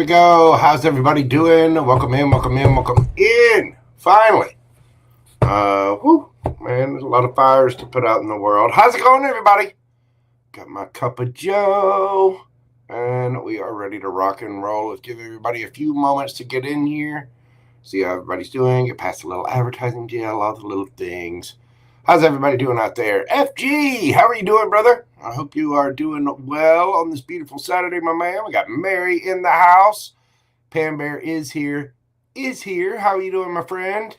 we go. How's everybody doing? Welcome in, welcome in, welcome in. Finally. Whew, man, there's a lot of fires to put out in the world. How's it going, everybody? Got my cup of Joe. And we are ready to rock and roll. Let's give everybody a few moments to get in here. See how everybody's doing. Get past the little advertising gel, all the little things. How's everybody doing out there? FG, how are you doing, brother? I hope you are doing well on this beautiful Saturday, my man. We got Mary in the house. Pam Bear is here. How are you doing, my friend?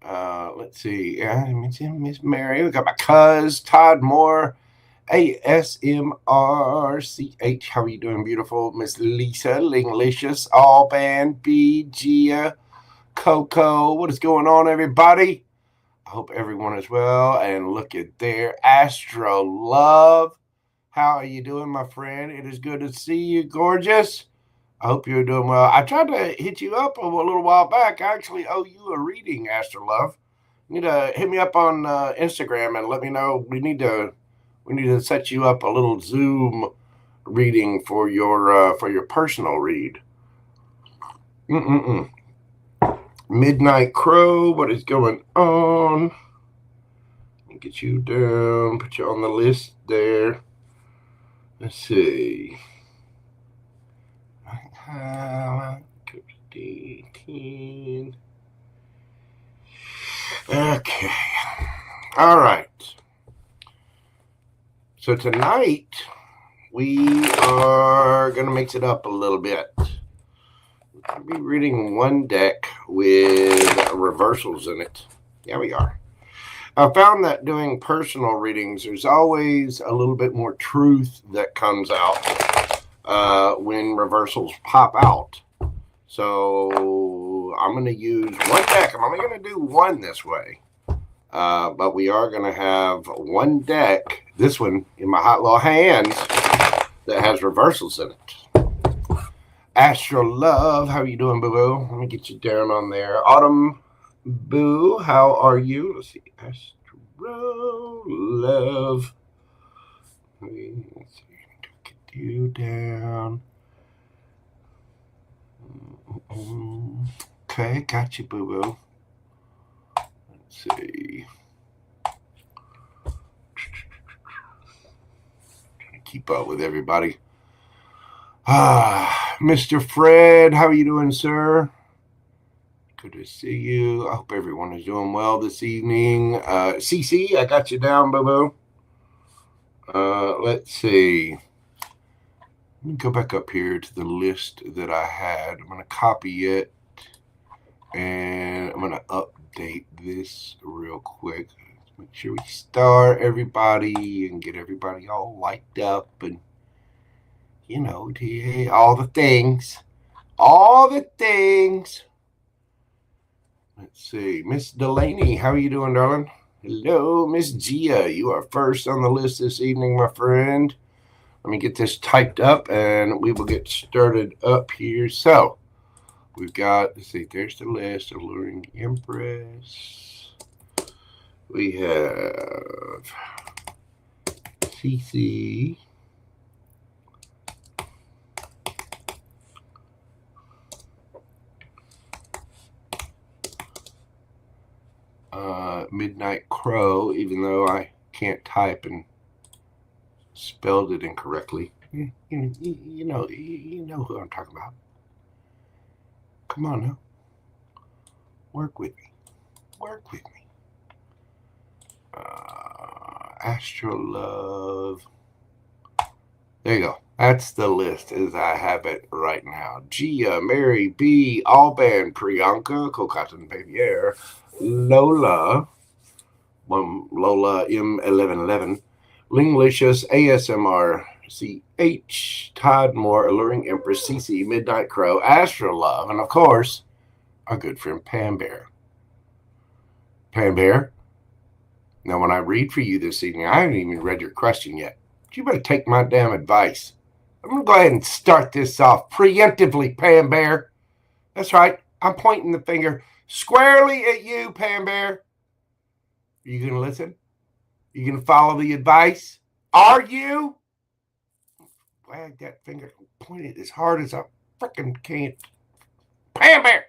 Let's see. Yeah, Miss Mary. We got my cuz, Todd Moore. ASMRCH. How are you doing, beautiful? Miss Lisa, Lingalicious, Allan, B, Gia, Coco. What is going on, everybody? I hope everyone is well. And look at there. Astro Love. How are you doing, my friend? It is good to see you, gorgeous. I hope you're doing well. I tried to hit you up a little while back. I actually owe you a reading, Astro Love. You need to hit me up on Instagram and let me know. We need to set you up a little Zoom reading for your personal read. Midnight Crow, what is going on? Let me get you down, put you on the list there. Let's see. 10. Okay. All right. So tonight we are going to mix it up a little bit. I'll be reading one deck with reversals in it. Yeah, we are. I found that doing personal readings, there's always a little bit more truth that comes out when reversals pop out. So I'm going to use one deck. I'm only going to do one this way. But we are going to have one deck, this one in my hot little hands, that has reversals in it. Astro Love, how are you doing, boo-boo? Let me get you down on there. Autumn Boo, how are you? Let's see. Astro Love. Let's see. Get you down. Okay, got you, boo-boo. Let's see. Trying to keep up with everybody. Mr. Fred, how are you doing, sir? Good to see you. I hope everyone is doing well this evening. CeCe, I got you down, boo-boo. Let's see. Let me go back up here to the list that I had. I'm going to copy it, and I'm going to update this real quick. Let's make sure we start everybody and get everybody all liked up and, you know, all the things. All the things. Let's see. Miss Delaney, how are you doing, darling? Hello, Miss Gia. You are first on the list this evening, my friend. Let me get this typed up, and we will get started up here. So, we've got, let's see, there's the list. Alluring Empress. We have CeCe. Midnight Crow, even though I can't type and spelled it incorrectly. You know who I'm talking about. Come on now. Work with me. Astro Love. There you go. That's the list as I have it right now. Gia, Mary, B, Allan, Priyanka, Coco, Baby Air, Lola M 1111, Lingalicious, ASMRCH, Todd Moore, Alluring Empress, CeCe, Midnight Crow, Astro Love, and of course, our good friend Pam Bear. Pam Bear, now when I read for you this evening, I haven't even read your question yet. But you better take my damn advice. I'm going to go ahead and start this off preemptively, Pam Bear. That's right. I'm pointing the finger squarely at you, Pam Bear. Are you going to listen? You going to follow the advice? Are you? Wag that finger. Point it as hard as I freaking can't. Pam Bear.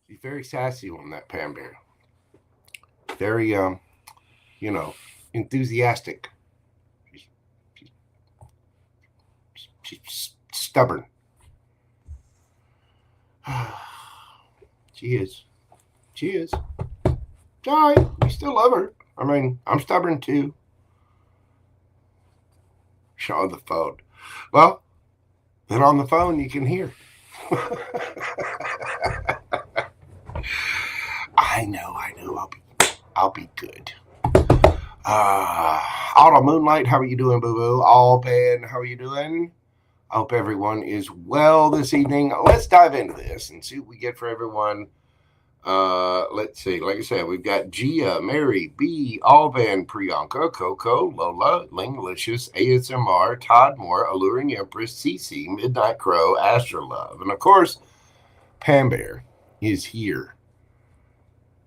She's very sassy on that Pam Bear. Very, enthusiastic. She's stubborn. She is. It's all right. We still love her. I mean, I'm stubborn too. She's on the phone. Well, then on the phone you can hear. I know. I'll be good. Auto Moonlight, how are you doing, boo-boo? Alban, how are you doing? I hope everyone is well this evening. Let's dive into this and see what we get for everyone. Let's see. Like I said, we've got Gia, Mary, B, Alban, Priyanka, Coco, Lola, Lingalicious, ASMR, Todd Moore, Alluring Empress, CeCe, Midnight Crow, Astro Love, and of course, Pam Bear is here.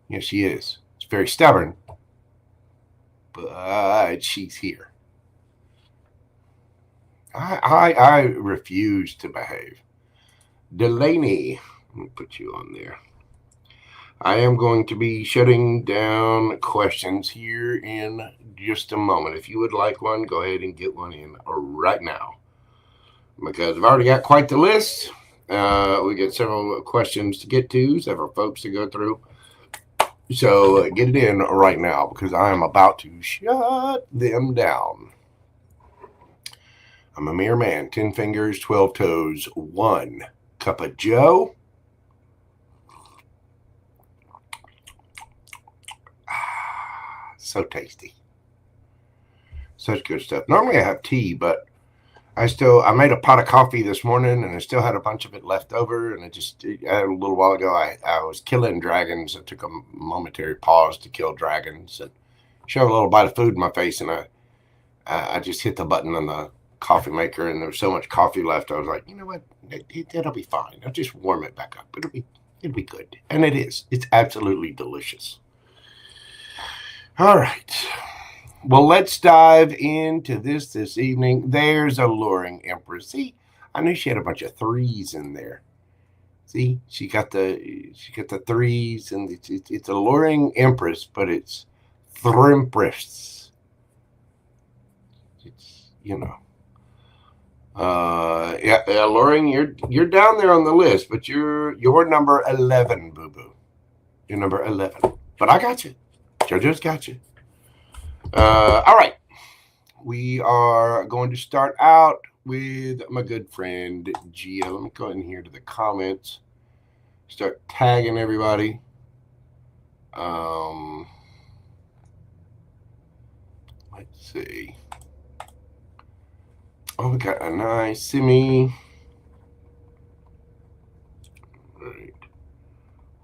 Yes, she is. It's very stubborn, but she's here. I refuse to behave. Delaney, let me put you on there. I am going to be shutting down questions here in just a moment. If you would like one, go ahead and get one in right now, because I've already got quite the list. We got several questions to get to, several folks to go through. So get it in right now, because I am about to shut them down. I'm a mere man, 10 fingers, 12 toes, 1 cup of Joe. So tasty. Such good stuff. Normally I have tea, but I made a pot of coffee this morning, and I still had a bunch of it left over. And a little while ago, I was killing dragons. I took a momentary pause to kill dragons and shove a little bite of food in my face. And I just hit the button on the coffee maker, and there was so much coffee left. I was like, you know what? That'll be fine. I'll just warm it back up. It'll be good. And it is. It's absolutely delicious. All right. Well, let's dive into this evening. There's Alluring Empress. See, I knew she had a bunch of 3s in there. See, she got the 3s, and it's Alluring Empress, but it's Thrimpress. It's Alluring, you're down there on the list, but you're number 11, boo boo. You're number 11, but I got you. JoJo's got you. All right. We are going to start out with my good friend Gia. Let me go in here to the comments. Start tagging everybody. Let's see. Oh, we got a nice Simi. All right.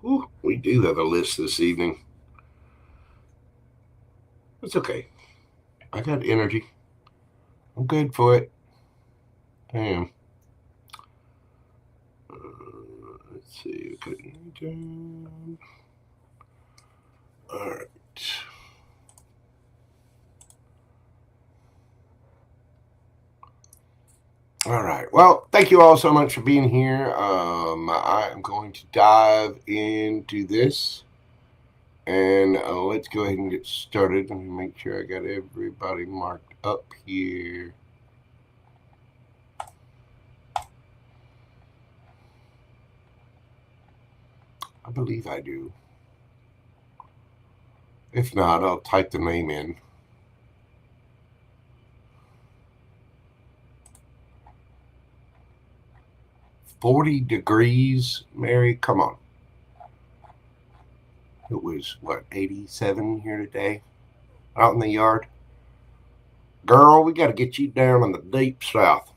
Ooh, we do have a list this evening. It's okay. I got energy. I'm good for it. I am. Let's see. All right. All right. Well, thank you all so much for being here. I am going to dive into this. And let's go ahead and get started. Let me make sure I got everybody marked up here. I believe I do. If not, I'll type the name in. "40 degrees, Mary? Come on. It was, 87 here today? Out in the yard? Girl, we got to get you down in the deep south.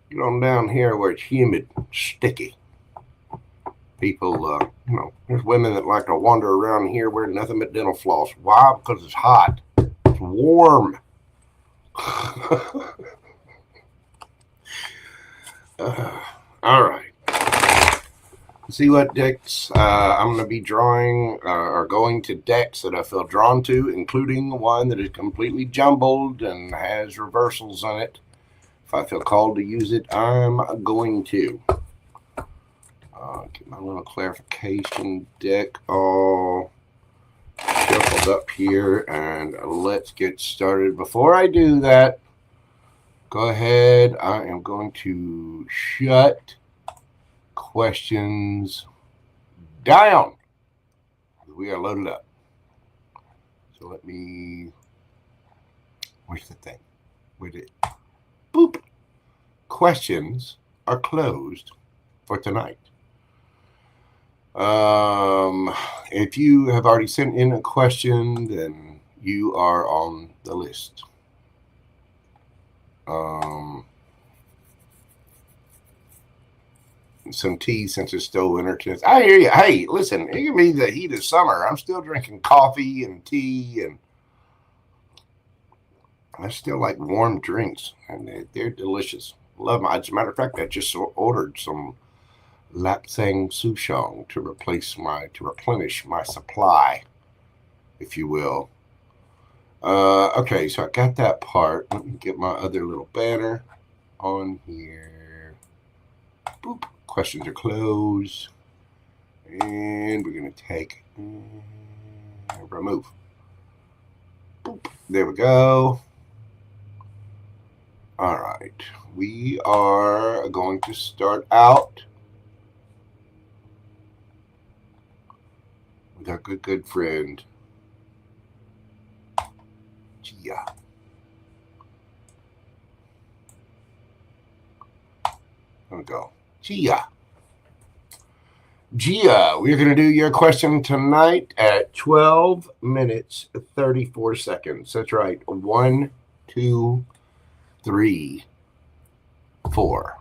Get on down here where it's humid, sticky. People, there's women that like to wander around here wearing nothing but dental floss. Why? Because it's hot. It's warm. All right. See what decks I'm going to be drawing, or going to decks that I feel drawn to, including one that is completely jumbled and has reversals on it If I feel called to use it, I'm going to. Get my little clarification deck all shuffled up here, and let's get started. Before I do that, go ahead. I am going to shut questions down. We are loaded up. So let me. Where's the thing? Where did it? Boop. Questions are closed for tonight. If you have already sent in a question, then you are on the list. Some tea since it's still winter. I hear you. Hey, listen, it can be the heat of summer. I'm still drinking coffee and tea, and I still like warm drinks, and they're delicious. Love them. As a matter of fact, I just ordered some Lapsang Souchong to replenish my supply, if you will. Okay, so I got that part. Let me get my other little banner on here. Boop. Questions are closed. And we're going to take and remove. Boop. There we go. All right. We are going to start out with our good friend, Gia. There we go. Gia, we're going to do your question tonight at 12 minutes, 34 seconds. That's right. 1, 2, 3, 4.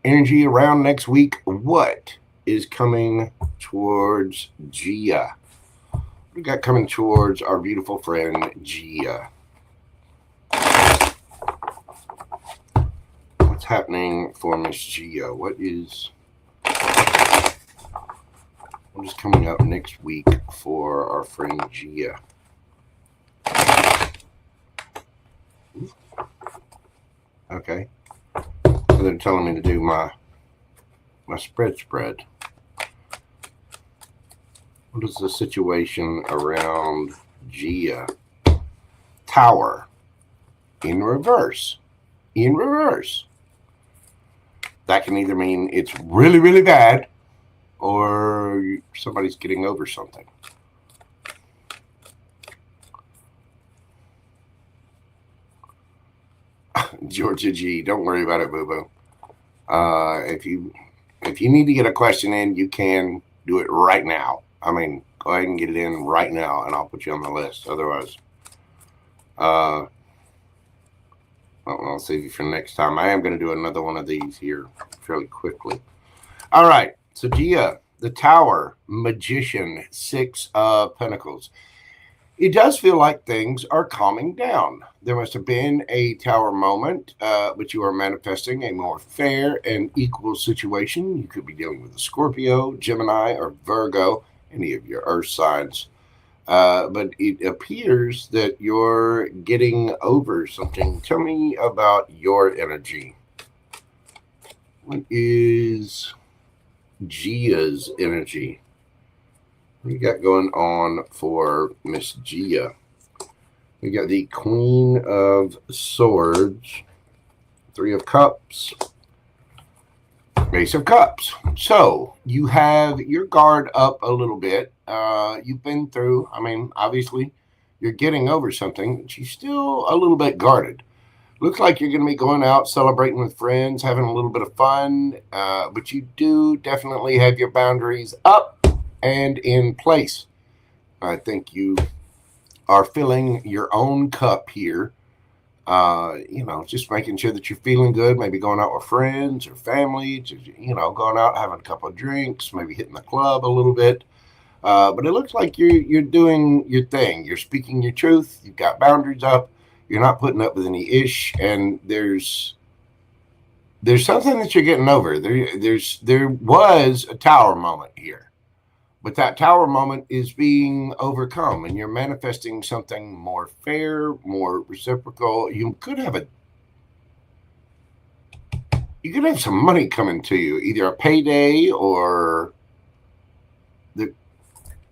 Energy around next week. What is coming towards Gia? We got coming towards our beautiful friend, Gia. What's happening for Miss Gia? What is coming up next week for our friend Gia? Okay. So they're telling me to do my spread. What is the situation around Gia? Tower in reverse. That can either mean it's really, really bad or somebody's getting over something. Georgia G, don't worry about it, boo-boo. If you need to get a question in, you can do it right now. I mean, go ahead and get it in right now, and I'll put you on the list. Otherwise, I'll save you for next time. I am going to do another one of these here fairly quickly. All right. So Gia, the Tower, Magician, 6 of Pentacles. It does feel like things are calming down. There must have been a Tower moment, but you are manifesting a more fair and equal situation. You could be dealing with a Scorpio, Gemini, or Virgo, any of your earth signs. But it appears that you're getting over something. Tell me about your energy. What is Gia's energy? What you got going on for Miss Gia? We got the Queen of Swords, 3 of Cups, Ace of Cups. So you have your guard up a little bit. You've been through, I mean, obviously you're getting over something, but you're still a little bit guarded. Looks like you're going to be going out, celebrating with friends, having a little bit of fun, but you do definitely have your boundaries up and in place. I think you are filling your own cup here. Just making sure that you're feeling good, maybe going out with friends or family, going out, having a couple of drinks, maybe hitting the club a little bit. But it looks like you're doing your thing. You're speaking your truth. You've got boundaries up. You're not putting up with any ish. And there's something that you're getting over. There was a Tower moment here. But that Tower moment is being overcome, and you're manifesting something more fair, more reciprocal. You could have you could have some money coming to you, either a payday or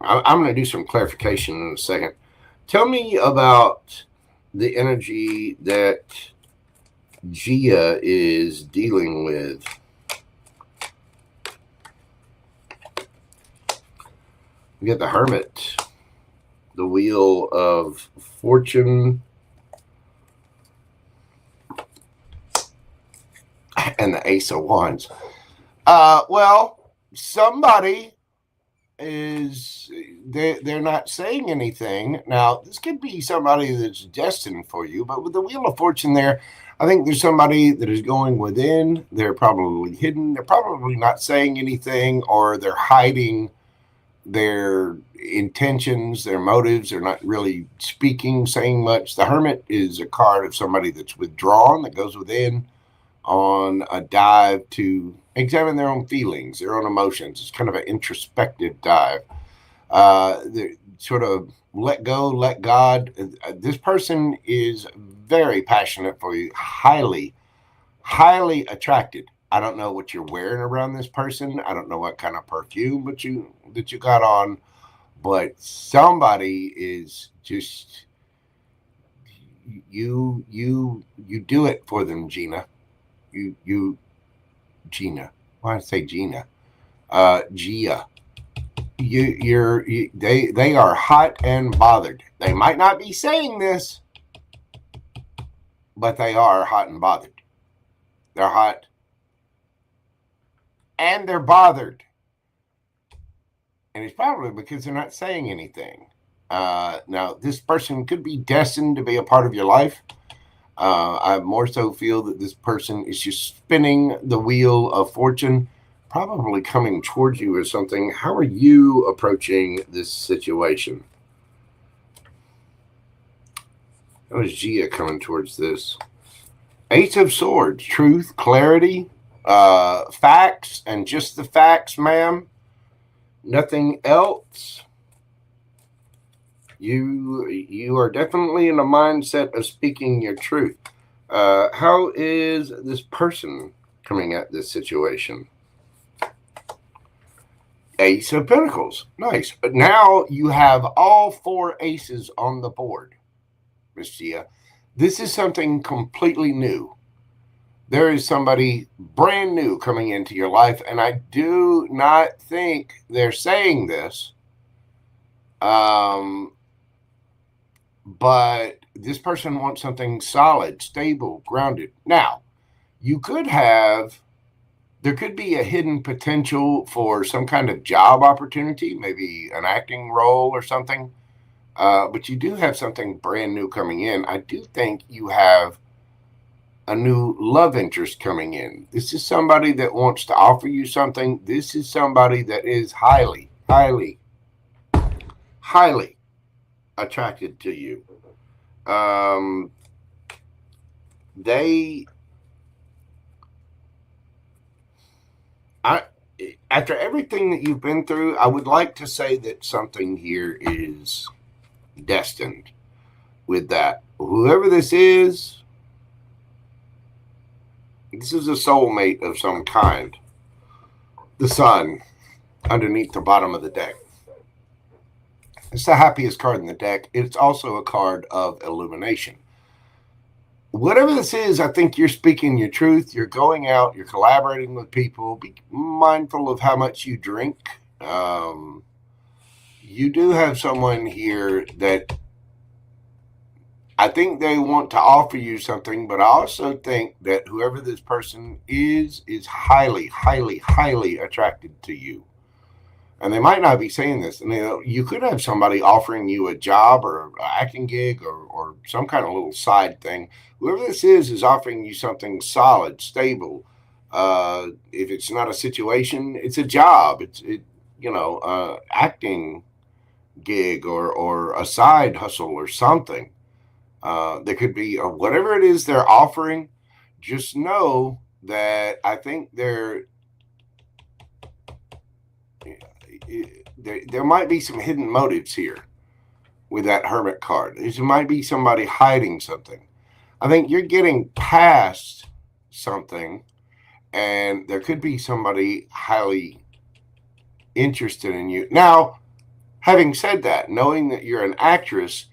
I'm going to do some clarification in a second. Tell me about the energy that Gia is dealing with. We get the Hermit, the Wheel of Fortune, and the Ace of Wands. Well, somebody is they're not saying anything. Now, this could be somebody that's destined for you, but with the Wheel of Fortune there, I think there's somebody that is going within. They're probably hidden. They're probably not saying anything, or they're hiding their intentions, their motives. They're not really speaking, saying much. The Hermit is a card of somebody that's withdrawn, that goes within on a dive to examine their own feelings, their own emotions. It's kind of an introspective dive. Sort of let go, let God. This person is very passionate for you, highly, highly attracted. I don't know what you're wearing around this person. I don't know what kind of perfume that you got on, but somebody is just you do it for them, Gina. Gina. Why did I say Gina? Gia. They are hot and bothered. They might not be saying this, but they are hot and bothered. They're hot and they're bothered. And it's probably because they're not saying anything. Now, this person could be destined to be a part of your life. I more so feel that this person is just spinning the Wheel of Fortune, probably coming towards you or something. How are you approaching this situation? How is Gia coming towards this? Ace of Swords, truth, clarity, facts, and just the facts, ma'am. Nothing else. You are definitely in a mindset of speaking your truth. How is this person coming at this situation? Ace of Pentacles. Nice. But now you have all 4 aces on the board, Miss Gia. This is something completely new. There is somebody brand new coming into your life, and I do not think they're saying this. But this person wants something solid, stable, grounded. Now, there could be a hidden potential for some kind of job opportunity, maybe an acting role or something. But you do have something brand new coming in. I do think you have a new love interest coming in. This is somebody that wants to offer you something. This is somebody that is highly, highly, highly attracted to you. After everything that you've been through, I would like to say that something here is destined with that. Whoever this is a soulmate of some kind. The Sun underneath the bottom of the deck. It's the happiest card in the deck. It's also a card of illumination. Whatever this is, I think you're speaking your truth. You're going out. You're collaborating with people. Be mindful of how much you drink. You do have someone here that I think they want to offer you something, but I also think that whoever this person is highly, highly, highly attracted to you. And they might not be saying this. And you could have somebody offering you a job or an acting gig or some kind of little side thing. Whoever this is offering you something solid, stable. If it's not a situation, it's a job. It's acting gig or a side hustle or something. There could be whatever it is they're offering. Just know that I think there might be some hidden motives here with that Hermit card. There might be somebody hiding something. I think you're getting past something, and there could be somebody highly interested in you. Now, having said that, knowing that you're an actress,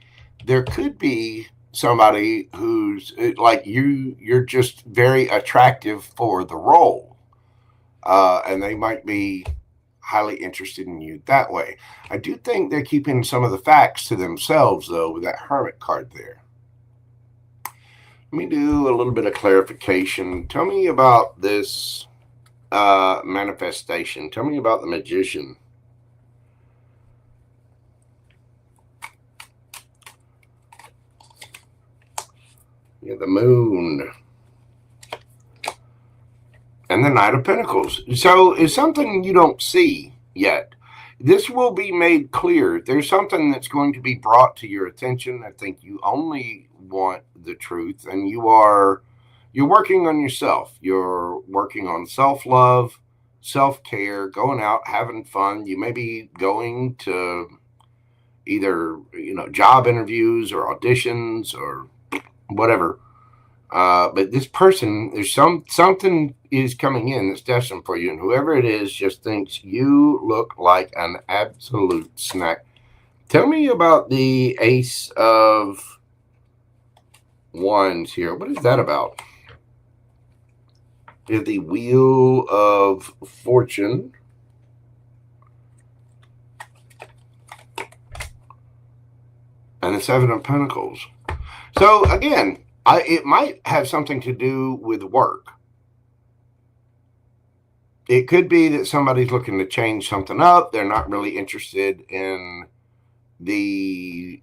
there could be somebody who's like you're just very attractive for the role. And they might be highly interested in you that way. I do think they're keeping some of the facts to themselves, though, with that Hermit card there. Let me do a little bit of clarification. Tell me about this manifestation. Tell me about the Magician. Yeah, the Moon. And the Knight of Pentacles. So it's something you don't see yet. This will be made clear. There's something that's going to be brought to your attention. I think you only want the truth, and you're working on yourself. You're working on self-love, self-care, going out, having fun. You may be going to either, job interviews or auditions or whatever. But this person, there's something is coming in that's destined for you, and whoever it is just thinks you look like an absolute snack. Tell me about the Ace of Wands here. What is that about? Is the Wheel of Fortune. And the Seven of Pentacles. So again, it might have something to do with work. It could be that somebody's looking to change something up. They're not really interested in the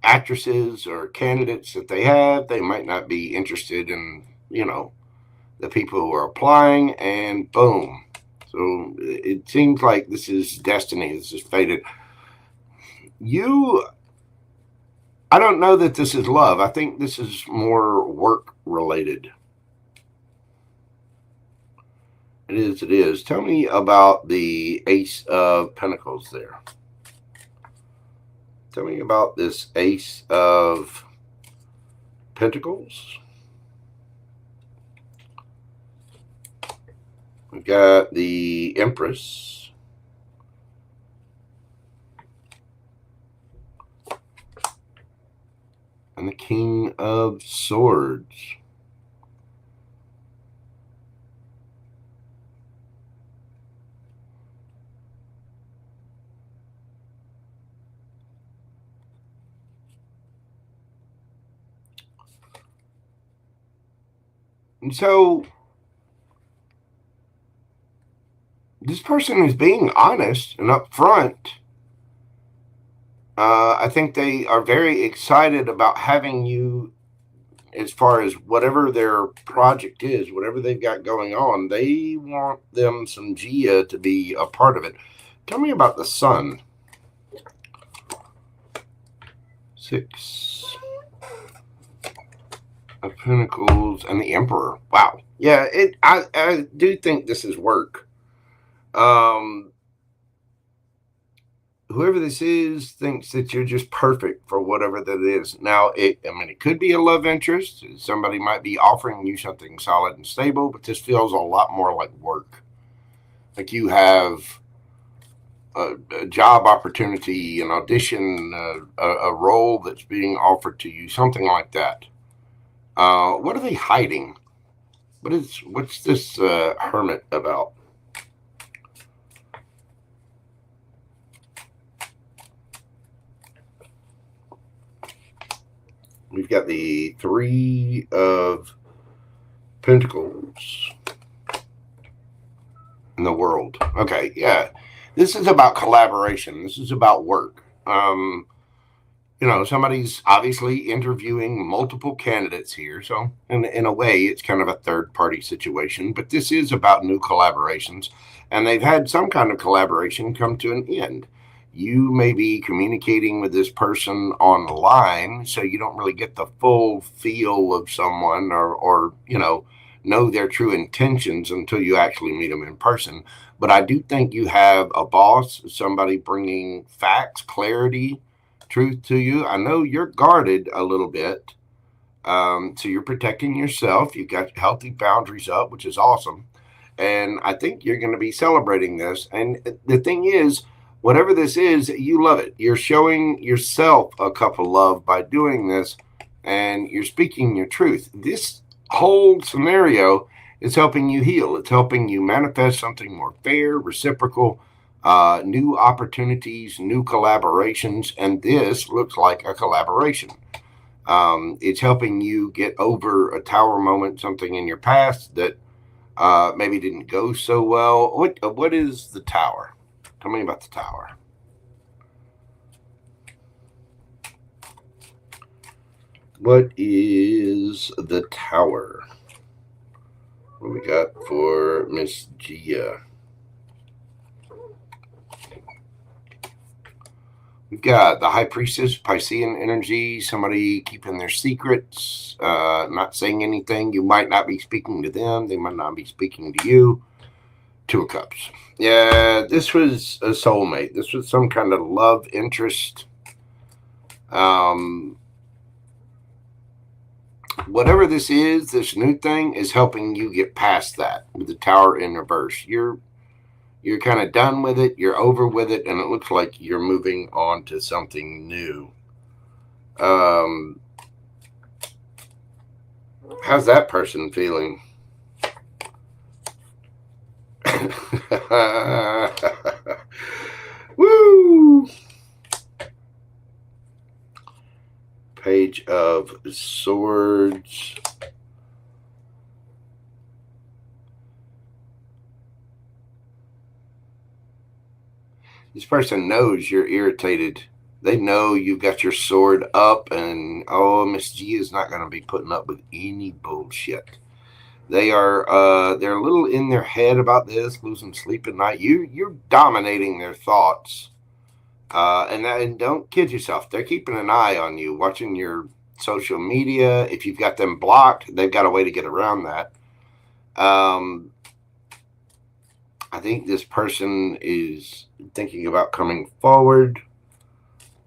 actresses or candidates that they have. They might not be interested in, the people who are applying, and boom. So it seems like this is destiny. This is fated. I don't know that this is love. I think this is more work related. It is. Tell me about the Ace of Pentacles there. Tell me about this Ace of Pentacles. We've got the Empress. And the King of Swords. And so this person is being honest and upfront. I think they are very excited about having you as far as whatever their project is, whatever they've got going on. They want them, some Gia, to be a part of it. Tell me about the Sun. 6 of Pentacles and the Emperor. Wow. Yeah, I do think this is work. Whoever this is thinks that you're just perfect for whatever that is. Now, it could be a love interest. Somebody might be offering you something solid and stable, but this feels a lot more like work. Like you have a job opportunity, an audition, a role that's being offered to you, something like that. What are they hiding? What's this Hermit about? We've got the 3 of Pentacles in the World. Okay, yeah. This is about collaboration. This is about work. Somebody's obviously interviewing multiple candidates here. So in a way, it's kind of a third-party situation. But this is about new collaborations. And they've had some kind of collaboration come to an end. You may be communicating with this person online, so you don't really get the full feel of someone or know their true intentions until you actually meet them in person. But I do think you have a boss, somebody bringing facts, clarity, truth to you. I know you're guarded a little bit, So you're protecting yourself. You've got healthy boundaries up, which is awesome. And I think you're going to be celebrating this. And the thing is, whatever this is, you love it. You're showing yourself a cup of love by doing this, and you're speaking your truth. This whole scenario is helping you heal. It's helping you manifest something more fair, reciprocal, new opportunities, new collaborations. And this looks like a collaboration. It's helping you get over a tower moment, something in your past that maybe didn't go so well. What is the tower? Tell me about the tower. What is the tower? What we got for Miss Gia? We've got the High Priestess, Piscean energy, somebody keeping their secrets, not saying anything. You might not be speaking to them. They might not be speaking to you. Two of Cups. Yeah, this was a soulmate. This was some kind of love interest. Whatever this is, this new thing is helping you get past that with the Tower in reverse. You're kind of done with it. You're over with it, and it looks like you're moving on to something new. How's that person feeling? Woo! Page of Swords. This person knows you're irritated. They know you've got your sword up, and Miss G is not going to be putting up with any bullshit. They're a little in their head about this, losing sleep at night. You're dominating their thoughts, and don't kid yourself. They're keeping an eye on you, watching your social media. If you've got them blocked, they've got a way to get around that. I think this person is thinking about coming forward,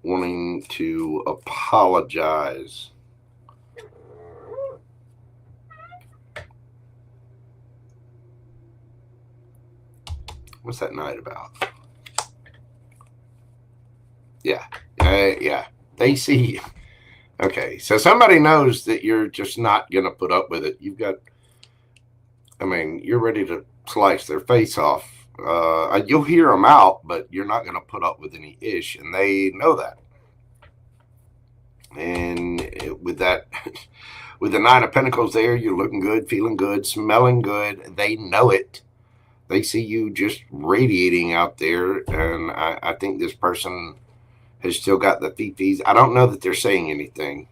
wanting to apologize. What's that night about? Yeah. They see. Okay, so somebody knows that you're just not going to put up with it. You're ready to slice their face off. You'll hear them out, but you're not going to put up with any ish, and they know that. And with that, with the Nine of Pentacles there, you're looking good, feeling good, smelling good. They know it. They see you just radiating out there, and I think this person has still got the fifis. I don't know that they're saying anything.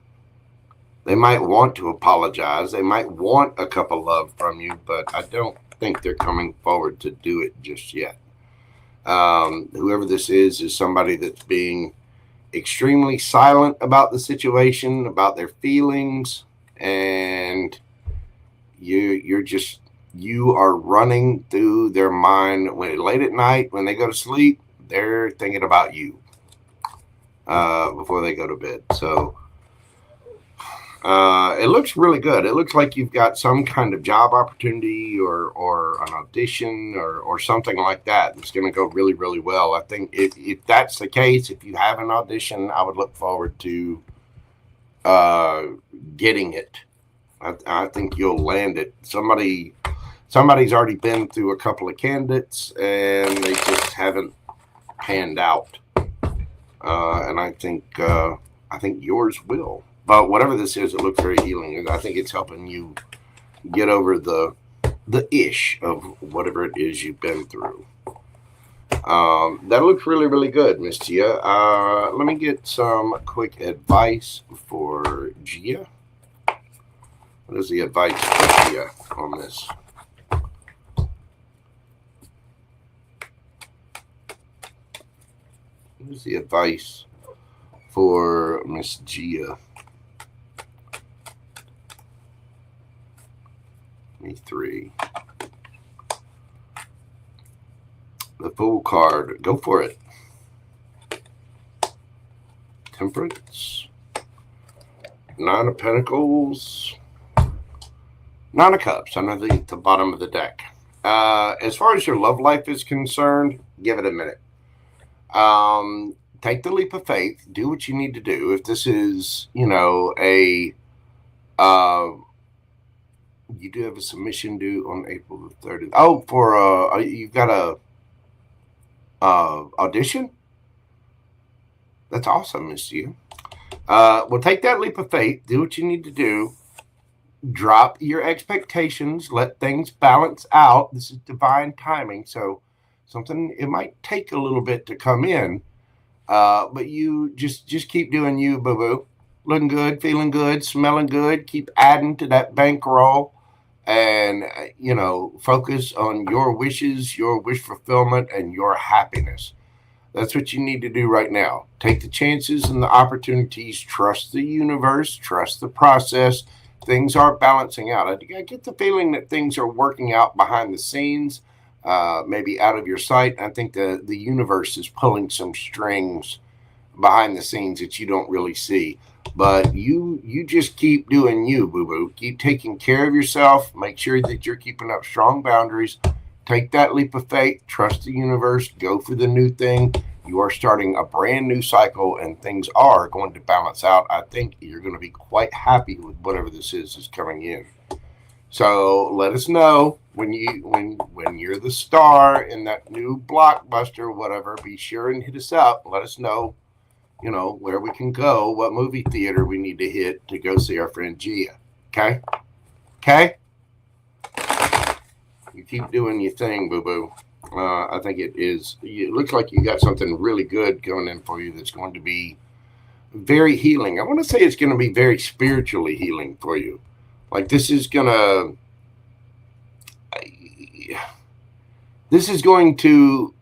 They might want to apologize. They might want a cup of love from you, but I don't think they're coming forward to do it just yet. Whoever this is somebody that's being extremely silent about the situation, about their feelings, and you are running through their mind late at night when they go to sleep. They're thinking about you before they go to bed. So it looks really good. It looks like you've got some kind of job opportunity or an audition or something like that. It's going to go really, really well. I think if that's the case, if you have an audition, I would look forward to getting it. I think you'll land it. Somebody's already been through a couple of candidates and they just haven't panned out. And I think yours will. But whatever this is, it looks very healing. I think it's helping you get over the ish of whatever it is you've been through. That looks really, really good, Miss Gia. Let me get some quick advice for Gia. What is the advice for Gia on this? What is the advice for Miss Gia? 3. The Fool card. Go for it. Temperance. Nine of Pentacles, Nine of Cups underneath the bottom of the deck. As far as your love life is concerned, give it a minute. Take the leap of faith. Do what you need to do. If this is, you know, you do have a submission due on April the 30th. Oh, for you've got a audition. That's awesome, Miss Gia. Well, take that leap of faith. Do what you need to do. Drop your expectations. Let things balance out. This is divine timing, so it might take a little bit to come in, but you just keep doing you, boo-boo. Looking good, feeling good, smelling good. Keep adding to that bankroll, and you know, focus on your wishes, your wish fulfillment, and your happiness. That's what you need to do right now. Take the chances and the opportunities. Trust the universe. Trust the process. Things are balancing out. I get the feeling that things are working out behind the scenes, maybe out of your sight. I think the universe is pulling some strings behind the scenes that you don't really see. But you just keep doing you, boo-boo. Keep taking care of yourself. Make sure that you're keeping up strong boundaries. Take that leap of faith. Trust the universe. Go for the new thing. You are starting a brand new cycle, and things are going to balance out. I think you're going to be quite happy with whatever this is coming in. So let us know when you're the star in that new blockbuster, whatever. Be sure and hit us up. Let us know, you know, where we can go, what movie theater we need to hit to go see our friend Gia. Okay? Okay? You keep doing your thing, boo-boo. I think it looks like you got something really good going in for you that's going to be very healing. I want to say it's going to be very spiritually healing for you. Like this is going to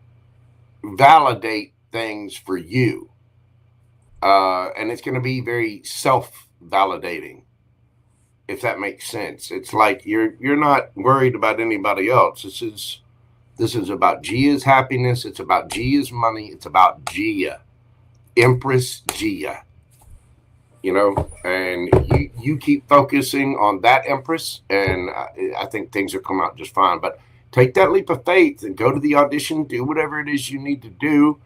validate things for you. And it's going to be very self-validating, if that makes sense. It's like you're not worried about anybody else. This is about Gia's happiness. It's about Gia's money. It's about Gia, Empress Gia. You know, and you keep focusing on that Empress, and I think things will come out just fine. But take that leap of faith and go to the audition. Do whatever it is you need to do,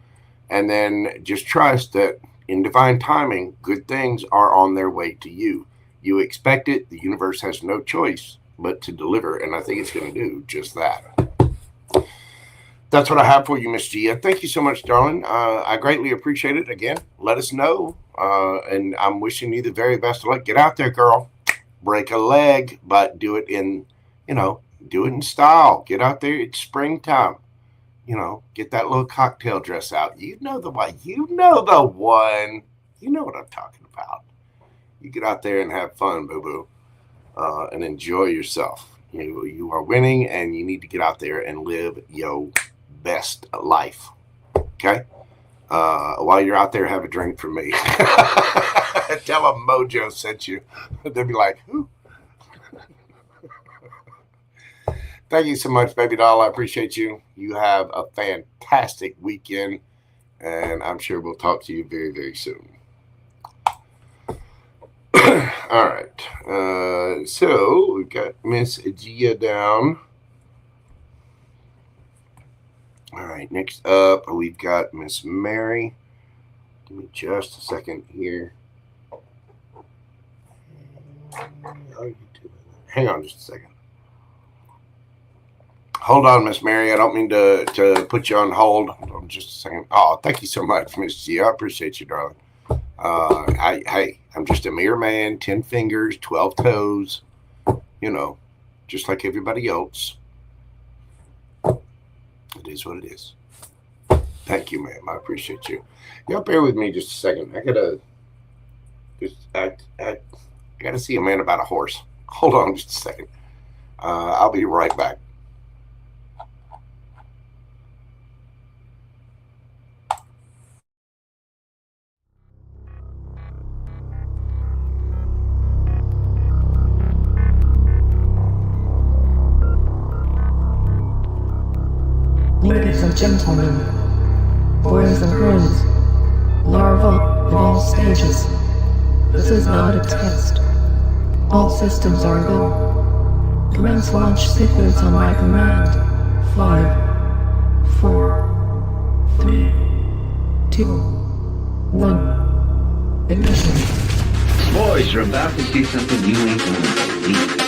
and then just trust that in divine timing, good things are on their way to you. You expect it. The universe has no choice but to deliver, and I think it's going to do just that. That's what I have for you, Miss Gia. Thank you so much, darling. I greatly appreciate it. Again, let us know, and I'm wishing you the very best of luck. Get out there, girl. Break a leg, but do it in, do it in style. Get out there. It's springtime. Get that little cocktail dress out. You know the one. You know the one. You know what I'm talking about. You get out there and have fun, boo-boo, and enjoy yourself. You are winning, and you need to get out there and live your best life. Okay? While you're out there, have a drink from me. Tell them Mojo sent you. They'll be like, who? Thank you so much, baby doll. I appreciate you. You have a fantastic weekend, and I'm sure we'll talk to you very, very soon. All right. So we've got Miss Gia down. All right. Next up, we've got Miss Mary. Give me just a second here. Hang on just a second. Hold on, Miss Mary. I don't mean to put you on hold. Hold on just a second. Oh, thank you so much, Miss Gia. I appreciate you, darling. Hey, I'm just a mere man, 10 fingers, 12 toes, just like everybody else. It is what it is. Thank you, ma'am. I appreciate you. Y'all bear with me just a second. I gotta see a man about a horse. Hold on just a second. I'll be right back. Ladies and gentlemen, boys and girls, larvae of all stages, This is not a test. All systems are go. Commence launch sequence on my command. 5, 4, 3, 2, 1. Ignition. Boys, you're about to see something you ain't gonna believe.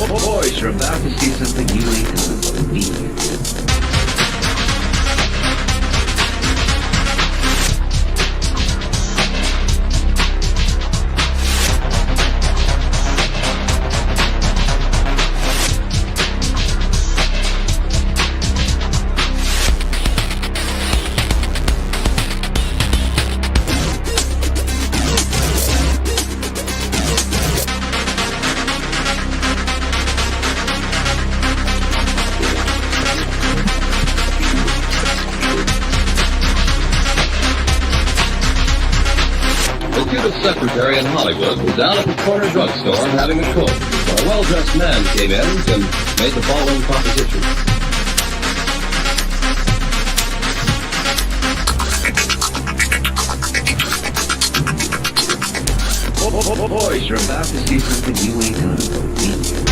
Boys, you're about to see something you ain't gonna believe. Secretary in Hollywood was down at the corner drugstore having a coke when a well-dressed man came in and made the following proposition. Boys, you're about to see something you ain't gonna believe.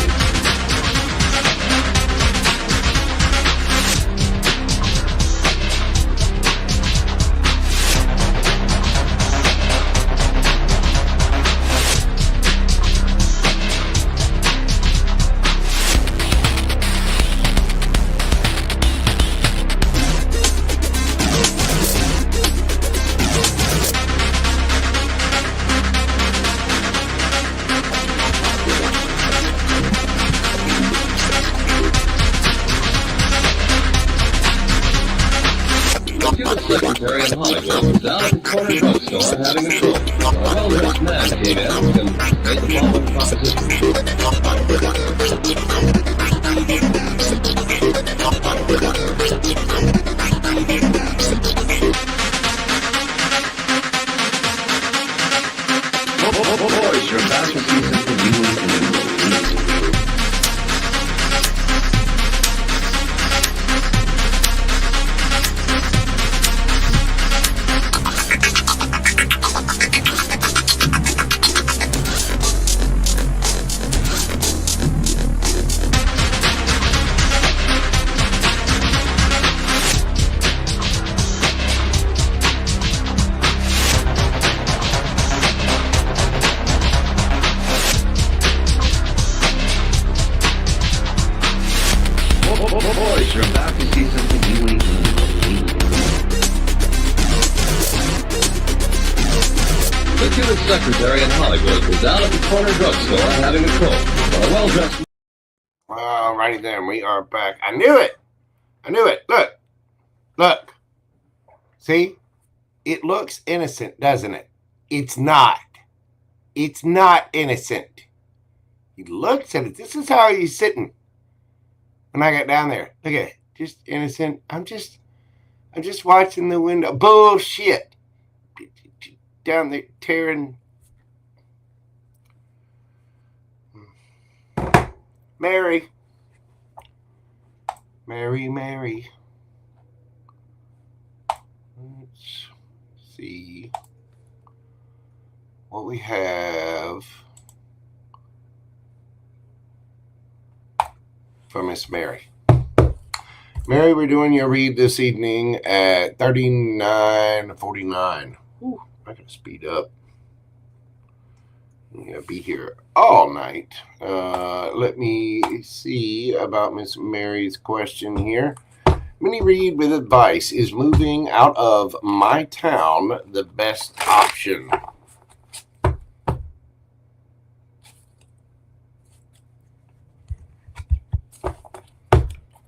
Secretary in Hollywood was down at the corner drugstore having a coke. A well-dressed man came in and made the following proposition. Boys, you're about to see something you ain't gonna believe. Boys, you're about to see something you ain't gonna believe. The Cuban secretary in Hollywood was down at the corner drugstore having a coke when a well-dressed... Alrighty then, we are back. I knew it. Look. See? It looks innocent, doesn't it? It's not. It's not innocent. He looks at it. This is how he's sitting. When I got down there, look at it, just innocent. I'm just watching the window. Bullshit. Down there tearing. Mary. Let's see what we have for Miss Mary. Mary, we're doing your read this evening at 39:49. I'm going to speed up. I'm going to be here all night. Let me see about Miss Mary's question here. Mini read with advice. Is moving out of my town the best option?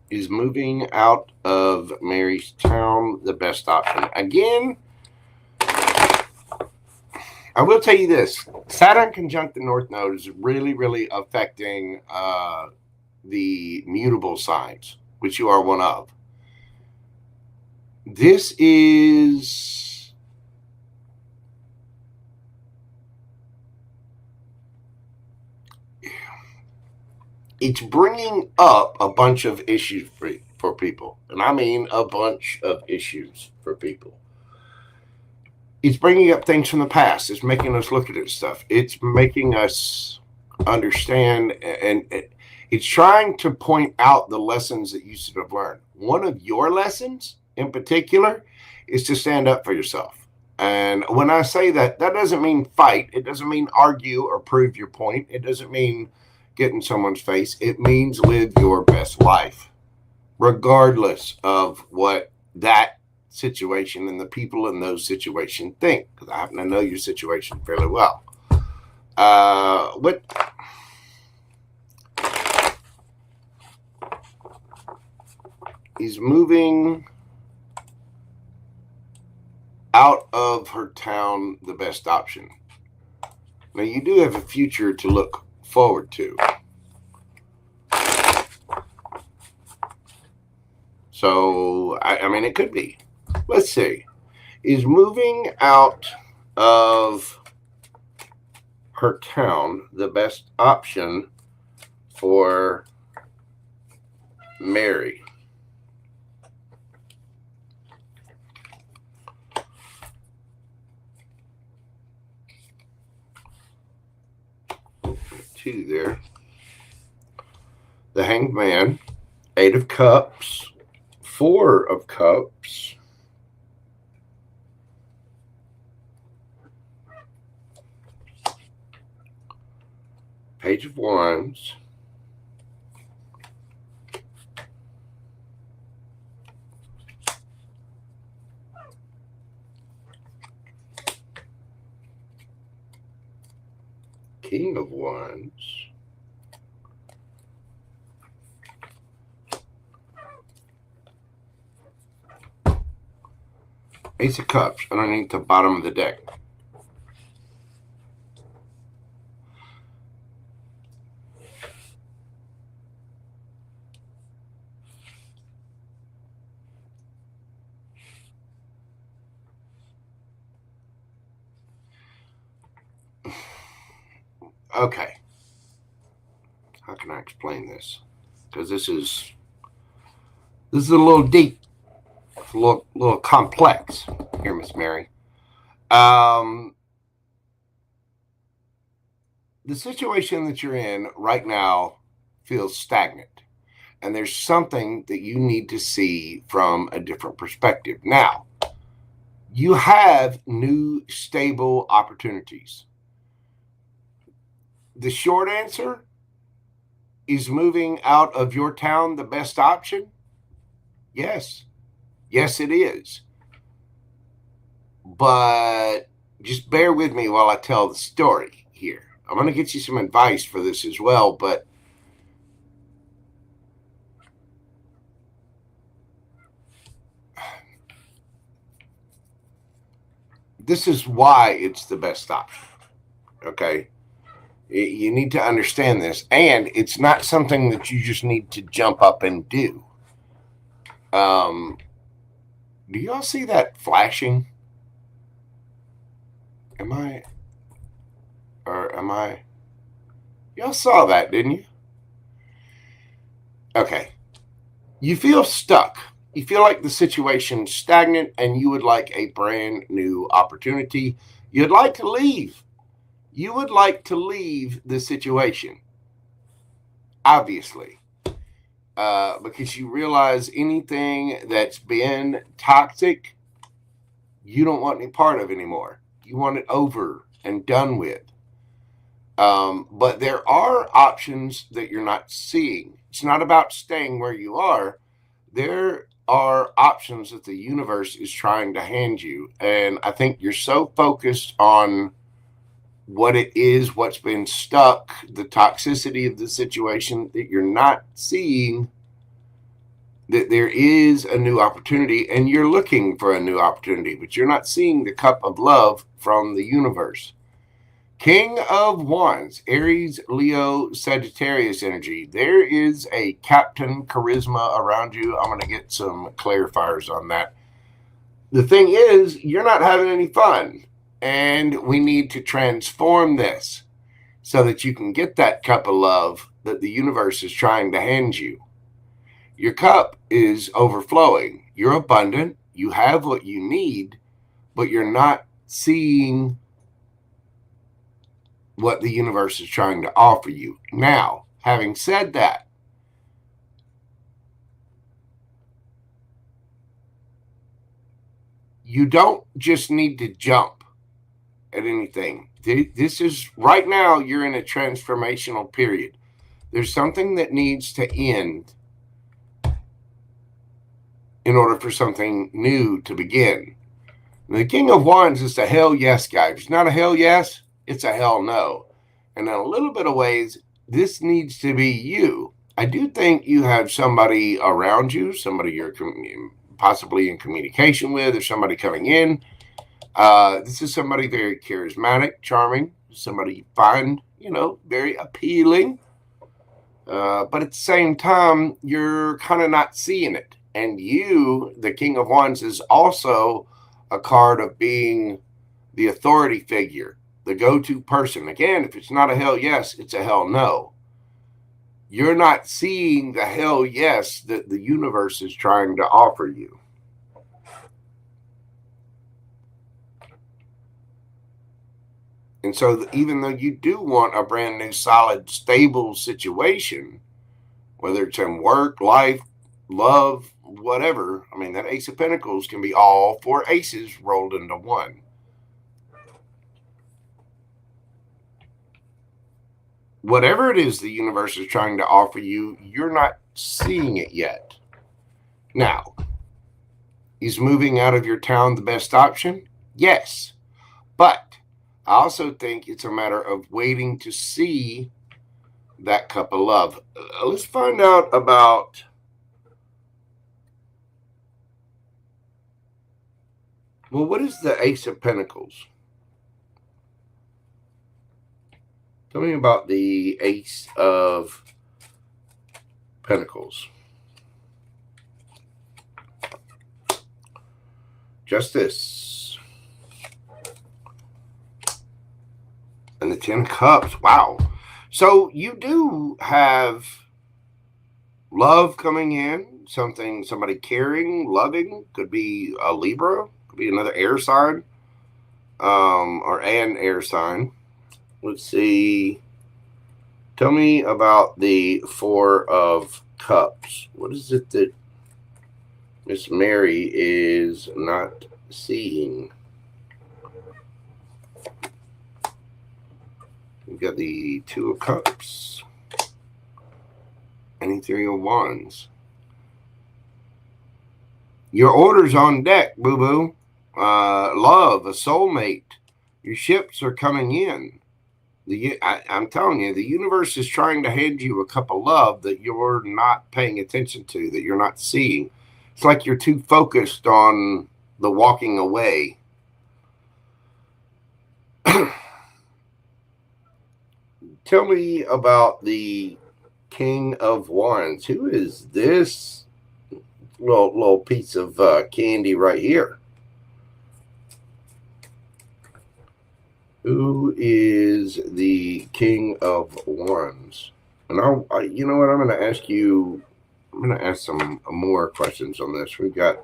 Is moving out of Mary's town the best option? Again, I will tell you this. Saturn conjunct the North Node is really, really affecting the mutable signs, which you are one of. This is it's bringing up a bunch of issues for people. And I mean a bunch of issues for people. It's bringing up things from the past. It's making us look at this stuff. It's making us understand, and it's trying to point out the lessons that you should have learned. One of your lessons in particular is to stand up for yourself. And when I say that, that doesn't mean fight. It doesn't mean argue or prove your point. It doesn't mean get in someone's face. It means live your best life, regardless of what that situation and the people in those situations think, because I happen to know your situation fairly well. What is moving out of her town the best option? Now, you do have a future to look forward to. So, I mean, it could be. Let's see. Is moving out of her town the best option for Mary? Two there. The Hanged Man, 8 of Cups, 4 of Cups, Page of Wands, King of Wands, Ace of Cups underneath the bottom of the deck. Okay. How can I explain this? Because this is a little deep. It's a little complex here, Miss Mary. The situation that you're in right now feels stagnant. And there's something that you need to see from a different perspective. Now, you have new stable opportunities. The short answer is moving out of your town the best option? Yes. Yes, it is. But just bear with me while I tell the story here. I'm going to get you some advice for this as well, but this is why it's the best option. Okay? You need to understand this. And it's not something that you just need to jump up and do. Do y'all see that flashing? Am I? Y'all saw that, didn't you? Okay. You feel stuck. You feel like the situation's stagnant and you would like a brand new opportunity. You'd like to leave. You would like to leave the situation, obviously, because you realize anything that's been toxic, you don't want any part of anymore. You want it over and done with. But there are options that you're not seeing. It's not about staying where you are. There are options that the universe is trying to hand you. And I think you're so focused on what it is, what's been stuck, the toxicity of the situation, that you're not seeing that there is a new opportunity, and you're looking for a new opportunity, but you're not seeing the cup of love from the universe. King of Wands, Aries, Leo, Sagittarius energy. There is a Captain Charisma around you. I'm going to get some clarifiers on that. The thing is, you're not having any fun. And we need to transform this. so that you can get that cup of love that the universe is trying to hand you. Your cup is overflowing. You're abundant. You have what you need, but you're not seeing what the universe is trying to offer you. Now, having said that, you don't just need to jump at anything. This is, right now, you're in a transformational period. There's something that needs to end in order for something new to begin. The King of Wands is a hell yes guy. If it's not a hell yes, it's a hell no. And in a little bit of ways, this needs to be you. I do think you have somebody around you, somebody you're possibly in communication with, or somebody coming in. This is somebody very charismatic, charming, somebody you find, very appealing. But at the same time, you're kind of not seeing it. And you, the King of Wands, is also a card of being the authority figure, the go-to person. Again, if it's not a hell yes, it's a hell no. You're not seeing the hell yes that the universe is trying to offer you. And so even though you do want a brand new, solid, stable situation, whether it's in work, life, love, whatever, I mean, that Ace of Pentacles can be all four aces rolled into one. Whatever it is the universe is trying to offer you, you're not seeing it yet. Now, is moving out of your town the best option? Yes. But I also think it's a matter of waiting to see that cup of love. Let's find out about what is the Ace of Pentacles? Tell me about the Ace of Pentacles. Justice. And the 10 Cups. Wow. So you do have love coming in. Somebody caring, loving. Could be a Libra. Could be another air sign. Or an air sign. Let's see. Tell me about the Four of Cups. What is it that Miss Mary is not seeing? We've got the Two of Cups and the Three of Wands. Your order's on deck, boo-boo. Love, a soulmate. Your ships are coming in. I'm telling you, the universe is trying to hand you a cup of love that you're not paying attention to, that you're not seeing. It's like you're too focused on the walking away. Tell me about the King of Wands. Who is this little piece of candy right here? Who is the King of Wands? And you know what? I'm going to ask you. I'm going to ask some more questions on this. We've got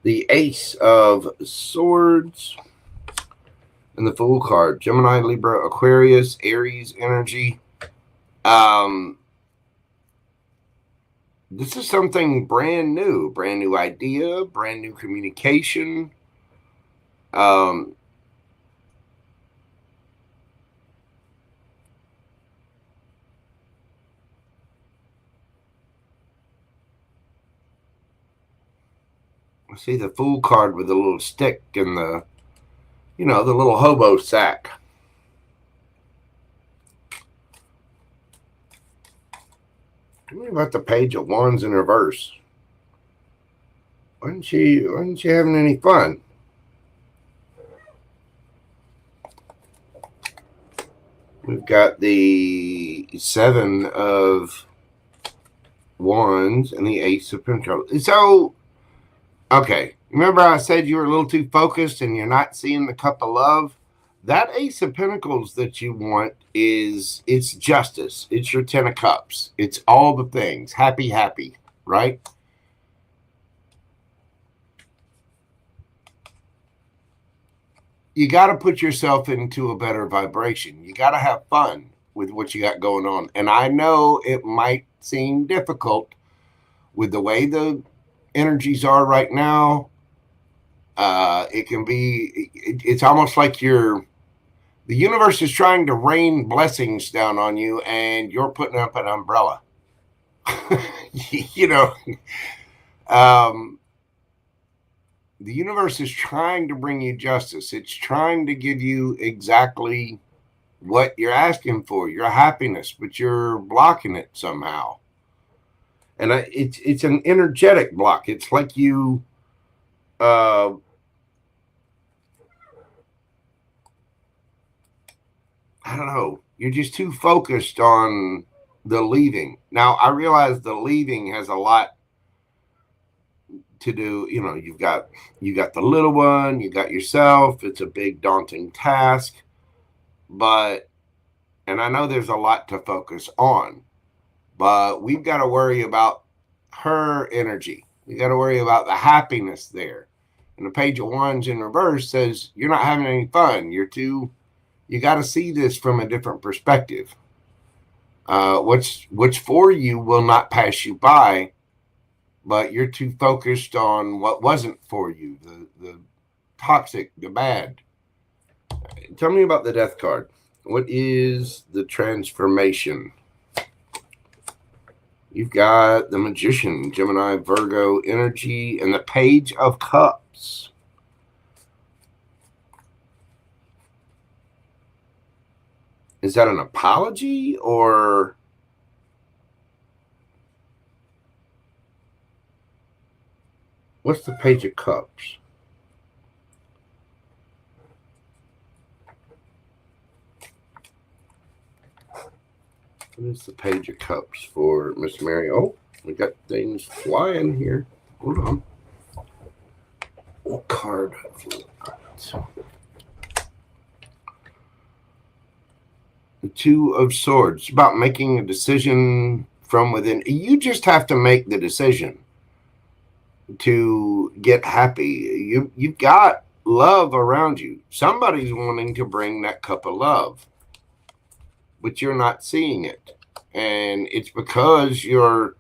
the Ace of Swords and the Fool card. Gemini, Libra, Aquarius, Aries energy. This is something brand new idea, brand new communication. I see the Fool card with the little stick and the little hobo sack. Tell me about the Page of Wands in reverse. Wasn't she having any fun? We've got the Seven of Wands and the Ace of Pentacles. So, okay. Remember I said you were a little too focused and you're not seeing the cup of love? that Ace of Pentacles that you want it's justice. It's your 10 of Cups. It's all the things. Happy, happy, right? You got to put yourself into a better vibration. You got to have fun with what you got going on. And I know it might seem difficult with the way the energies are right now. It can be, it's almost like the universe is trying to rain blessings down on you and you're putting up an umbrella. You know, the universe is trying to bring you justice. It's trying to give you exactly what you're asking for, your happiness, but you're blocking it somehow. And it's an energetic block. It's like you, I don't know, you're just too focused on the leaving. Now, I realize the leaving has a lot to do. You know, you got the little one, you got yourself. It's a big daunting task, but, and I know there's a lot to focus on, but we've got to worry about her energy. We got to worry about the happiness there. And the Page of Wands in reverse says you're not having any fun. You got to see this from a different perspective. What's for you will not pass you by, but you're too focused on what wasn't for you, the toxic, the bad. Tell me about the Death card. What is the transformation? You've got the Magician, Gemini, Virgo energy, and the Page of Cups. Is that an apology or what's the Page of Cups? What is the Page of Cups for Miss Mary? Oh, we got things flying here. Hold on. What card? The Two of Swords. It's about making a decision from within. You just have to make the decision to get happy. You've got love around you. Somebody's wanting to bring that cup of love, but you're not seeing it. And it's because you're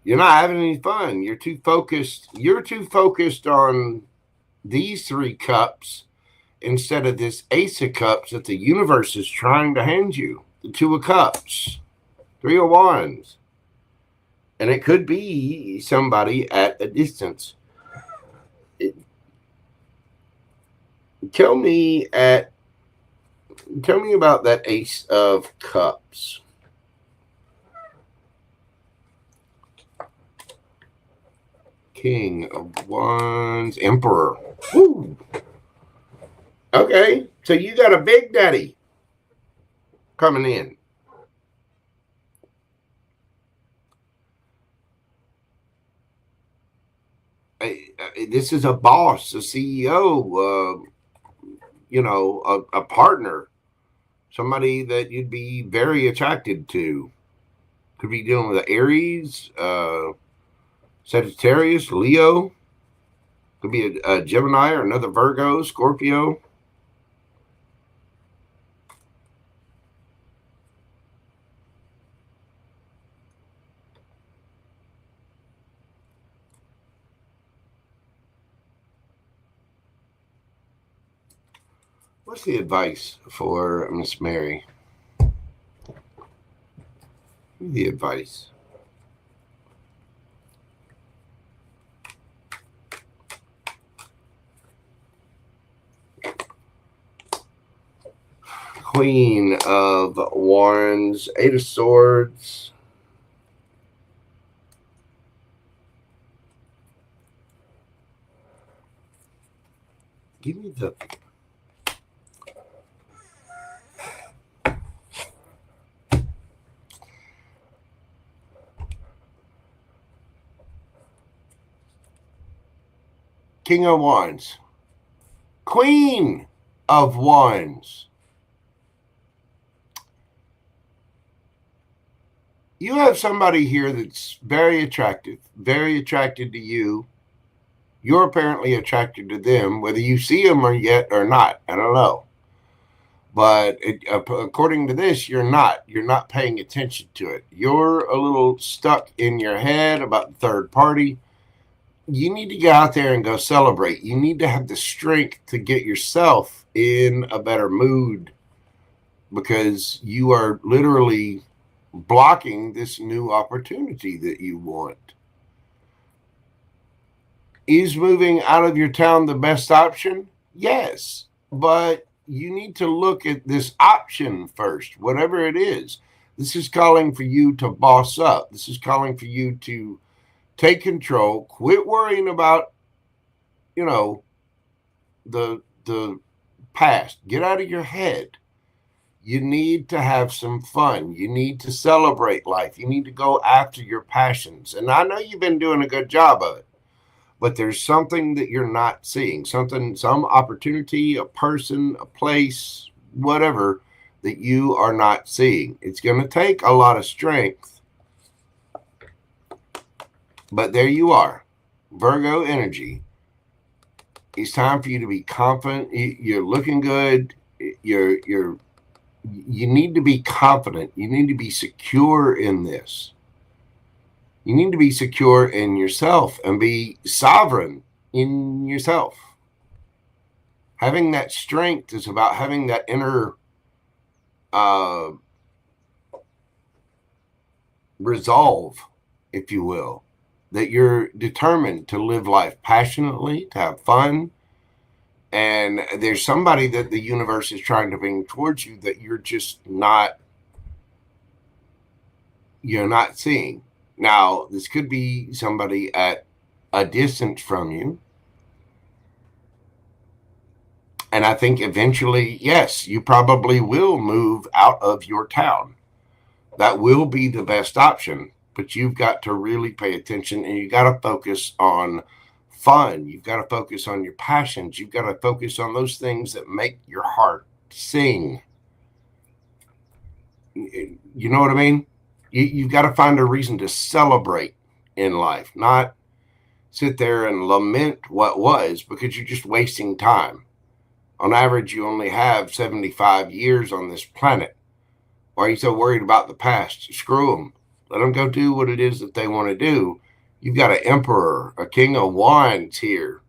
not having any fun. You're too focused. You're too focused on these 3 cups instead of this Ace of Cups that the universe is trying to hand you. The 2 of Cups, 3 of Wands. And it could be somebody at a distance. Tell me about that Ace of Cups. King of Wands, Emperor. Woo. Okay, so you got a big daddy coming in. This is a boss, a CEO, a partner, somebody that you'd be very attracted to. Could be dealing with Aries, Sagittarius, Leo. Could be a Gemini or another Virgo, Scorpio. What's the advice for Miss Mary? The advice. Queen of Wands, 8 of Swords. Give me the King of Wands. Queen of Wands. You have somebody here that's very attracted to you. You're apparently attracted to them, whether you see them or yet or not. I don't know. But according to this, you're not paying attention to it. You're a little stuck in your head about the third party. You need to get out there and go celebrate. You need to have the strength to get yourself in a better mood, because you are literally blocking this new opportunity that you want. Is moving out of your town the best option? Yes, but you need to look at this option first, whatever it is. This is calling for you to boss up. This is calling for you to take control, quit worrying about, the past. Get out of your head. You need to have some fun. You need to celebrate life. You need to go after your passions. And I know you've been doing a good job of it, but there's something that you're not seeing, some opportunity, a person, a place, whatever, that you are not seeing. It's going to take a lot of strength, but there you are, Virgo energy. It's time for you to be confident. You're looking good. You need to be confident. You need to be secure in this. You need to be secure in yourself and be sovereign in yourself. Having that strength is about having that inner resolve, if you will, that you're determined to live life passionately, to have fun. And there's somebody that the universe is trying to bring towards you that you're not seeing. Now, this could be somebody at a distance from you. And I think eventually, yes, you probably will move out of your town. That will be the best option. But you've got to really pay attention, and you got to focus on fun. You've got to focus on your passions. You've got to focus on those things that make your heart sing. You know what I mean? You've got to find a reason to celebrate in life, not sit there and lament what was, because you're just wasting time. On average, you only have 75 years on this planet. Why are you so worried about the past? Screw them. Let them go do what it is that they want to do. You've got an emperor, a king of wands here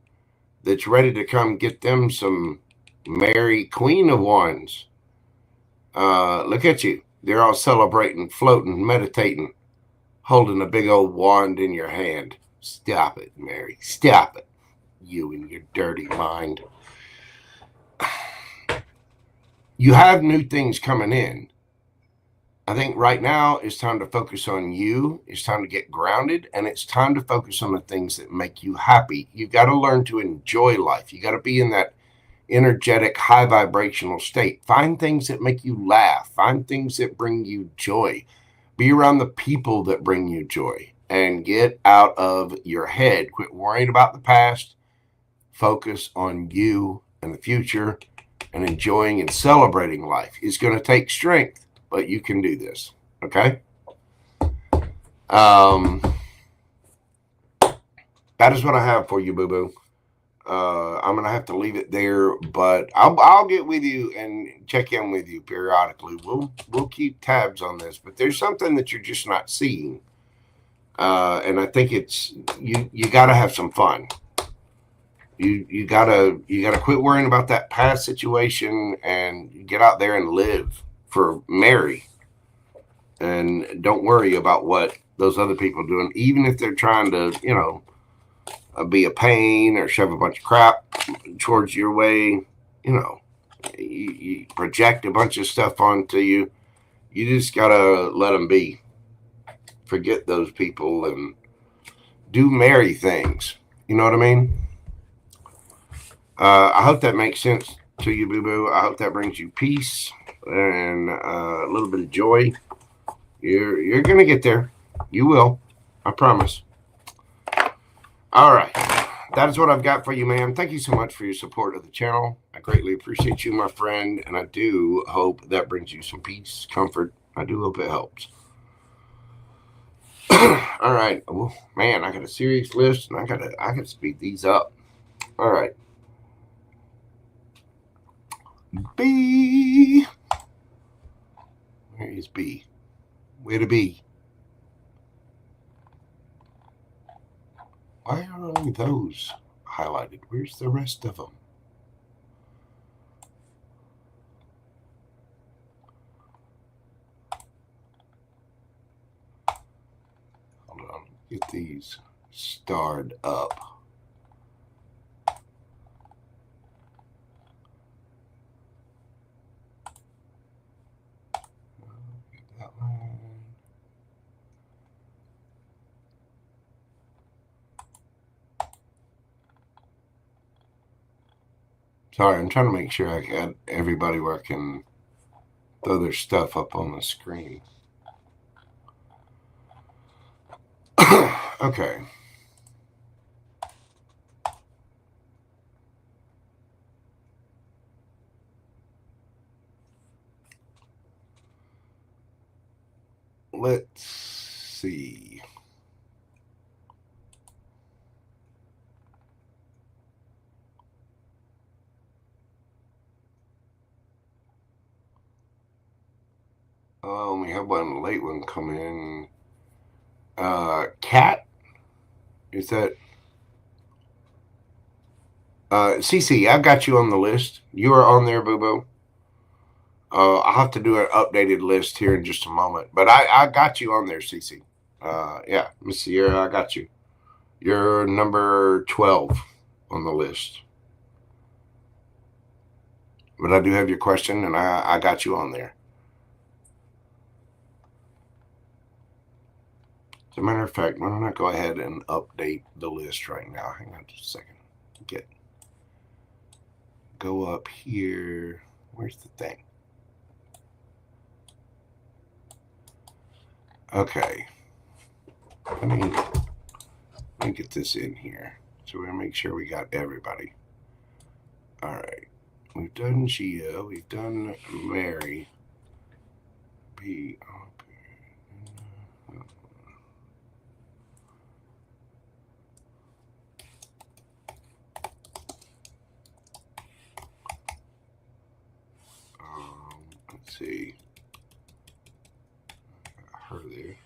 that's ready to come get them some merry queen of wands. Look at you. They're all celebrating, floating, meditating, holding a big old wand in your hand. Stop it, Mary. Stop it. You and your dirty mind. You have new things coming in. I think right now it's time to focus on you. It's time to get grounded, and it's time to focus on the things that make you happy. You've got to learn to enjoy life. You got to be in that energetic, high vibrational state. Find things that make you laugh. Find things that bring you joy. Be around the people that bring you joy, and get out of your head. Quit worrying about the past. Focus on you and the future, and enjoying and celebrating life. It's going to take strength, but you can do this. Okay? That is what I have for you, boo-boo. I'm going to have to leave it there, but I'll get with you and check in with you periodically. We'll keep tabs on this, but there's something that you're just not seeing. And I think it's, you got to have some fun. You gotta quit worrying about that past situation and get out there and live for Mary. And don't worry about what those other people are doing, even if they're trying to, be a pain or shove a bunch of crap towards your way. You project a bunch of stuff onto you. You just gotta let them be. Forget those people and do Mary things. You know what I mean? I hope that makes sense to you, boo-boo. I hope that brings you peace and a little bit of joy. You're going to get there. You will. I promise. All right. that is what I've got for you, ma'am. Thank you so much for your support of the channel. I greatly appreciate you, my friend, and I do hope that brings you some peace, comfort. I do hope it helps. All right. Oh, man, I got a serious list, and I gotta speed these up. All right. B. Where is B? Where to be? Why are only those highlighted? Where's the rest of them? Hold on. Get these starred up. Get that one. Sorry, I'm trying to make sure I got everybody where I can throw their stuff up on the screen. Okay. Let's see. We have one late one come in. Cat? Is that? CeCe, I've got you on the list. You are on there, boo-boo. I'll have to do an updated list here in just a moment. But I got you on there, CeCe. Yeah, Miss Sierra, I got you. You're number 12 on the list. But I do have your question, and I got you on there. As a matter of fact, why don't I go ahead and update the list right now? Hang on just a second. Go up here. Where's the thing? Okay. Let me get this in here. So we're going to make sure we got everybody. All right. We've done Gia. We've done Mary. B. Let's see. Her there.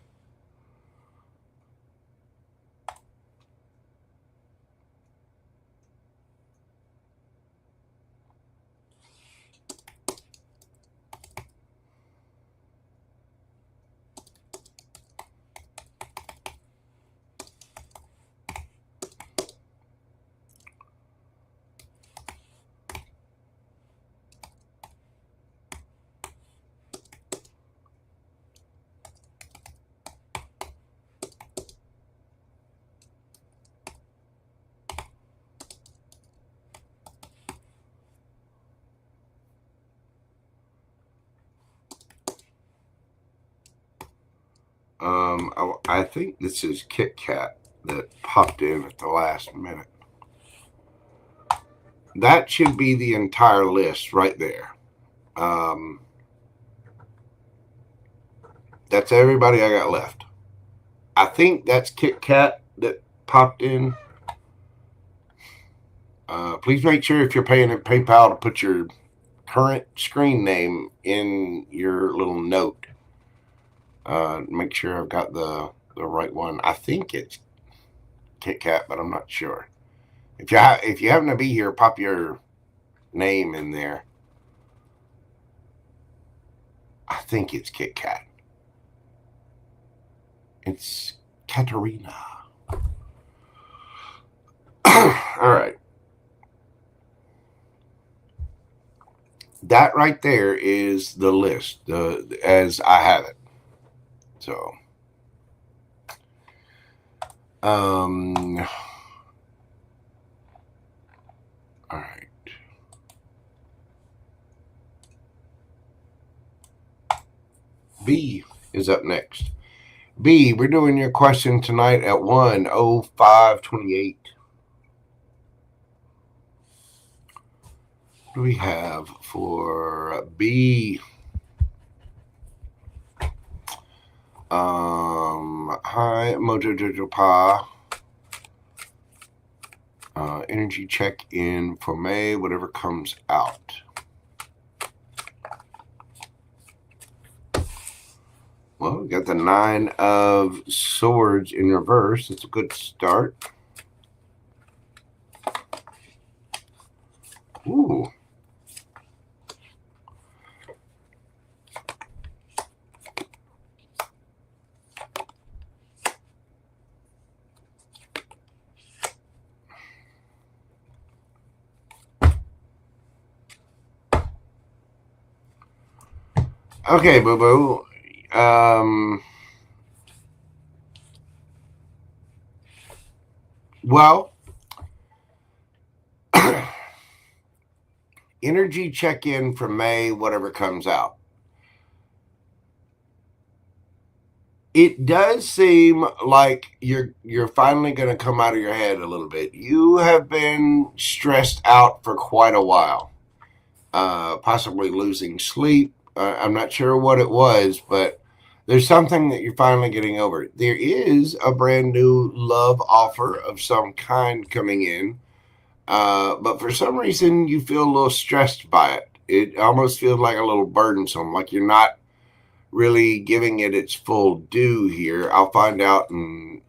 I think this is Kit Kat that popped in at the last minute. That should be the entire list right there. That's everybody I got left. I think that's Kit Kat that popped in. Please make sure if you're paying at PayPal to put your current screen name in your little note. Make sure I've got the right one. I think it's Kit Kat, but I'm not sure. If you happen to be here, pop your name in there. I think it's Kit Kat. It's Katerina. All right. That right there is the list, as I have it. So, all right. B is up next. B, we're doing your question tonight at 1:05:28. do we have for B? Hi, Mojo Jojo Pa. Energy check in for May, whatever comes out. Well, we got the 9 of Swords in reverse. It's a good start. Ooh. Okay, boo-boo. Well, energy check-in for May, whatever comes out. It does seem like you're finally going to come out of your head a little bit. You have been stressed out for quite a while, possibly losing sleep. I'm not sure what it was, but there's something that you're finally getting over. There is a brand new love offer of some kind coming in, but for some reason you feel a little stressed by it. It almost feels like a little burdensome, like you're not really giving it its full due here. I'll find out and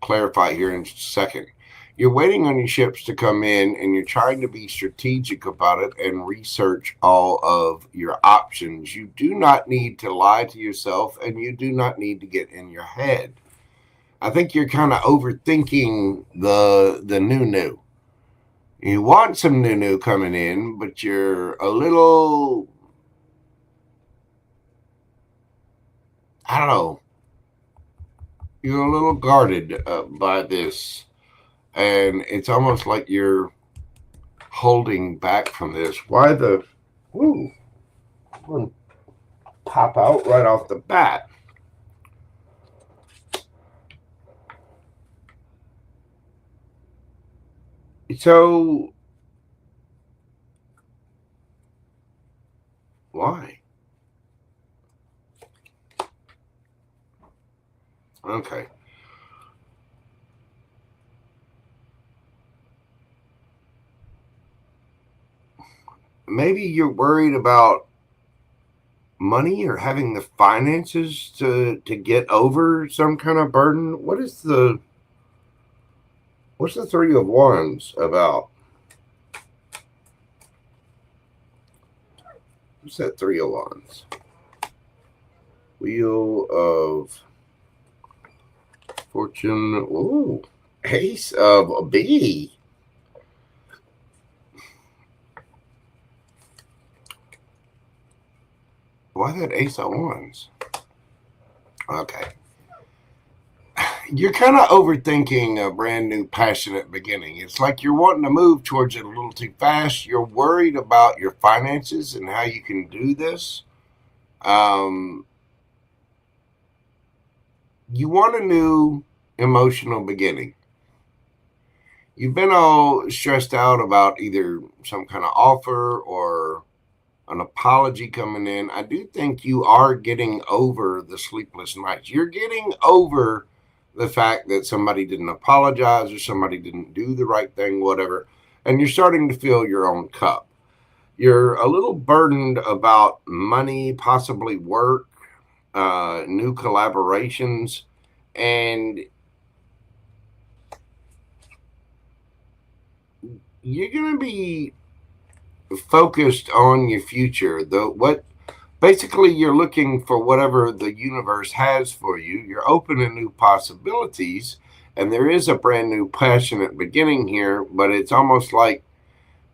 clarify here in a second. You're waiting on your ships to come in, and you're trying to be strategic about it and research all of your options. You do not need to lie to yourself, and you do not need to get in your head. I think you're kind of overthinking the new. You want some new coming in, but you're a little, I don't know, you're a little guarded by this. And it's almost like you're holding back from this. Why the... Ooh. I'm pop out right off the bat. So... Why? Okay. Maybe you're worried about money or having the finances to get over some kind of burden. What's the 3 of Wands about? What's that 3 of Wands? Wheel of Fortune. Ooh, Ace of B. Why that Ace of Wands? Okay. You're kind of overthinking a brand new passionate beginning. It's like you're wanting to move towards it a little too fast. You're worried about your finances and how you can do this. You want a new emotional beginning. You've been all stressed out about either some kind of offer or an apology coming in. I do think you are getting over the sleepless nights. You're getting over the fact that somebody didn't apologize or somebody didn't do the right thing, whatever, and you're starting to fill your own cup. You're a little burdened about money, possibly work, new collaborations, and you're going to be focused on your future. Basically you're looking for whatever the universe has for you. You're open to new possibilities, and there is a brand new passionate beginning here, but it's almost like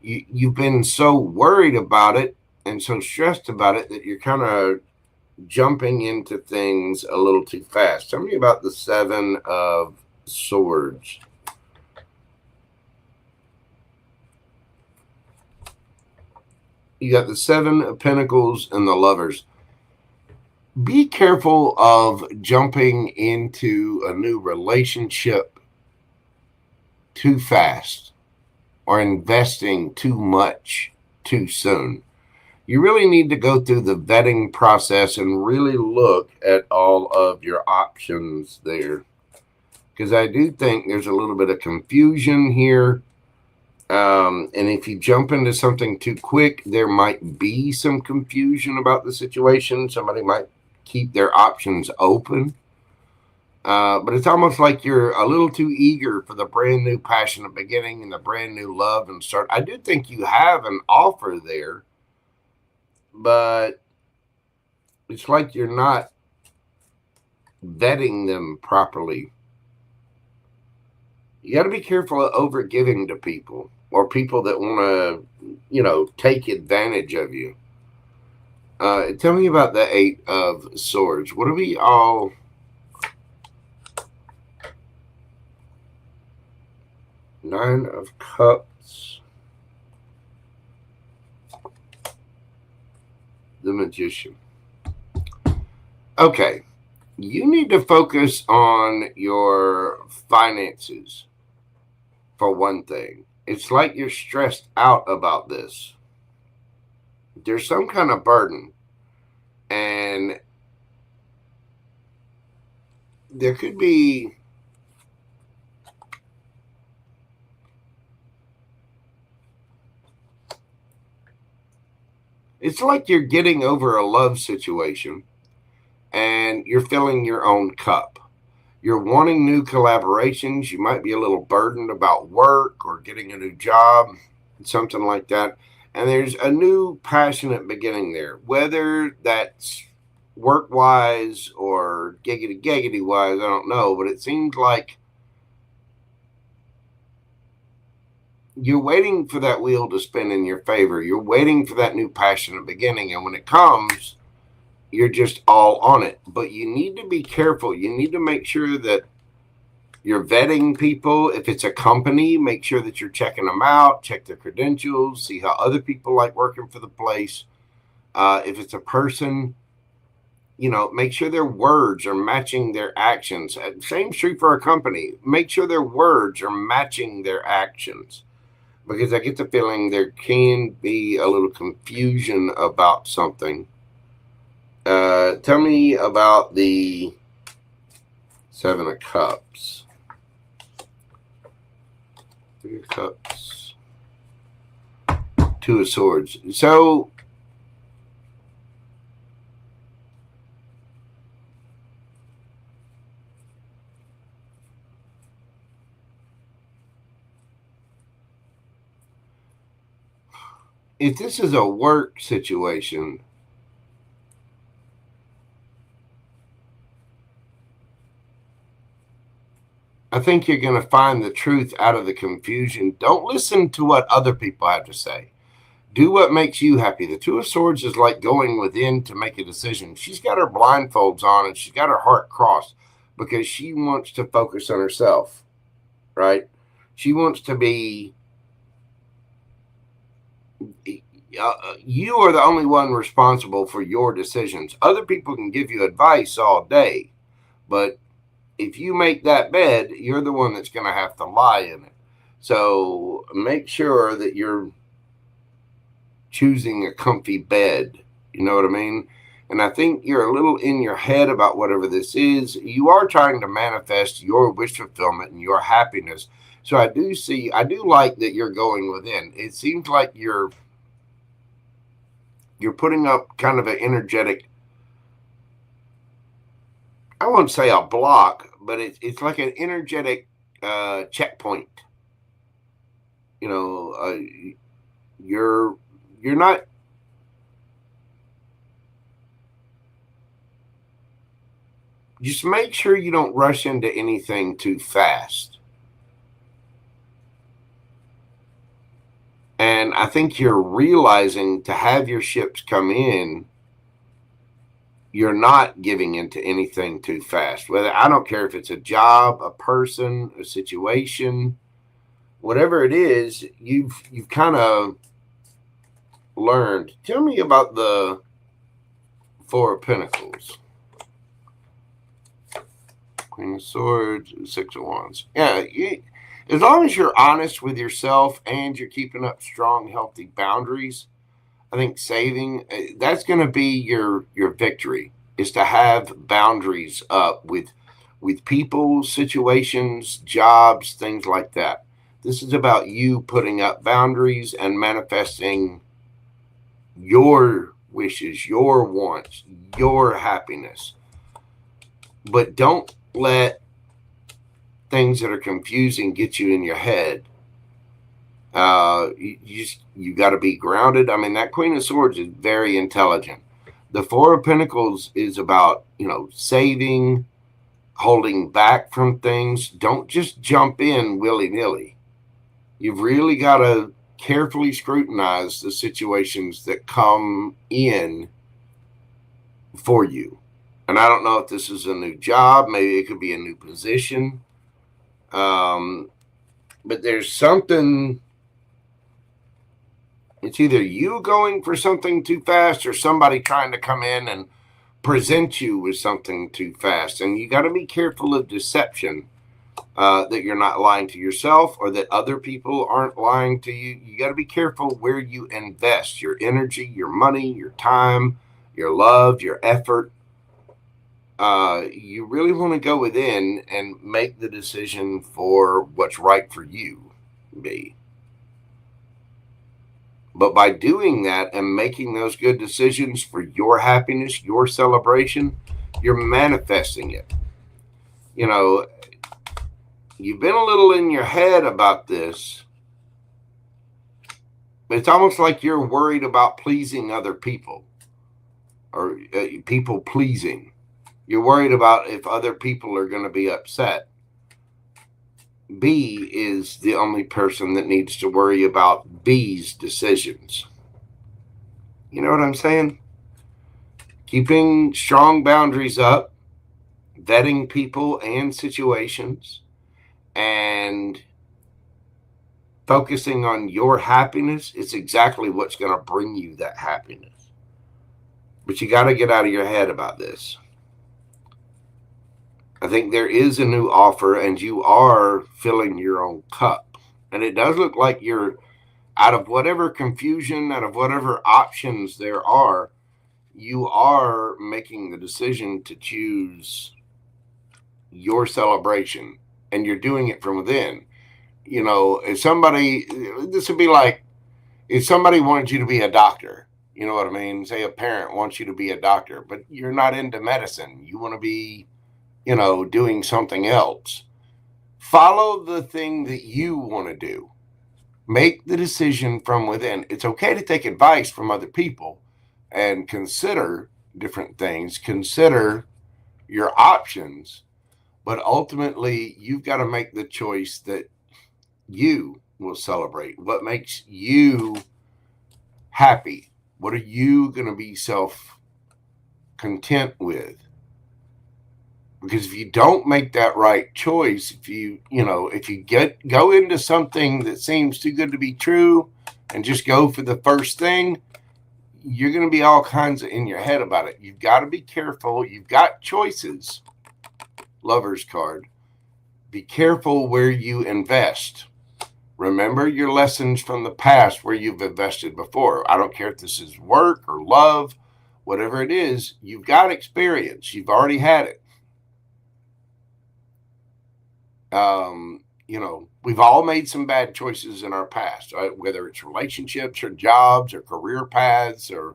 you've been so worried about it and so stressed about it that you're kind of jumping into things a little too fast. Tell me about the 7 of Swords. You got the 7 of Pentacles and the Lovers. Be careful of jumping into a new relationship too fast or investing too much too soon. You really need to go through the vetting process and really look at all of your options there. Because I do think there's a little bit of confusion here. And if you jump into something too quick, there might be some confusion about the situation. Somebody might keep their options open. But it's almost like you're a little too eager for the brand new passionate beginning and the brand new love and start. I do think you have an offer there, but it's like you're not vetting them properly. You got to be careful of over giving to people or people that want to, take advantage of you. Tell me about the 8 of Swords. What are we all... Nine of Cups. The Magician. Okay. You need to focus on your finances, for one thing. It's like you're stressed out about this. There's some kind of burden. And there could be... It's like you're getting over a love situation and you're filling your own cup. You're wanting new collaborations. You might be a little burdened about work or getting a new job, something like that. And there's a new passionate beginning there, whether that's work-wise or giggity-giggity-wise, I don't know. But it seems like you're waiting for that wheel to spin in your favor. You're waiting for that new passionate beginning. And when it comes, you're just all on it. But you need to be careful. You need to make sure that you're vetting people. If it's a company, make sure that you're checking them out, check their credentials, see how other people like working for the place. If it's a person, make sure their words are matching their actions. Same true for a company. Make sure their words are matching their actions. Because I get the feeling there can be a little confusion about something. Tell me about the 7 of Cups. 3 of Cups. 2 of Swords. So, if this is a work situation, I think you're going to find the truth out of the confusion. Don't listen to what other people have to say. Do what makes you happy. The 2 of Swords is like going within to make a decision. She's got her blindfolds on and she's got her heart crossed because she wants to focus on herself, right? She wants to be... you are the only one responsible for your decisions. Other people can give you advice all day, but if you make that bed, you're the one that's going to have to lie in it. So make sure that you're choosing a comfy bed. You know what I mean? And I think you're a little in your head about whatever this is. You are trying to manifest your wish fulfillment and your happiness. So I do like that you're going within. It seems like you're putting up kind of an energetic, I won't say a block, but it's like an energetic checkpoint. You're not... Just make sure you don't rush into anything too fast. And I think you're realizing to have your ships come in, you're not giving into anything too fast. Whether, I don't care if it's a job, a person, a situation, whatever it is, you've kind of learned. Tell me about the 4 of Pentacles. Queen of Swords, 6 of Wands. Yeah, as long as you're honest with yourself and you're keeping up strong, healthy boundaries, I think saving, that's going to be your victory, is to have boundaries up with people, situations, jobs, things like that. This is about you putting up boundaries and manifesting your wishes, your wants, your happiness. But don't let things that are confusing get you in your head. You got to be grounded. I mean, that Queen of Swords is very intelligent. The Four of Pentacles is about, saving, holding back from things. Don't just jump in willy-nilly. You've really got to carefully scrutinize the situations that come in for you. And I don't know if this is a new job. Maybe it could be a new position. But there's something. It's either you going for something too fast or somebody trying to come in and present you with something too fast. And you got to be careful of deception, that you're not lying to yourself or that other people aren't lying to you. You got to be careful where you invest your energy, your money, your time, your love, your effort. You really want to go within and make the decision for what's right for you, be. But by doing that and making those good decisions for your happiness, your celebration, you're manifesting it. You've been a little in your head about this. But it's almost like you're worried about pleasing other people or people pleasing. You're worried about if other people are going to be upset. B is the only person that needs to worry about B's decisions. You know what I'm saying? Keeping strong boundaries up, vetting people and situations, and focusing on your happiness is exactly what's going to bring you that happiness. But you got to get out of your head about this. I think there is a new offer and you are filling your own cup. And it does look like you're out of whatever confusion, out of whatever options there are, you are making the decision to choose your celebration and you're doing it from within. If somebody, this would be like if somebody wanted you to be a doctor, you know what I mean? Say a parent wants you to be a doctor, but you're not into medicine. You want to be doing something else. Follow the thing that you want to do. Make the decision from within. It's okay to take advice from other people and consider different things. Consider your options. But ultimately, you've got to make the choice that you will celebrate. What makes you happy? What are you going to be self-content with? Because if you don't make that right choice, if you go into something that seems too good to be true and just go for the first thing, you're going to be all kinds of in your head about it. You've got to be careful. You've got choices. Lover's card. Be careful where you invest. Remember your lessons from the past where you've invested before. I don't care if this is work or love, whatever it is, you've got experience. You've already had it. We've all made some bad choices in our past, right? Whether it's relationships or jobs or career paths or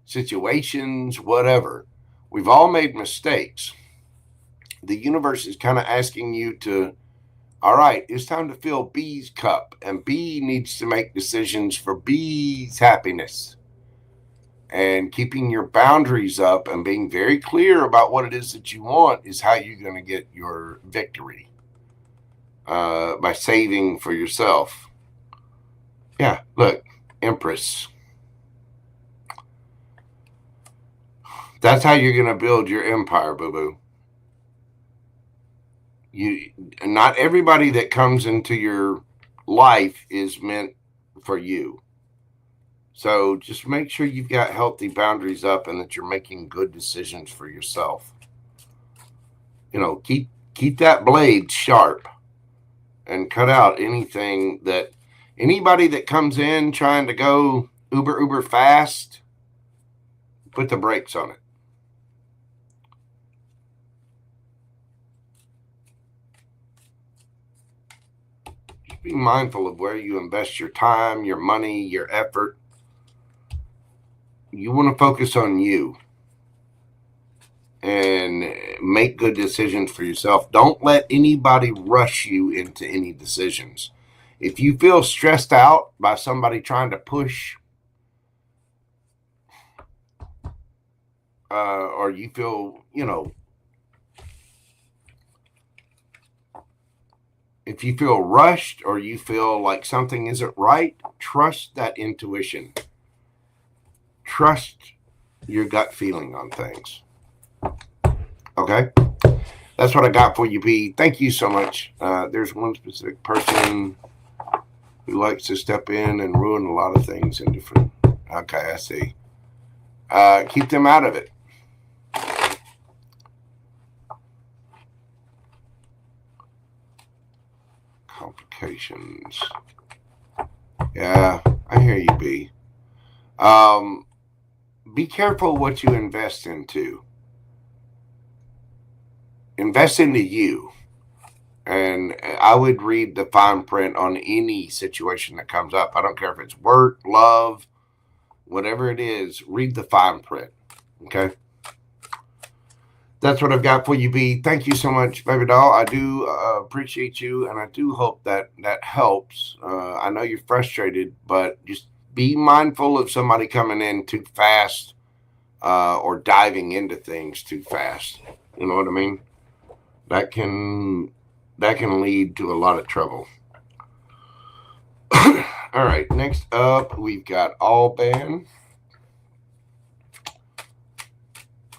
situations, whatever. We've all made mistakes. The universe is kind of asking you to, all right, it's time to fill B's cup, and B needs to make decisions for B's happiness. And keeping your boundaries up and being very clear about what it is that you want is how you're going to get your victory. By saving for yourself. Yeah, look, Empress. That's how you're going to build your empire, boo-boo. Not everybody that comes into your life is meant for you. So just make sure you've got healthy boundaries up and that you're making good decisions for yourself. Keep that blade sharp. and cut out anybody that comes in trying to go uber fast, put the brakes on it. Just be mindful of where you invest your time, your money, your effort. You want to focus on you and make good decisions for yourself. Don't let anybody rush you into any decisions. If you feel stressed out by somebody trying to push, or you feel, if you feel rushed or you feel like something isn't right, trust that intuition. Trust your gut feeling on things. Okay? That's what I got for you, B. Thank you so much. There's one specific person who likes to step in and ruin a lot of things in different... Okay, I see. Keep them out of it. Complications. Yeah, I hear you, B. Be careful what you invest into. Invest into you. And I would read the fine print on any situation that comes up. I don't care if it's work, love, whatever it is, read the fine print. Okay? That's what I've got for you, B. Thank you so much, baby doll. I do appreciate you, and I do hope that helps. I know you're frustrated, but just be mindful of somebody coming in too fast or diving into things too fast. You know what I mean? That can lead to a lot of trouble. All right, next up, we've got Alban.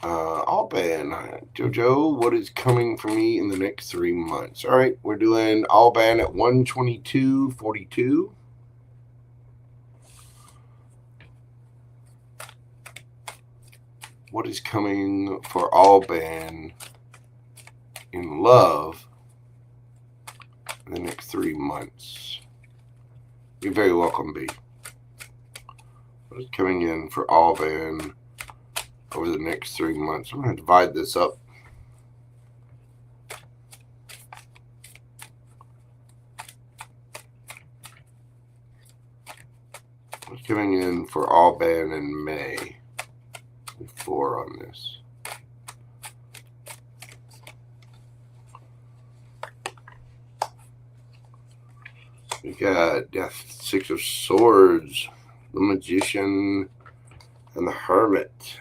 Alban, Jojo, what is coming for me in the next 3 months? All right, we're doing Alban at 122.42. What is coming for Alban in love in the next 3 months? You're very welcome, B. What is coming in for Alban over the next 3 months? I'm going to divide this up. What's coming in for Alban in May? 4 on this. We got Death, 6 of Swords, the Magician, and the Hermit.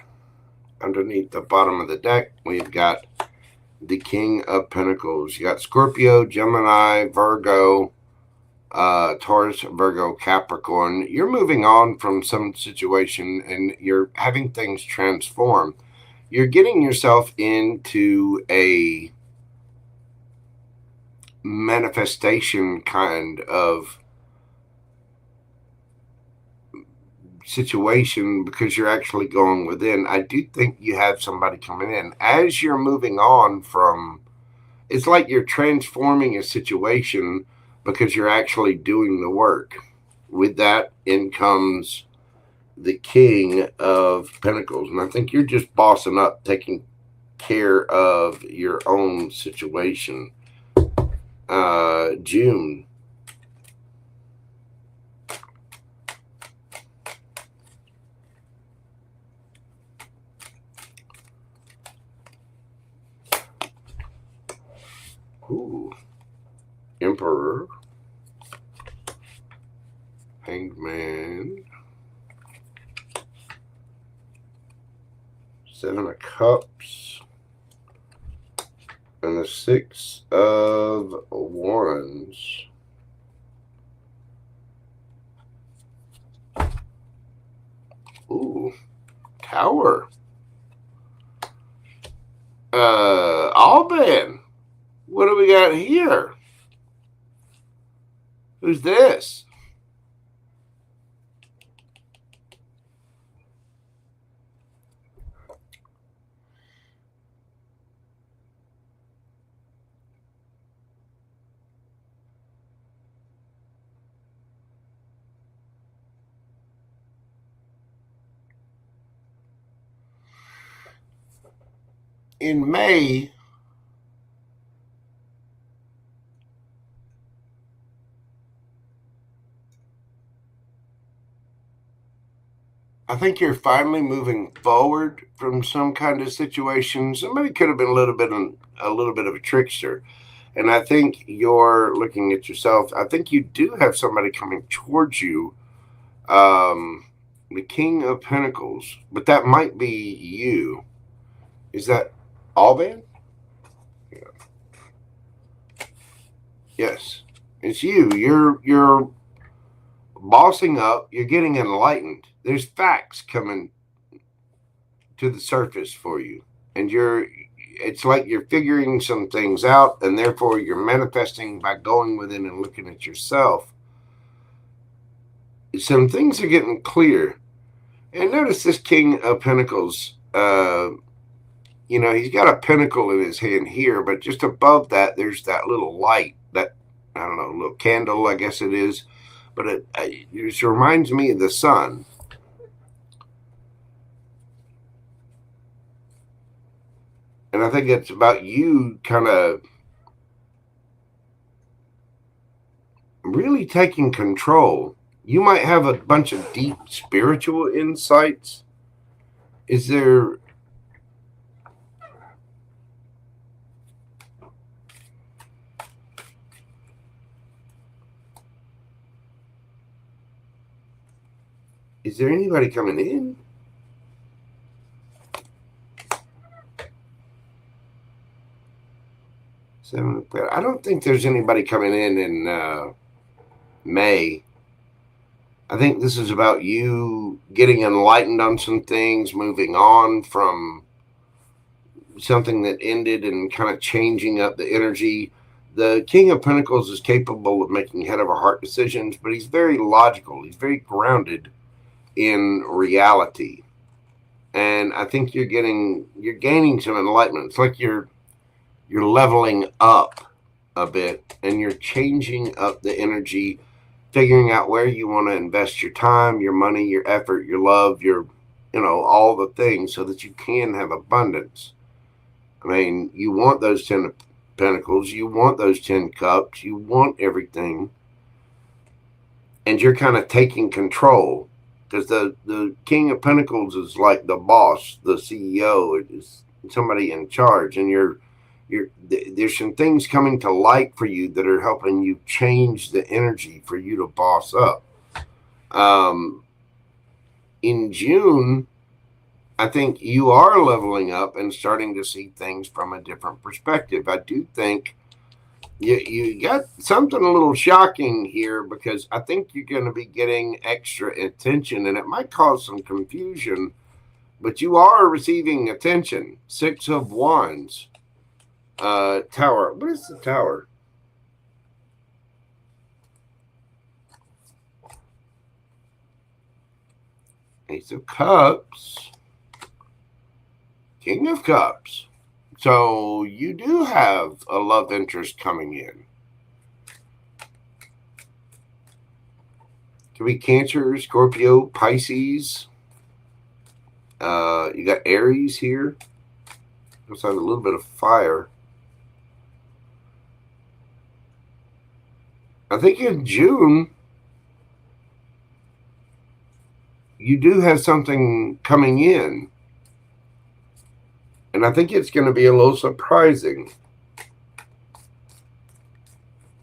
Underneath the bottom of the deck, we've got the King of Pentacles. You got Scorpio, Gemini, Virgo, Taurus, Virgo, Capricorn. You're moving on from some situation and you're having things transform. You're getting yourself into a manifestation kind of situation because you're actually going within. I do think you have somebody coming in as you're moving on from. It's like you're transforming a situation because you're actually doing the work. With that in comes the King of Pentacles. And I think you're just bossing up, taking care of your own situation. June. Ooh. Emperor. Hanged Man. 7 of Cups. And the 6 of Wands. Ooh. Tower. Alban. What do we got here? Who's this? in May, I think you're finally moving forward from some kind of situation. Somebody could have been a little bit of a trickster. And I think you're looking at yourself. I think you do have somebody coming towards you. The King of Pentacles. But that might be you. Is that Alban? Yeah. Yes. It's you. You're bossing up. You're getting enlightened. There's facts coming to the surface for you. And it's like you're figuring some things out, and therefore you're manifesting by going within and looking at yourself. Some things are getting clear. And notice this King of Pentacles, he's got a pentacle in his hand here, but just above that, there's that little light, that, I don't know, little candle, I guess it is. But it just reminds me of the sun. And I think it's about you kind of really taking control. You might have a bunch of deep spiritual insights. Is there... Is there anybody coming in? I don't think there's anybody coming in May. I think this is about you getting enlightened on some things, moving on from something that ended and kind of changing up the energy. The King of Pentacles is capable of making head over heart decisions, but he's very logical. He's very grounded in reality. And I think you're gaining some enlightenment. It's like you're leveling up a bit, and you're changing up the energy, figuring out where you want to invest your time, your money, your effort, your love, all the things, so that you can have abundance. I mean, you want those 10 of Pentacles, you want those 10 cups, you want everything, and you're kind of taking control, because the King of Pentacles is like the boss, the CEO, it is somebody in charge, and there's some things coming to light for you that are helping you change the energy for you to boss up. In June, I think you are leveling up and starting to see things from a different perspective. I do think you got something a little shocking here, because I think you're going to be getting extra attention, and it might cause some confusion, but you are receiving attention. 6 of Wands. Tower. What is the Tower? Ace of Cups. King of Cups. So you do have a love interest coming in. Could be Cancer, Scorpio, Pisces. You got Aries here. Looks like a little bit of fire. I think in June, you do have something coming in. And I think it's going to be a little surprising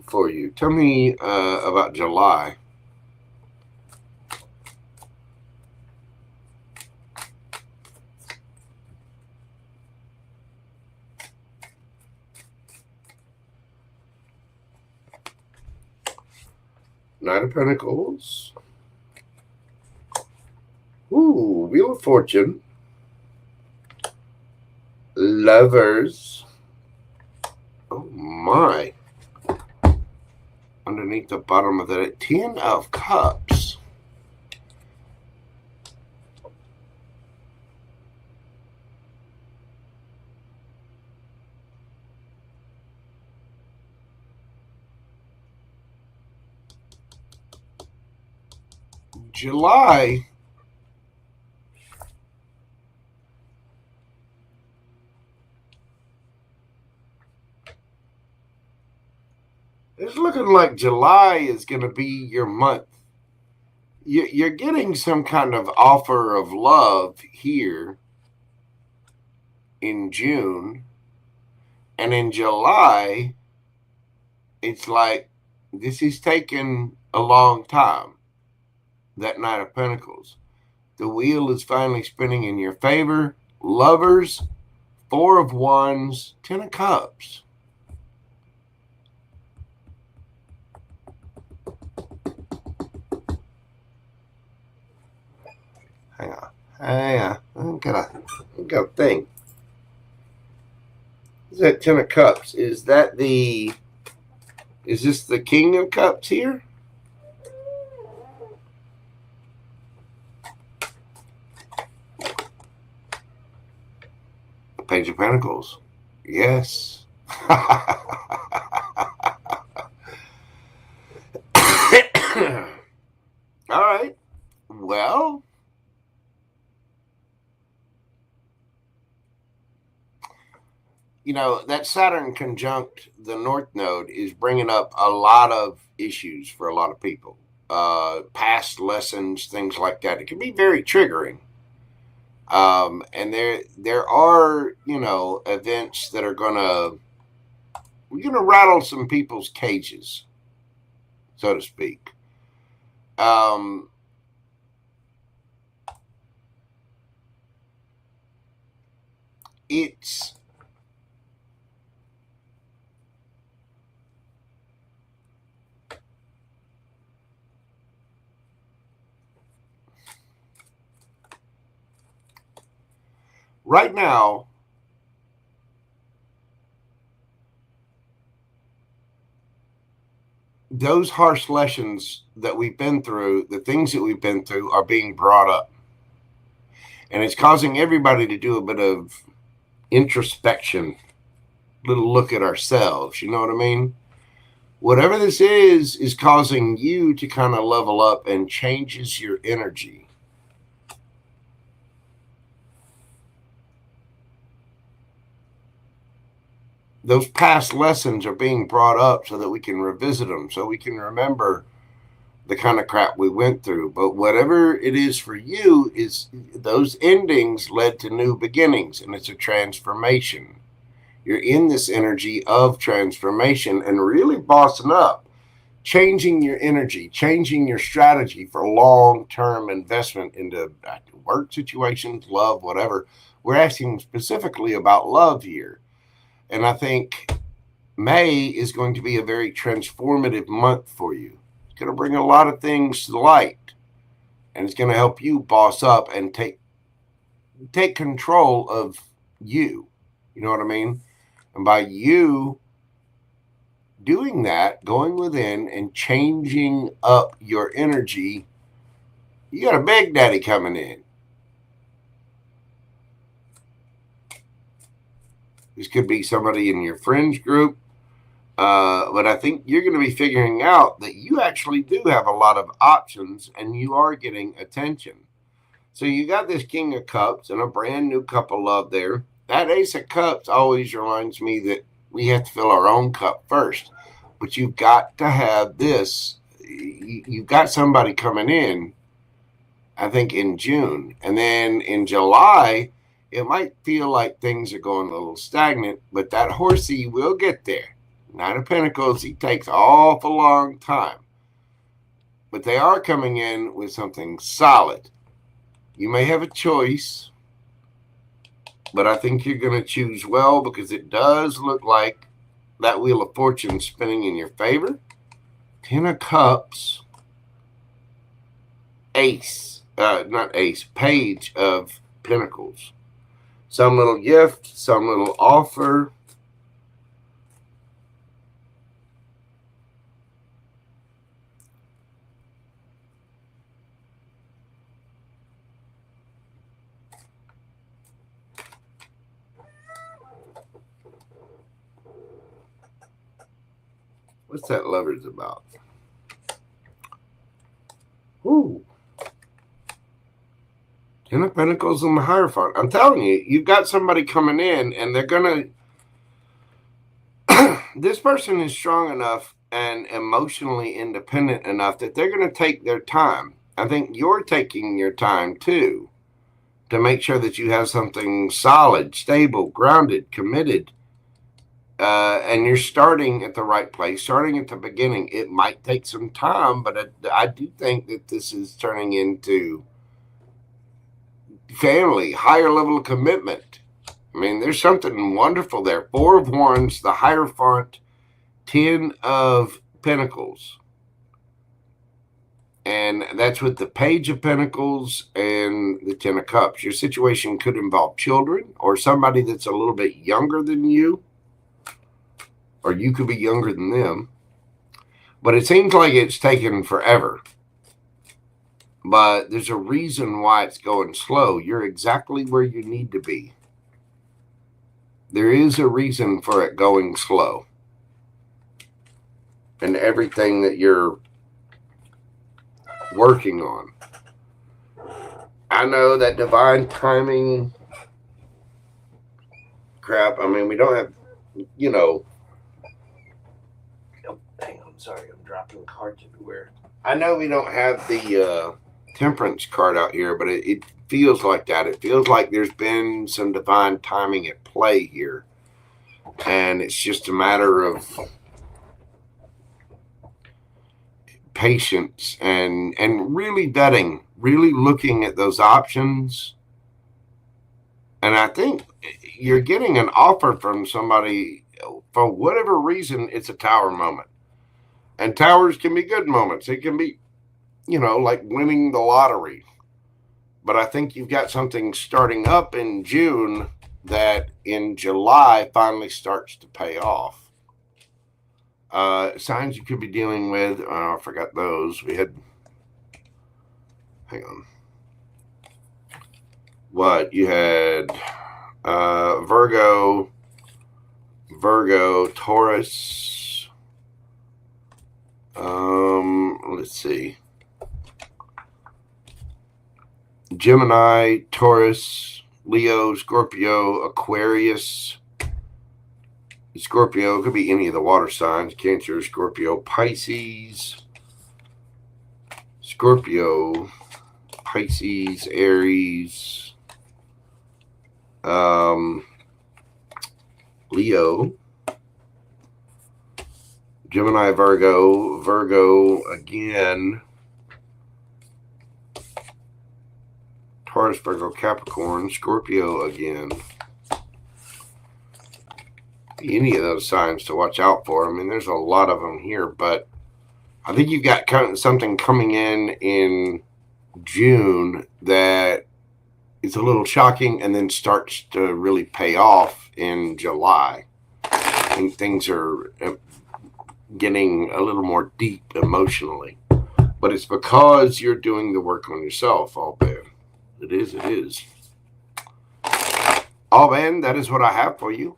for you. Tell me about July. Knight of Pentacles. Ooh, Wheel of Fortune. Lovers. Oh my. Underneath the bottom of the 10 of Cups. July. looking like July is going to be your month. You're getting some kind of offer of love here in June. And in July, it's like this is taking a long time. That Knight of Pentacles. The wheel is finally spinning in your favor. Lovers, 4 of Wands, 10 of Cups. Hang on. I gotta think. Is that 10 of Cups? Is this the King of Cups here? Page of Pentacles. Yes. All right. Well, you know, that Saturn conjunct the North Node is bringing up a lot of issues for a lot of people. Past lessons, things like that. It can be very triggering. And there are, you know, events that are we're gonna rattle some people's cages, so to speak. It's right now, those harsh lessons that we've been through, the things that we've been through are being brought up. And it's causing everybody to do a bit of introspection, little look at ourselves, you know what I mean? Whatever this is causing you to kind of level up and changes your energy. Those past lessons are being brought up so that we can revisit them, so we can remember the kind of crap we went through. But whatever it is for you, is those endings led to new beginnings, and it's a transformation. You're in this energy of transformation and really bossing up, changing your energy, changing your strategy for long-term investment into work situations, love, whatever. We're asking specifically about love here. And I think May is going to be a very transformative month for you. It's going to bring a lot of things to light. And it's going to help you boss up and take control of you. You know what I mean? And by you doing that, going within and changing up your energy, you got a big daddy coming in. This could be somebody in your friends group. But I think you're going to be figuring out that you actually do have a lot of options and you are getting attention. So you got this King of Cups and a brand new cup of love there. That Ace of Cups always reminds me that we have to fill our own cup first. But you've got to have this. You've got somebody coming in, I think, in June. And then in July, it might feel like things are going a little stagnant, but that horsey will get there. Knight of Pentacles, he takes an awful long time. But they are coming in with something solid. You may have a choice, but I think you're going to choose well because it does look like that Wheel of Fortune spinning in your favor. 10 of Cups. Ace. Not Ace. Page of Pentacles. Some little gift, some little offer. What's that Lovers about? Ooh. 10 of Pentacles and the Hierophant. I'm telling you, you've got somebody coming in and they're going to... This person is strong enough and emotionally independent enough that they're going to take their time. I think you're taking your time too to make sure that you have something solid, stable, grounded, committed, and you're starting at the right place, starting at the beginning. It might take some time, but I do think that this is turning into family, higher level of commitment. I mean, there's something wonderful there. 4 of Wands, the Hierophant, 10 of Pentacles. And that's with the Page of Pentacles and the 10 of Cups. Your situation could involve children or somebody that's a little bit younger than you, or you could be younger than them. But it seems like it's taken forever. But there's a reason why it's going slow. You're exactly where you need to be. There is a reason for it going slow. And everything that you're working on. I know that divine timing crap. I mean, we don't have, you know. Oh, hang on, sorry, I'm dropping cards everywhere. I know we don't have the Temperance card out here, but it feels like that. It feels like there's been some divine timing at play here. And it's just a matter of patience and really vetting, really looking at those options. And I think you're getting an offer from somebody. For whatever reason, it's a tower moment. And towers can be good moments. It can be, you know, like winning the lottery. But I think you've got something starting up in June that in July finally starts to pay off. Signs you could be dealing with. Oh, I forgot those. We had, hang on. What? You had Virgo, Taurus. Let's see. Gemini, Taurus, Leo, Scorpio, Aquarius. Scorpio could be any of the water signs. Cancer, Scorpio, Pisces. Scorpio, Pisces, Aries. Leo. Gemini, Virgo again. Taurus, Virgo, Capricorn, Scorpio again. Any of those signs to watch out for. I mean, there's a lot of them here, but I think you've got something coming in June that is a little shocking and then starts to really pay off in July. I think things are getting a little more deep emotionally, but it's because you're doing the work on yourself. Oh man, it is. Oh man, that is what I have for you.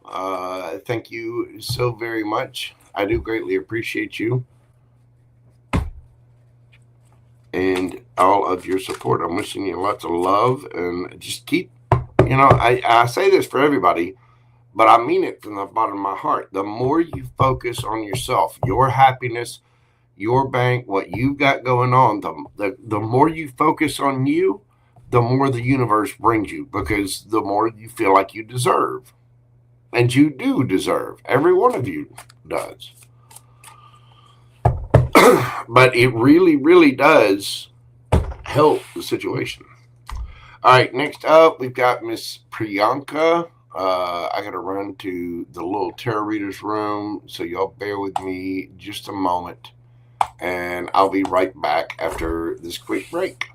Thank you so very much. I do greatly appreciate you and all of your support. I'm wishing you lots of love, and just keep, you know, I say this for everybody, but I mean it from the bottom of my heart. The more you focus on yourself, your happiness, your bank, what you've got going on, the more you focus on you, the more the universe brings you, because the more you feel like you deserve. And you do deserve. Every one of you does. But it really, really does help the situation. All right, next up, we've got Miss Priyanka. I got to run to the little tarot reader's room, so y'all bear with me just a moment, and I'll be right back after this quick break.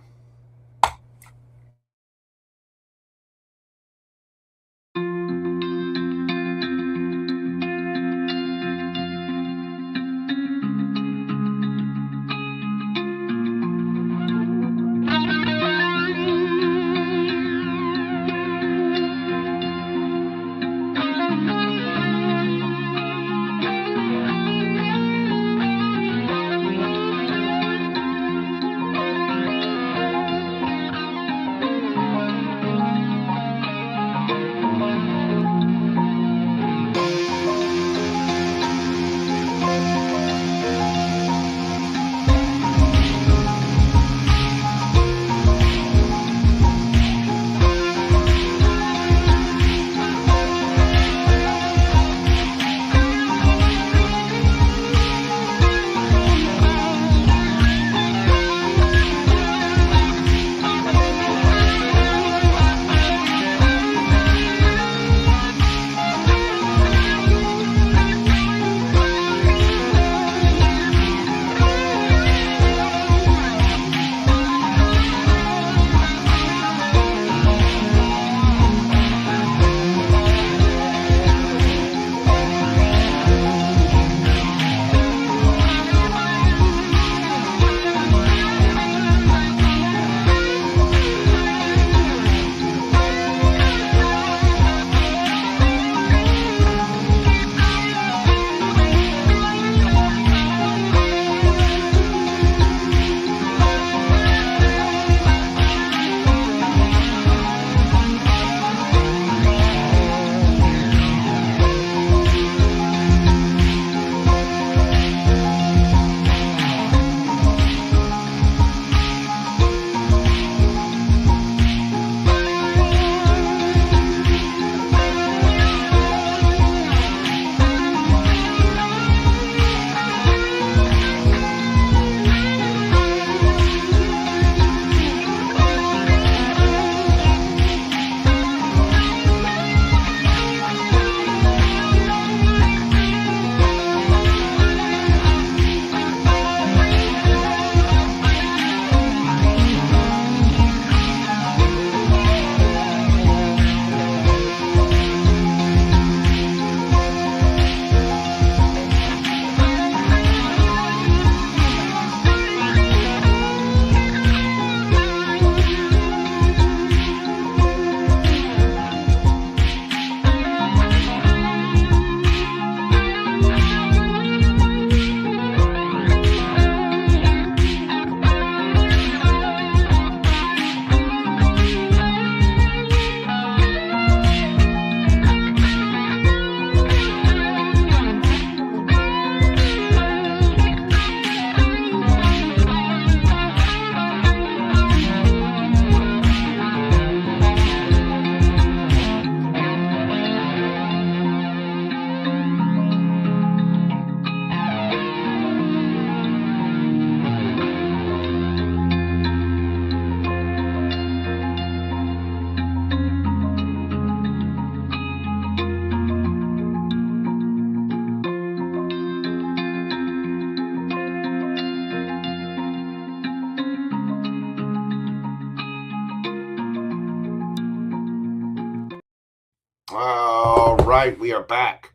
right, we are back.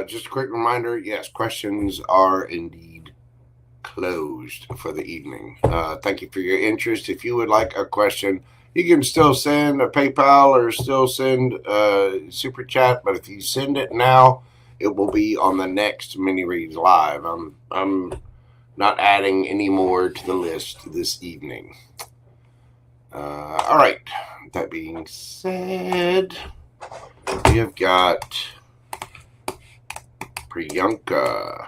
Just a quick reminder, yes, questions are indeed closed for the evening. Thank you for your interest. If you would like a question, you can still send a PayPal or still send a super chat, but if you send it now, it will be on the next mini reads live. I'm not adding any more to the list this evening. All right. That being said, we have got Priyanka.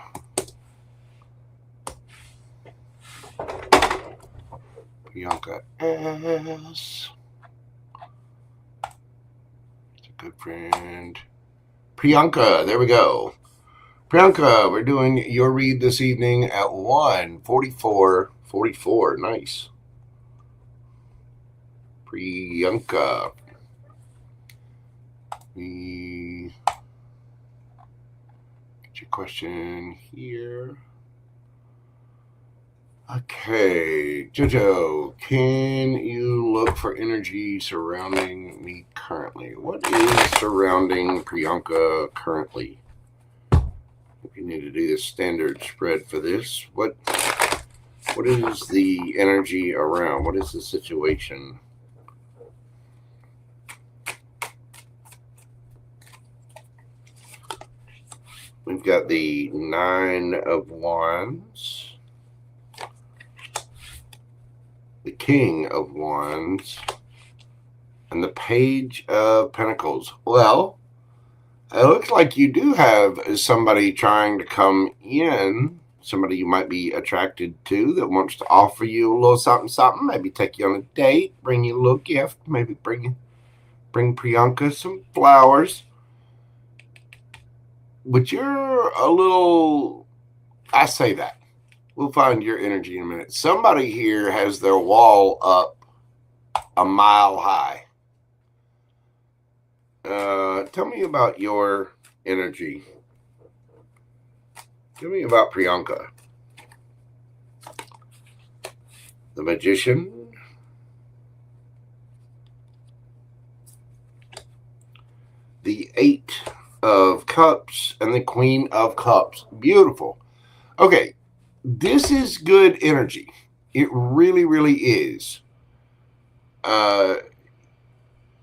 Priyanka S. It's a good friend. Priyanka, there we go. Priyanka, we're doing your read this evening at 1:44:44. Nice. Priyanka. Get your question here. Okay, Jojo, can you look for energy surrounding me currently? What is surrounding Priyanka currently? We need to do the standard spread for this. What is the energy around? What is the situation? We've got the 9 of Wands, the King of Wands, and the Page of Pentacles. Well, it looks like you do have somebody trying to come in, somebody you might be attracted to that wants to offer you a little something, something, maybe take you on a date, bring you a little gift, maybe bring Priyanka some flowers. But you're a little, I say that. We'll find your energy in a minute. Somebody here has their wall up a mile high. Tell me about your energy. Tell me about Priyanka. The Magician. The 8 of Cups and the Queen of Cups. Beautiful. Okay, this is good energy. It really, really is.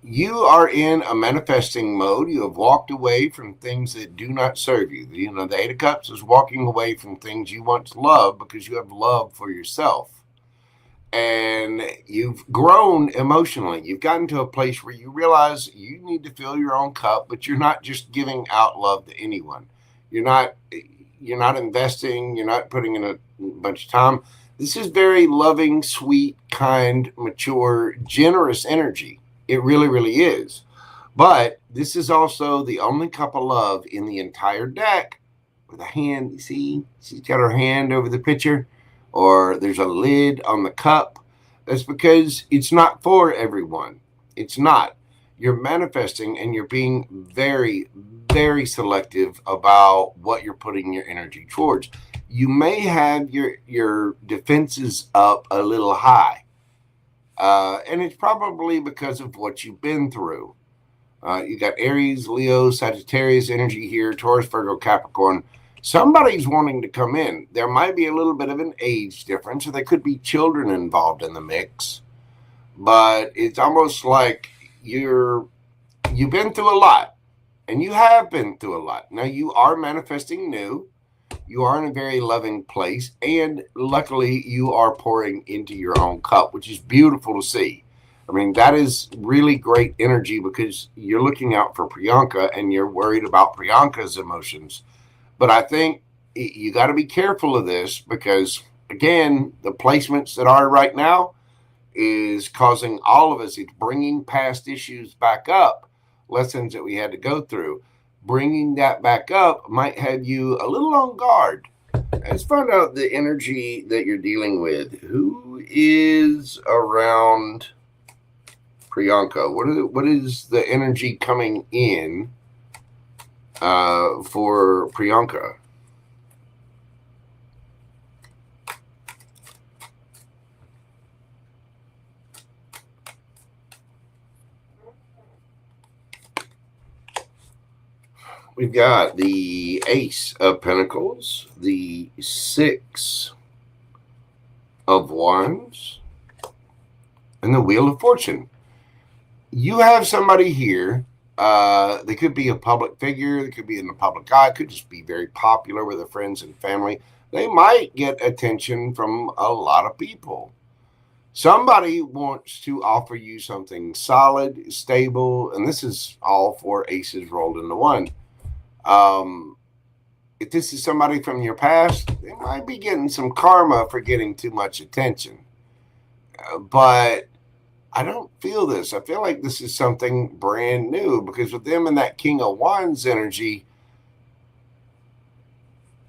You are in a manifesting mode. You have walked away from things that do not serve you. You know, the 8 of Cups is walking away from things you once loved because you have love for yourself. And you've grown emotionally. You've gotten to a place where you realize you need to fill your own cup, but you're not just giving out love to anyone. You're not investing. You're not putting in a bunch of time. This is very loving, sweet, kind, mature, generous energy. It really, really is. But this is also the only cup of love in the entire deck with a hand. You see, she's got her hand over the picture. Or there's a lid on the cup. That's because it's not for everyone. It's not. You're manifesting and you're being very, very selective about what you're putting your energy towards. You may have your defenses up a little high. And it's probably because of what you've been through. You got Aries, Leo, Sagittarius energy here, Taurus, Virgo, Capricorn. Somebody's wanting to come in. There might be a little bit of an age difference, or there could be children involved in the mix. But it's almost like you've been through a lot, and you have been through a lot. Now you are manifesting new. You are in a very loving place, and luckily you are pouring into your own cup, which is beautiful to see. I mean, that is really great energy because you're looking out for Priyanka, and you're worried about Priyanka's emotions. But I think you got to be careful of this because, again, the placements that are right now is causing all of us, it's bringing past issues back up, lessons that we had to go through. Bringing that back up might have you a little on guard. Let's find out the energy that you're dealing with. Who is around Priyanka? What is the energy coming in for Priyanka? We've got the Ace of Pentacles, the Six of Wands, and the Wheel of Fortune. You have somebody here. They could be a public figure. They could be in the public eye. Could just be very popular with their friends and family. They might get attention from a lot of people. Somebody wants to offer you something solid, stable, and this is all 4 aces rolled into one. If this is somebody from your past, they might be getting some karma for getting too much attention. But I don't feel this. I feel like this is something brand new, because with them and that King of Wands energy,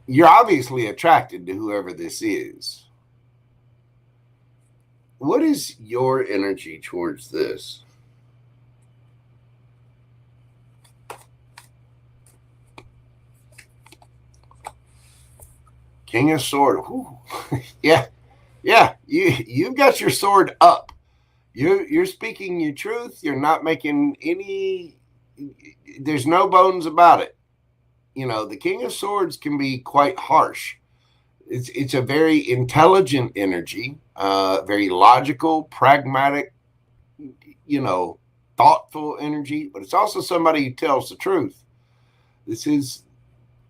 you're obviously attracted to whoever this is. What is your energy towards this? King of Sword. Yeah. You've got your sword up. You're speaking your truth. You're not making any. There's no bones about it. You know, the King of Swords can be quite harsh. It's a very intelligent energy, very logical, pragmatic, thoughtful energy, but it's also somebody who tells the truth. This is,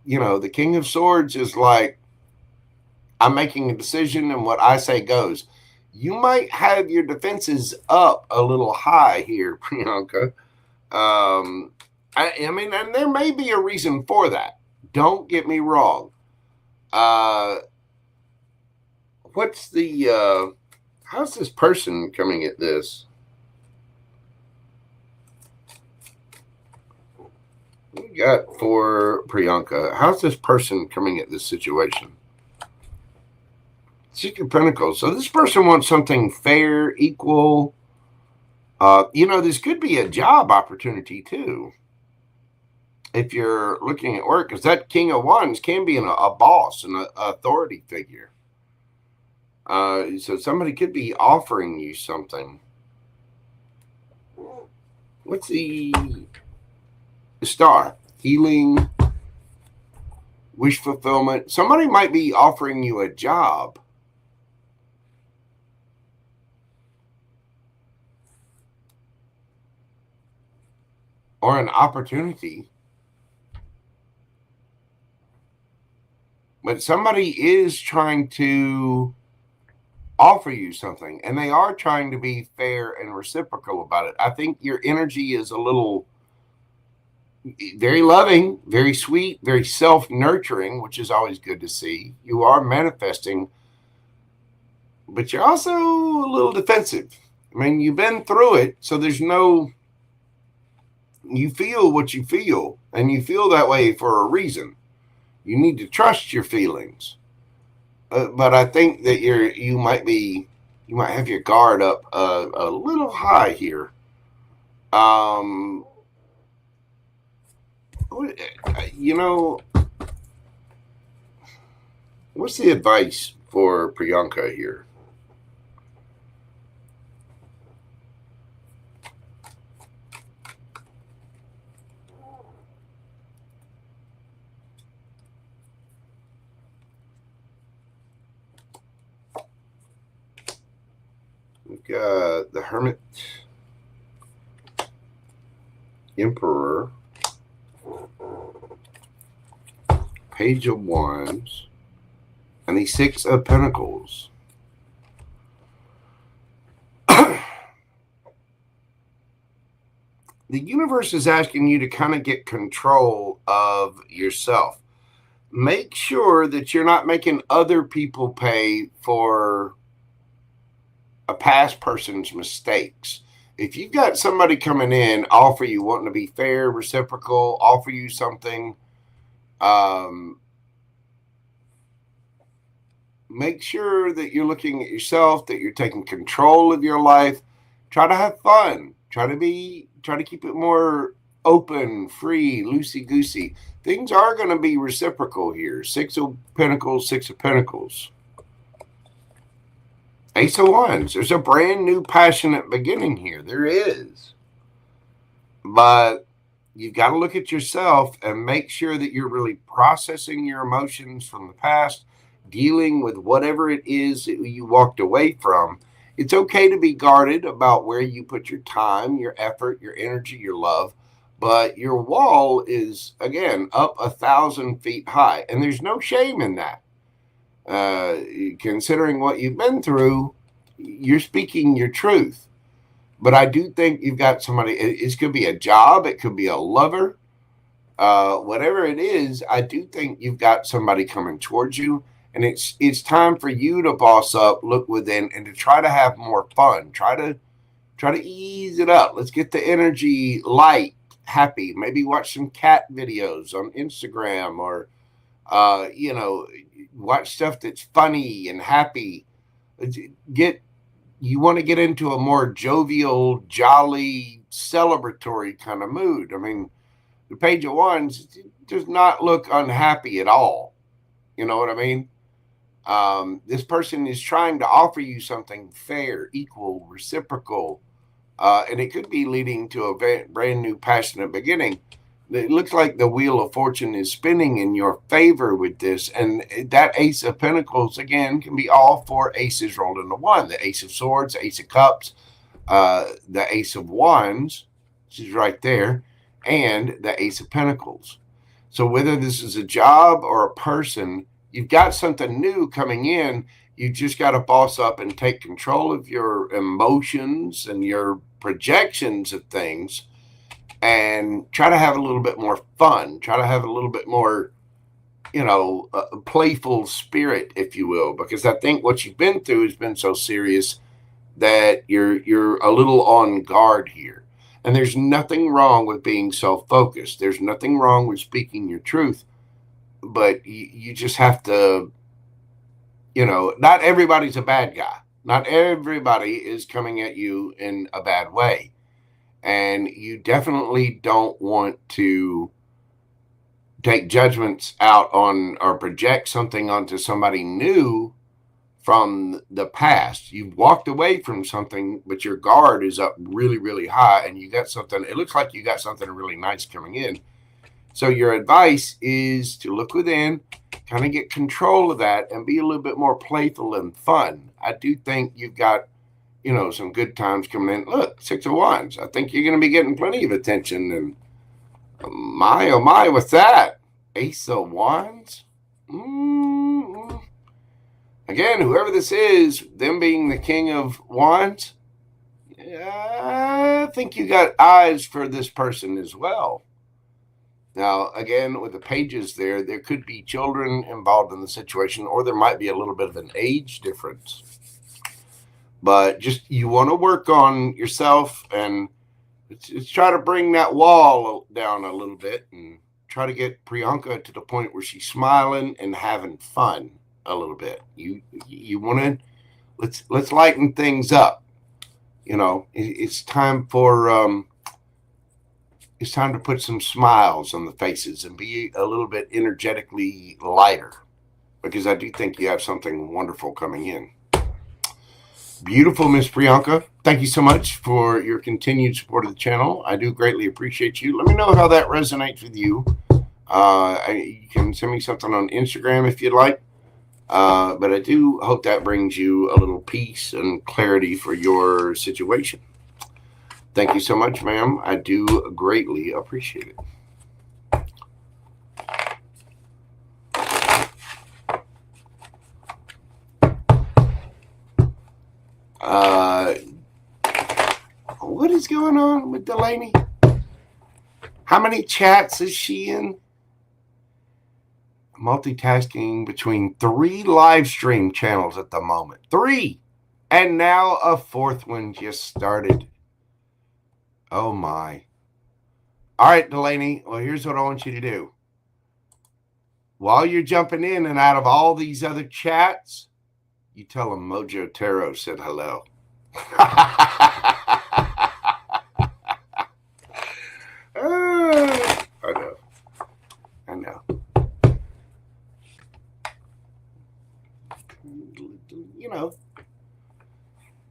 the King of Swords is like, I'm making a decision and what I say goes. You might have your defenses up a little high here, Priyanka. I mean, and there may be a reason for that. Don't get me wrong. What's the, how's this person coming at this? We got for Priyanka. How's this person coming at this situation? Six of Pentacles. So this person wants something fair, equal. This could be a job opportunity too. If you're looking at work, because that King of Wands can be a boss and an authority figure. So somebody could be offering you something. What's the Star? Healing, wish fulfillment. Somebody might be offering you a job. Or an opportunity. But somebody is trying to offer you something, and they are trying to be fair and reciprocal about it. I think your energy is a little very loving, very sweet, very self-nurturing, which is always good to see. You are manifesting, but you're also a little defensive. I mean, you've been through it, so there's no... You feel what you feel, and you feel that way for a reason. You need to trust your feelings. But I think that you might have your guard up a little high here. What's the advice for Priyanka here? We've got the Hermit, Emperor, Page of Wands, and the Six of Pentacles. The universe is asking you to kind of get control of yourself. Make sure that you're not making other people pay for a past person's mistakes. If you've got somebody coming in, offer you, wanting to be fair, reciprocal, offer you something, make sure that you're looking at yourself, that you're taking control of your life. Try to have fun. Try to keep it more open, free, loosey-goosey. Things are going to be reciprocal here. Six of Pentacles, Six of Pentacles. Ace of Wands. There's a brand new passionate beginning here. There is. But you've got to look at yourself and make sure that you're really processing your emotions from the past, dealing with whatever it is that you walked away from. It's okay to be guarded about where you put your time, your effort, your energy, your love. But your wall is, again, up 1,000 feet high. And there's no shame in that. Considering what you've been through, you're speaking your truth. But I do think you've got somebody, it could be a job, it could be a lover, whatever it is. I do think you've got somebody coming towards you. And it's time for you to boss up, look within, and to try to have more fun. Try to ease it up. Let's get the energy light, happy. Maybe watch some cat videos on Instagram, or watch stuff that's funny and happy. You want to get into a more jovial, jolly, celebratory kind of mood. I mean, the Page of Wands does not look unhappy at all. You know what I mean? This person is trying to offer you something fair, equal, reciprocal, and it could be leading to a brand new, passionate beginning. It looks like the Wheel of Fortune is spinning in your favor with this, and that Ace of Pentacles, again, can be all four aces rolled into one. The Ace of Swords, the Ace of Cups, the Ace of Wands, which is right there, and the Ace of Pentacles. So whether this is a job or a person, you've got something new coming in. You just got to boss up and take control of your emotions and your projections of things, and try to have a little bit more fun. Try to have a little bit more, playful spirit, if you will, because I think what you've been through has been so serious that you're a little on guard here. And there's nothing wrong with being self-focused. There's nothing wrong with speaking your truth. But you just have to, not everybody's a bad guy. Not everybody is coming at you in a bad way. And you definitely don't want to take judgments out on or project something onto somebody new from the past. You've walked away from something, but your guard is up really, really high, and you got something. It looks like you got something really nice coming in. So your advice is to look within, kind of get control of that, and be a little bit more playful and fun. I do think you've got, some good times coming in. Look, Six of Wands. I think you're going to be getting plenty of attention. And my, oh my, what's that? Ace of Wands? Again, whoever this is, them being the King of Wands, I think you got eyes for this person as well. Now, again, with the pages there could be children involved in the situation, or there might be a little bit of an age difference. But just, you want to work on yourself, and let's try to bring that wall down a little bit, and try to get Priyanka to the point where she's smiling and having fun a little bit. You want to, let's lighten things up. It's time for... It's time to put some smiles on the faces and be a little bit energetically lighter, because I do think you have something wonderful coming in. Beautiful, Miss Priyanka. Thank you so much for your continued support of the channel. I do greatly appreciate you. Let me know how that resonates with you. You can send me something on Instagram if you'd like. But I do hope that brings you a little peace and clarity for your situation. Thank you so much, ma'am. I do greatly appreciate it. What is going on with Delaney? How many chats is she in? Multitasking between 3 live stream channels at the moment. 3! And now a 4th one just started. Oh my. All right, Delaney. Well, here's what I want you to do. While you're jumping in and out of all these other chats, you tell them Mojo Tarot said hello. I know.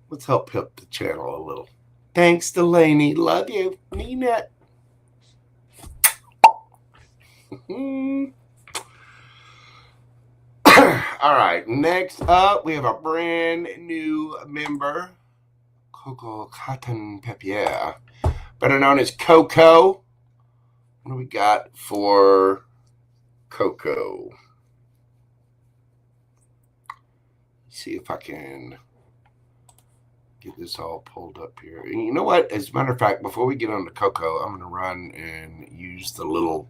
Let's help the channel a little. Thanks, Delaney. Love you. Nina. All right, next up, we have a brand new member, Coco Cotton Peppier, better known as Coco. What do we got for Coco? Let's see if I can get this all pulled up here. And you know what? As a matter of fact, before we get on to Coco, I'm going to run and use the little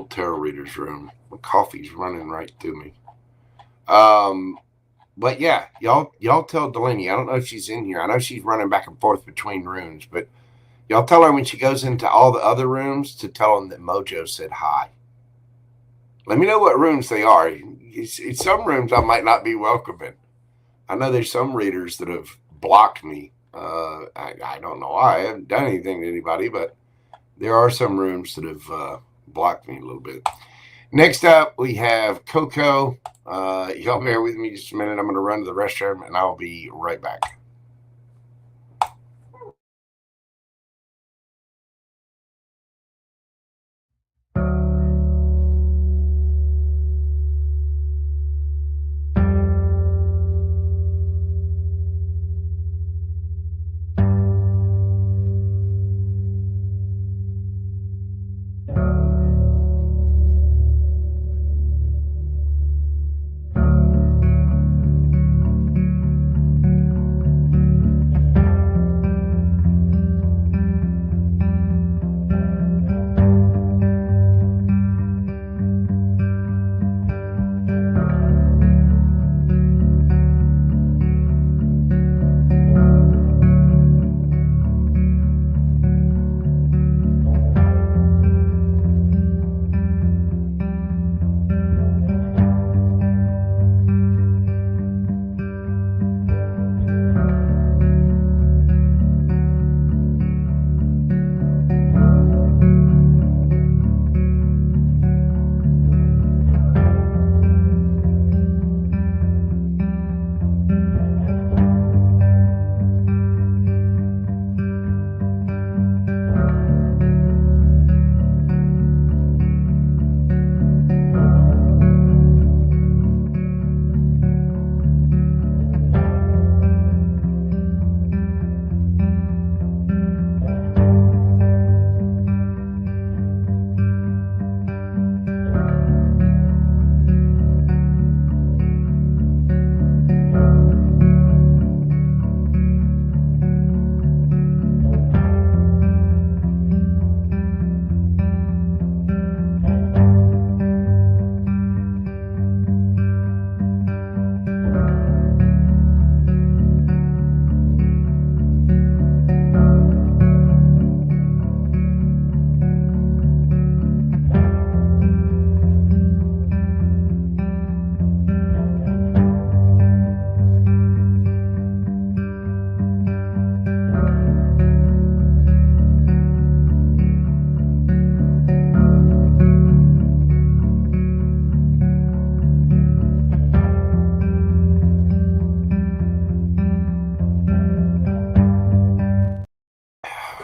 tarot reader's room. My coffee's running right through me. But yeah, y'all tell Delaney. I don't know if she's in here. I know she's running back and forth between rooms, but y'all tell her when she goes into all the other rooms to tell them that Mojo said hi. Let me know what rooms they are. In some rooms I might not be welcome in. I know there's some readers that have blocked me. I don't know why. I haven't done anything to anybody, but there are some rooms that have blocked me a little bit. Next up, we have Coco. Y'all bear with me just a minute. I'm going to run to the restroom, and I'll be right back.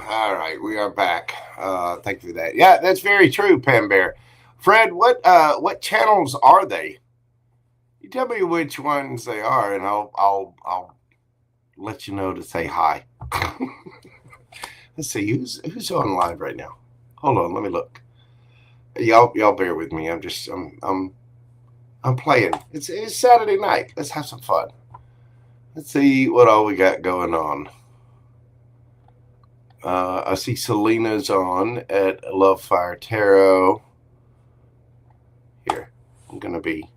All right, we are back. Thank you for that. Yeah, that's very true, Pam Bear. Fred, what channels are they? You tell me which ones they are, and I'll let you know to say hi. Let's see who's on live right now. Hold on, let me look. Y'all bear with me. I'm playing. It's Saturday night. Let's have some fun. Let's see what all we got going on. I see Selena's on at Love Fire Tarot. Here, I'm gonna be.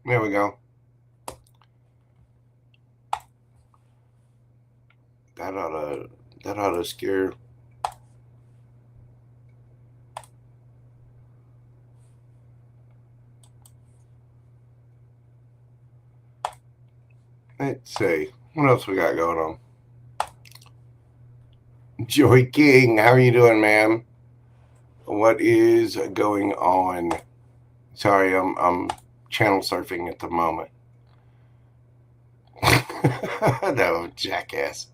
There we go. That ought to scare. Let's see. What else we got going on? Joy King, how are you doing, ma'am? What is going on? Sorry, I'm channel surfing at the moment. No, jackass.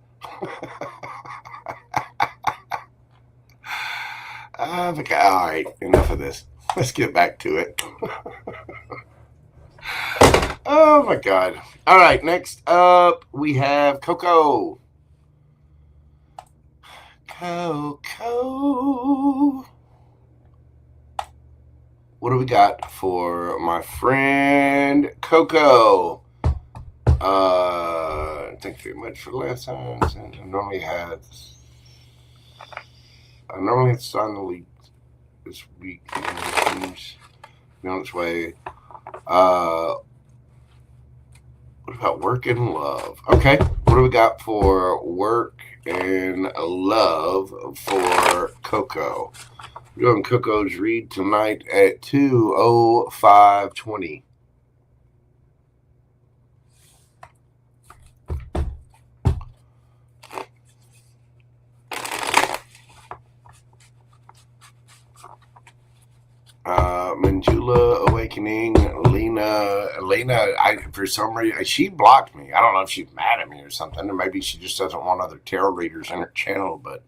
All right, enough of this. Let's get back to it. Oh my God. All right, next up we have Coco. Coco. What do we got for my friend Coco? Thank you very much for the lessons. I normally have to sign the lead this week. Be on its way. What about work and love? Okay, what do we got for work and love for Coco? We're doing Coco's read tonight at 2:05:20. Manjula Awakening, Lena, for some reason, she blocked me. I don't know if she's mad at me or something, or maybe she just doesn't want other tarot readers in her channel, but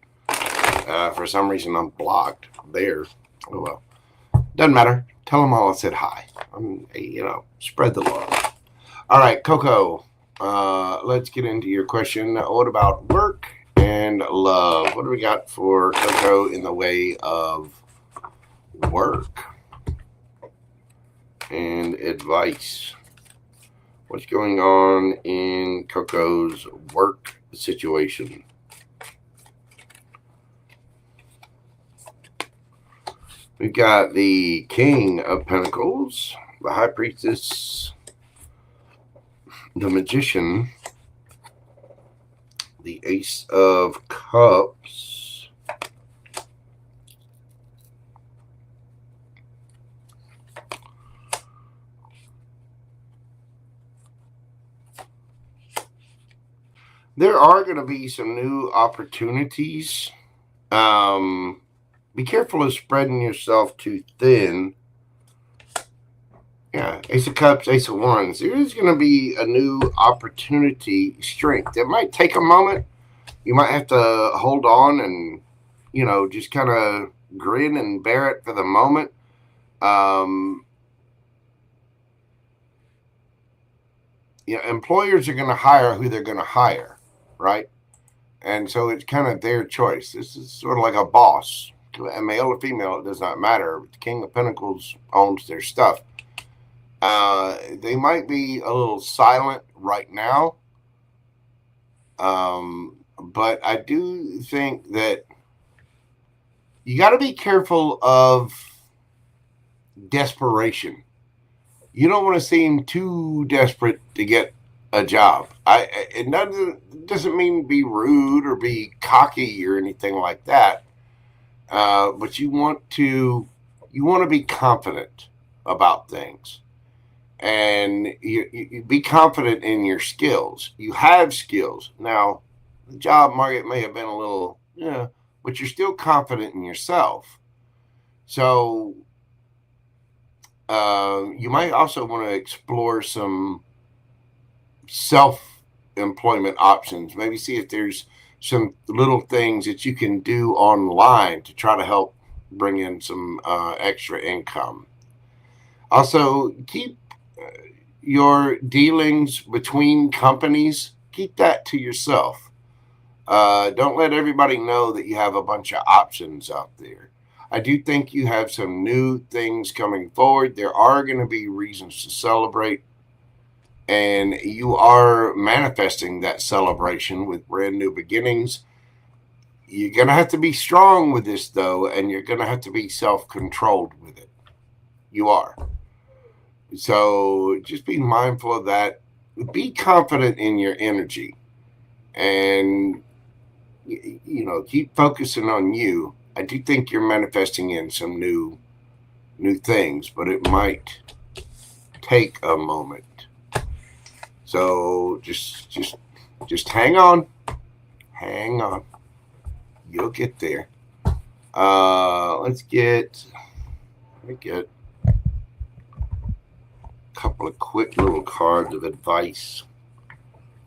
for some reason I'm blocked there. Oh well. Doesn't matter. Tell them all I said hi. Spread the love. All right, Coco, let's get into your question. What about work and love? What do we got for Coco in the way of work and advice? What's going on in Coco's work situation? We've got the King of Pentacles, the High Priestess, the Magician, the Ace of Cups, there are going to be some new opportunities. Be careful of spreading yourself too thin. Yeah, Ace of Cups, Ace of Wands. There is going to be a new opportunity strength. It might take a moment. You might have to hold on and, just kind of grin and bear it for the moment. Employers are going to hire who they're going to hire, right? And so it's kind of their choice. This is sort of like a boss. A male or female, it does not matter. The King of Pentacles owns their stuff. They might be a little silent right now. But I do think that you got to be careful of desperation. You don't want to seem too desperate to get a job. It doesn't mean be rude or be cocky or anything like that. But you want to be confident about things, and you be confident in your skills. You have skills. Now, the job market may have been a little, but you're still confident in yourself. So you might also want to explore some self-employment options. Maybe see if there's some little things that you can do online to try to help bring in some extra income. Also, keep your dealings between companies, keep that to yourself. Don't let everybody know that you have a bunch of options out there. I do think you have some new things coming forward. There are going to be reasons to celebrate. And you are manifesting that celebration with brand new beginnings. You're going to have to be strong with this, though, and you're going to have to be self-controlled with it. You are. So just be mindful of that. Be confident in your energy, and keep focusing on you. I do think you're manifesting in some new things, but it might take a moment. So just hang on. You'll get there. Let me get a couple of quick little cards of advice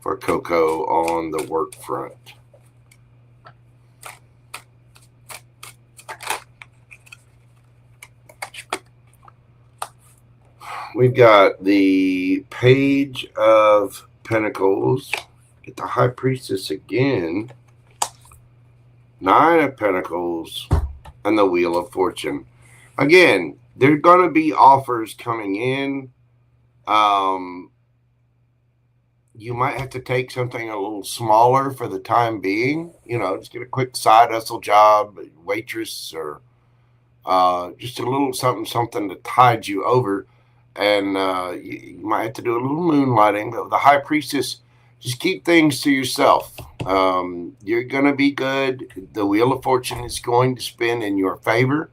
for Coco on the work front. We've got the Page of Pentacles. Get the High Priestess again. 9 of Pentacles. And the Wheel of Fortune. Again, there are going to be offers coming in. You might have to take something a little smaller for the time being. Just get a quick side hustle job, waitress, or just a little something to tide you over. And you might have to do a little moonlighting. But the High Priestess, just keep things to yourself. You're going to be good. The Wheel of Fortune is going to spin in your favor.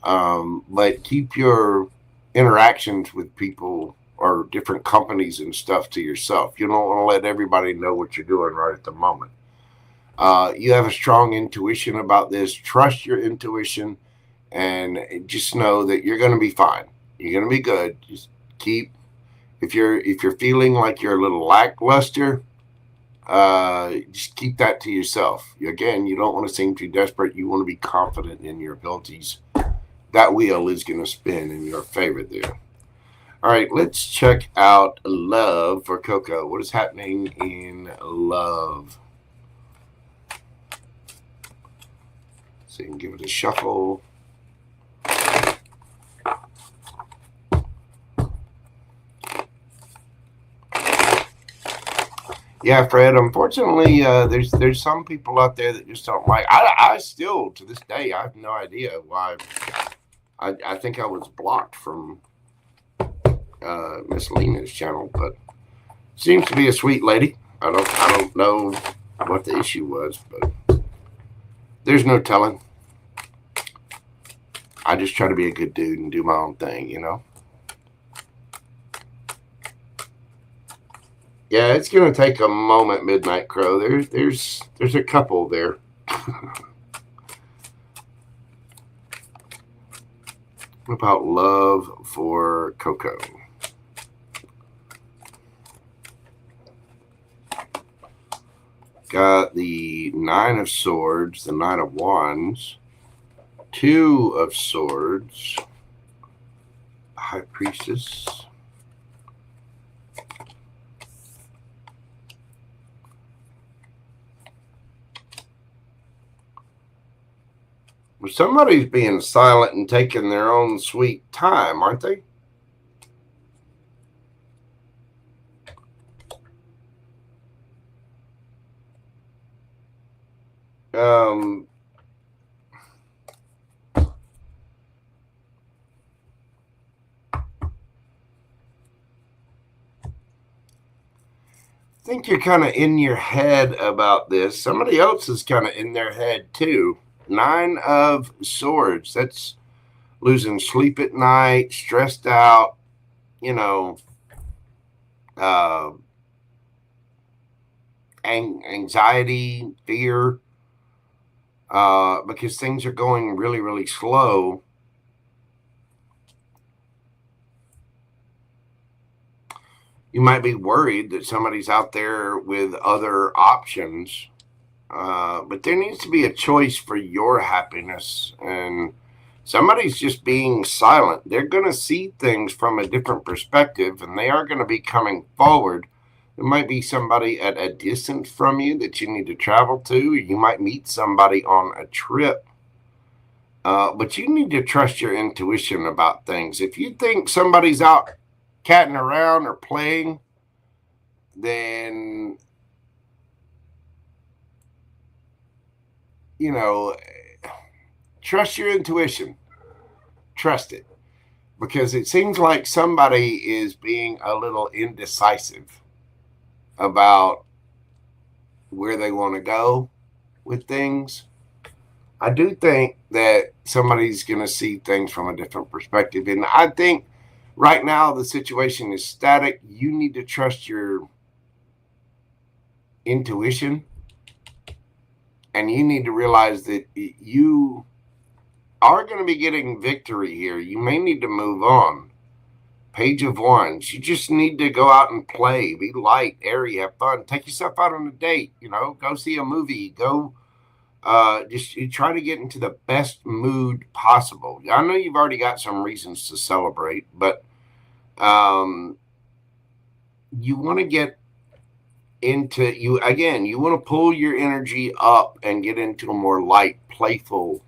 But keep your interactions with people or different companies and stuff to yourself. You don't want to let everybody know what you're doing right at the moment. You have a strong intuition about this. Trust your intuition and just know that you're going to be fine. You're going to be good. Just keep, if you're feeling like you're a little lackluster, just keep that to yourself. Again, you don't want to seem too desperate. You want to be confident in your abilities. That wheel is going to spin in your favor there. All right, let's check out love for Coco. What is happening in love? So you can give it a shuffle. Yeah, Fred, unfortunately, there's some people out there that just don't like. I still, to this day, I have no idea why. I think I was blocked from Miss Lena's channel, but seems to be a sweet lady. I don't know what the issue was, but there's no telling. I just try to be a good dude and do my own thing, Yeah, it's gonna take a moment, Midnight Crow. There's a couple there. What about love for Coco? Got the 9 of Swords, the 9 of Wands, 2 of Swords, High Priestess, somebody's being silent and taking their own sweet time, aren't they? I think you're kind of in your head about this. Somebody else is kind of in their head too. 9 of Swords. That's losing sleep at night, stressed out, anxiety, fear, because things are going really, really slow. You might be worried that somebody's out there with other options, but there needs to be a choice for your happiness, and somebody's just being silent. They're going to see things from a different perspective, and they are going to be coming forward. There might be somebody at a distance from you that you need to travel to. You might meet somebody on a trip, but you need to trust your intuition about things. If you think somebody's out catting around or playing, then trust your intuition. Trust it. because it seems like somebody is being a little indecisive about where they want to go with things. I do think that somebody's going to see things from a different perspective. And I think right now the situation is static. You need to trust your intuition. And you need to realize that you are going to be getting victory here. You may need to move on. Page of Wands. You just need to go out and play. Be light, airy, have fun. Take yourself out on a date. You know, go see a movie. Go just you try to get into the best mood possible. I know you've already got some reasons to celebrate, but you want to get into you want to pull your energy up and get into a more light, playful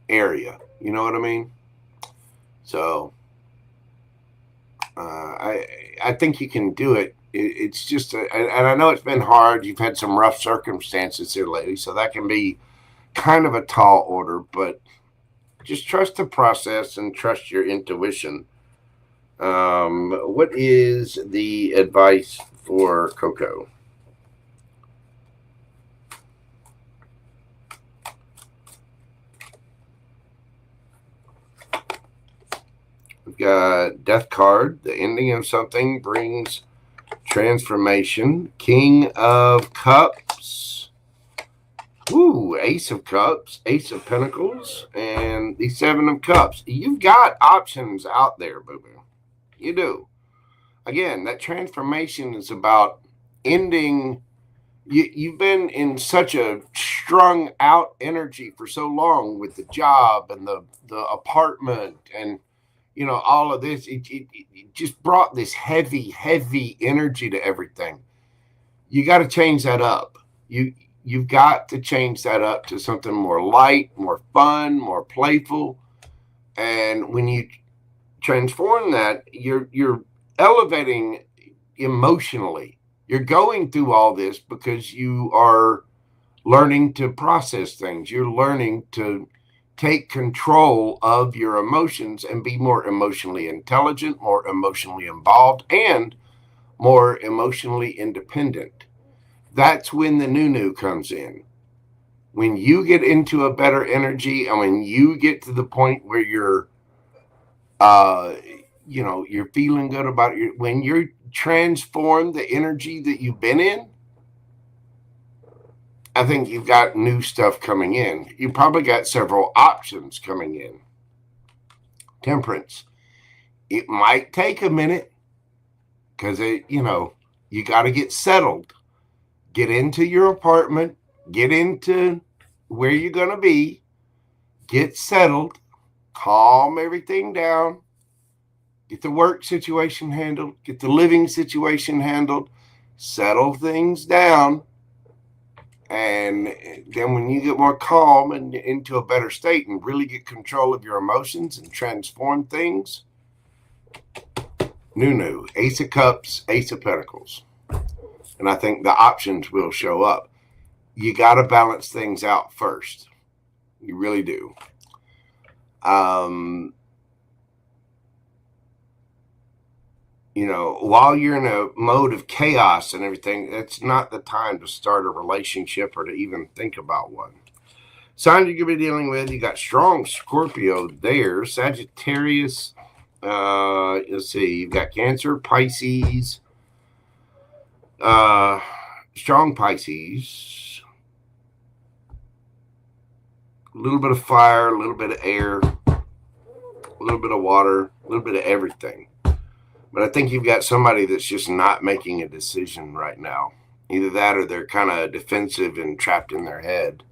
area. You know what I mean? So I think you can do it. It's just, and I know it's been hard. You've had some rough circumstances here lately, so that can be kind of a tall order, but just trust the process and trust your intuition. What is the advice for Coco? We've got Death card. The ending of something brings transformation. King of Cups. Ooh, Ace of Cups, Ace of Pentacles, and the Seven of Cups. You've got options out there, boo-boo. You do. Again, that transformation is about ending. You've been in such a strung out energy for so long with the job and the apartment and, you know, all of this. It just brought this heavy energy to everything. You got to change that up. You've got to change that up to something more light, more fun, more playful. And when you transform that, you're elevating emotionally. You're going through all this because you are learning to process things. You're learning to take control of your emotions and be more emotionally intelligent, more emotionally involved, and more emotionally independent. That's when the new comes in. When you get into a better energy and when you get to the point where you're you're feeling good about it, when you transform the energy that you've been in, I think you've got new stuff coming in. You probably got several options coming in. Temperance. It might take a minute because you got to get settled. Get into your apartment. Get into where you're going to be. Get settled. Calm everything down. Get the work situation handled. Get the living situation handled. Settle things down. And then when you get more calm and into a better state and really get control of your emotions and transform things, new. Ace of Cups, Ace of Pentacles. And I think the options will show up. You got to balance things out first. You really do. While you're in a mode of chaos and everything, that's not the time to start a relationship or to even think about one. Sign you're going to be dealing with, you got strong Scorpio there. Sagittarius, let's see, you've got Cancer, Pisces, strong Pisces, a little bit of fire, a little bit of air, a little bit of water, a little bit of everything. But I think you've got somebody that's just not making a decision right now. Either that or they're kind of defensive and trapped in their head.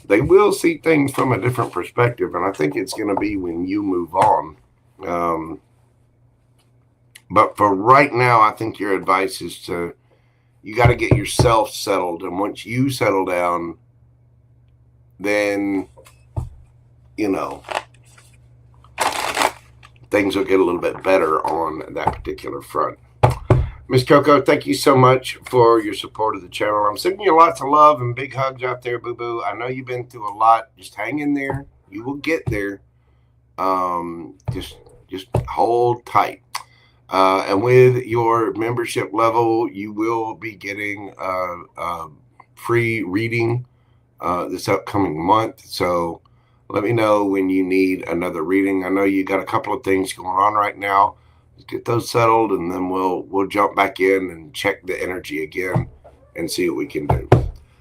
They will see things from a different perspective, and I think it's going to be when you move on. But for right now, I think your advice is you got to get yourself settled. And once you settle down, then, things will get a little bit better on that particular front. Miss Coco, thank you so much for your support of the channel. I'm sending you lots of love and big hugs out there, boo-boo. I know you've been through a lot. Just hang in there. You will get there. Just hold tight. And with your membership level, you will be getting free reading this upcoming month. So let me know when you need another reading. I know you got a couple of things going on right now. Let's get those settled, and then we'll jump back in and check the energy again and see what we can do.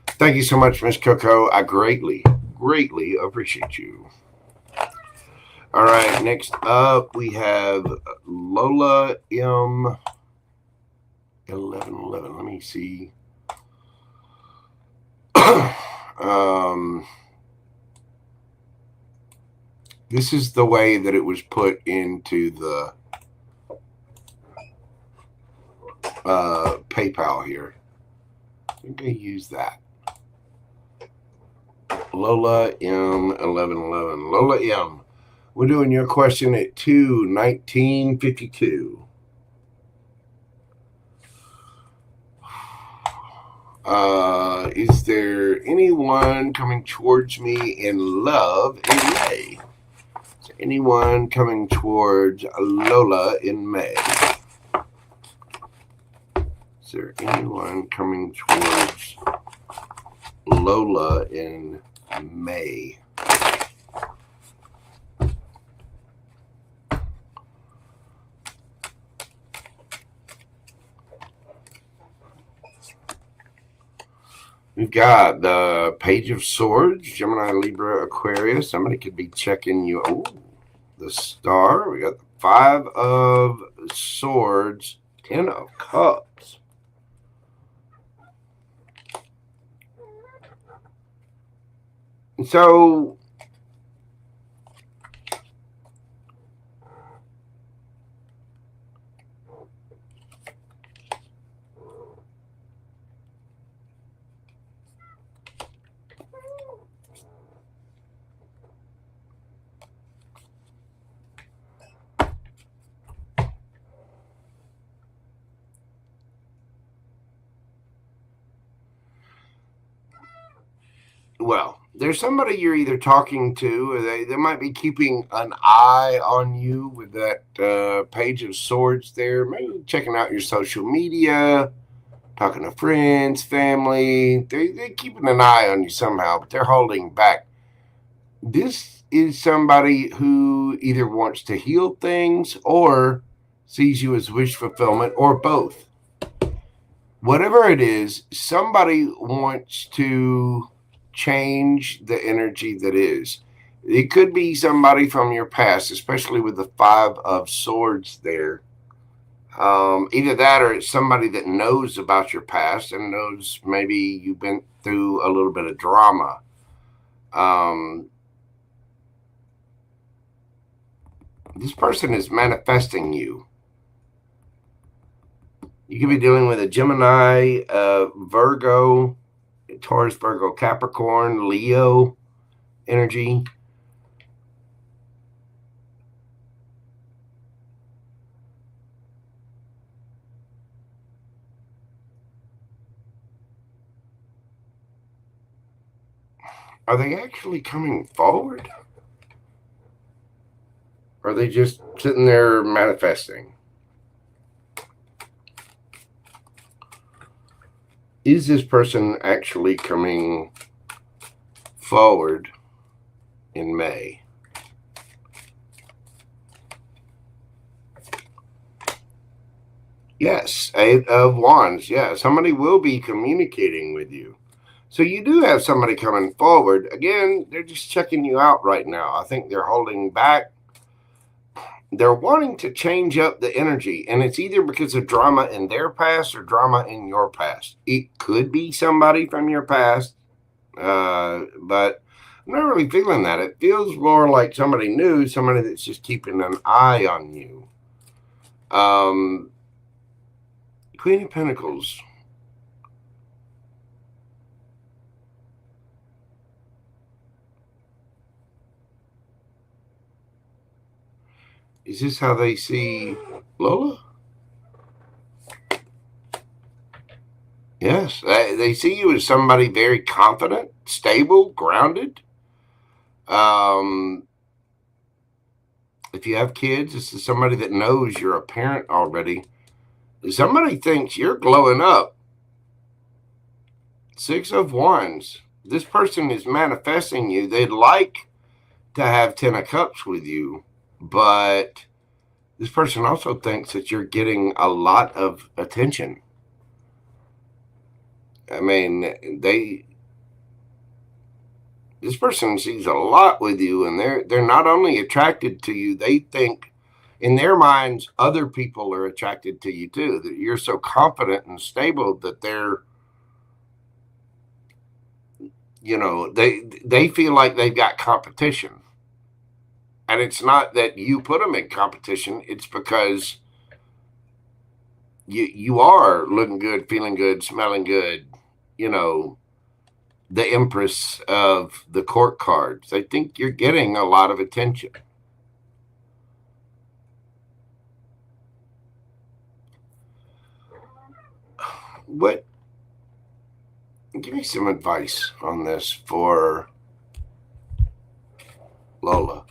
Thank you so much, Miss Coco. I greatly appreciate you. All right, next up we have Lola M 1111. Let me see. This is the way that it was put into the PayPal here. I think I use that. Lola M 1111. Lola M. We're doing your question at 2/19/52. Is there anyone coming towards me in love in May? Is there anyone coming towards Lola in May? Is there anyone coming towards Lola in May? We've got the Page of Swords, Gemini, Libra, Aquarius. Somebody could be checking you. Oh, the Star. We got the Five of Swords, 10 of Cups. So well, there's somebody you're either talking to, or they might be keeping an eye on you with that Page of Swords there. Maybe checking out your social media, talking to friends, family. They're keeping an eye on you somehow, but they're holding back. This is somebody who either wants to heal things or sees you as wish fulfillment, or both. Whatever it is, somebody wants to change the energy that is. It could be somebody from your past, especially with the Five of Swords there. Either that, or it's somebody that knows about your past and knows maybe you've been through a little bit of drama. This person is manifesting you. You could be dealing with a Gemini, Virgo, Taurus, Virgo, Capricorn, Leo energy. Are they actually coming forward? Or are they just sitting there manifesting? Is this person actually coming forward in May? Yes, Eight of Wands. Yeah, somebody will be communicating with you. So you do have somebody coming forward. Again, they're just checking you out right now. I think they're holding back. They're wanting to change up the energy, and it's either because of drama in their past or drama in your past. It could be somebody from your past, but I'm not really feeling that. It feels more like somebody new, somebody that's just keeping an eye on you. Queen of Pentacles. Is this how they see Lola? Yes, they see you as somebody very confident, stable, grounded. If you have kids, this is somebody that knows you're a parent already. Somebody thinks you're glowing up. 6 of Wands. This person is manifesting you. They'd like to have 10 of Cups with you, but this person also thinks that you're getting a lot of attention. I mean, this person sees a lot with you, and they're not only attracted to you, they think in their minds other people are attracted to you too, that you're so confident and stable that they're, you know, they feel like they've got competition. And it's not that you put them in competition, it's because you are looking good, feeling good, smelling good, you know, the Empress of the court cards. They think you're getting a lot of attention. Give me some advice on this for Lola.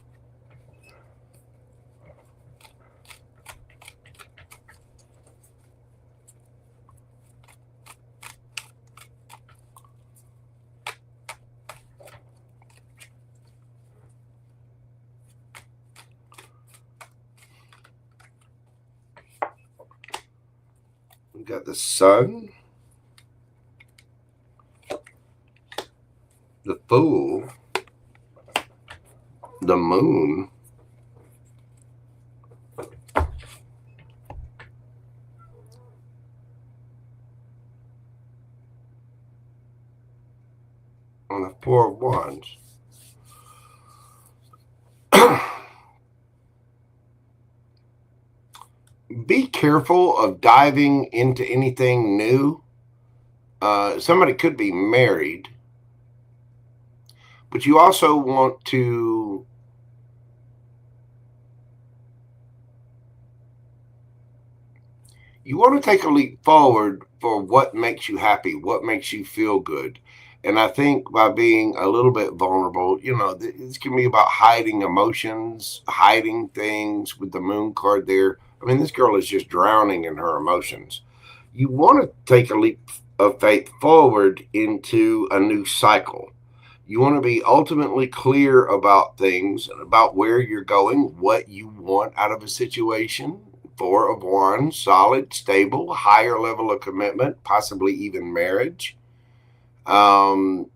We got the Sun, the Fool, the Moon, and the Four of Wands. Be careful of diving into anything new. Somebody could be married, but you also want to take a leap forward for what makes you happy, what makes you feel good. And I think by being a little bit vulnerable, you know, this can be about hiding emotions, hiding things with the Moon card there. I mean, this girl is just drowning in her emotions. You want to take a leap of faith forward into a new cycle. You want to be ultimately clear about things, about where you're going, what you want out of a situation. 4 of Wands, solid, stable, higher level of commitment, possibly even marriage. And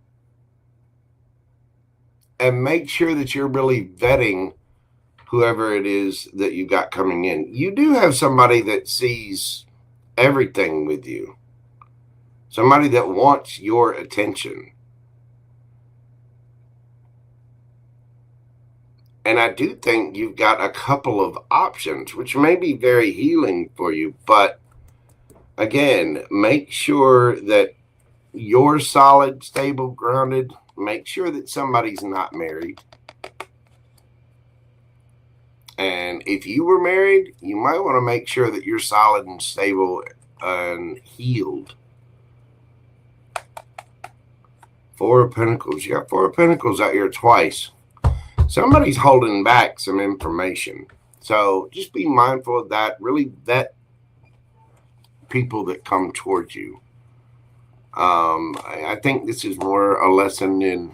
make sure that you're really vetting whoever it is that you got coming in. You do have somebody that sees everything with you. Somebody that wants your attention. And I do think you've got a couple of options, which may be very healing for you. But again, make sure that you're solid, stable, grounded. Make sure that somebody's not married. And if you were married, you might want to make sure that you're solid and stable and healed. 4 of Pentacles. You got 4 of Pentacles out here twice. Somebody's holding back some information. So just be mindful of that. Really vet people that come towards you. I think this is more a lesson in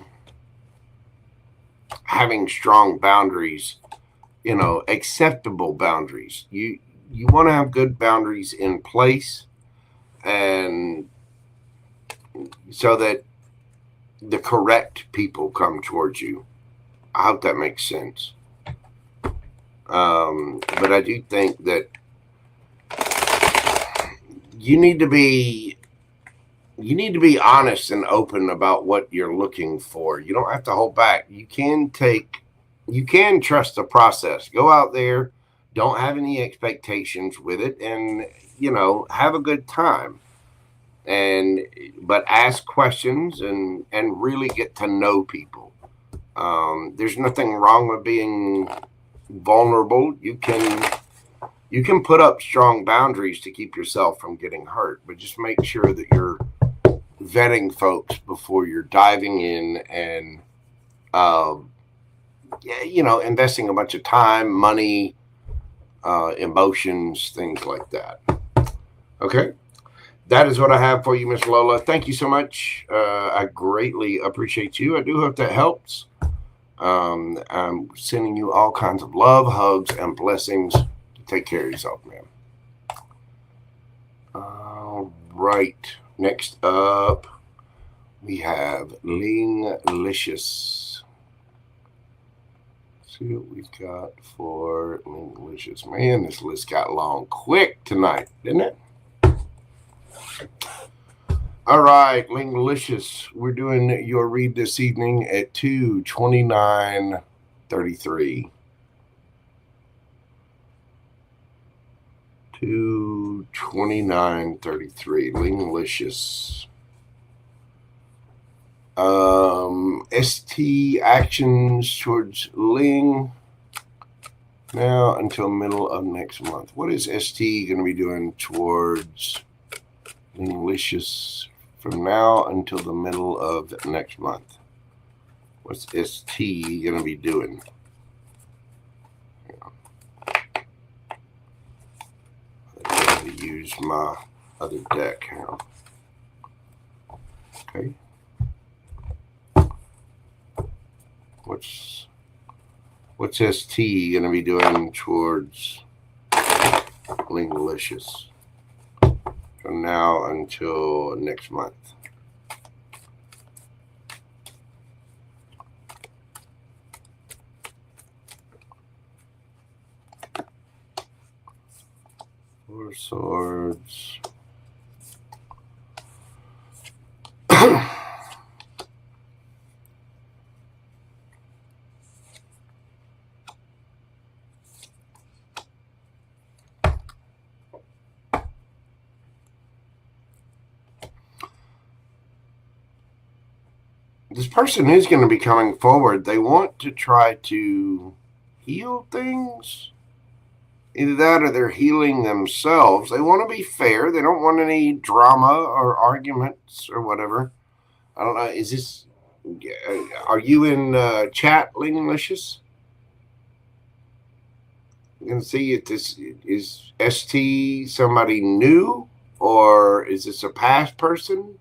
having strong boundaries, you know, acceptable boundaries. You want to have good boundaries in place, and so that the correct people come towards you. I hope that makes sense. But I do think that you need to be honest and open about what you're looking for. You don't have to hold back. You can trust the process. Go out there, don't have any expectations with it, and, you know, have a good time. But ask questions and really get to know people. There's nothing wrong with being vulnerable. You can put up strong boundaries to keep yourself from getting hurt, but just make sure that you're vetting folks before you're diving in and investing a bunch of time, money, emotions, things like that. Okay. That is what I have for you, Miss Lola. Thank you so much. I greatly appreciate you. I do hope that helps. I'm sending you all kinds of love, hugs, and blessings. Take care of yourself, man. All right. Next up, we have Lingalicious. See what we've got for Lingalicious. Man, this list got long quick tonight, didn't it? All right, Lingalicious. We're doing your read this evening at 2:29:33. 2:29:33. Lingalicious. ST actions towards Ling now until middle of next month. What is ST going to be doing towards Lingalicious from now until the middle of next month? What's ST going to be doing? I need to use my other deck. Hang on. Okay. What's ST going to be doing towards Lingalicious from now until next month? Four Swords. This person is going to be coming forward. They want to try to heal things. Either that or they're healing themselves. They want to be fair. They don't want any drama or arguments or whatever. I don't know. Is this... Are you in chat, Lingalicious? You can see if this is ST somebody new, or is this a past person?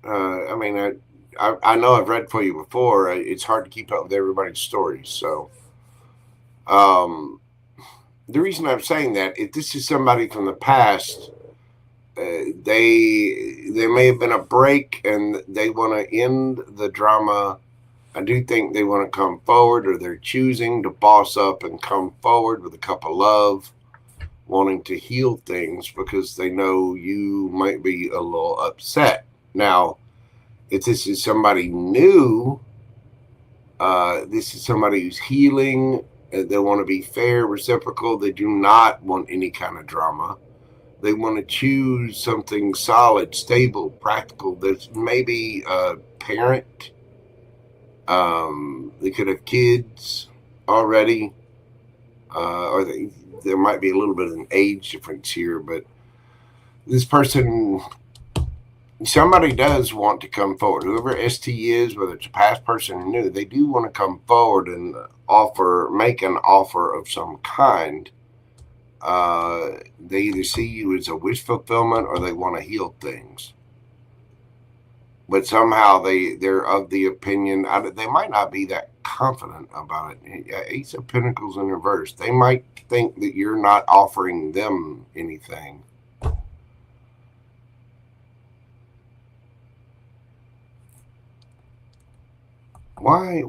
I mean, I know I've read for you before. It's hard to keep up with everybody's stories. So, the reason I'm saying that, if this is somebody from the past, there may have been a break and they want to end the drama. I do think they want to come forward, or they're choosing to boss up and come forward with a cup of love, wanting to heal things because they know you might be a little upset. Now, if this is somebody new, this is somebody who's healing. They want to be fair, reciprocal. They do not want any kind of drama. They want to choose something solid, stable, practical. There's maybe a parent. They could have kids already. Or there might be a little bit of an age difference here. But this person... Somebody does want to come forward. Whoever ST is, whether it's a past person or new, they do want to come forward and make an offer of some kind. They either see you as a wish fulfillment or they want to heal things. But somehow they're of the opinion, they might not be that confident about it. Ace of Pentacles in reverse. They might think that you're not offering them anything. Why?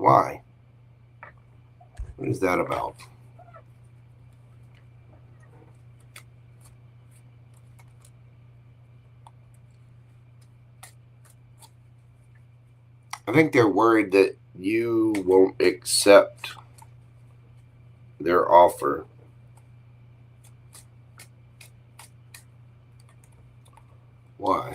What is that about? I think they're worried that you won't accept their offer. Why?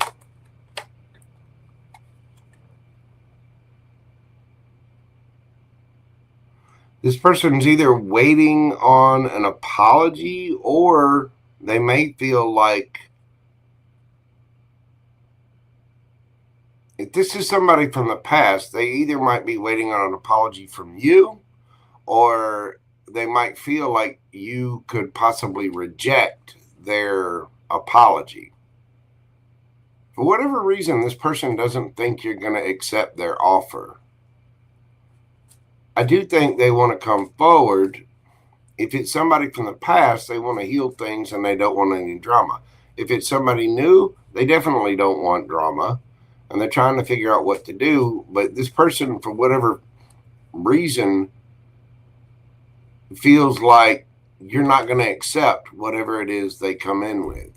This person's either waiting on an apology, or they may feel like if this is somebody from the past, they either might be waiting on an apology from you, or they might feel like you could possibly reject their apology. For whatever reason, this person doesn't think you're going to accept their offer. I do think they want to come forward. If it's somebody from the past, they want to heal things and they don't want any drama. If it's somebody new, they definitely don't want drama. And they're trying to figure out what to do. But this person, for whatever reason, feels like you're not going to accept whatever it is they come in with.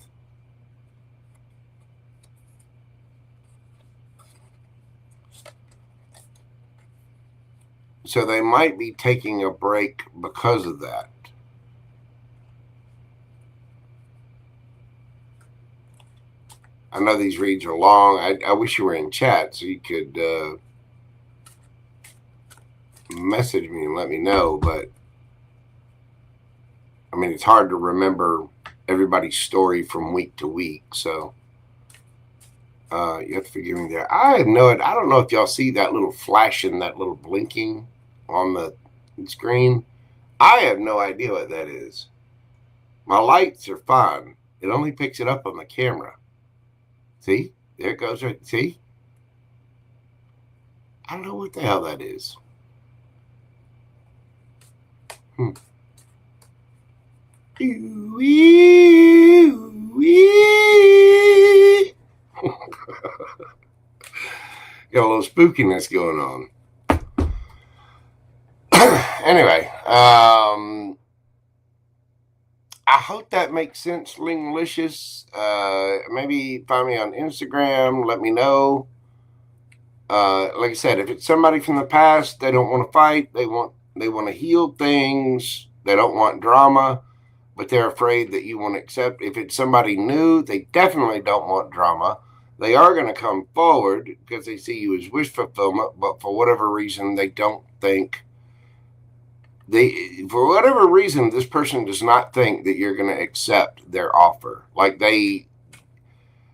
So they might be taking a break because of that. I know these reads are long. I wish you were in chat so you could message me and let me know. But, I mean, it's hard to remember everybody's story from week to week. So you have to forgive me there. I don't know if y'all see that little flashing, that little blinking on the screen. I have no idea what that is. My lights are fine. It only picks it up on the camera. See? There it goes. Right. See? I don't know what the hell that is. Got a little spookiness going on. Anyway, I hope that makes sense, Lingalicious. Maybe find me on Instagram. Let me know. Like I said, if it's somebody from the past, they don't want to fight. They want to heal things. They don't want drama, but they're afraid that you won't accept. If it's somebody new, they definitely don't want drama. They are going to come forward because they see you as wish fulfillment, but for whatever reason, they don't think. For whatever reason, this person does not think that you're going to accept their offer. Like maybe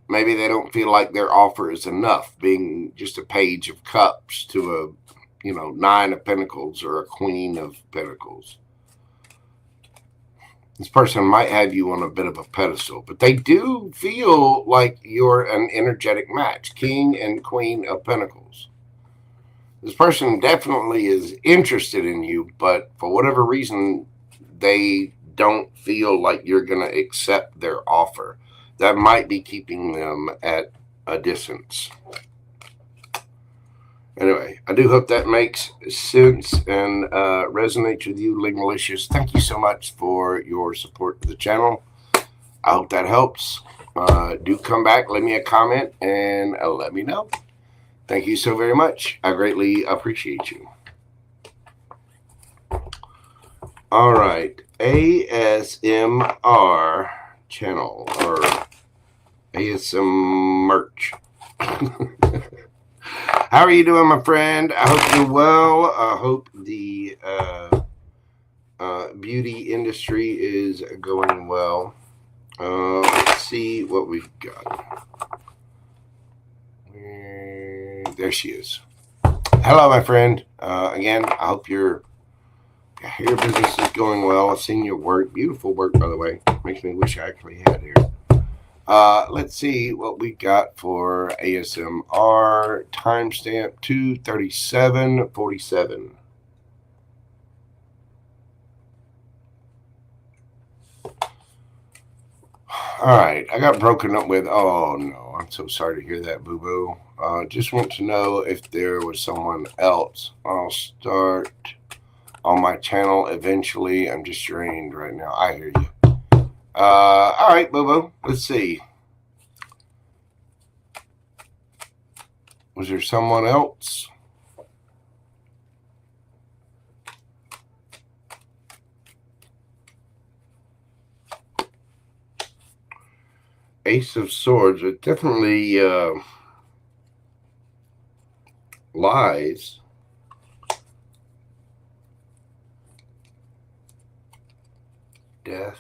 they don't feel like their offer is enough, being just a page of cups to a, 9 of pentacles or a queen of pentacles. This person might have you on a bit of a pedestal, but they do feel like you're an energetic match, king and queen of pentacles. This person definitely is interested in you, but for whatever reason, they don't feel like you're going to accept their offer. That might be keeping them at a distance. Anyway, I do hope that makes sense and resonates with you, Lingalicious. Thank you so much for your support of the channel. I hope that helps. Do come back, leave me a comment, and let me know. Thank you so very much. I greatly appreciate you. All right. ASMR channel or ASM merch. How are you doing, my friend? I hope you're well. I hope the beauty industry is going well. Let's see what we've got. There she is. Hello, my friend. Again, I hope your hair business is going well. I've seen your work. Beautiful work, by the way. Makes me wish I actually had hair. Let's see what we got for ASMR. Timestamp 2:37:47. All right, I got broken up with. Oh no, I'm so sorry to hear that, boo boo. Just want to know if there was someone else. I'll start on my channel eventually. I'm just drained right now. I hear you. All right, boo boo. Let's see. Was there someone else? Ace of Swords. It definitely lies. Death.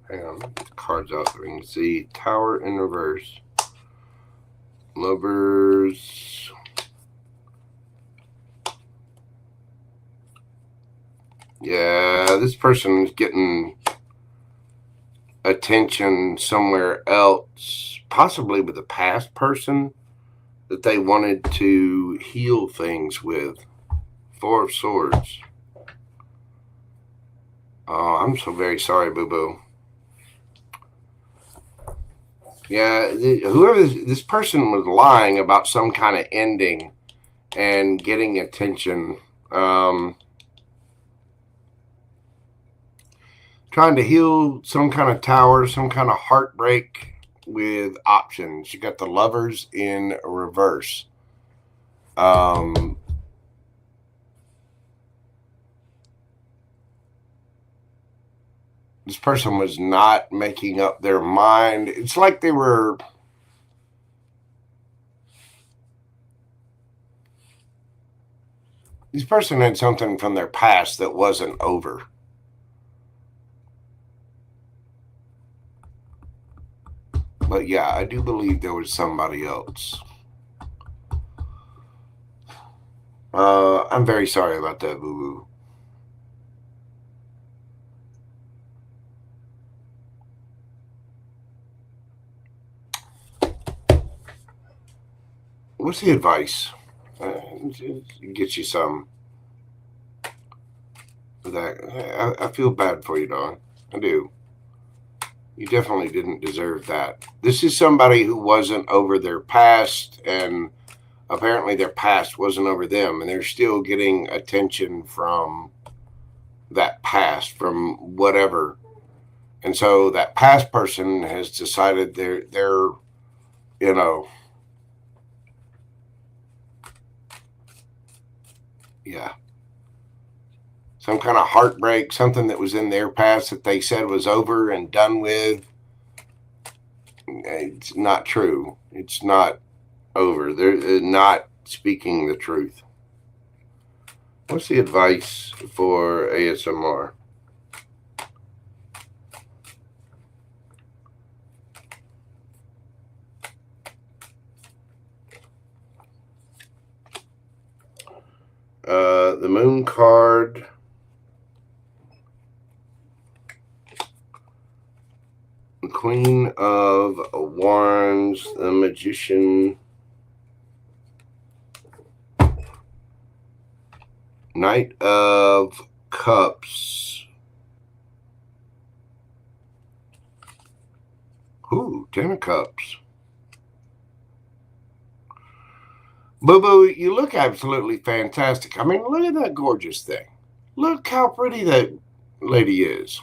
Hang on. Cards out so we can see. Tower in reverse. Lovers. Yeah, this person is getting attention somewhere else, possibly with a past person that they wanted to heal things with. Four of Swords. Oh, I'm so very sorry, boo-boo. Yeah, whoever this person was lying about some kind of ending and getting attention. Trying to heal some kind of tower, some kind of heartbreak with options. You got the Lovers in reverse. This person was not making up their mind. It's like they were... This person had something from their past that wasn't over. But yeah, I do believe there was somebody else. I'm very sorry about that, boo-boo. What's the advice? Get you some of that. I feel bad for you, Dawn. I do. You definitely didn't deserve that. This is somebody who wasn't over their past, and apparently their past wasn't over them, and they're still getting attention from that past, from whatever. And so that past person has decided they're you know, yeah, some kind of heartbreak, something that was in their past that they said was over and done with. It's not true. It's not over. They're not speaking the truth. What's the advice for ASMR? The Moon card. The Queen of Wands. The Magician. Knight of Cups. Ooh, 10 of Cups. Boo-boo, you look absolutely fantastic. I mean, look at that gorgeous thing. Look how pretty that lady is.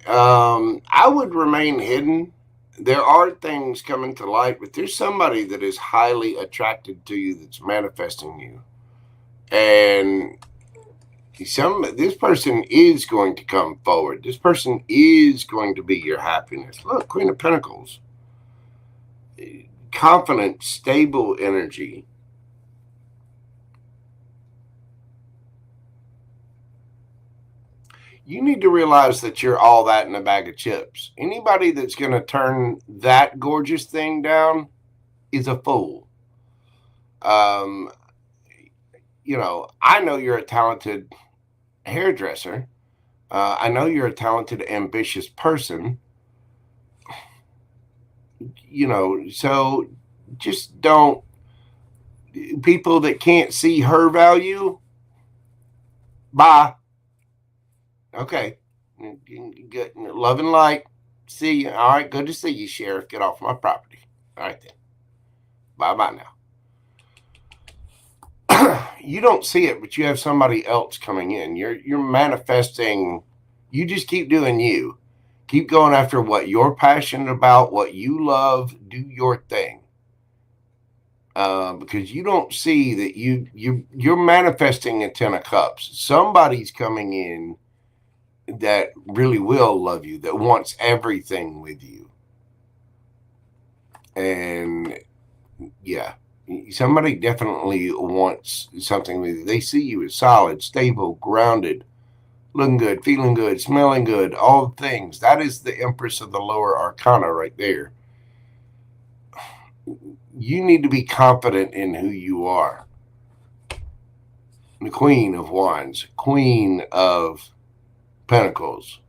I would remain hidden. There are things coming to light, but there's somebody that is highly attracted to you that's manifesting you. And this person is going to come forward. This person is going to be your happiness. Look, Queen of Pentacles. Confident, stable energy. You need to realize that you're all that in a bag of chips. Anybody that's going to turn that gorgeous thing down is a fool. You know, I know you're a talented hairdresser. I know you're a talented, ambitious person. You know, so just don't... People that can't see her value, bye. Okay. Good. Love and light. See you. All right. Good to see you, Sheriff. Get off my property. All right then. Bye-bye now. You don't see it, but you have somebody else coming in. You're manifesting. You just keep doing you. Keep going after what you're passionate about, what you love. Do your thing. Because you don't see that you're manifesting a 10 of Cups. Somebody's coming in that really will love you, that wants everything with you. And yeah, somebody definitely wants something with you. They see you as solid, stable, grounded, looking good, feeling good, smelling good, all things. That is the Empress of the lower arcana right there. you need to be confident in who you are. The Queen of Wands, Queen of Pentacles,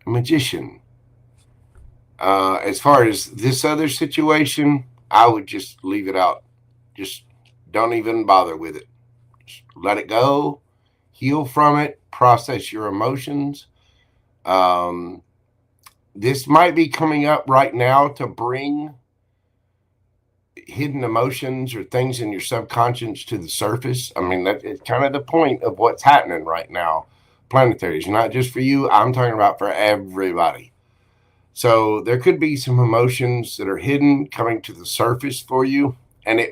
Magician. As far as this other situation, I would just leave it out. Just don't even bother with it. Just let it go. Heal from it. Process your emotions. This might be coming up right now to bring hidden emotions or things in your subconscious to the surface. I mean, that's kind of the point of what's happening right now. Planetaries, not just for you. I'm talking about for everybody. So there could be some emotions that are hidden coming to the surface for you. And it,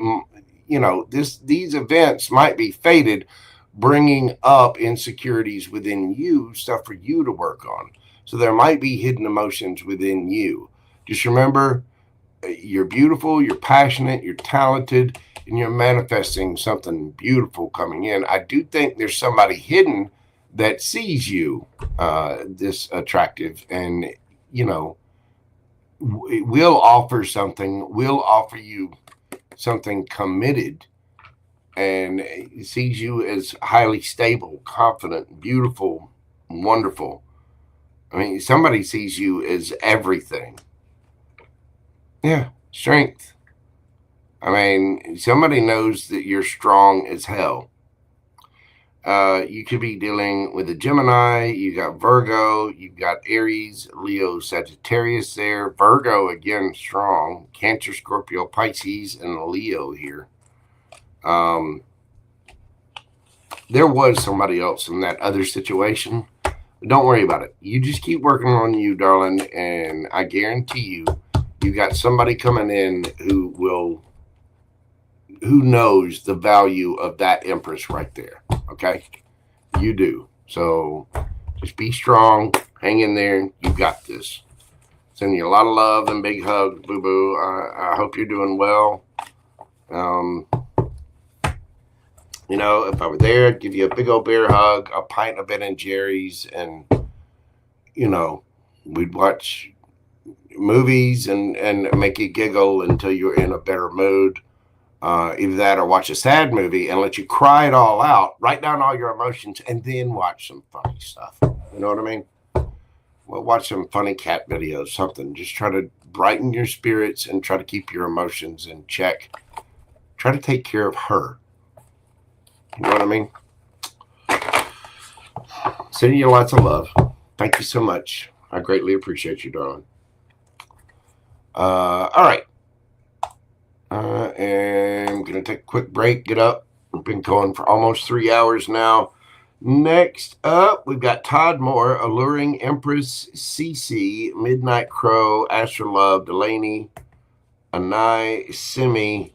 you know, these events might be fated, bringing up insecurities within you, stuff for you to work on. So there might be hidden emotions within you. Just remember, you're beautiful, you're passionate, you're talented, and you're manifesting something beautiful coming in. I do think there's somebody hidden that sees you this attractive and, you know, will offer something, will offer you something committed, and sees you as highly stable, confident, beautiful, wonderful. I mean, somebody sees you as everything. Yeah, strength. I mean, somebody knows that you're strong as hell. You could be dealing with a Gemini. You got Virgo. You've got Aries, Leo, Sagittarius there. Virgo, again, strong. Cancer, Scorpio, Pisces, and Leo here. There was somebody else in that other situation. Don't worry about it. You just keep working on you, darling, and I guarantee you got somebody coming in who knows the value of that Empress right there. Okay? You do. So just be strong. Hang in there. You got this. Sending you a lot of love and big hugs, boo-boo. I hope you're doing well. You know, if I were there, I'd give you a big old bear hug, a pint of Ben and Jerry's, and, you know, we'd watch movies and make you giggle until you're in a better mood. Either that or watch a sad movie and let you cry it all out, write down all your emotions, and then watch some funny stuff. You know what I mean? Well, watch some funny cat videos, something. Just try to brighten your spirits and try to keep your emotions in check. Try to take care of her. You know what I mean? Sending you lots of love. Thank you so much. I greatly appreciate you, darling. All right. And I'm going to take a quick break, get up. We've been going for almost 3 hours now. Next up, we've got Todd Moore, Alluring, Empress, CeCe, Midnight Crow, Astro Love, Delaney, Anai, Simi.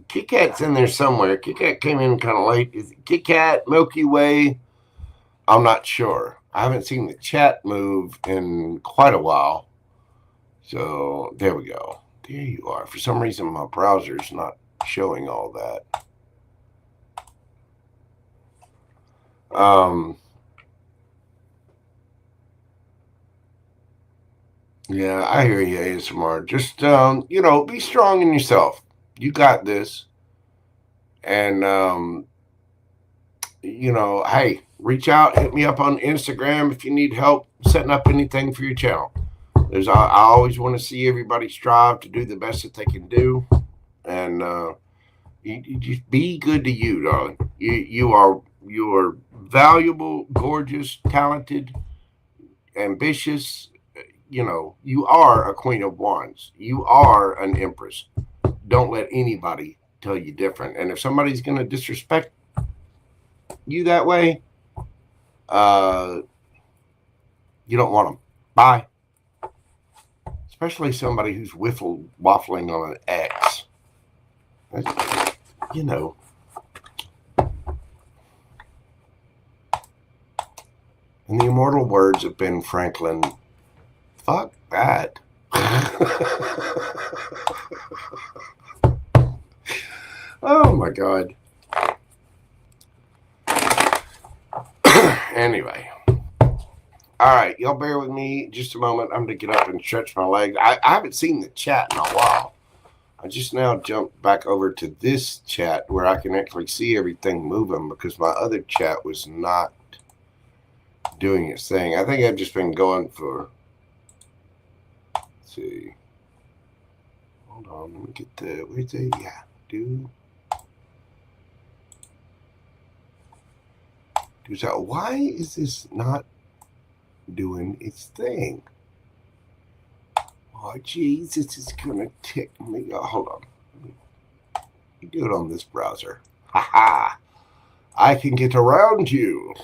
Kit Kat's in there somewhere. Kit Kat came in kind of late. Is it Kit Kat, Milky Way? I'm not sure. I haven't seen the chat move in quite a while. So there we go. There you are. For some reason, my browser's not showing all that. Yeah, I hear you, ASMR. Just, you know, be strong in yourself. You got this. And, you know, hey, reach out, hit me up on Instagram if you need help setting up anything for your channel. I always want to see everybody strive to do the best that they can do. And you just be good to you, darling. You are valuable, gorgeous, talented, ambitious. You know, you are a Queen of Wands. You are an Empress. Don't let anybody tell you different. And if somebody's going to disrespect you that way, you don't want them. Bye. Especially somebody who's waffling on an X. You know. In the immortal words of Ben Franklin, fuck that. Oh my God. Anyway. All right, y'all bear with me just a moment. I'm going to get up and stretch my legs. I haven't seen the chat in a while. I just now jumped back over to this chat where I can actually see everything moving because my other chat was not doing its thing. I think I've just been going for, let's see. Hold on, let me get the, where's the, yeah, why is this not doing its thing? Oh, jeez, this is going to tick me. Oh, hold on. You do it on this browser. Ha-ha. I can get around you.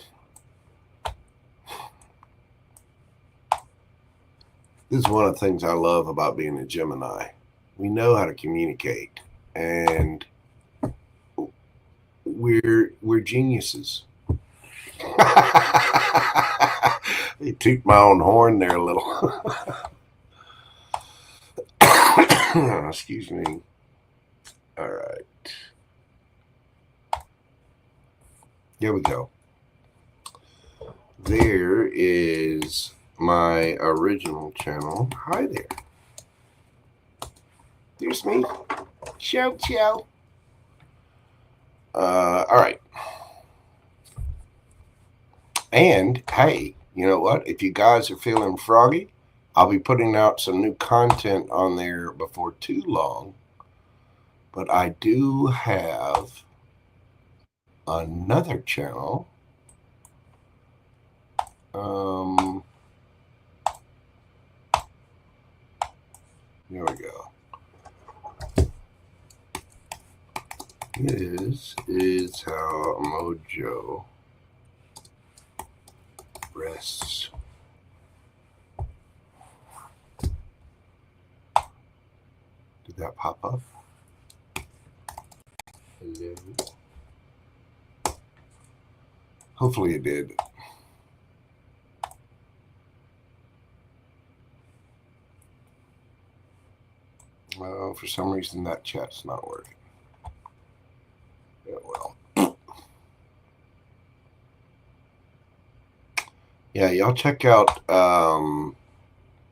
This is one of the things I love about being a Gemini. We know how to communicate, and we're geniuses. They toot my own horn there a little. Excuse me. All right. Here we go. There is my original channel. Hi there. There's me. Ciao. All right. And, hey, you know what? If you guys are feeling froggy, I'll be putting out some new content on there before too long. But I do have another channel. Here we go. This is how Mojo rests. Did that pop up? Hello. Hopefully it did. Well, for some reason that chat's not working. Yeah, well. Yeah, y'all check out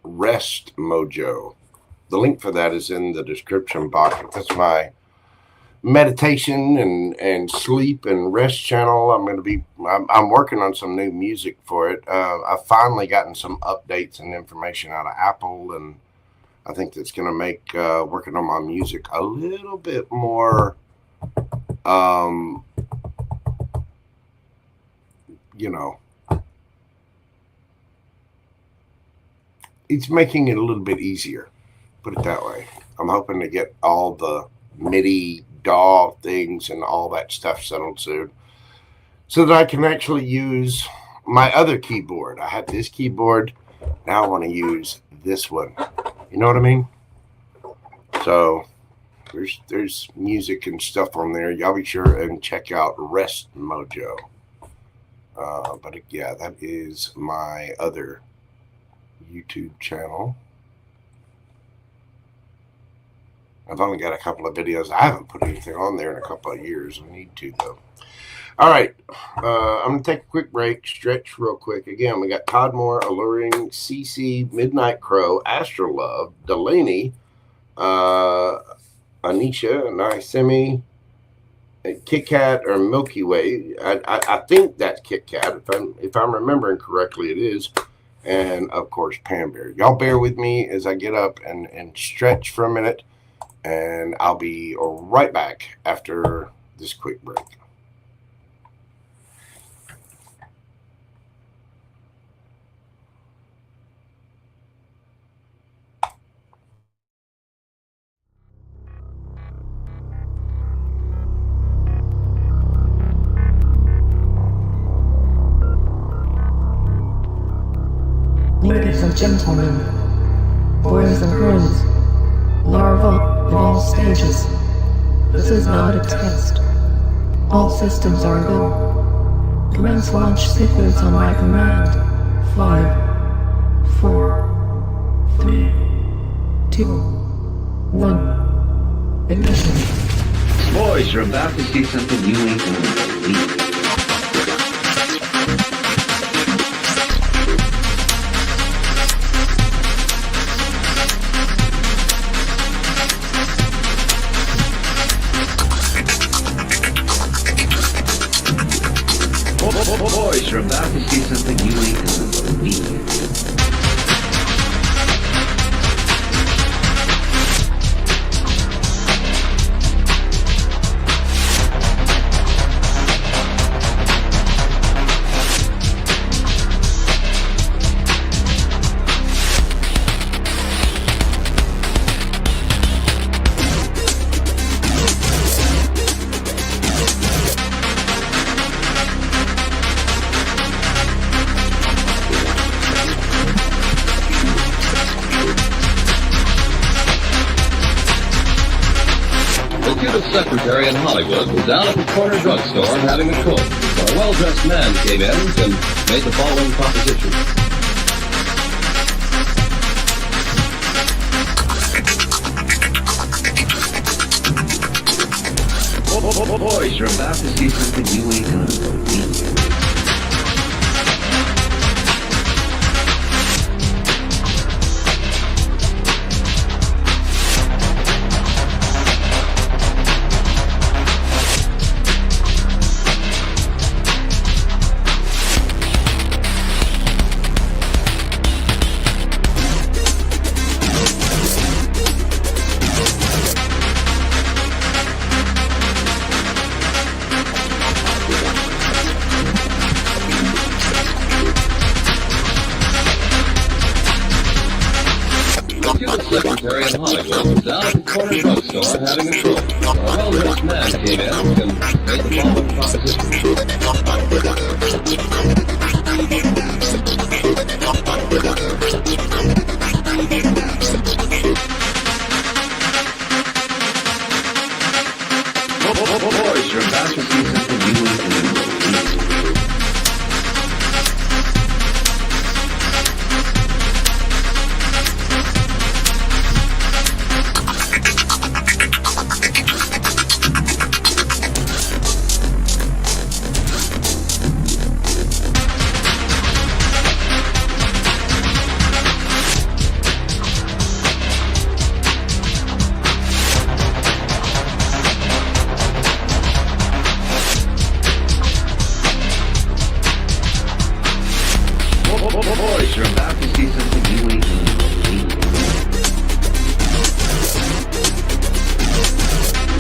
Rest Mojo. The link for that is in the description box. That's my meditation and sleep and rest channel. I'm working on some new music for it. I've finally gotten some updates and information out of Apple, and I think that's going to make working on my music a little bit more, you know, it's making it a little bit easier, put it that way. I'm hoping to get all the MIDI DAW things and all that stuff settled soon so that I can actually use my other keyboard. I had this keyboard. Now I want to use this one. You know what I mean? So there's music and stuff on there. Y'all be sure and check out Rest Mojo. But yeah, that is my other YouTube channel. I've only got a couple of videos. I haven't put anything on there in a couple of years. I need to, though. All right. I'm going to take a quick break, stretch real quick. Again, we got Todd Moore, Alluring, CeCe, Midnight Crow, Astro Love, Delaney, Anisha, Naisemi, Kit Kat, or Milky Way. I think that's Kit Kat. If I'm remembering correctly, it is. And, of course, Pam Bear. Y'all bear with me as I get up and stretch for a minute. And I'll be right back after this quick break. Ladies and gentlemen, boys and girls, larvae in all stages. This is not a test. All systems are go. Commence launch sequence on my command. 5, 4, 3, 2, 1. Ignition. Boys, you're about to see something you ain't going to believe. you're about to see something you ain't gonna believe. Secretary in Hollywood was down at the corner drugstore having a coke. A well-dressed man came in and made the following proposition. Boys, you're about to see something you ain't gonna believe. Secretary in Hollywood was down at the corner drugstore having a coke. A well-dressed man came in and made the following proposition. Boys, you're about to see something you ain't gonna believe. Boys, you're about to see something you ain't gonna believe.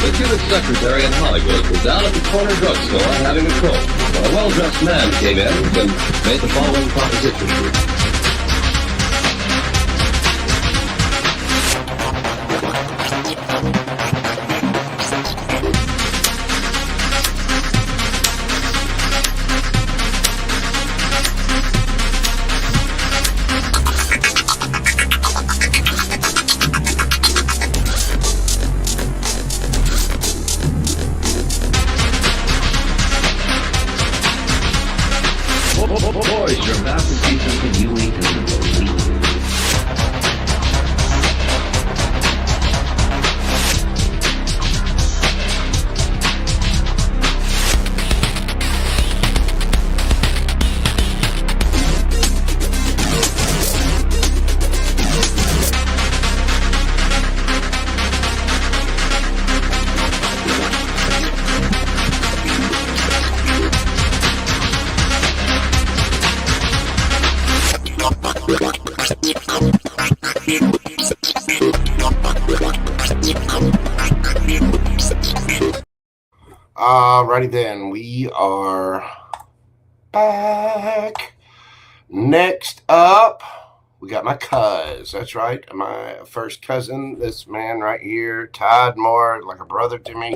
The Cuban secretary in Hollywood was down at the corner drugstore having a coke. A well-dressed man came in and made the following proposition. Boys, you're about to see something you ain't gonna believe. Alrighty then, we are back. Next up, we got my cuz. That's right, my first cousin. This man right here, Todd, more like a brother to me.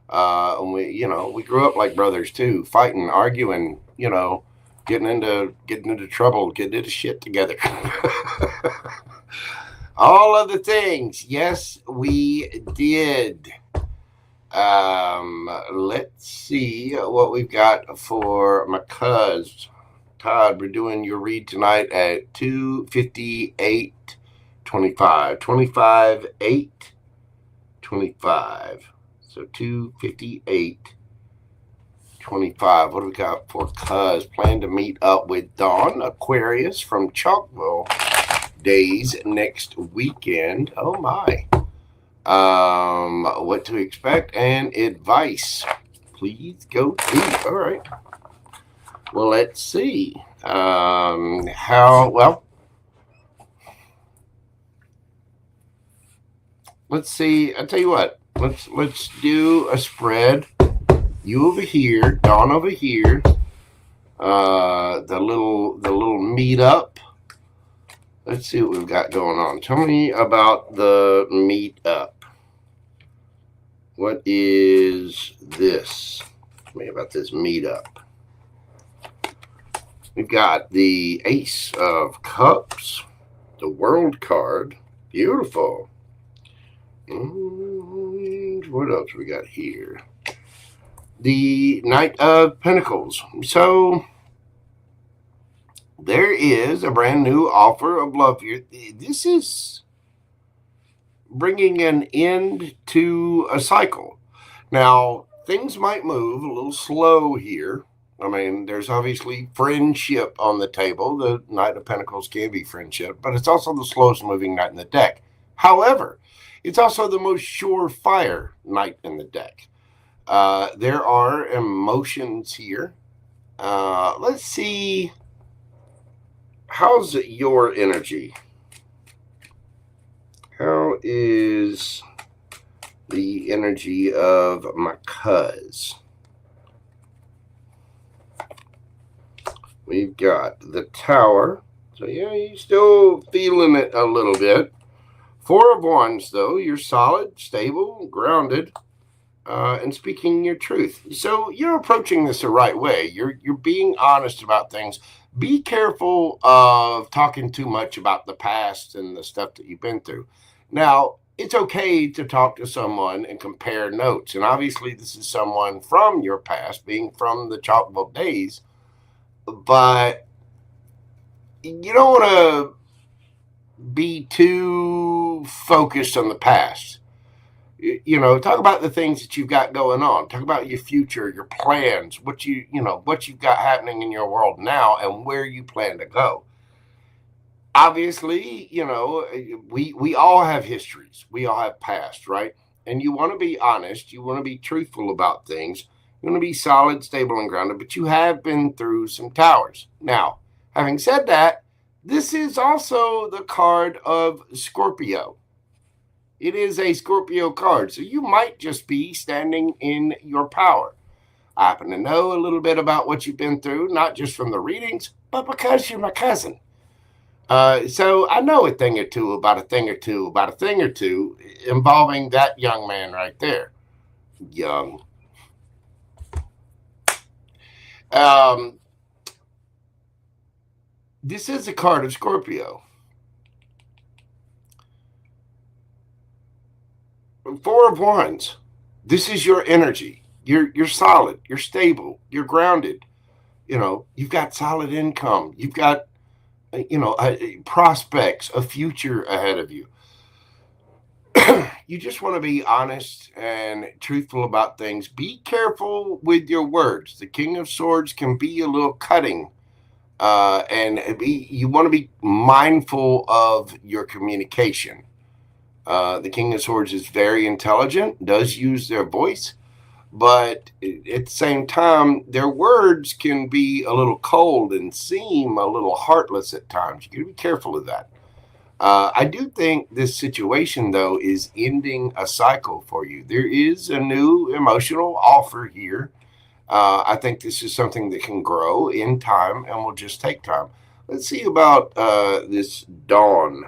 And we grew up like brothers too, fighting, arguing, getting into trouble, getting into shit together. All of the things. Yes, we did. Let's see what we've got for my cuz. Todd, we're doing your read tonight at 2:58:25. 25:8:25. So 2:58:25. What do we got for cuz? Plan to meet up with Dawn Aquarius from Chalkville Days next weekend. Oh my. What to expect and advice. Please go deep. All right. Well, let's see. Well, let's see. I'll tell you what. Let's do a spread. You over here, Dawn over here. The little meetup. Let's see what we've got going on. Tell me about the meetup. What is this? Tell me about this meetup. We've got the Ace of Cups, the World card. Beautiful. And what else we got here? The Knight of Pentacles. So there is a brand new offer of love here. This is bringing an end to a cycle. Now, things might move a little slow here. I mean, there's obviously friendship on the table. The Knight of Pentacles can be friendship, but it's also the slowest moving knight in the deck. However, it's also the most surefire knight in the deck. There are emotions here. Let's see. How's your energy? How is the energy of my cuz? We've got the Tower. So, yeah, you're still feeling it a little bit. 4 of Wands, though. You're solid, stable, grounded, and speaking your truth. So you're approaching this the right way. You're being honest about things. Be careful of talking too much about the past and the stuff that you've been through. Now, it's okay to talk to someone and compare notes. And obviously, this is someone from your past, being from the chalkboard days. But you don't want to be too focused on the past. You know, talk about the things that you've got going on. Talk about your future, your plans, what you've got happening in your world now, and where you plan to go. Obviously, you know, we all have histories. We all have past, right? And you want to be honest. You want to be truthful about things. You want to be solid, stable, and grounded. But you have been through some towers. Now, having said that, this is also the card of Scorpio. It is a Scorpio card, so you might just be standing in your power. I happen to know a little bit about what you've been through, not just from the readings, but because you're my cousin. So I know a thing or two about a thing or two about a thing or two involving that young man right there. Young. This is a card of Scorpio. 4 of Wands. This is your energy. You're solid. You're stable. You're grounded. You know, you've got solid income. You've got, prospects, a future ahead of you. You just want to be honest and truthful about things. Be careful with your words. The King of Swords can be a little cutting. You want to be mindful of your communication. The King of Swords is very intelligent, does use their voice, but at the same time, their words can be a little cold and seem a little heartless at times. You got to be careful of that. I do think this situation, though, is ending a cycle for you. There is a new emotional offer here. I think this is something that can grow in time and will just take time. Let's see about this Dawn.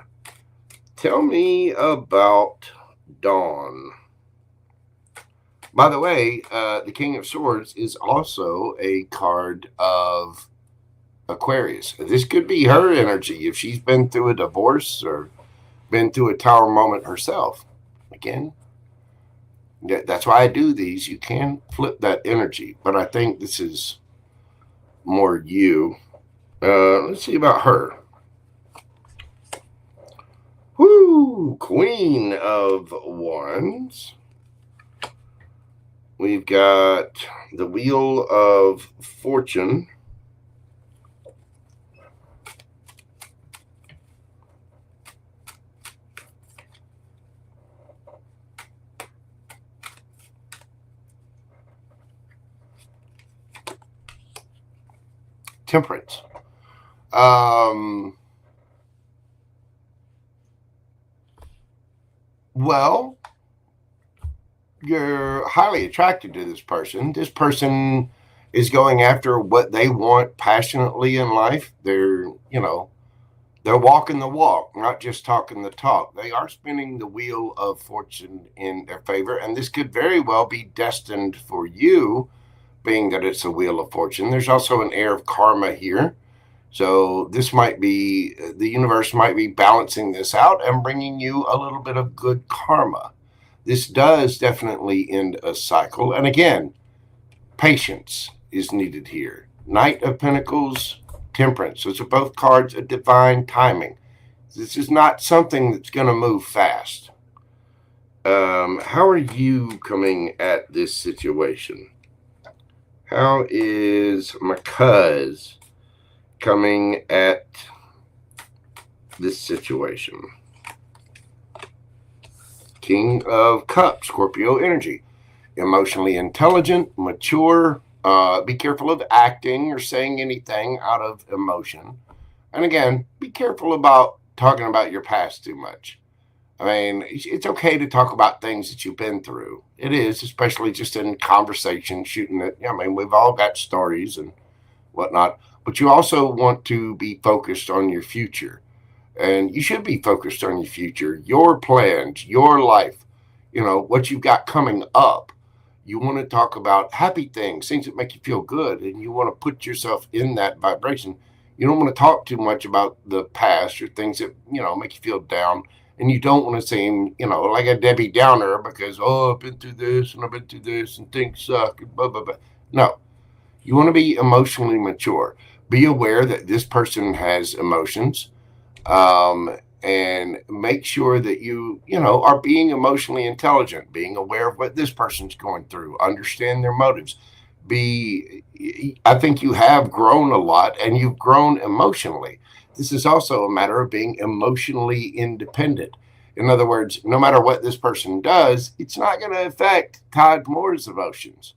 Tell me about Dawn. By the way, the King of Swords is also a card of Aquarius. This could be her energy if she's been through a divorce or been through a tower moment herself. Again, that's why I do these. You can flip that energy, but I think this is more you. Let's see about her. Woo! Queen of Wands. We've got the Wheel of Fortune. Temperance. Well, you're highly attracted to this person. This person is going after what they want passionately in life. They're walking the walk, not just talking the talk. They are spinning the wheel of fortune in their favor, and this could very well be destined for you, being that it's a wheel of fortune. There's also an air of karma here. So this might be, the universe might be balancing this out and bringing you a little bit of good karma. This does definitely end a cycle. And again, patience is needed here. Knight of Pentacles, Temperance. Those are both cards of divine timing. This is not something that's going to move fast. How are you coming at this situation? How is my cuz coming at this situation? King of Cups, Scorpio energy. Emotionally intelligent, mature. Be careful of acting or saying anything out of emotion. And again, be careful about talking about your past too much. I mean, it's okay to talk about things that you've been through. It is, especially just in conversation, shooting it. I mean, we've all got stories and whatnot. But you also want to be focused on your future. And you should be focused on your future, your plans, your life, what you've got coming up. You want to talk about happy things that make you feel good, and you want to put yourself in that vibration. You don't want to talk too much about the past or things that, make you feel down. And you don't want to seem, like a Debbie Downer because, I've been through this and I've been through this and things suck and blah, blah, blah. No, you want to be emotionally mature. Be aware that this person has emotions. And make sure that you are being emotionally intelligent, being aware of what this person's going through, understand their motives. I think you have grown a lot, and you've grown emotionally. This is also a matter of being emotionally independent. In other words, no matter what this person does, it's not going to affect Todd Moore's emotions.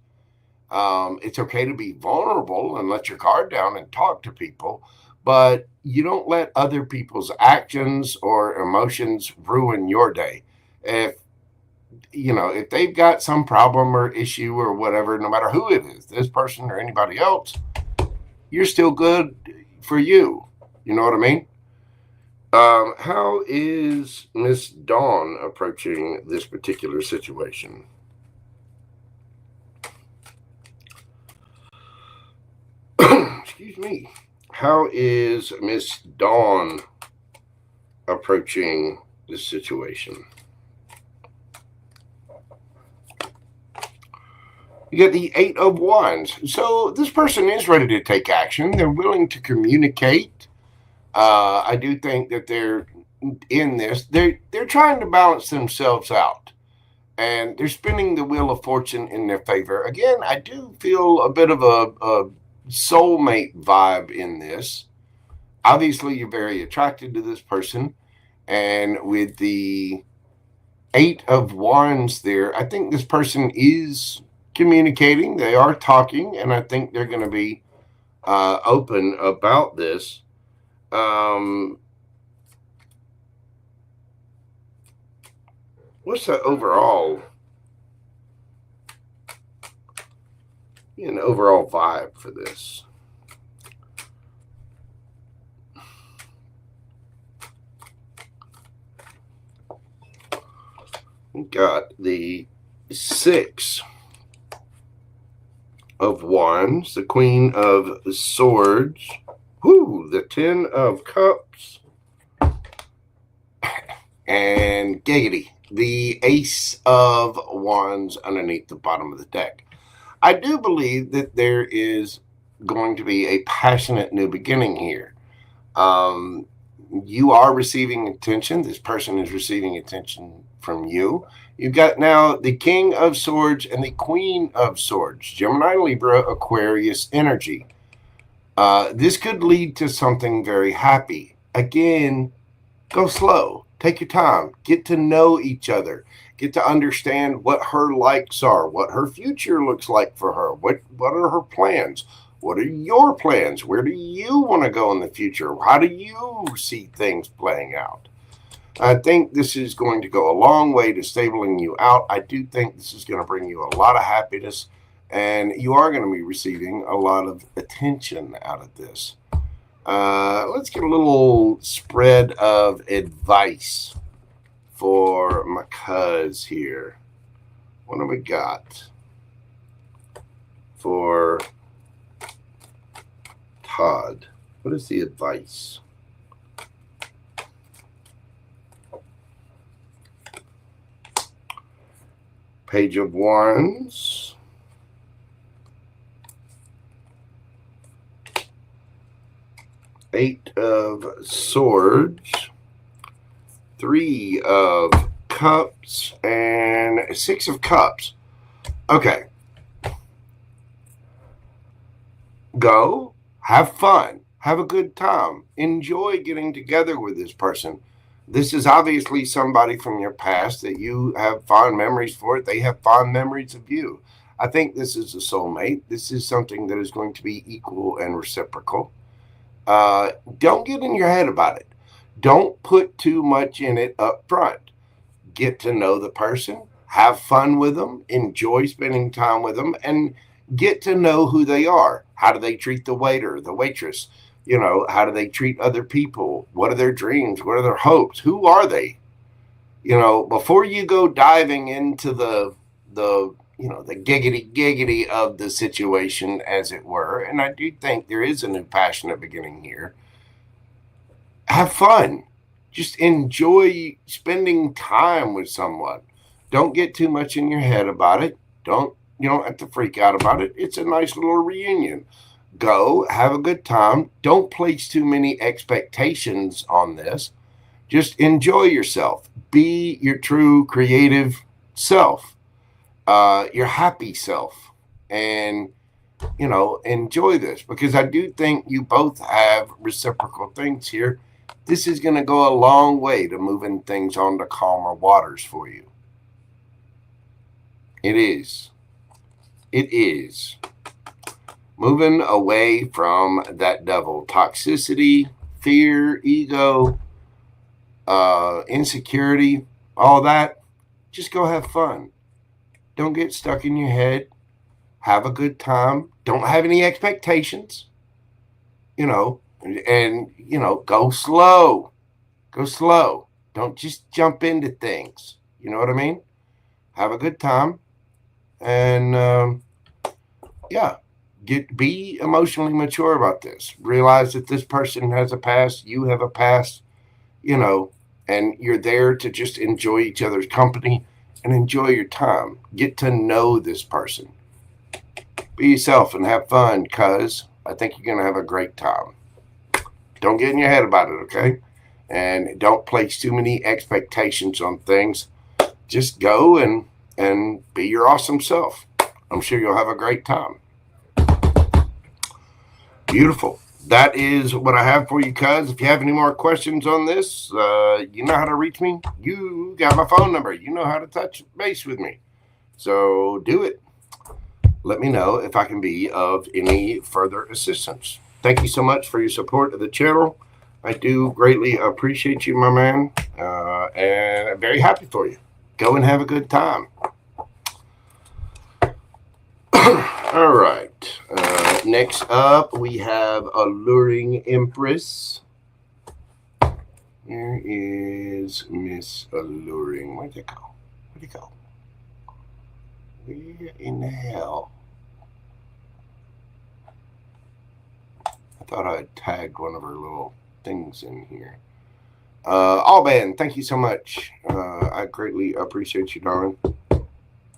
It's okay to be vulnerable and let your guard down and talk to people, but you don't let other people's actions or emotions ruin your day. If they've got some problem or issue or whatever, no matter who it is, this person or anybody else, you're still good for you. You know what I mean? How is Miss Dawn approaching this particular situation? Excuse me. How is Miss Dawn approaching this situation? You get the 8 of Wands. So this person is ready to take action. They're willing to communicate. I do think that they're in this. They're trying to balance themselves out. And they're spinning the wheel of fortune in their favor. Again, I do feel a bit of a soulmate vibe in this. Obviously, you're very attracted to this person. And with the 8 of Wands there, I think this person is communicating. They are talking, and I think they're going to be open about this. What's the overall vibe for this? We got the 6 of Wands, the Queen of Swords, the 10 of Cups, and giggity, the Ace of Wands underneath the bottom of the deck. I do believe that there is going to be a passionate new beginning here. You are receiving attention. This person is receiving attention from you. You've got now the King of Swords and the Queen of Swords, Gemini, Libra, Aquarius energy. This could lead to something very happy. Again, go slow. Take your time. Get to know each other. Get to understand what her likes are, what her future looks like for her. What are her plans? What are your plans? Where do you want to go in the future? How do you see things playing out? I think this is going to go a long way to stabling you out. I do think this is going to bring you a lot of happiness, and you are going to be receiving a lot of attention out of this. Let's get a little spread of advice for my cuz here. What do we got for Todd? What is the advice? Page of Wands. Eight of Swords. 3 of Cups. And 6 of Cups. Okay. Go. Have fun. Have a good time. Enjoy getting together with this person. This is obviously somebody from your past that you have fond memories for. They have fond memories of you. I think this is a soulmate. This is something that is going to be equal and reciprocal. Don't get in your head about it. Don't put too much in it up front. Get to know the person. Have fun with them. Enjoy spending time with them. And get to know who they are. How do they treat the waiter, the waitress? You know, how do they treat other people? What are their dreams? What are their hopes? Who are they? You know, before you go diving into the giggity of the situation, as it were, and I do think there is a new passionate beginning here. Have fun. Just enjoy spending time with someone. Don't get too much in your head about it. You don't have to freak out about it. It's a nice little reunion. Go, have a good time. Don't place too many expectations on this. Just enjoy yourself. Be your true creative self, your happy self, and, enjoy this, because I do think you both have reciprocal things here. This is going to go a long way to moving things onto calmer waters for you. It is. It is. Moving away from that devil. Toxicity, fear, ego, insecurity, all that. Just go have fun. Don't get stuck in your head. Have a good time. Don't have any expectations. Go slow. Go slow. Don't just jump into things. You know what I mean? Have a good time. And, be emotionally mature about this. Realize that this person has a past, you have a past, and you're there to just enjoy each other's company and enjoy your time. Get to know this person. Be yourself and have fun, cuz I think you're going to have a great time. Don't get in your head about it, okay? And don't place too many expectations on things. Just go and be your awesome self. I'm sure you'll have a great time. Beautiful. That is what I have for you, cuz. If you have any more questions on this, you know how to reach me. You got my phone number. You know how to touch base with me. So do it. Let me know if I can be of any further assistance. Thank you so much for your support of the channel. I do greatly appreciate you, my man. And I'm very happy for you. Go and have a good time. All right. Next up, we have Alluring Empress. Where is Miss Alluring? Where'd it go? Where'd it go? Where in the hell? I thought I had tagged one of her little things in here. Alban, thank you so much. I greatly appreciate you, darling.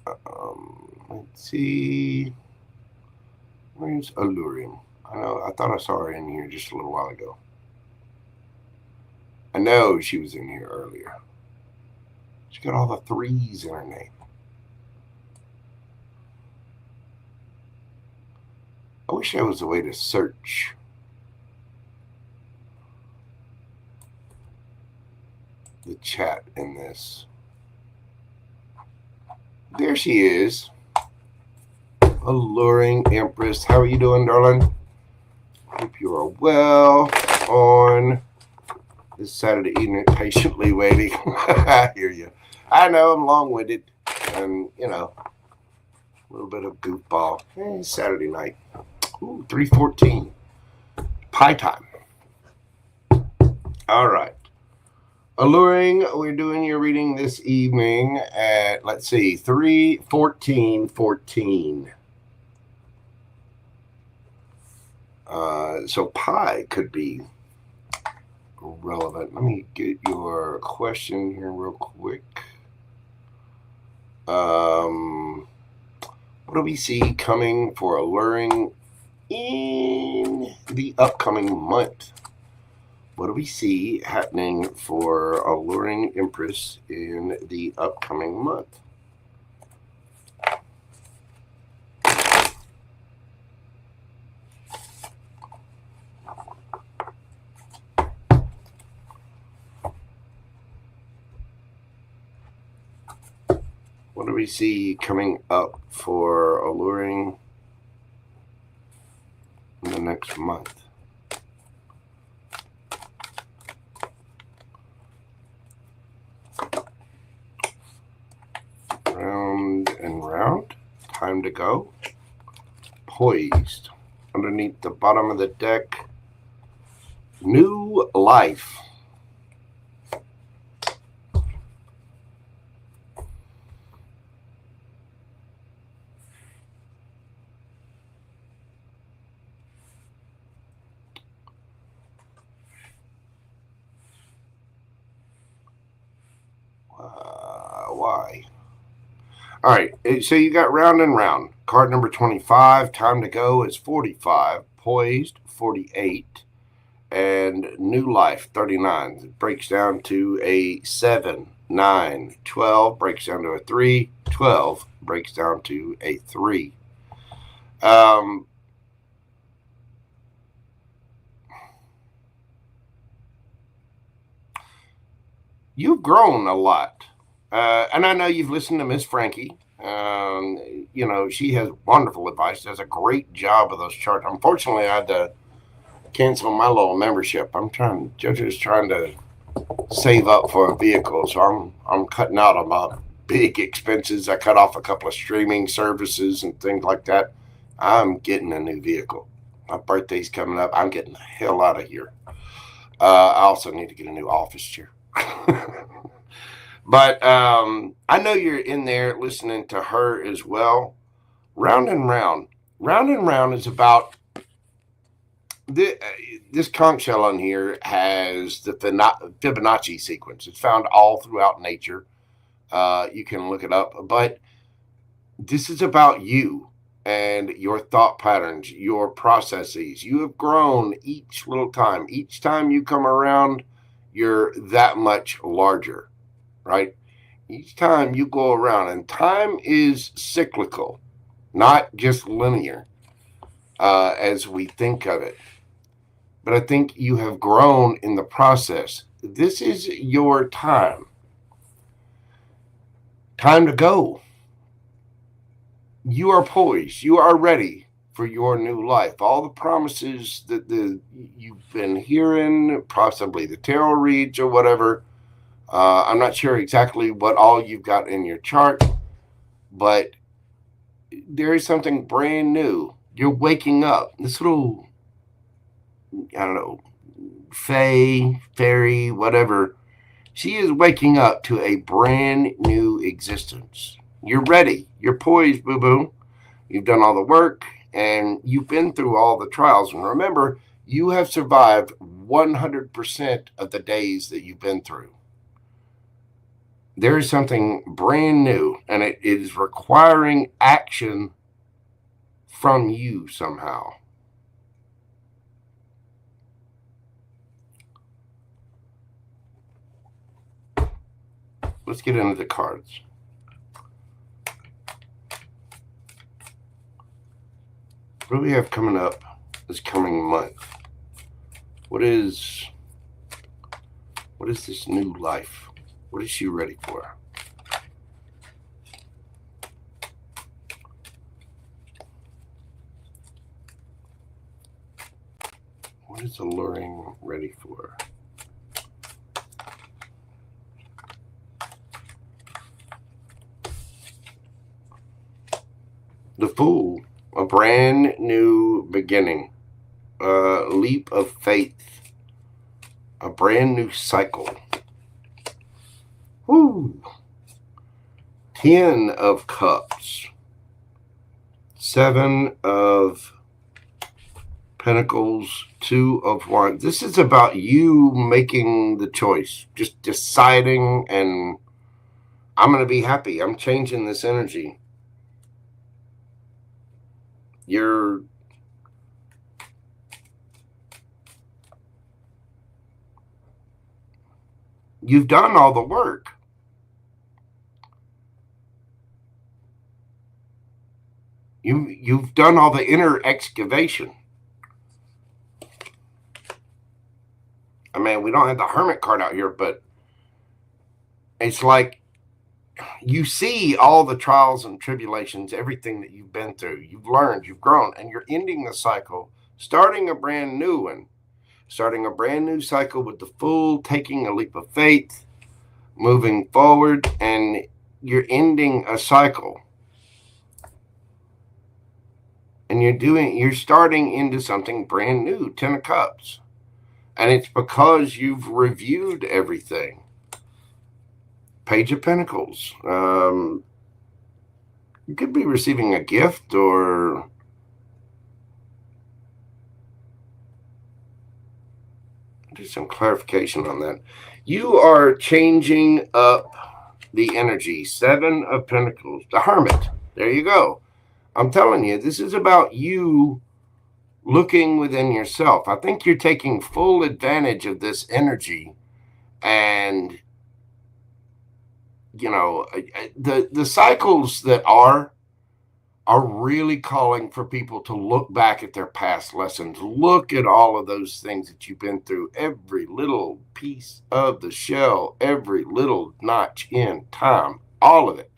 Let's see. Where's Alluring? I thought I saw her in here just a little while ago. I know she was in here earlier. She got all the 3s in her name. I wish there was a way to search. The chat in this. There she is. Alluring Empress. How are you doing, darling? Hope you are well on this Saturday evening, patiently waiting. I hear you. I know I'm long-winded and, you know, a little bit of goofball. Saturday night. Ooh, 3:14. Pie time. All right. Alluring, we're doing your reading this evening at, let's see, 3:14:14. So pie could be relevant. Let me get your question here real quick. What do we see coming for Alluring in the upcoming month? What do we see happening for Alluring Empress in the upcoming month? What do we see coming up for Alluring in the next month? Round and round. Time to go. Poised. Underneath the bottom of the deck. New life. Why? All right, so you got round and round. Card number 25, time to go is 45, poised 48, and new life 39. It breaks down to a 7, 9, 12, breaks down to a 3, 12, breaks down to a 3. You've grown a lot. And I know you've listened to Miss Frankie. You know, she has wonderful advice, does a great job of those charts. Unfortunately, I had to cancel my little membership. Jojo's trying to save up for a vehicle, so I'm cutting out on my big expenses. I cut off a couple of streaming services and things like that. I'm getting a new vehicle. My birthday's coming up. I'm getting the hell out of here. I also need to get a new office chair. But I know you're in there listening to her as well. Round and round. Round and round is about this conch shell on here has the Fibonacci sequence. It's found all throughout nature. You can look it up. But this is about you and your thought patterns, your processes. You have grown each little time. Each time you come around, you're that much larger. Right? Each time you go around, and time is cyclical, not just linear as we think of it. But I think you have grown in the process. This is your time. Time to go. You are poised. You are ready for your new life. All the promises that you've been hearing, possibly the tarot reads or whatever. I'm not sure exactly what all you've got in your chart, but there is something brand new. You're waking up. This little, I don't know, fairy, whatever, she is waking up to a brand new existence. You're ready. You're poised, boo-boo. You've done all the work, and you've been through all the trials. And remember, you have survived 100% of the days that you've been through. There is something brand new, and it is requiring action from you somehow. Let's get into the cards. What do we have coming up this coming month? What is this new life? What is she ready for? What is Alluring ready for? The Fool, a brand new beginning, a leap of faith, a brand new cycle. Woo! 10 of Cups, 7 of Pentacles, 2 of Wands. This is about you making the choice, just deciding, and I'm going to be happy. I'm changing this energy. You've done all the work. You've done all the inner excavation. I mean, we don't have the Hermit card out here, but it's like you see all the trials and tribulations, everything that you've been through. You've learned, you've grown, and you're ending the cycle, starting a brand new one. Starting a brand new cycle with the Fool, taking a leap of faith, moving forward, and you're ending a cycle. And you're starting into something brand new, 10 of Cups. And it's because you've reviewed everything. Page of Pentacles. You could be receiving a gift or do some clarification on that. You are changing up the energy. 7 of Pentacles. The Hermit. There you go. I'm telling you, this is about you looking within yourself. I think you're taking full advantage of this energy, and you know, the cycles that are really calling for people to look back at their past lessons. Look at all of those things that you've been through, every little piece of the shell, every little notch in time, all of it.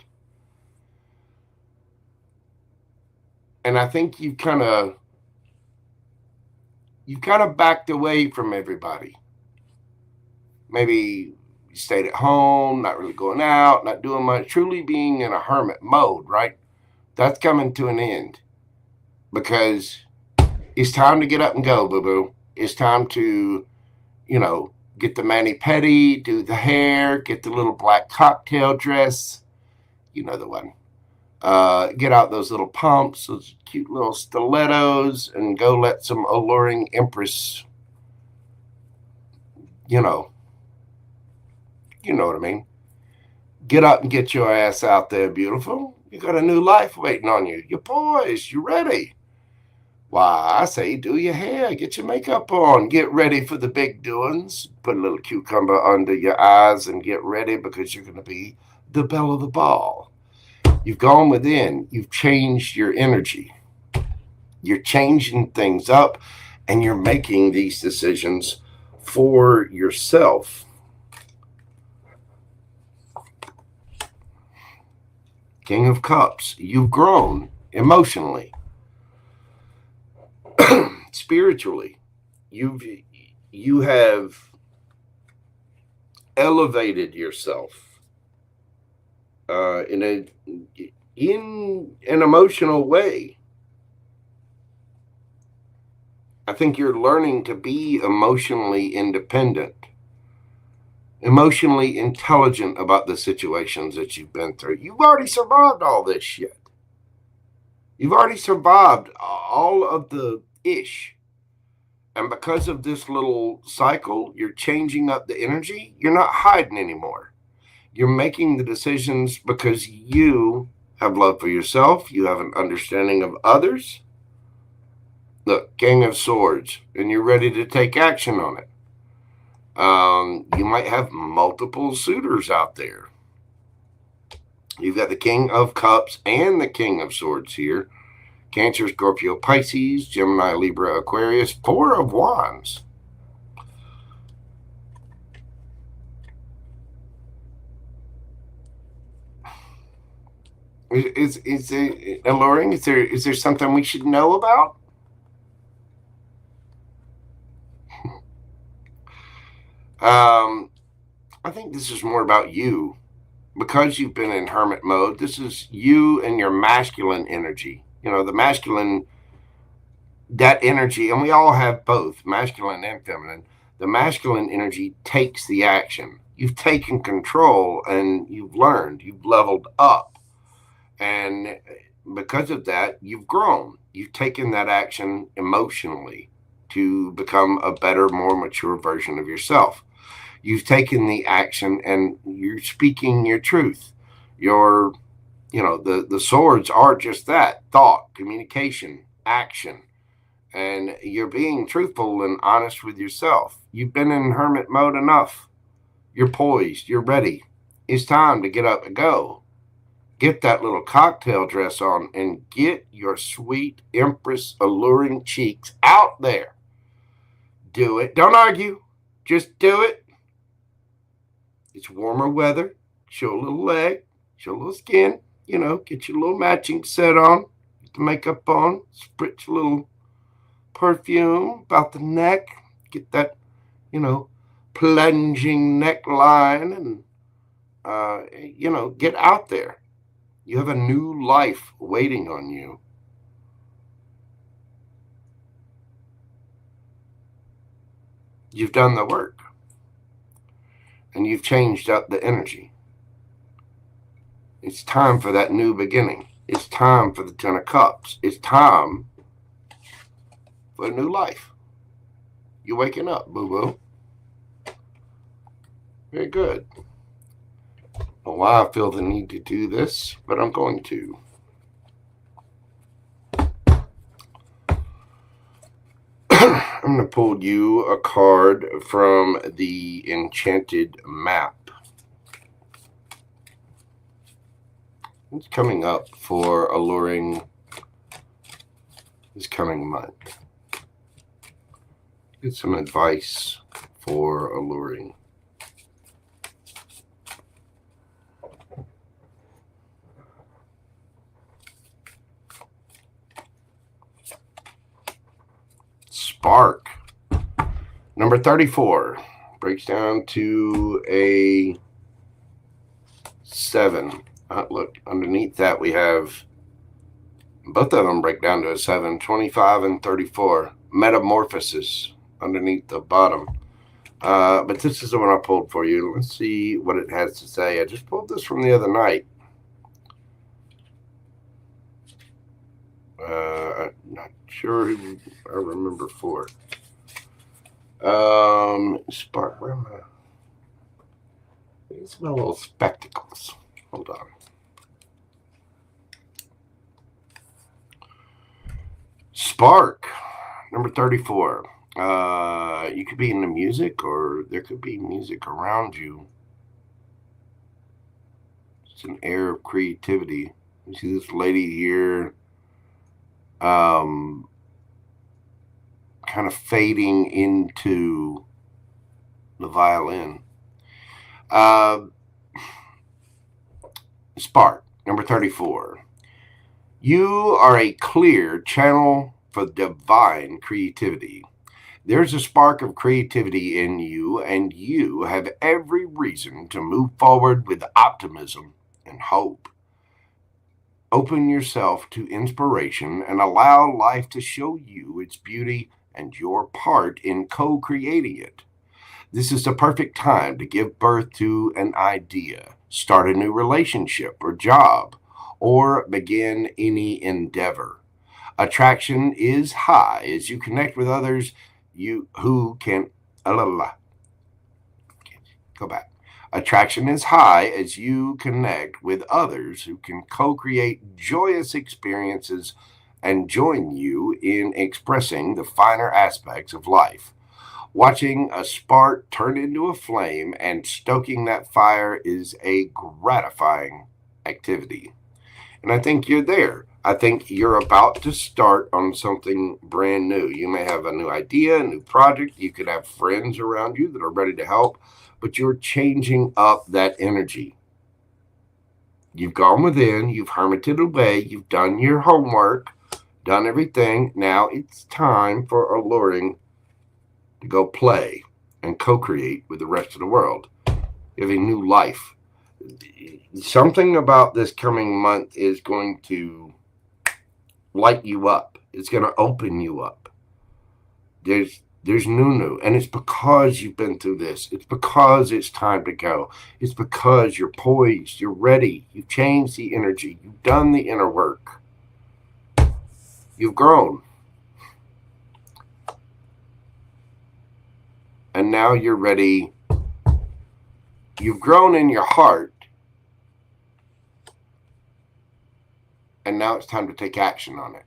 And I think you've kind of backed away from everybody. Maybe you stayed at home, not really going out, not doing much, truly being in a hermit mode, right? That's coming to an end because it's time to get up and go, boo-boo. It's time to, you know, get the mani-pedi, do the hair, get the little black cocktail dress. You know the one. Get out those little pumps, those cute little stilettos, and go let some alluring Empress, you know what I mean. Get up and get your ass out there, beautiful. You got a new life waiting on you. You're poised. You're ready. Why, I say do your hair. Get your makeup on. Get ready for the big doings. Put a little cucumber under your eyes and get ready because you're going to be the belle of the ball. You've gone within. You've changed your energy. You're changing things up, and you're making these decisions for yourself. King of Cups, you've grown emotionally, spiritually. You have elevated yourself in an emotional way. I think you're learning to be emotionally independent, emotionally intelligent about the situations that you've been through. You've already survived all this shit. You've already survived all of the ish. And because of this little cycle, you're changing up the energy. You're not hiding anymore. You're making the decisions because you have love for yourself. You have an understanding of others. Look, King of Swords, and you're ready to take action on it. You might have multiple suitors out there. You've got the King of Cups and the King of Swords here. Cancer, Scorpio, Pisces, Gemini, Libra, Aquarius, 4 of Wands. Is it alluring? Is there something we should know about? I think this is more about you. Because you've been in hermit mode, this is you and your masculine energy. You know, the masculine, that energy, and we all have both, masculine and feminine. The masculine energy takes the action. You've taken control and you've learned, you've leveled up. And because of that, you've grown. You've taken that action emotionally to become a better, more mature version of yourself. You've taken the action and you're speaking your truth. The swords are just that: thought, communication, action. And you're being truthful and honest with yourself. You've been in hermit mode enough. You're poised. You're ready. It's time to get up and go. Get that little cocktail dress on and get your sweet Empress alluring cheeks out there. Do it. Don't argue. Just do it. It's warmer weather. Show a little leg. Show a little skin. Get your little matching set on. Get the makeup on. Spritz a little perfume about the neck. Get that, plunging neckline. And, get out there. You have a new life waiting on you. You've done the work. And you've changed up the energy. It's time for that new beginning. It's time for the 10 of Cups. It's time for a new life. You're waking up, boo-boo. Very good. I don't know why I feel the need to do this, but I'm going to. I'm going to pull you a card from the Enchanted Map. It's coming up for Alluring this coming month. Get some advice for Alluring. Spark. Number 34 breaks down to a 7. Look, underneath that we have both of them break down to a 7, 25 and 34. Metamorphosis underneath the bottom. But this is the one I pulled for you. Let's see what it has to say. I just pulled this from the other night. I'm not sure who I remember for it. Spark, where am I? These my little spectacles. Hold on. Spark, number 34. You could be in the music, or there could be music around you. It's an air of creativity. You see this lady here, kind of fading into the violin. Spark, number 34. You are a clear channel for divine creativity. There's a spark of creativity in you, and you have every reason to move forward with optimism and hope. Open yourself to inspiration and allow life to show you its beauty and your part in co-creating it. This is the perfect time to give birth to an idea, start a new relationship or job, or begin any endeavor. Attraction is high as you connect with others who can... Go back. Attraction is high as you connect with others who can co-create joyous experiences and join you in expressing the finer aspects of life. Watching a spark turn into a flame and stoking that fire is a gratifying activity. And I think you're there. I think you're about to start on something brand new. You may have a new idea, a new project. You could have friends around you that are ready to help, but you're changing up that energy. You've gone within, you've hermited away, you've done your homework, done everything. Now it's time for Alluring to go play and co-create with the rest of the world. You have a new life. Something about this coming month is going to light you up. It's going to open you up. There's new, and it's because you've been through this. It's because it's time to go. It's because you're poised, you're ready, you've changed the energy, you've done the inner work, you've grown, and now you're ready. You've grown in your heart, and now it's time to take action on it.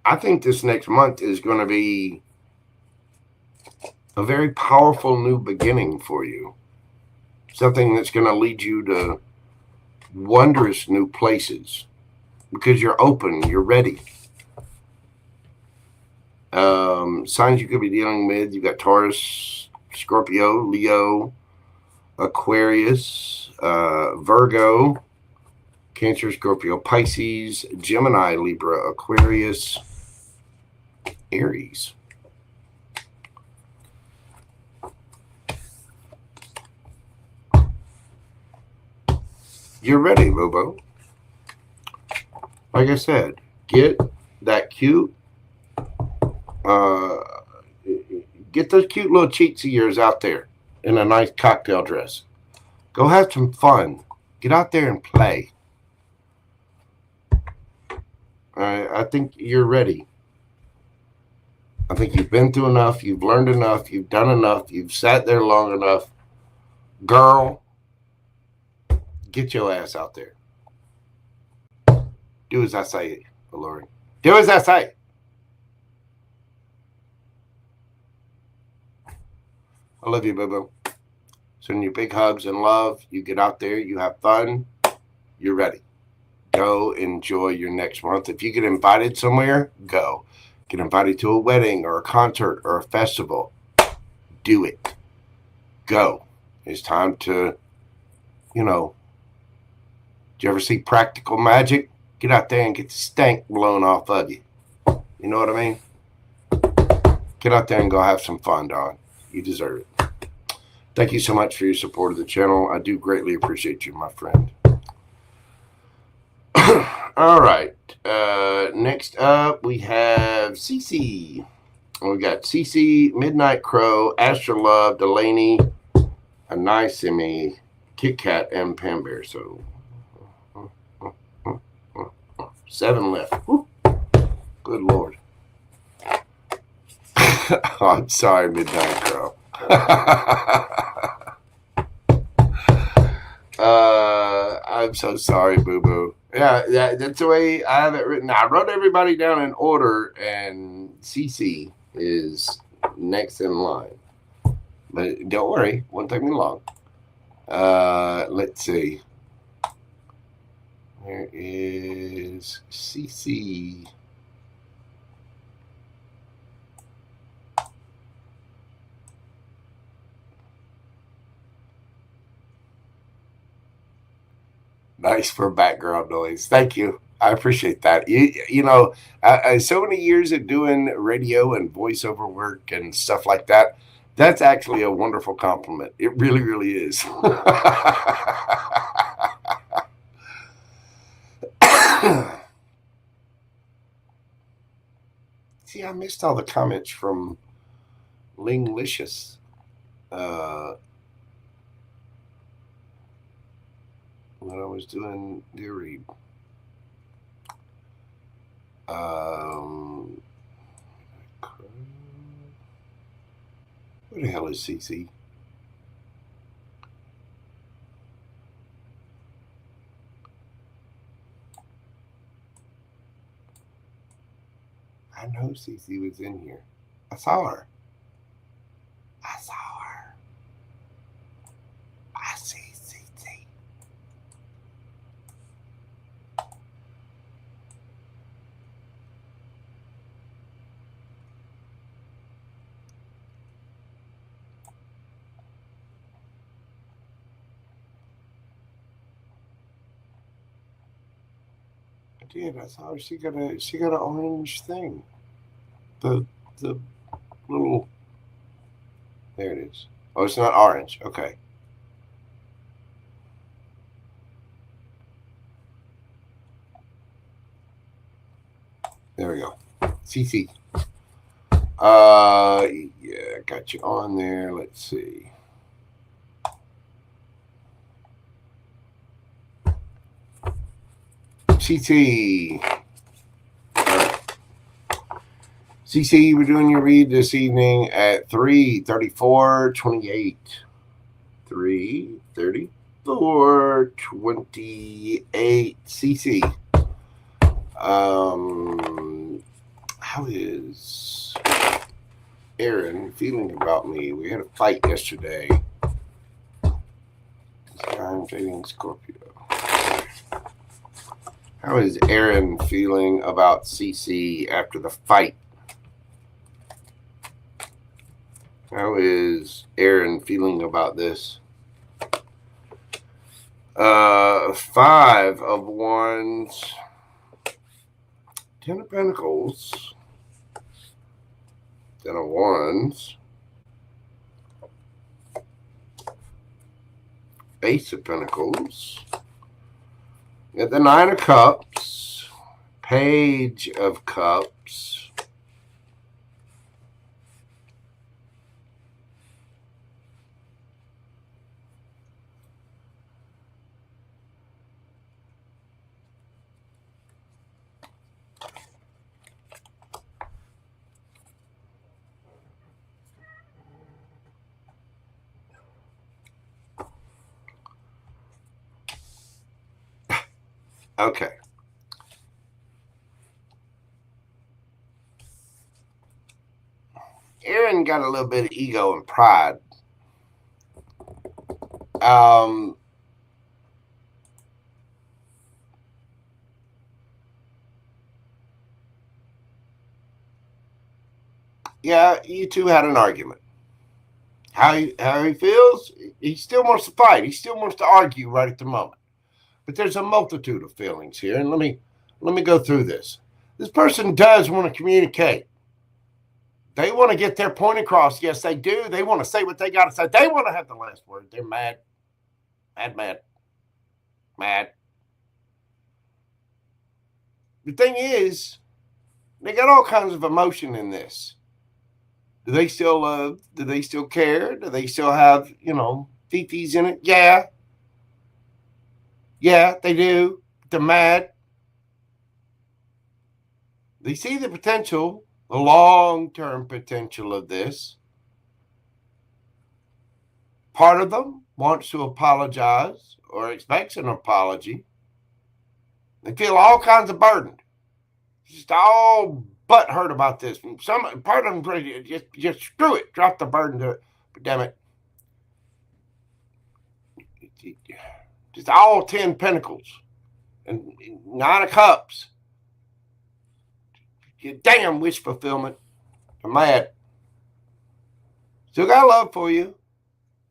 I think this next month is going to be a very powerful new beginning for you. Something that's going to lead you to wondrous new places because you're open, you're ready. Signs you could be dealing with, you've got Taurus, Scorpio, Leo, Aquarius, Virgo, Cancer, Scorpio, Pisces, Gemini, Libra, Aquarius, Aries. You're ready, Mojo. Like I said, get that cute, get those cute little cheeks of yours out there in a nice cocktail dress. Go have some fun. Get out there and play. I think you're ready. I think you've been through enough. You've learned enough. You've done enough. You've sat there long enough. Girl, get your ass out there. Do as I say, Alluring. Do as I say. I love you, boo-boo. Sending you big hugs and love. You get out there. You have fun. You're ready. Go enjoy your next month. If you get invited somewhere, go. Get invited to a wedding or a concert or a festival. Do it. Go. It's time to, do you ever see Practical Magic? Get out there and get the stank blown off of you. You know what I mean? Get out there and go have some fun, dog. You deserve it. Thank you so much for your support of the channel. I do greatly appreciate you, my friend. All right. Next up, we have CeCe. We got CeCe, Midnight Crow, Astro Love, Delaney, a nice Simi, Kit Kat, and Pam Bear. So 7 left. Woo. Good Lord. I'm sorry, Midnight Crow. I'm so sorry, boo-boo. Yeah, that's the way I have it written. I wrote everybody down in order, and CeCe is next in line. But don't worry, won't take me long. Let's see. Where is CeCe? Nice for background noise. Thank you. I appreciate that. So many years of doing radio and voiceover work and stuff like that. That's actually a wonderful compliment. It really, really is. See, I missed all the comments from Lingalicious. When I was doing the read. Where the hell is CeCe? I know CeCe was in here. I saw her. I see CeCe. did. I thought she got an orange thing. The little. There it is. Oh, it's not orange. Okay. There we go. CeCe. Yeah, got you on there. Let's see. CeCe. CeCe, we're doing your read this evening at 3:34:28. 3:34:28. CeCe. How is Aaron feeling about me? We had a fight yesterday. I'm dating Scorpio. How is Aaron feeling about CeCe after the fight? How is Aaron feeling about this? 5 of Wands, 10 of Pentacles, 10 of Wands, Ace of Pentacles, got the 9 of Cups, Page of Cups, okay. Aaron got a little bit of ego and pride. Yeah, you two had an argument. How he feels, he still wants to fight. He still wants to argue right at the moment. But there's a multitude of feelings here, and let me go through this. This person does want to communicate. They want to get their point across. Yes, they do. They want to say what they got to say. They want to have the last word. They're mad. Mad. The thing is, they got all kinds of emotion in this. Do they still love? Do they still care? Do they still have, fifis in it? Yeah. Yeah, they do. They're mad. They see the potential, the long-term potential of this. Part of them wants to apologize or expects an apology. They feel all kinds of burdened. Just all butthurt about this. Some part of them just screw it. Drop the burden to it. But damn it. Just all 10 pentacles and 9 of cups. Your damn wish fulfillment. I'm mad. Still got love for you.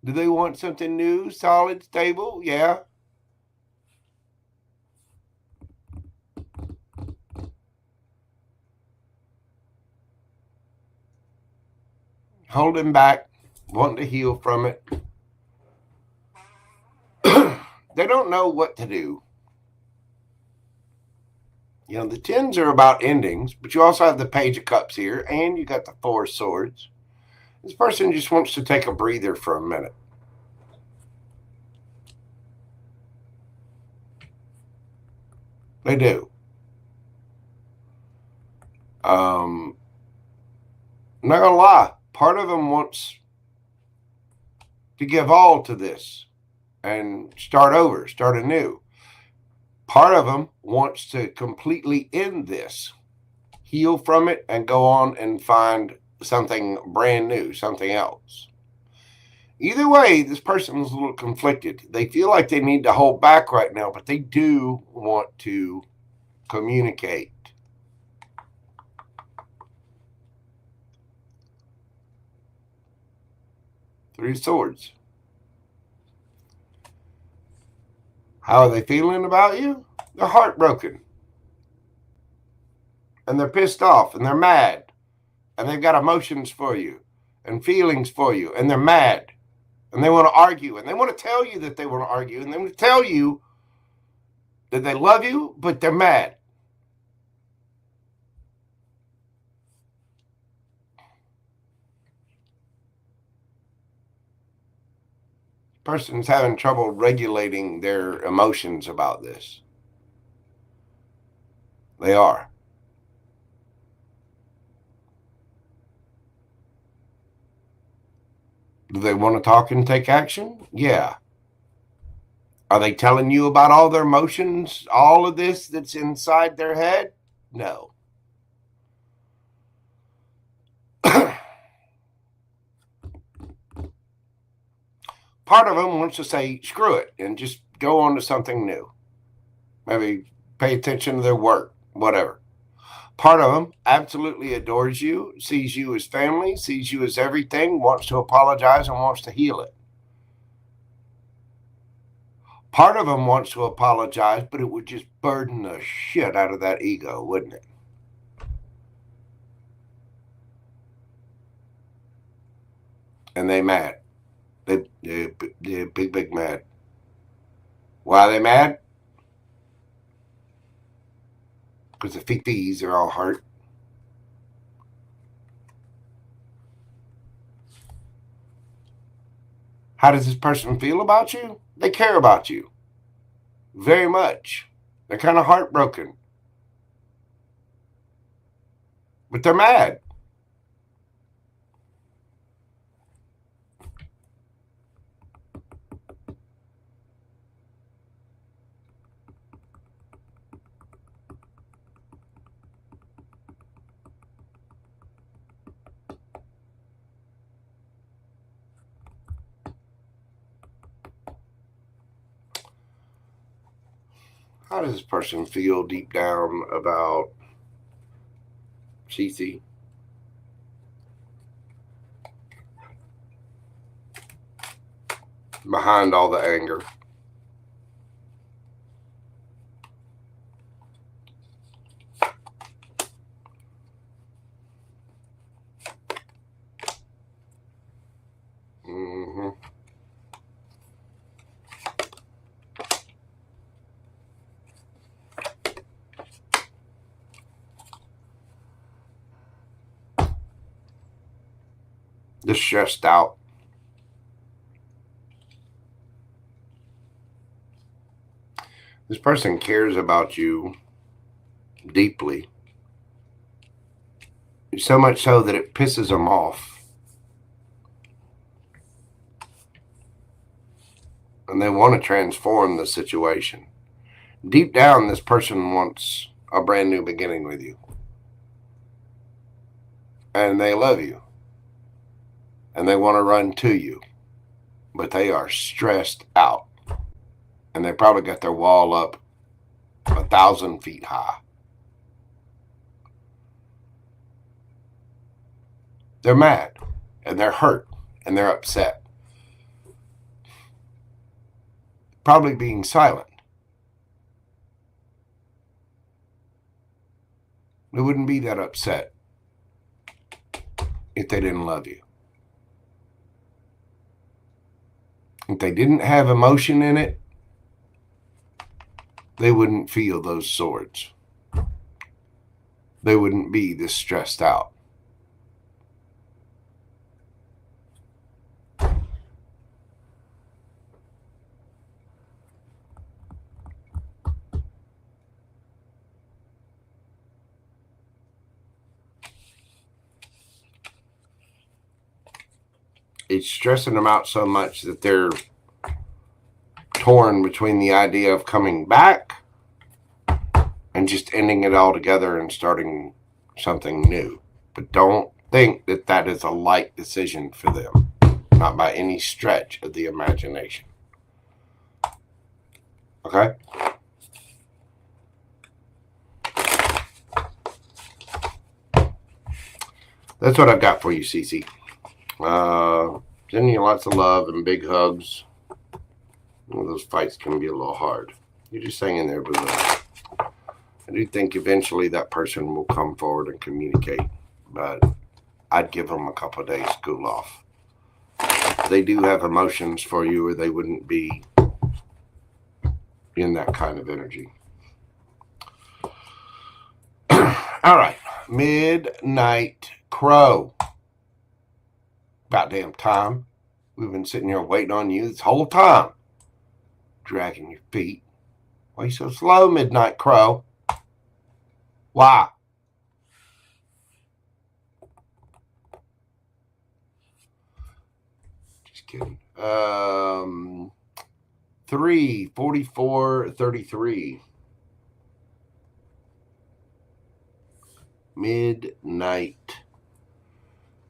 Do they want something new, solid, stable? Yeah. Holding back, wanting to heal from it. They don't know what to do. The 10s are about endings, but you also have the Page of Cups here, and you got the 4 of Swords. This person just wants to take a breather for a minute. They do. I'm not going to lie. Part of them wants to give all to this and start over, start anew. Part of them wants to completely end this, heal from it, and go on and find something brand new, something else. Either way, this person is a little conflicted. They feel like they need to hold back right now, but they do want to communicate. Three of Swords. How are they feeling about you? They're heartbroken. and they're pissed off, and they're mad, and they've got emotions for you and feelings for you, and they're mad, and they want to argue, and they want to tell you that they want to argue, and they want to tell you that they love you, but they're mad. Person's having trouble regulating their emotions about this. They are. Do they want to talk and take action? Yeah. Are they telling you about all their emotions, all of this that's inside their head? No. Part of them wants to say, screw it, and just go on to something new. Maybe pay attention to their work, whatever. Part of them absolutely adores you, sees you as family, sees you as everything, wants to apologize and wants to heal it. Part of them wants to apologize, but it would just burden the shit out of that ego, wouldn't it? And they mad. They're big mad. Why are they mad? Because the fifties are all hurt. How does this person feel about you? They care about you very much. They're kind of heartbroken. But they're mad. How does this person feel deep down about CeCe? Behind all the anger. Just stressed out. This person cares about you deeply. So much so that it pisses them off. And they want to transform the situation. Deep down, this person wants a brand new beginning with you. And they love you. And they want to run to you. But they are stressed out. And they probably got their wall up 1,000 feet high. They're mad. And they're hurt. And they're upset. Probably being silent. They wouldn't be that upset if they didn't love you. If they didn't have emotion in it, they wouldn't feel those swords. They wouldn't be this stressed out. It's stressing them out so much that they're torn between the idea of coming back and just ending it all together and starting something new. But don't think that that is a light decision for them. Not by any stretch of the imagination. Okay? That's what I've got for you, CeCe. Sending you lots of love and big hugs. Well, those fights can be a little hard. You're just hanging there, but I do think eventually that person will come forward and communicate, but I'd give them a couple of days cool off. They do have emotions for you, or they wouldn't be in that kind of energy. All right, Midnight Crow. About damn time. We've been sitting here waiting on you this whole time. Dragging your feet. Why are you so slow, Midnight Crow? Why? Just kidding. 3:44:33. Midnight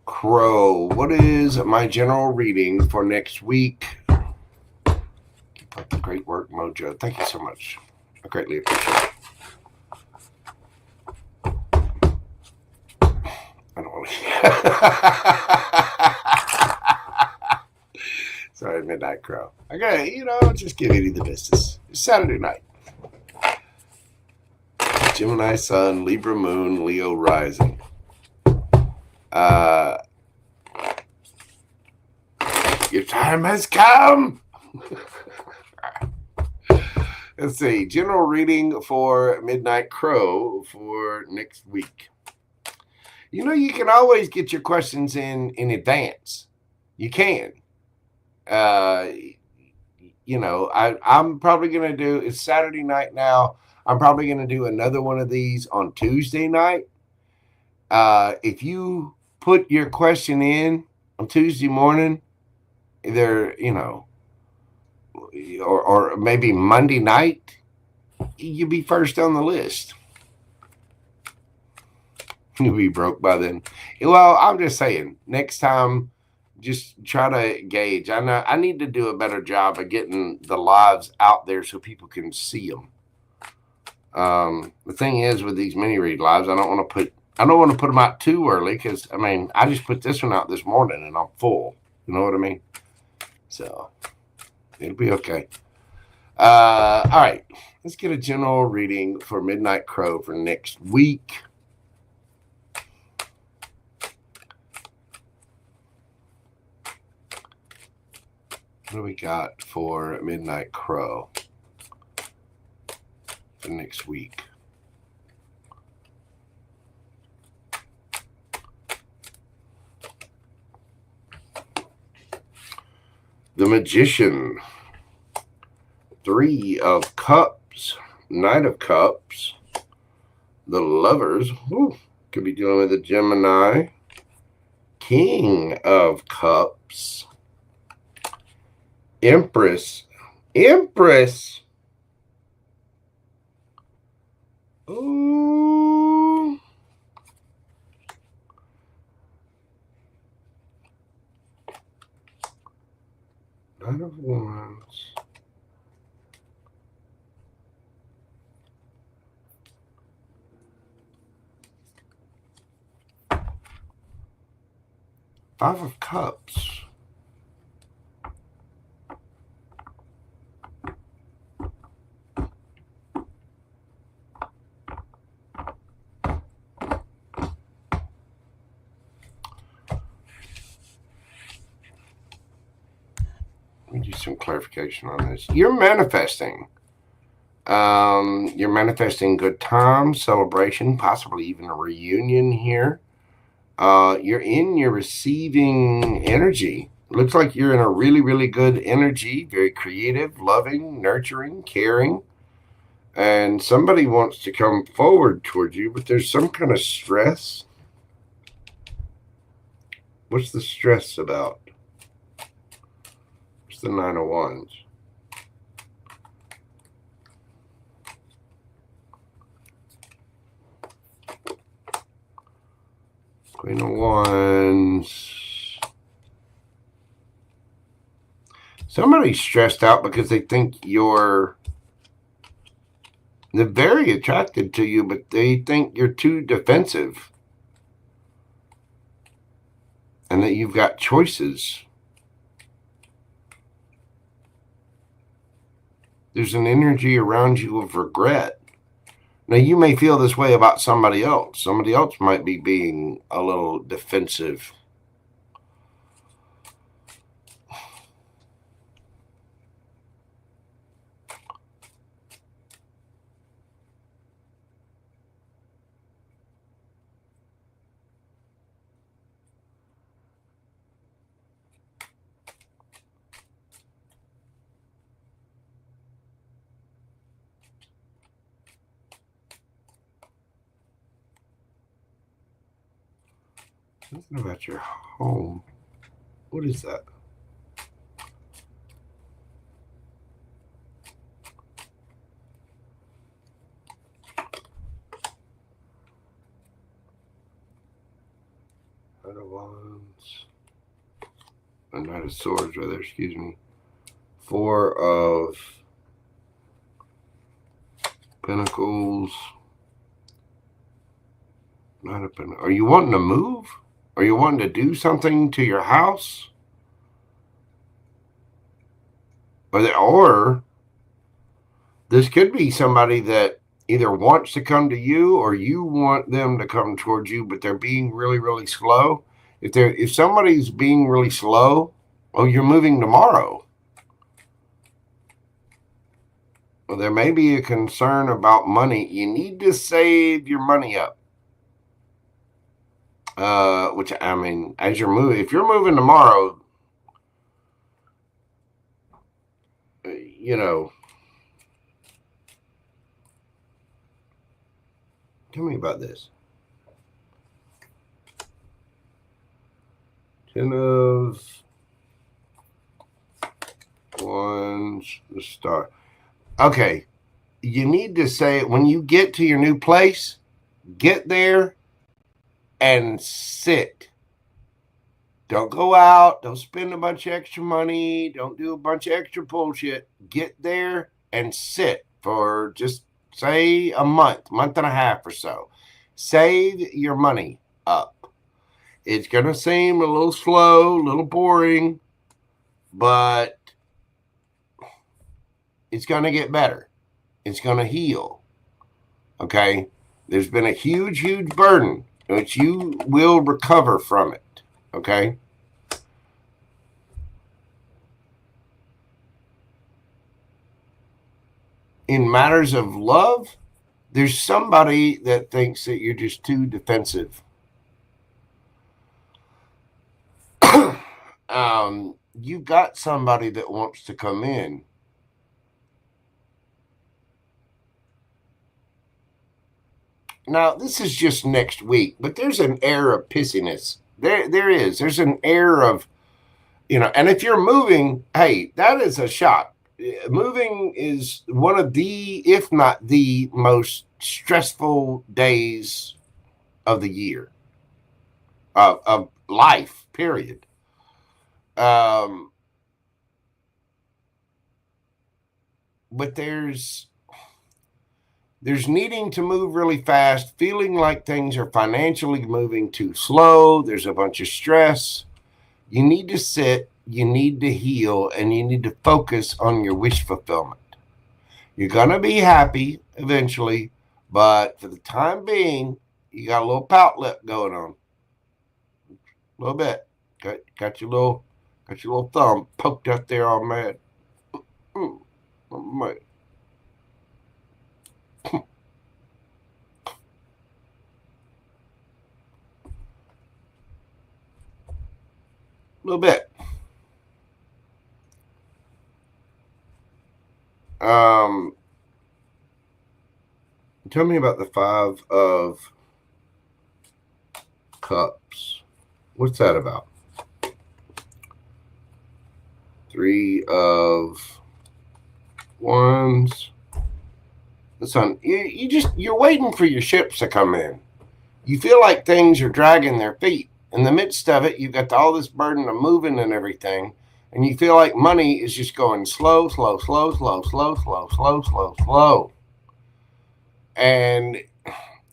Crow. What is my general reading for next week? Keep up the great work, Mojo. Thank you so much. I greatly appreciate it. I don't want to. Sorry, Midnight Crow. I gotta, just give Eddie the business. It's Saturday night. Gemini Sun, Libra Moon, Leo Rising. Your time has come. Let's see. General reading for Midnight Crow for next week. You can always get your questions in advance. You can. I'm probably going to do, it's Saturday night now. I'm probably going to do another one of these on Tuesday night. If you put your question in on Tuesday morning, either, or maybe Monday night, you'll be first on the list. You'll be broke by then. Well, I'm just saying, next time, just try to gauge. I know I need to do a better job of getting the lives out there so people can see them. The thing is, with these mini read lives, I don't want to put them out too early because I just put this one out this morning and I'm full. You know what I mean? So it'll be okay. All right, let's get a general reading for Midnight Crow for next week. What do we got for Midnight Crow for next week? The Magician, 3 of Cups, Knight of Cups, the Lovers, could be dealing with a Gemini, King of Cups, Empress. Ooh. Knight of Wands. Five of Cups. Let me do some clarification on this. You're manifesting. You're manifesting good times, celebration, possibly even a reunion here. You're in your receiving energy. Looks like you're in a really, really good energy, very creative, loving, nurturing, caring. And somebody wants to come forward towards you, but there's some kind of stress. What's the stress about? What's the 9 of Wands? Queen of Wands. Somebody's stressed out because they think they're very attracted to you, but they think you're too defensive and that you've got choices. There's an energy around you of regret. Now, you may feel this way about somebody else. Somebody else might be being a little defensive. Something about your home. What is that? Knight of Wands. A Knight of Swords, rather, excuse me. Four of Pentacles. Knight of Pentacles. Are you wanting to move? Are you wanting to do something to your house? Or this could be somebody that either wants to come to you or you want them to come towards you, but they're being really, really slow. If somebody's being really slow, oh, you're moving tomorrow. Well, there may be a concern about money. You need to save your money up. Which, I mean, as you're moving, if you're moving tomorrow, you know, tell me about this. 10 of Wands, the Star. Okay, you need to say, when you get to your new place, get there and sit. Don't go out. Don't spend a bunch of extra money. Don't do a bunch of extra bullshit. Get there and sit for just, say, a month and a half or so. Save your money up. It's going to seem a little slow, a little boring, but it's going to get better. It's going to heal. Okay? There's been a huge, huge burden, which you will recover from it. Okay? In matters of love, there's somebody that thinks that you're just too defensive. You've got somebody that wants to come in. Now, this is just next week, but there's an air of pissiness. There is. There's an air of, and if you're moving, hey, that is a shock. Moving is one of the, if not the most stressful days of the year, of life, period. But there's needing to move really fast, feeling like things are financially moving too slow. There's a bunch of stress. You need to sit, you need to heal, and you need to focus on your wish fulfillment. You're going to be happy eventually, but for the time being, you got a little pout lip going on. A little bit. Got your little thumb poked out there all mad. A little bit. Tell me about the 5 of Cups. What's that about? 3 of Wands. Listen, you're waiting for your ships to come in. You feel like things are dragging their feet. In the midst of it, you've got all this burden of moving and everything, and you feel like money is just going slow. And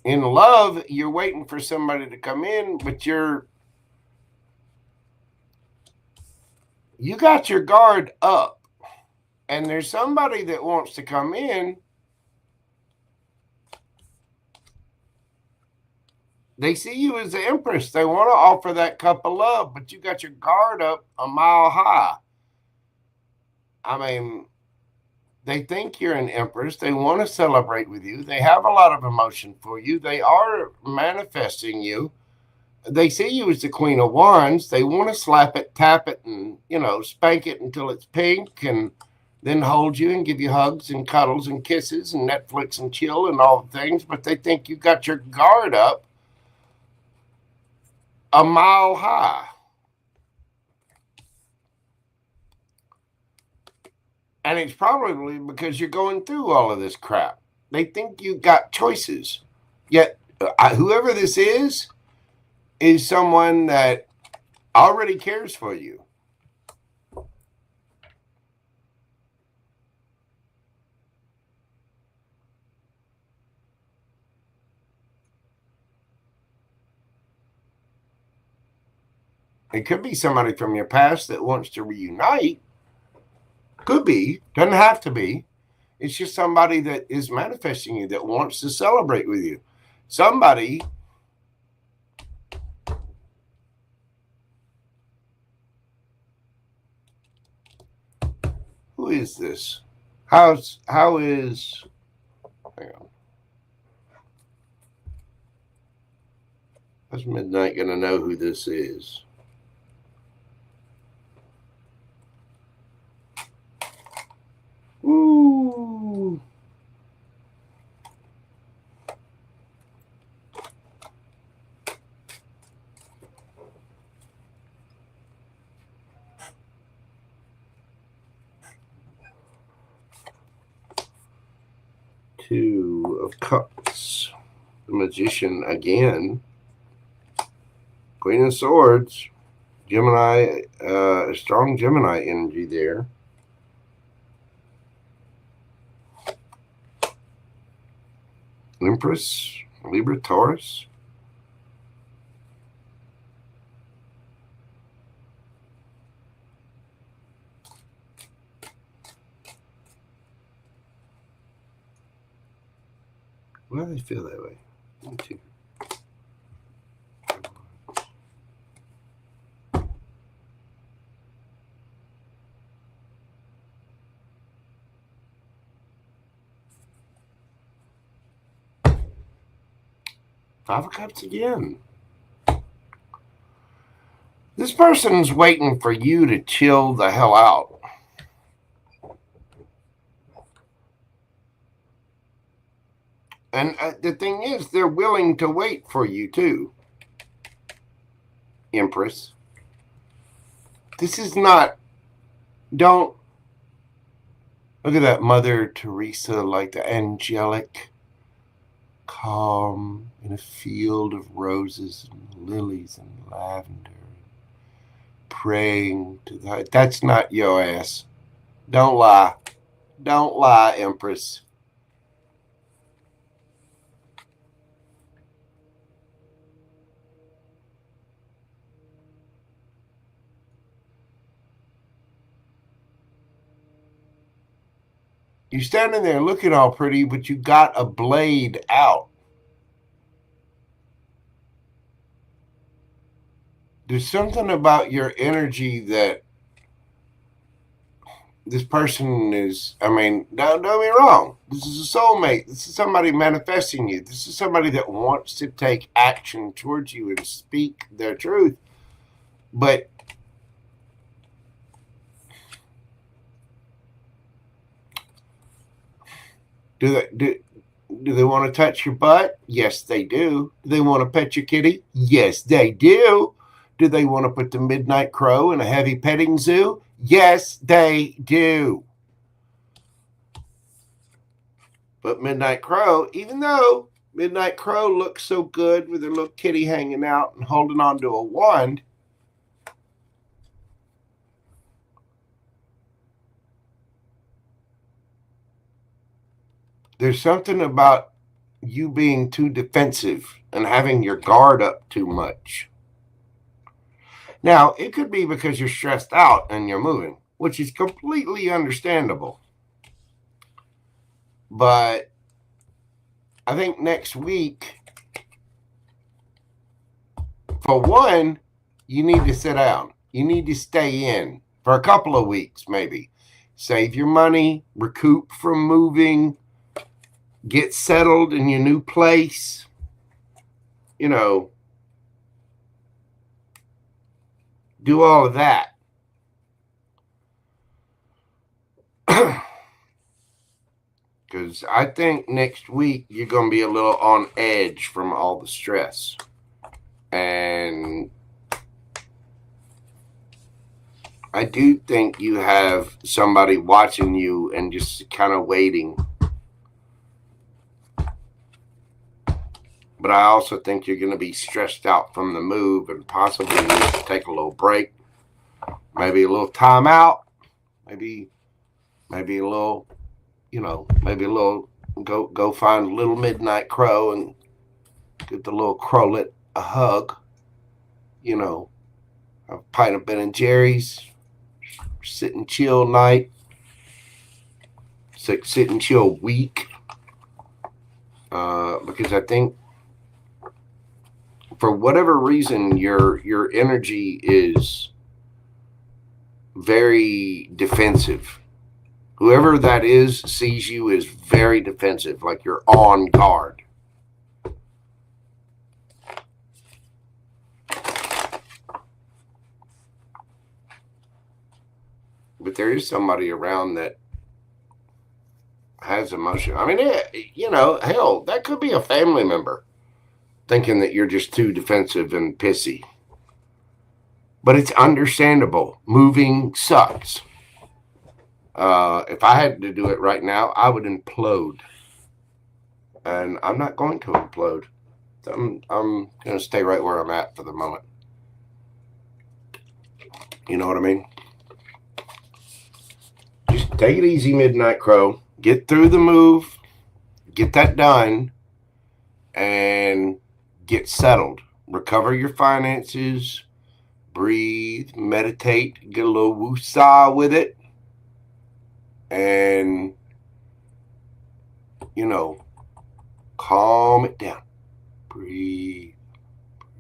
in love, you're waiting for somebody to come in, but you got your guard up, and there's somebody that wants to come in, They see you as the Empress. They want to offer that cup of love, but you got your guard up a mile high. I mean, they think you're an Empress. They want to celebrate with you. They have a lot of emotion for you. They are manifesting you. They see you as the Queen of Wands. They want to slap it, tap it, and, spank it until it's pink, and then hold you and give you hugs and cuddles and kisses and Netflix and chill and all the things. But they think you got your guard up a mile high. And it's probably because you're going through all of this crap. They think you got choices. Yet, whoever this is someone that already cares for you. It could be somebody from your past that wants to reunite. Could be. Doesn't have to be. It's just somebody that is manifesting you, that wants to celebrate with you. Somebody who is this? How is hang on. How's Midnight gonna know who this is? Ooh. Two of Cups. The Magician again. Queen of Swords. Gemini, strong Gemini energy there. Empress, Libra, Taurus. Why do they feel that way? Me too. Five of Cups again. This person's waiting for you to chill the hell out. And the thing is, they're willing to wait for you too, Empress. This is not, don't, look at that Mother Teresa, like the angelic, calm in a field of roses and lilies and lavender, praying to the, that's not your ass. Don't lie. Don't lie, Empress. You're standing there looking all pretty, but you got a blade out. There's something about your energy that this person is, I mean, don't get me wrong. This is a soulmate. This is somebody manifesting you. This is somebody that wants to take action towards you and speak their truth. But do they want to touch your butt? Yes, they do. Do they want to pet your kitty? Yes, they do. Do they want to put the Midnight Crow in a heavy petting zoo? Yes, they do. But Midnight Crow, even though Midnight Crow looks so good with her little kitty hanging out and holding on to a wand, there's something about you being too defensive and having your guard up too much. Now, it could be because you're stressed out and you're moving, which is completely understandable. But I think next week, For one, you need to sit down. You need to stay in for a couple of weeks, maybe. Save your money, recoup from moving, get settled in your new place. You know, do all of that. Because I think next week you're going to be a little on edge from all the stress. And I do think you have somebody watching you and just kind of waiting. But I also think you're going to be stressed out from the move and possibly need to take a little break. Maybe a little time out. Maybe a little, maybe a little, go find a little midnight crow and give the little crowlet a hug. A pint of Ben and Jerry's. Sit and chill night. Sit and chill week. Because I think for whatever reason your energy is very defensive. Whoever that is sees you as very defensive, like you're on guard. But there is somebody around that has emotion. I mean, hell, that could be a family member thinking that you're just too defensive and pissy. But it's understandable. Moving sucks. If I had to do it right now, I would implode. And I'm not going to implode. I'm going to stay right where I'm at for the moment. You know what I mean? Just take it easy, Midnight Crow. Get through the move. Get that done. And get settled. Recover your finances. Breathe. Meditate. Get a little woosah with it. And, calm it down. Breathe.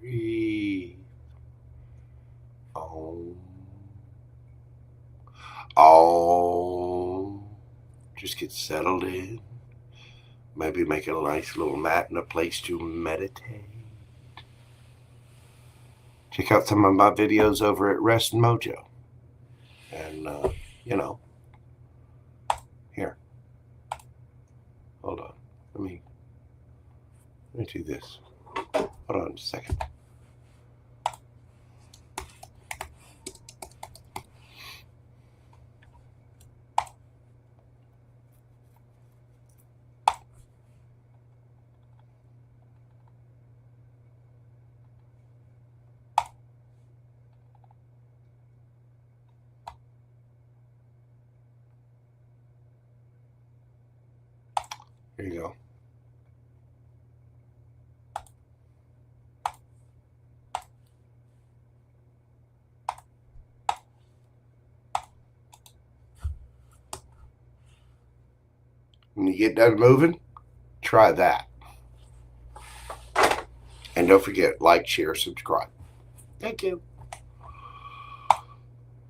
Breathe. Just get settled in. Maybe make a nice little mat and a place to meditate. Check out some of my videos over at Rest Mojo. And, here. Hold on. Let me do this. Hold on just a second. There you go. When you get done moving, try that. And don't forget, like, share, subscribe. Thank you.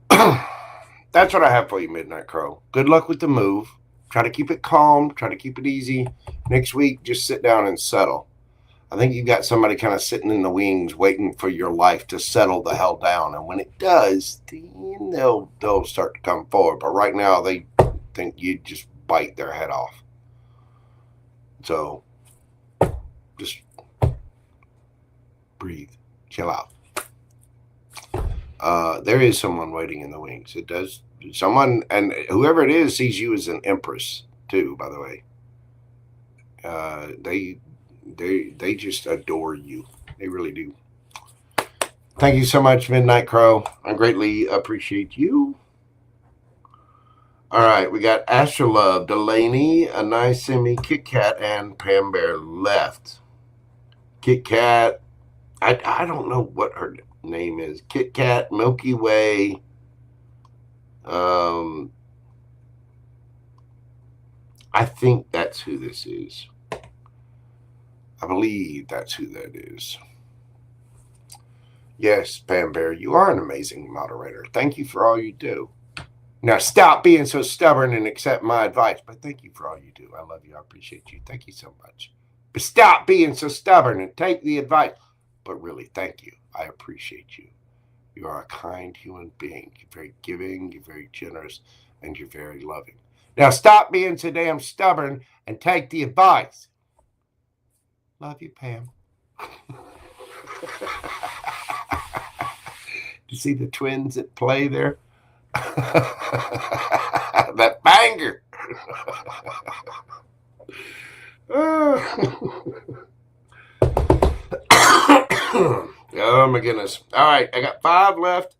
That's what I have for you, Midnight Crow. Good luck with the move. Try to keep it calm. Try to keep it easy. Next week, just sit down and settle. I think you've got somebody kind of sitting in the wings waiting for your life to settle the hell down. And when it does, then they'll start to come forward. But right now, they think you just bite their head off. So just breathe. Chill out. There is someone waiting in the wings. It does. Someone, and whoever it is, sees you as an empress too, by the way. They just adore you. They really do. Thank you so much, Midnight Crow. I greatly appreciate you. All right, we got Astro Love, Delaney, a nice semi, Kit Kat, and Pam Bear left. Kit Kat, I don't know what her name is. Kit Kat, Milky Way. I think that's who this is. I believe that's who that is. Yes, Pam Bear, you are an amazing moderator. Thank you for all you do. Now stop being so stubborn and accept my advice. But thank you for all you do. I love you. I appreciate you. Thank you so much. But stop being so stubborn and take the advice. But really, thank you. I appreciate you. You are a kind human being. You're very giving, you're very generous, and you're very loving. Now stop being so damn stubborn and take the advice. Love you, Pam. You see the twins at play there? That banger. Oh my goodness. All right, I got 5 left.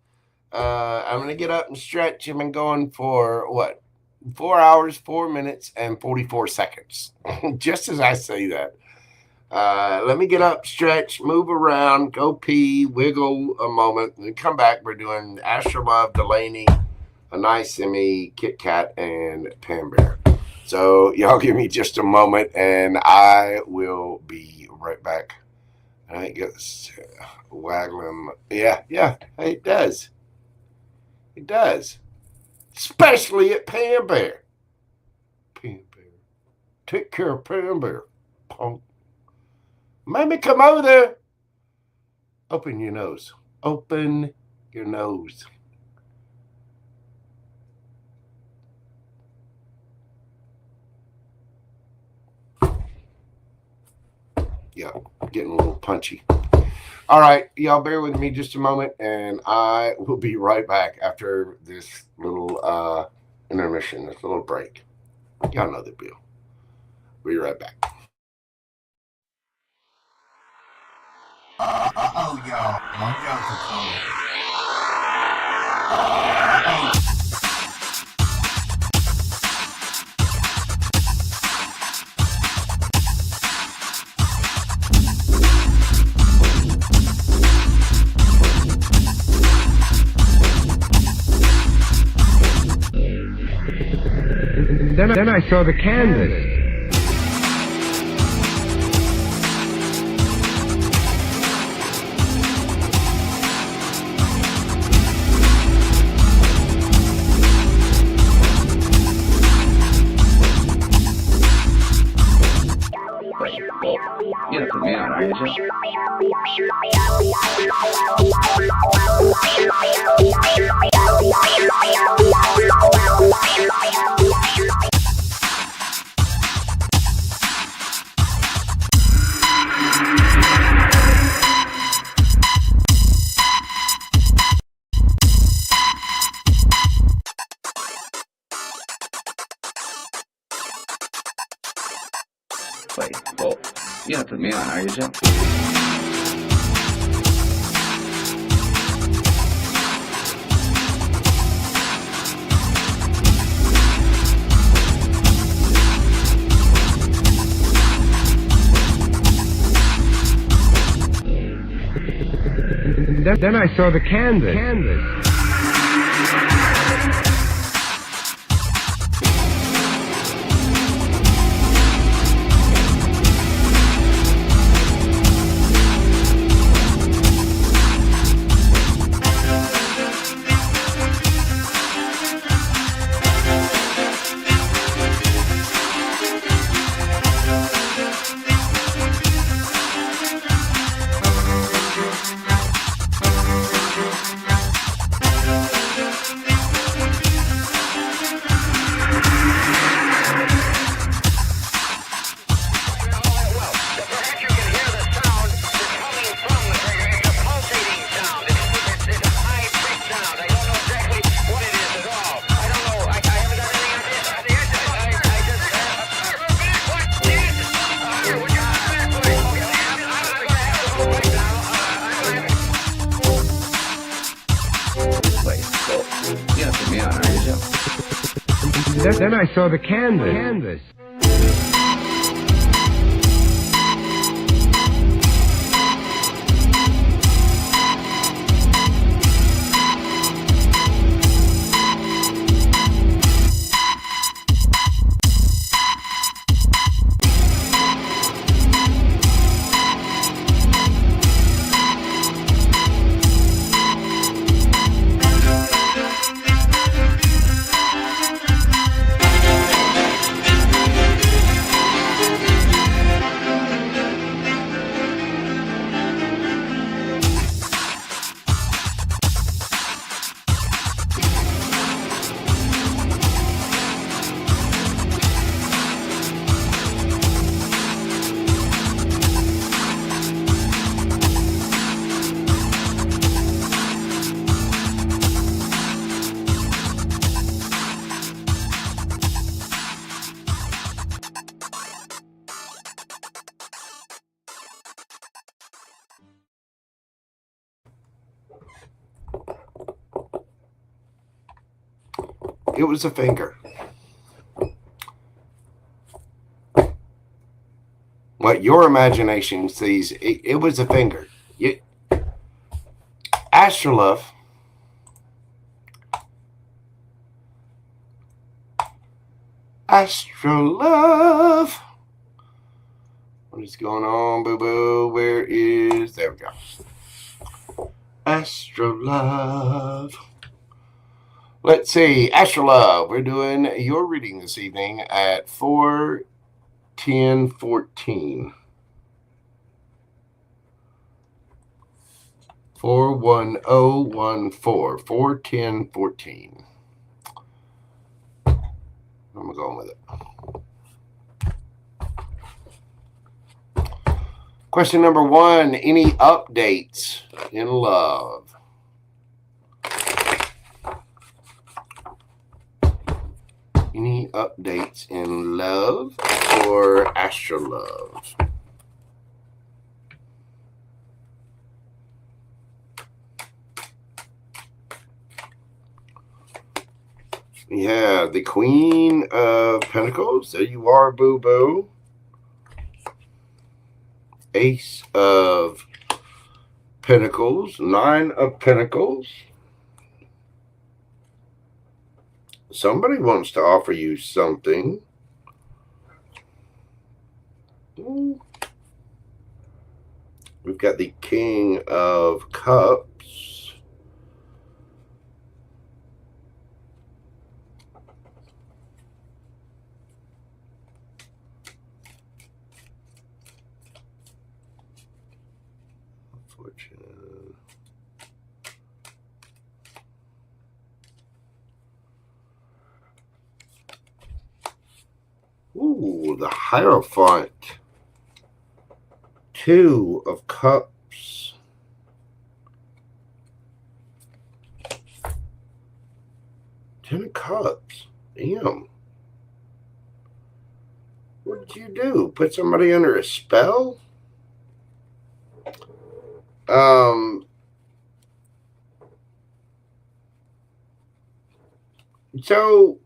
I'm going to get up and stretch. I've been going for what? 4 hours, 4 minutes, and 44 seconds. Just as I say that. Let me get up, stretch, move around, go pee, wiggle a moment, and then come back. We're doing Astro Love, Delaney, a nice Emmy, Kit Kat, and Pam Bear. So y'all give me just a moment, and I will be right back. I think it's waggling. Yeah, it does. It does. Especially at Pam Bear. Pam Bear. Take care of Pam Bear, punk. Maybe come over there. Open your nose. Open your nose. Yeah, getting a little punchy. All right, y'all bear with me just a moment, and I will be right back after this little intermission, this little break. Y'all know the deal. We'll be right back. Uh-oh, y'all. Mojo's coming. Then I saw the canvas. Get it from me, Anisha. Wait, whoa. You gotta put me on, Anisha. Then I saw the canvas. Then I saw the canvas. It was a finger. What your imagination sees, it was a finger. Astro Love. Astro Love. What is going on, boo-boo? Where is... There we go. Astro Love. Let's see. Astro Love. We're doing your reading this evening at 4/10/14. 41014. 4/10/14. I'm going with it. Question number 1. Any updates in love? Any updates in love or Astro Love? Yeah, the Queen of Pentacles. There you are, boo-boo. Ace of Pentacles. 9 of Pentacles. Somebody wants to offer you something. We've got the King of Cups. Ooh, the Hierophant. 2 of Cups. Ten of Cups. Damn. What did you do? Put somebody under a spell? So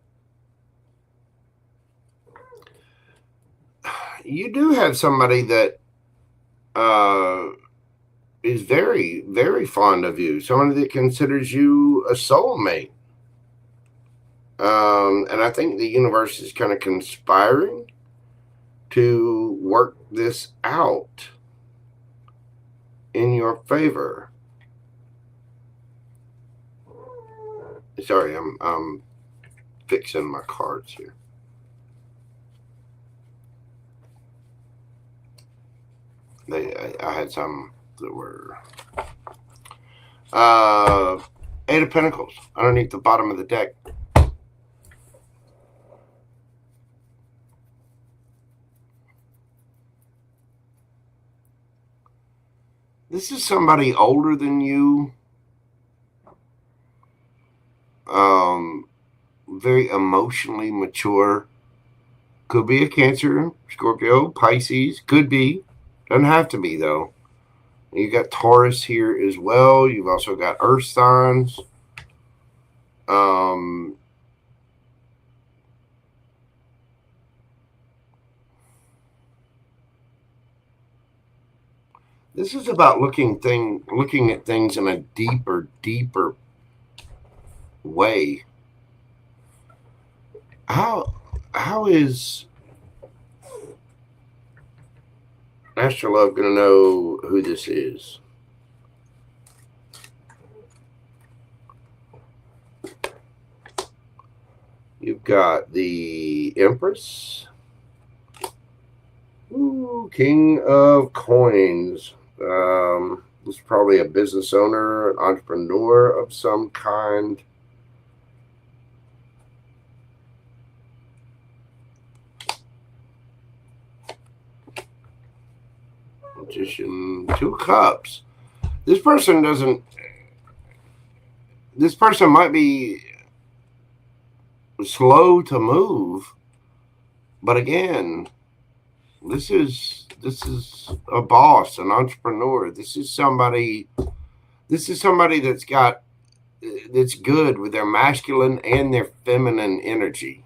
you do have somebody that is very, very fond of you. Somebody that considers you a soulmate. And I think the universe is kind of conspiring to work this out in your favor. Sorry, I'm fixing my cards here. I had some that were 8 of Pentacles underneath the bottom of the deck. This is somebody older than you. Very emotionally mature. Could be a Cancer, Scorpio, Pisces. Could be. Doesn't have to be, though. You got Taurus here as well. You've also got Earth signs. This is about looking at things in a deeper way. How is Astro Love going to know who this is? You've got the Empress. Ooh, King of Coins. This is probably a business owner, an entrepreneur of some kind. Magician, 2 cups. This person might be slow to move, but again, this is a boss, an entrepreneur. This is somebody that's got that's good with their masculine and their feminine energy.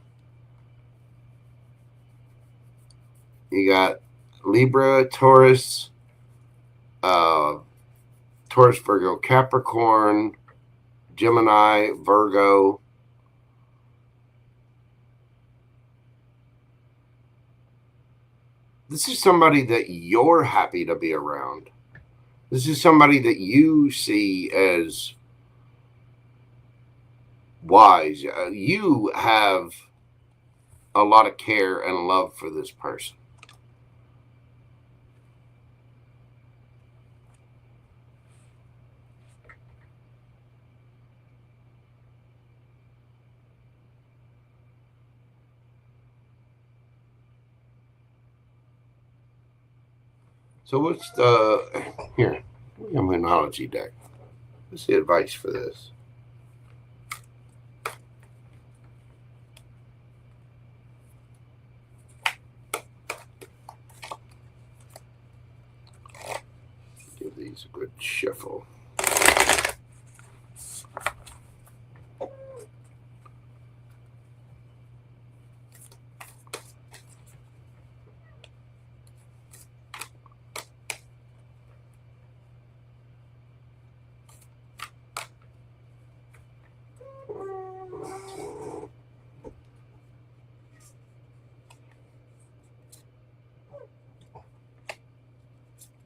You got Libra, Taurus, Taurus, Virgo, Capricorn, Gemini, Virgo. This is somebody that you're happy to be around. This is somebody that you see as wise. You have a lot of care and love for this person. So what's the, here, we have a Moonology deck. What's the advice for this? Give these a good shuffle.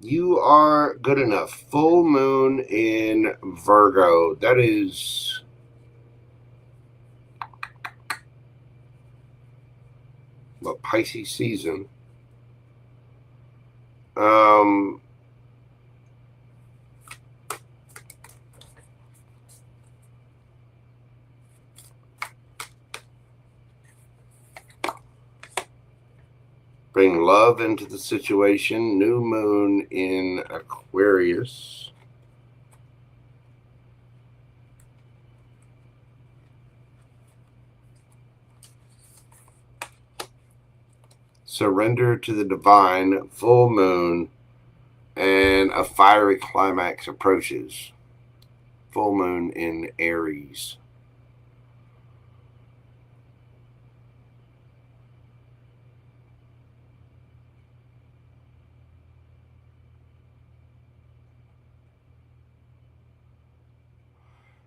You are good enough. Full moon in Virgo. That is what, Pisces season. Bring love into the situation. New moon in Aquarius. Surrender to the divine. Full moon. And a fiery climax approaches. Full moon in Aries.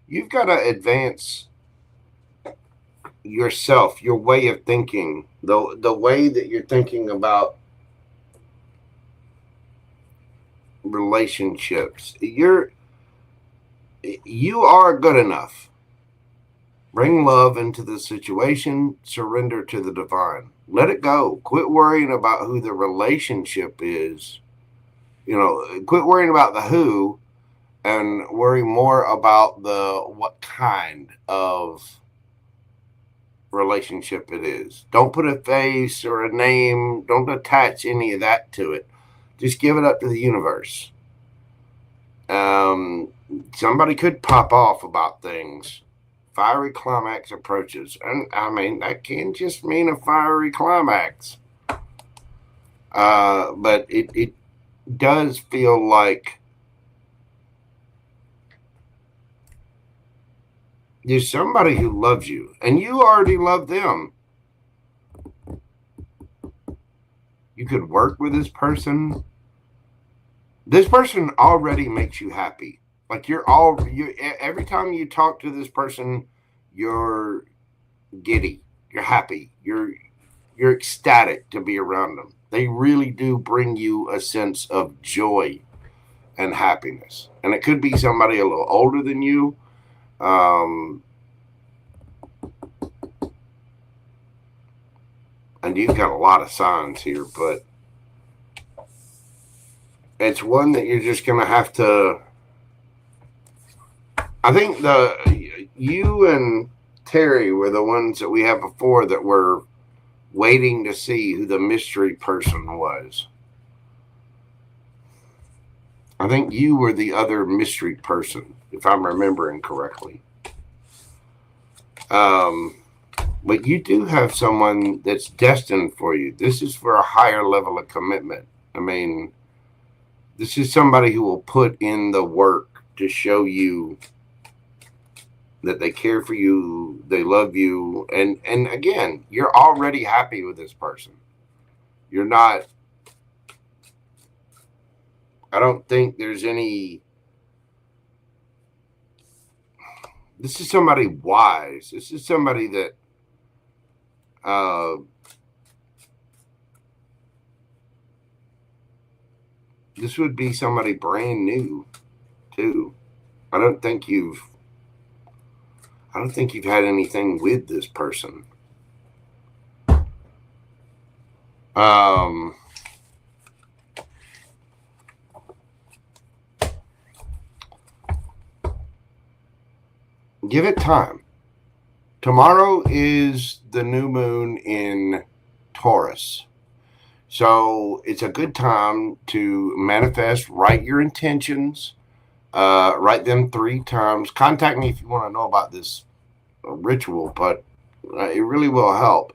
You've got to advance yourself, your way of thinking, the way that you're thinking about relationships. You are good enough. Bring love into the situation. Surrender to the divine. Let it go. Quit worrying about who the relationship is. You know, quit worrying about the who and worry more about the what kind of relationship it is. Don't put a face or a name. Don't attach any of that to it. Just give it up to the universe. Somebody could pop off about things. Fiery climax approaches. And I mean, that can just mean a fiery climax. But it does feel like there's somebody who loves you, and you already love them. You could work with this person. This person already makes you happy. Like every time you talk to this person, you're giddy. You're happy. You're ecstatic to be around them. They really do bring you a sense of joy and happiness. And it could be somebody a little older than you. And you've got a lot of signs here, but it's one that you're just going to have to. I think you and Terry were the ones that we had before that were waiting to see who the mystery person was. I think you were the other mystery person, if I'm remembering correctly. But you do have someone that's destined for you. This is for a higher level of commitment. I mean, this is somebody who will put in the work to show you that they care for you, they love you, and again, you're already happy with this person. You're not. I don't think there's any. This is somebody wise. This is somebody that this would be somebody brand new too. I don't think you've had anything with this person. Give it time. Tomorrow is the new moon in Taurus. So it's a good time to manifest, write your intentions, write them 3 times. Contact me if you want to know about this ritual, but it really will help.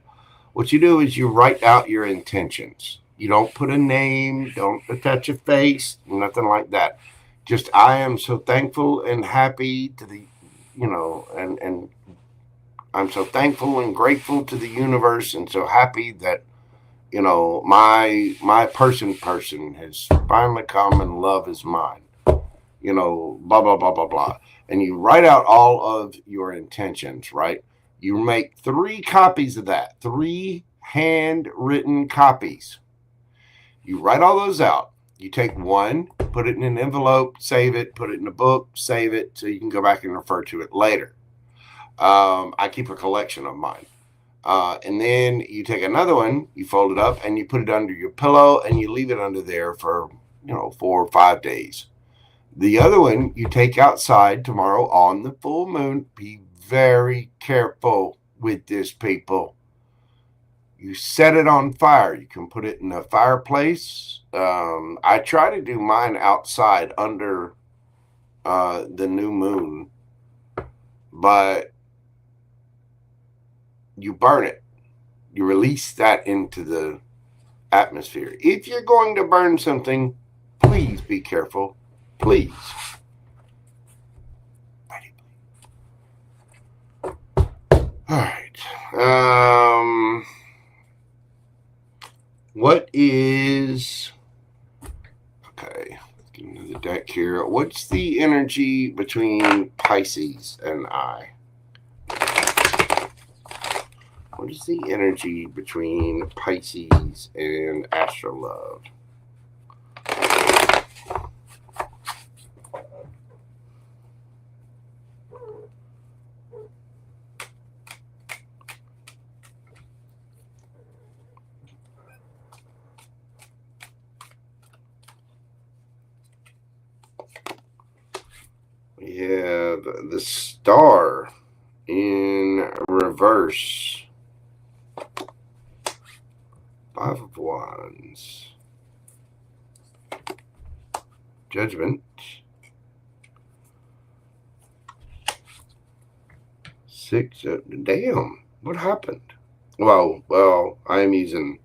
What you do is you write out your intentions. You don't put a name, don't attach a face, nothing like that. Just, I am so thankful and happy to the, and I'm so thankful and grateful to the universe and so happy that, my person has finally come and love is mine. Blah, blah, blah, blah, blah. And you write out all of your intentions, right? You make 3 copies of that, 3 handwritten copies. You write all those out. You take one, put it in an envelope, save it, put it in a book, save it, so you can go back and refer to it later. I keep a collection of mine. And then you take another one, you fold it up, and you put it under your pillow, and you leave it under there for, 4 or 5 days. The other one you take outside tomorrow on the full moon. Be very careful with this, people. You set it on fire. You can put it in a fireplace. I try to do mine outside under the new moon, but you burn it. You release that into the atmosphere. If you're going to burn something, please be careful. Please. All right. What is... Okay. Let's get into the deck here. What's the energy between Pisces and I? What is the energy between Pisces and Astro Love? We have the Star in reverse. 5 of Wands. Judgment. 6 of... Damn. What happened? Well, I am using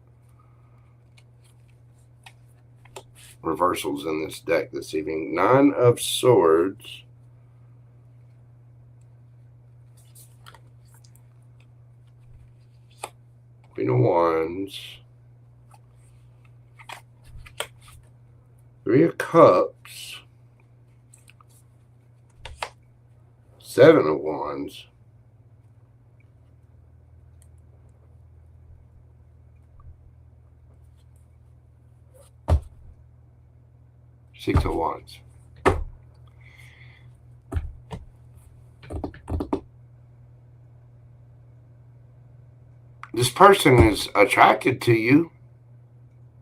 reversals in this deck this evening. 9 of Swords. Queen of Wands. 3 of Cups. 7 of Wands. 6 of Wands. This person is attracted to you,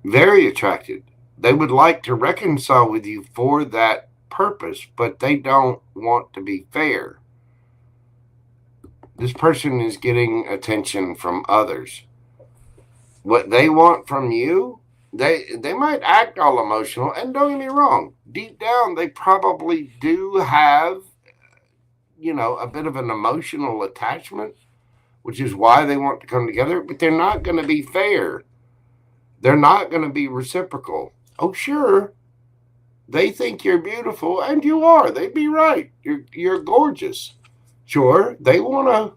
very attracted. They would like to reconcile with you for that purpose, but they don't want to be fair. This person is getting attention from others. What they want from you, they might act all emotional, and don't get me wrong, deep down they probably do have, a bit of an emotional attachment, which is why they want to come together, but they're not going to be fair. They're not going to be reciprocal. Oh, sure, they think you're beautiful, and you are. They'd be right. You're gorgeous. Sure, they want to,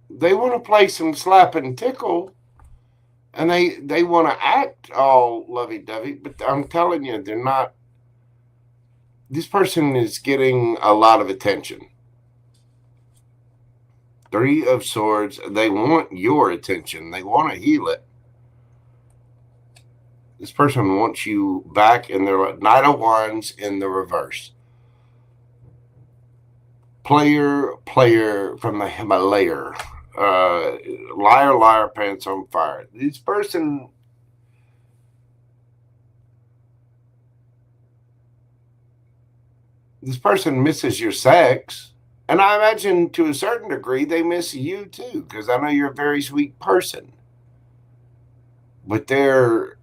they want to play some slap and tickle, and they want to act all lovey-dovey, but I'm telling you, they're not. This person is getting a lot of attention. Three of Swords, they want your attention. They want to heal it. This person wants you back in their Knight of Wands in the reverse. Player from the Himalaya. Liar, pants on fire. This person misses your sex. And I imagine to a certain degree they miss you too, because I know you're a very sweet person. But they're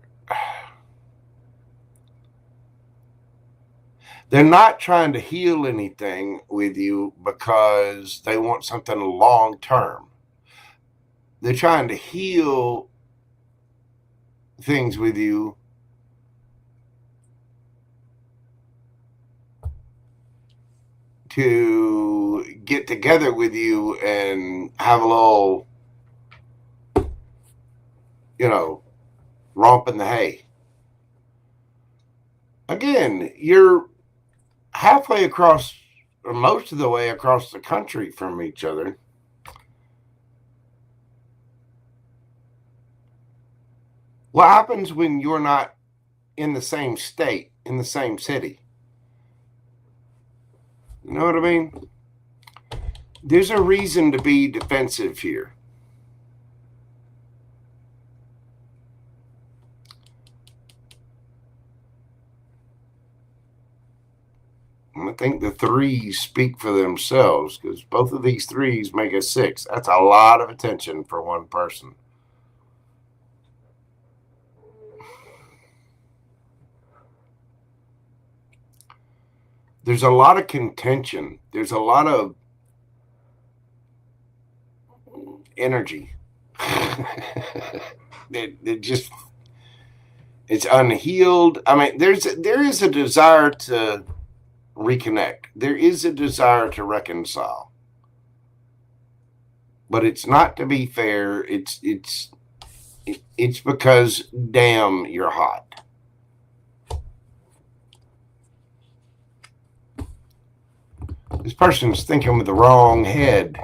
not trying to heal anything with you because they want something long term. They're trying to heal things with you to get together with you and have a little, romp in the hay. Again, you're halfway across, or most of the way across the country from each other. What happens when you're not in the same state, in the same city? You know what I mean? There's a reason to be defensive here. I think the threes speak for themselves, because both of these threes make a 6. That's a lot of attention for one person. There's a lot of contention. There's a lot of energy. It's unhealed. I mean, there is a desire to reconnect. There is a desire to reconcile. But it's not to be fair. It's because, damn, you're hot. This person's thinking with the wrong head.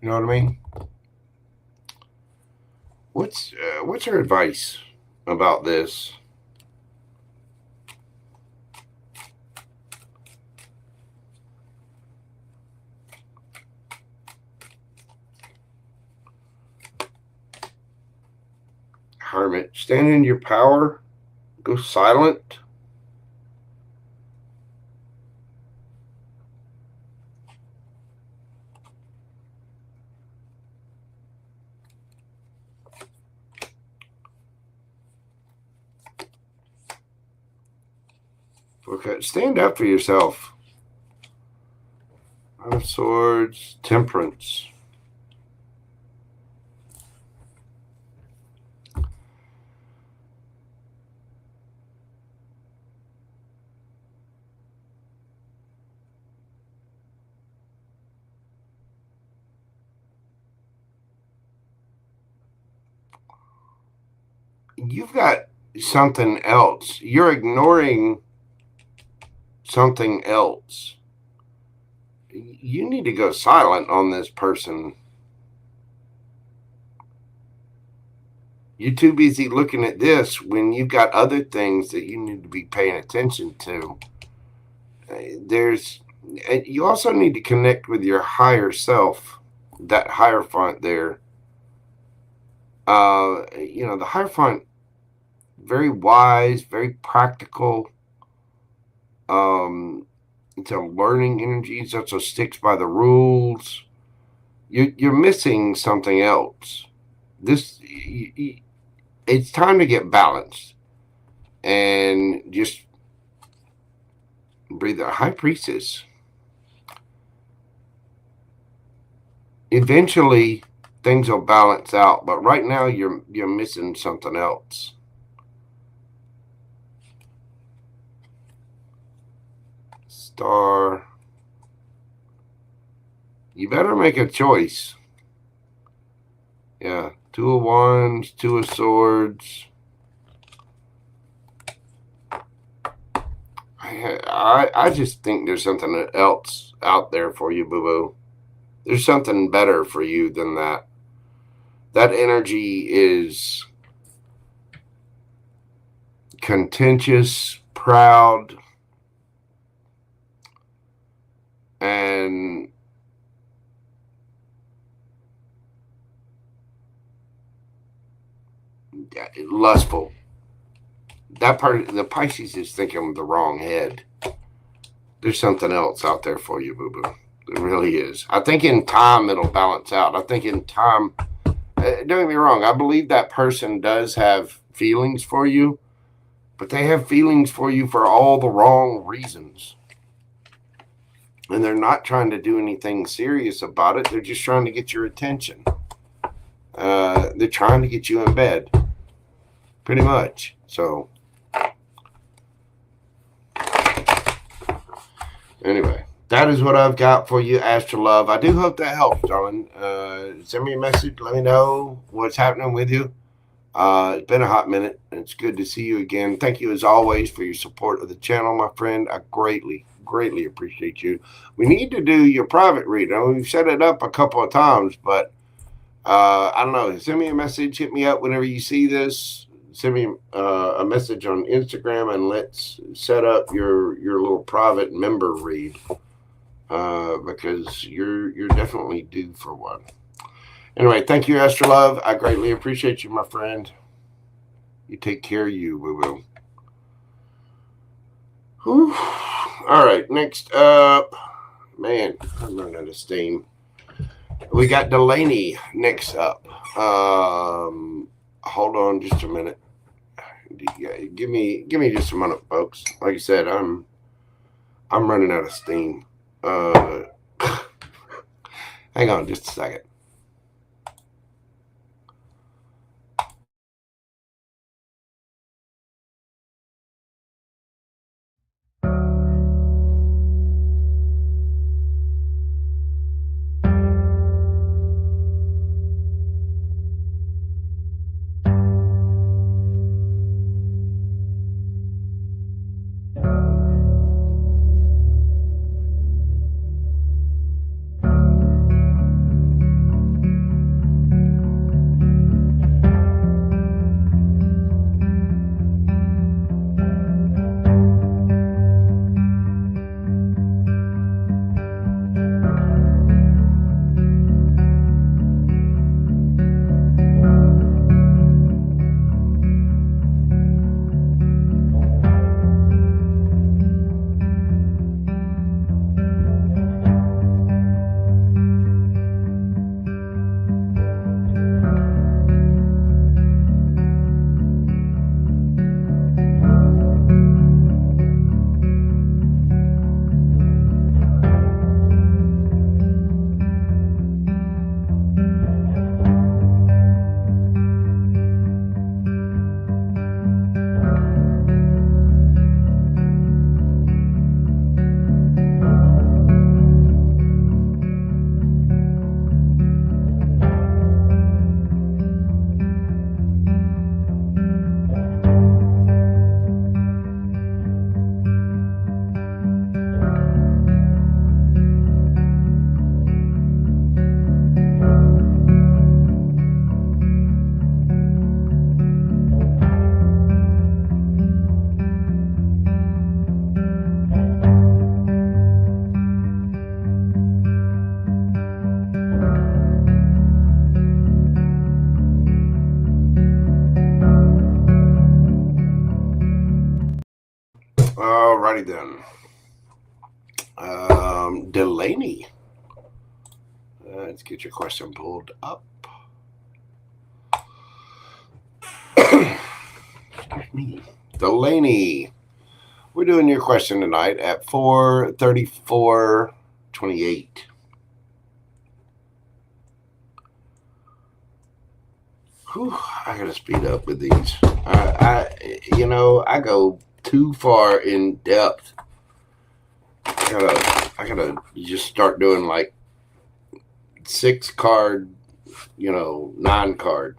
You know what I mean? What's your advice about this? Hermit, stand in your power. Go silent. Okay, stand up for yourself. Nine of Swords, Temperance. You've got something else. You're ignoring something else. You need to go silent on this person. You're too busy looking at this when you've got other things that you need to be paying attention to. You also need to connect with your higher self, that Hierophant there. The Hierophant, very wise, very practical. It's a learning energy. It also sticks by the rules. You're missing something else. It's time to get balanced and just breathe. The High Priestess. Eventually, things will balance out, but right now you're missing something else. Star. You better make a choice. Yeah, 2 of Wands, 2 of Swords. I just think there's something else out there for you, boo-boo. There's something better for you than that. That energy is contentious, proud, and lustful. That part, the Pisces is thinking with the wrong head. There's something else out there for you, boo-boo. It really is. I think in time it'll balance out. I think in time, don't get me wrong, I believe that person does have feelings for you, but they have feelings for you for all the wrong reasons. And they're not trying to do anything serious about it. They're just trying to get your attention. They're trying to get you in bed. Pretty much. So, anyway, that is what I've got for you, Astro Love. I do hope that helps, darling. Send me a message. Let me know what's happening with you. It's been a hot minute. It's good to see you again. Thank you, as always, for your support of the channel, my friend. I greatly appreciate you. We need to do your private read. I mean, we've set it up a couple of times, but I don't know. Send me a message. Hit me up whenever you see this. Send me a message on Instagram, and let's set up your little private member read, because you're definitely due for one. Anyway, thank you, Astro Love. I greatly appreciate you, my friend. You take care of you, boo-boo. Whew. All right, next up. Man, I'm running out of steam. We got Delaney next up. Hold on just a minute. Give me just a minute, folks. Like I said, I'm running out of steam. Hang on just a second. Alrighty then. Delaney. Let's get your question pulled up. Excuse me. Delaney. We're doing your question tonight at 4:34:28. Whew, I gotta speed up with these. I go too far in depth I gotta just start doing like 6 card, 9 card.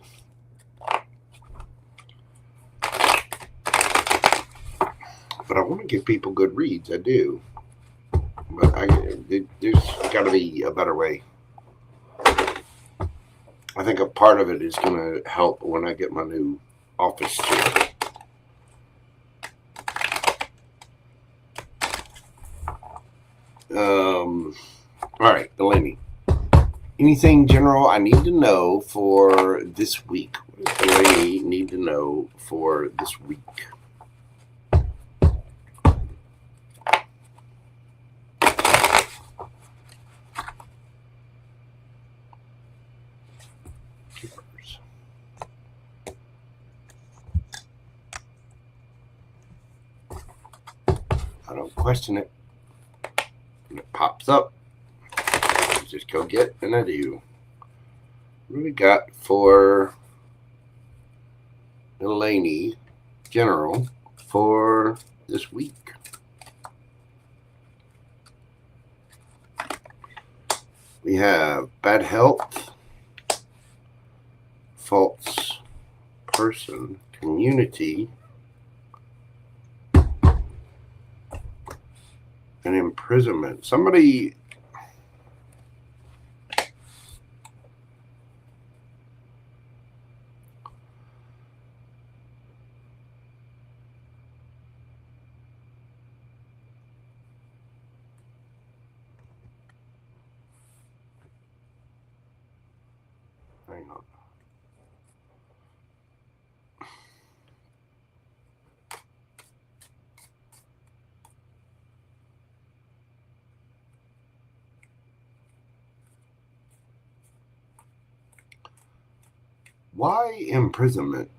But I want to give people good reads. I do. But there's got to be a better way. I think a part of it is going to help when I get my new office chair. All right, Delaney. Anything general I need to know for this week? What does Delaney need to know for this week? I don't question it. When it pops up, just go get and I do. What do we got for Delaney General for this week? We have bad health, false person, community, and imprisonment. Somebody hang on. Why imprisonment?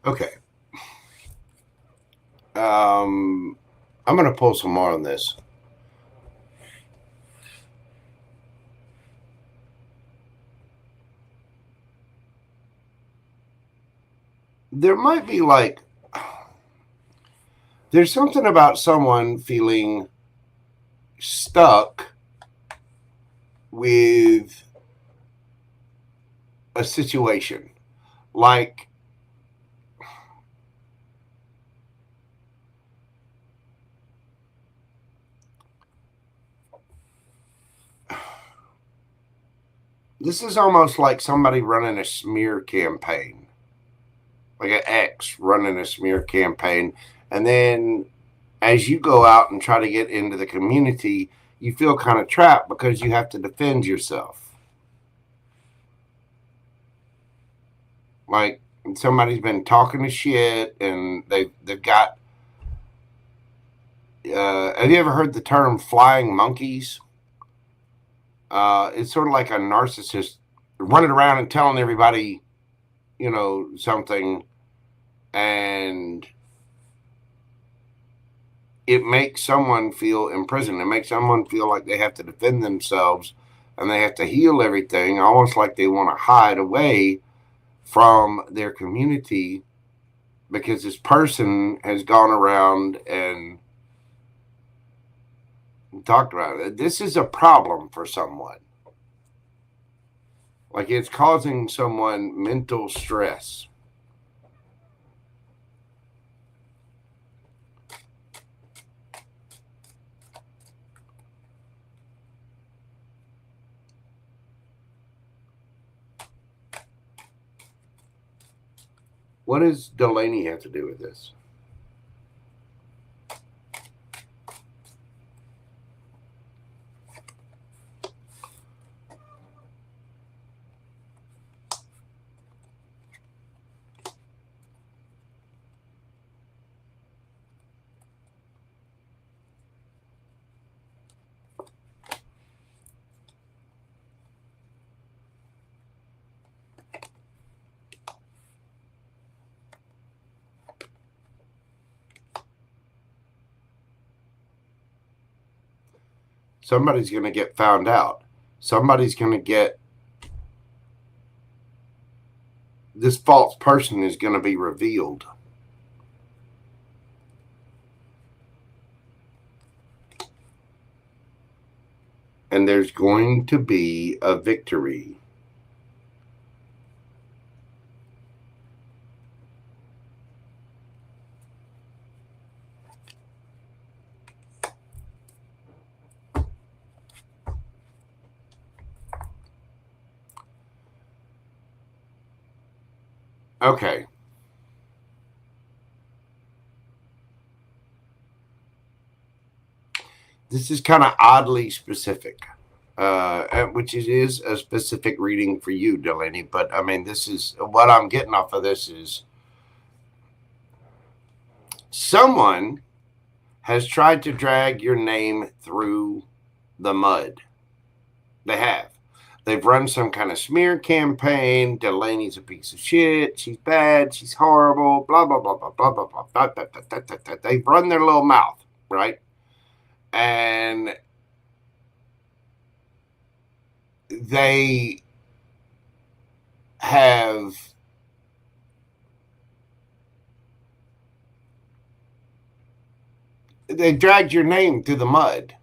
Okay. I'm going to pull some more on this. There might be there's something about someone feeling stuck with a situation. Like, this is almost like somebody running a smear campaign. Like an ex running a smear campaign. And then as you go out and try to get into the community, you feel kind of trapped because you have to defend yourself. Like somebody's been talking to shit and they've got... have you ever heard the term flying monkeys? It's sort of like a narcissist running around and telling everybody, something, and it makes someone feel imprisoned. It makes someone feel like they have to defend themselves and they have to heal everything, almost like they want to hide away from their community because this person has gone around and talked about it. This is a problem for someone. Like it's causing someone mental stress. What does Delaney have to do with this? Somebody's going to get found out. Somebody's going to get, this false person is going to be revealed. And there's going to be a victory. Okay. This is kind of oddly specific, which is a specific reading for you, Delaney. But I mean, this is what I'm getting off of this is someone has tried to drag your name through the mud. They have. They've run some kind of smear campaign. Delaney's a piece of shit. She's bad. She's horrible. Blah, blah, blah, blah, blah, blah, blah, blah, blah, blah, blah, blah. They've run their little mouth, right? And they have dragged your name through the mud,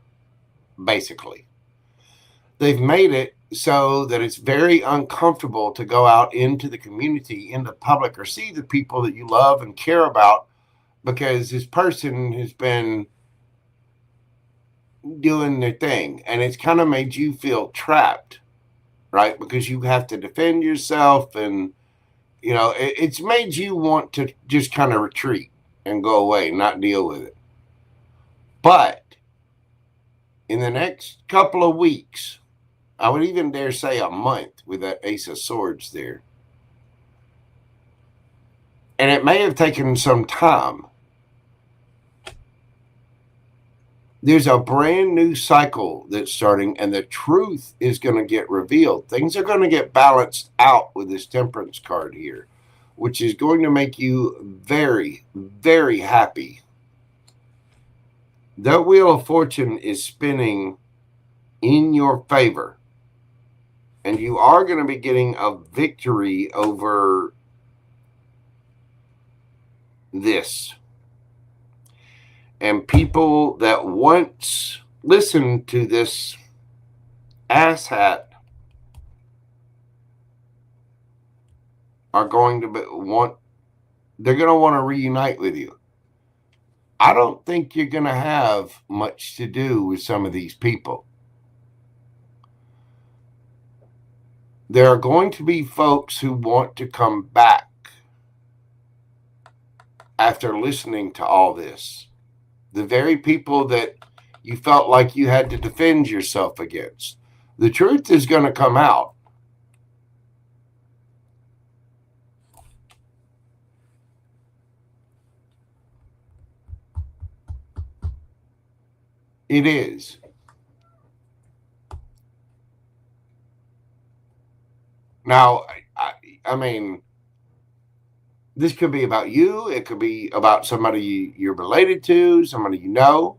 basically. They've made it so that it's very uncomfortable to go out into the community, into public, or see the people that you love and care about, because this person has been doing their thing, and it's kind of made you feel trapped, right? Because you have to defend yourself, and you know, it's made you want to just kind of retreat and go away, not deal with it. But in the next couple of weeks, I would even dare say a month, with that Ace of Swords there, and it may have taken some time, there's a brand new cycle that's starting, and the truth is going to get revealed. Things are going to get balanced out with this Temperance card here, which is going to make you very, very happy. The Wheel of Fortune is spinning in your favor, and you are going to be getting a victory over this. And people that once listened to this asshat are going to they're going to want to reunite with you. I don't think you're going to have much to do with some of these people. There are going to be folks who want to come back after listening to all this. The very people that you felt like you had to defend yourself against. The truth is going to come out. It is. Now, I mean, this could be about you. It could be about somebody you're related to, somebody you know.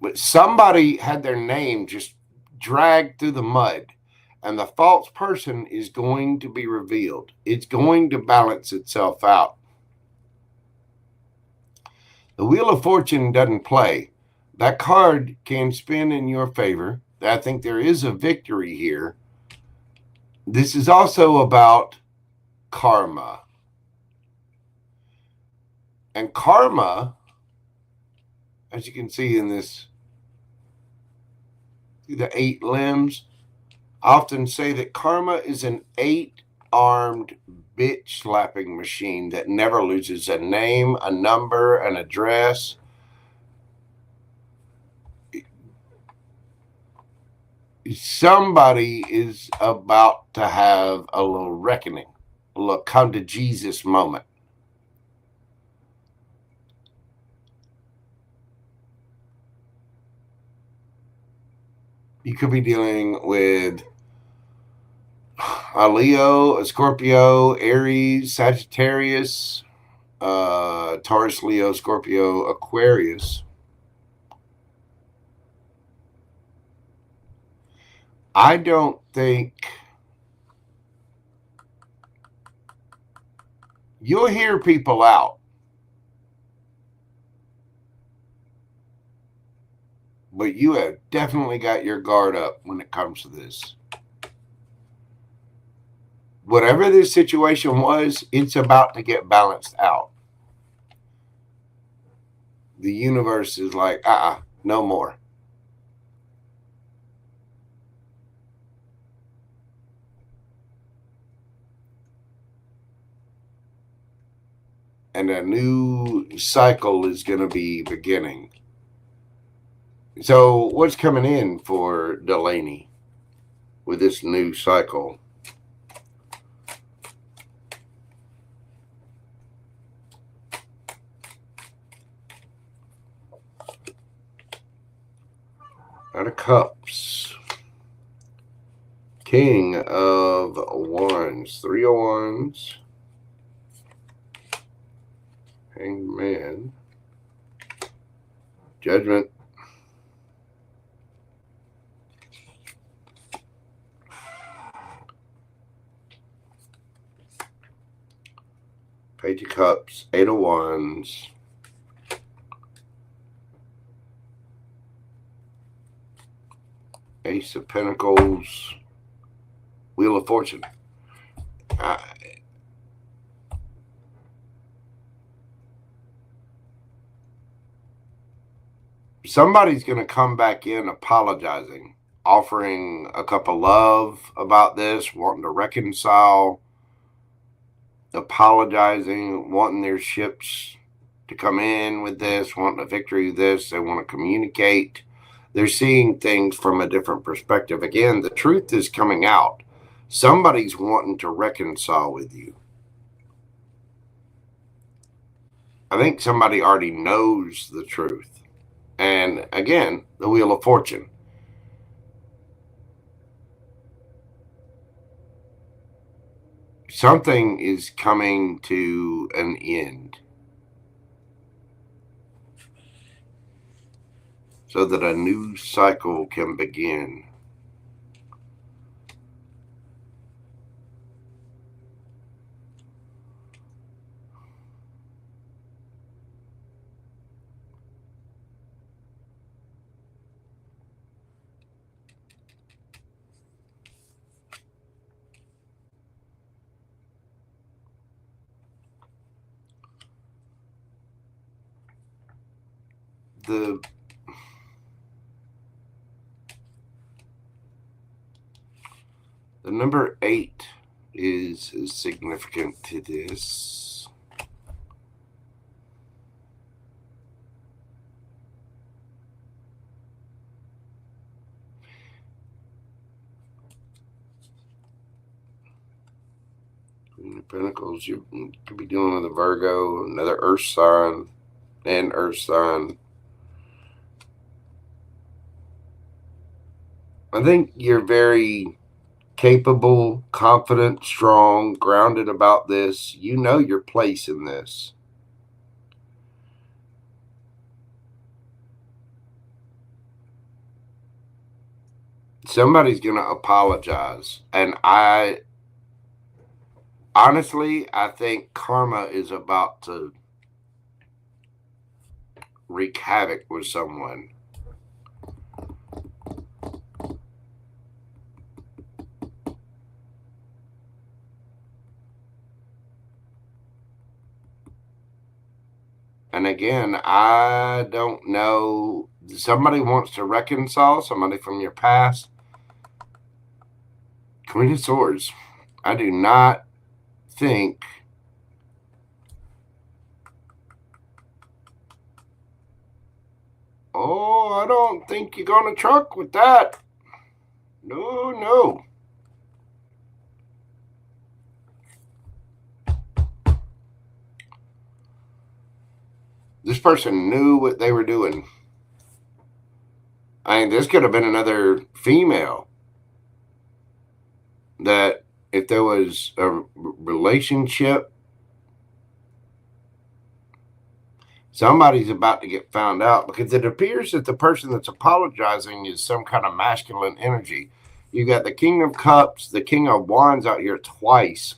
But somebody had their name just dragged through the mud, and the false person is going to be revealed. It's going to balance itself out. The Wheel of Fortune doesn't play. That card can spin in your favor. I think there is a victory here. This is also about karma. And karma, as you can see in this, the 8 limbs, I often say that karma is an 8-armed bitch slapping machine that never loses a name, a number, an address. Somebody is about to have a little reckoning, a little come to Jesus moment. You could be dealing with a Leo, a Scorpio, Aries, Sagittarius, Taurus, Leo, Scorpio, Aquarius. I don't think you'll hear people out, but you have definitely got your guard up when it comes to this. Whatever this situation was, it's about to get balanced out. The universe is like, no more. And a new cycle is going to be beginning. So what's coming in for Delaney with this new cycle? Knight of Cups. King of Wands. 3 of Wands. Hangman. Judgment. Page of Cups. 8 of Wands. Ace of Pentacles. Wheel of Fortune. Somebody's going to come back in apologizing, offering a cup of love about this, wanting to reconcile, apologizing, wanting their ships to come in with this, wanting a victory with this. They want to communicate. They're seeing things from a different perspective. Again, the truth is coming out. Somebody's wanting to reconcile with you. I think somebody already knows the truth. And again, the Wheel of Fortune. Something is coming to an end, so that a new cycle can begin. The number 8 is significant to this. Queen of Pentacles, you could be dealing with a Virgo, another Earth sign, and Earth sign. I think you're very capable, confident, strong, grounded about this. You know your place in this. Somebody's going to apologize. And honestly, I think karma is about to wreak havoc with someone. And again, I don't know. Somebody wants to reconcile, somebody from your past. Queen of Swords. I do not think I don't think you're going to truck with that. No. This person knew what they were doing. I mean, this could have been another female that if there was a relationship, somebody's about to get found out, because it appears that the person that's apologizing is some kind of masculine energy. You got the King of Cups, the King of Wands out here twice.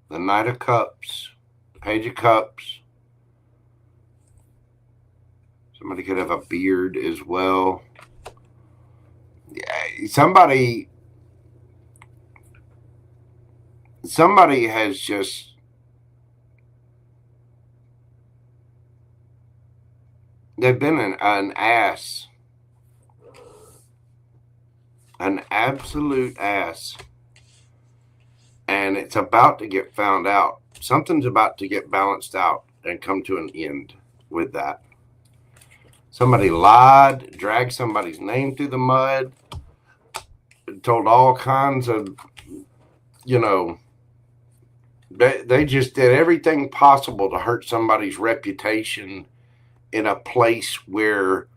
The Knight of Cups, Page of Cups. Somebody could have a beard as well. Yeah, somebody has just they've been an ass, an absolute ass, and it's about to get found out. Something's about to get balanced out and come to an end with that. Somebody lied, dragged somebody's name through the mud, told all kinds of, you know, they just did everything possible to hurt somebody's reputation in a place where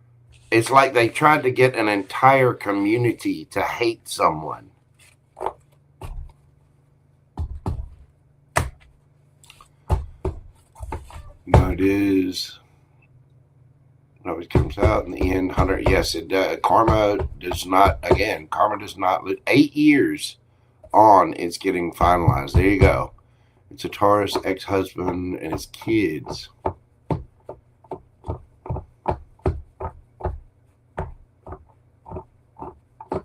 it's like they tried to get an entire community to hate someone. No, it is. It always comes out in the end. 100. Yes, it does. Karma does not. Again, karma does not. 8 years on, it's getting finalized. There you go. It's a Taurus ex-husband and his kids.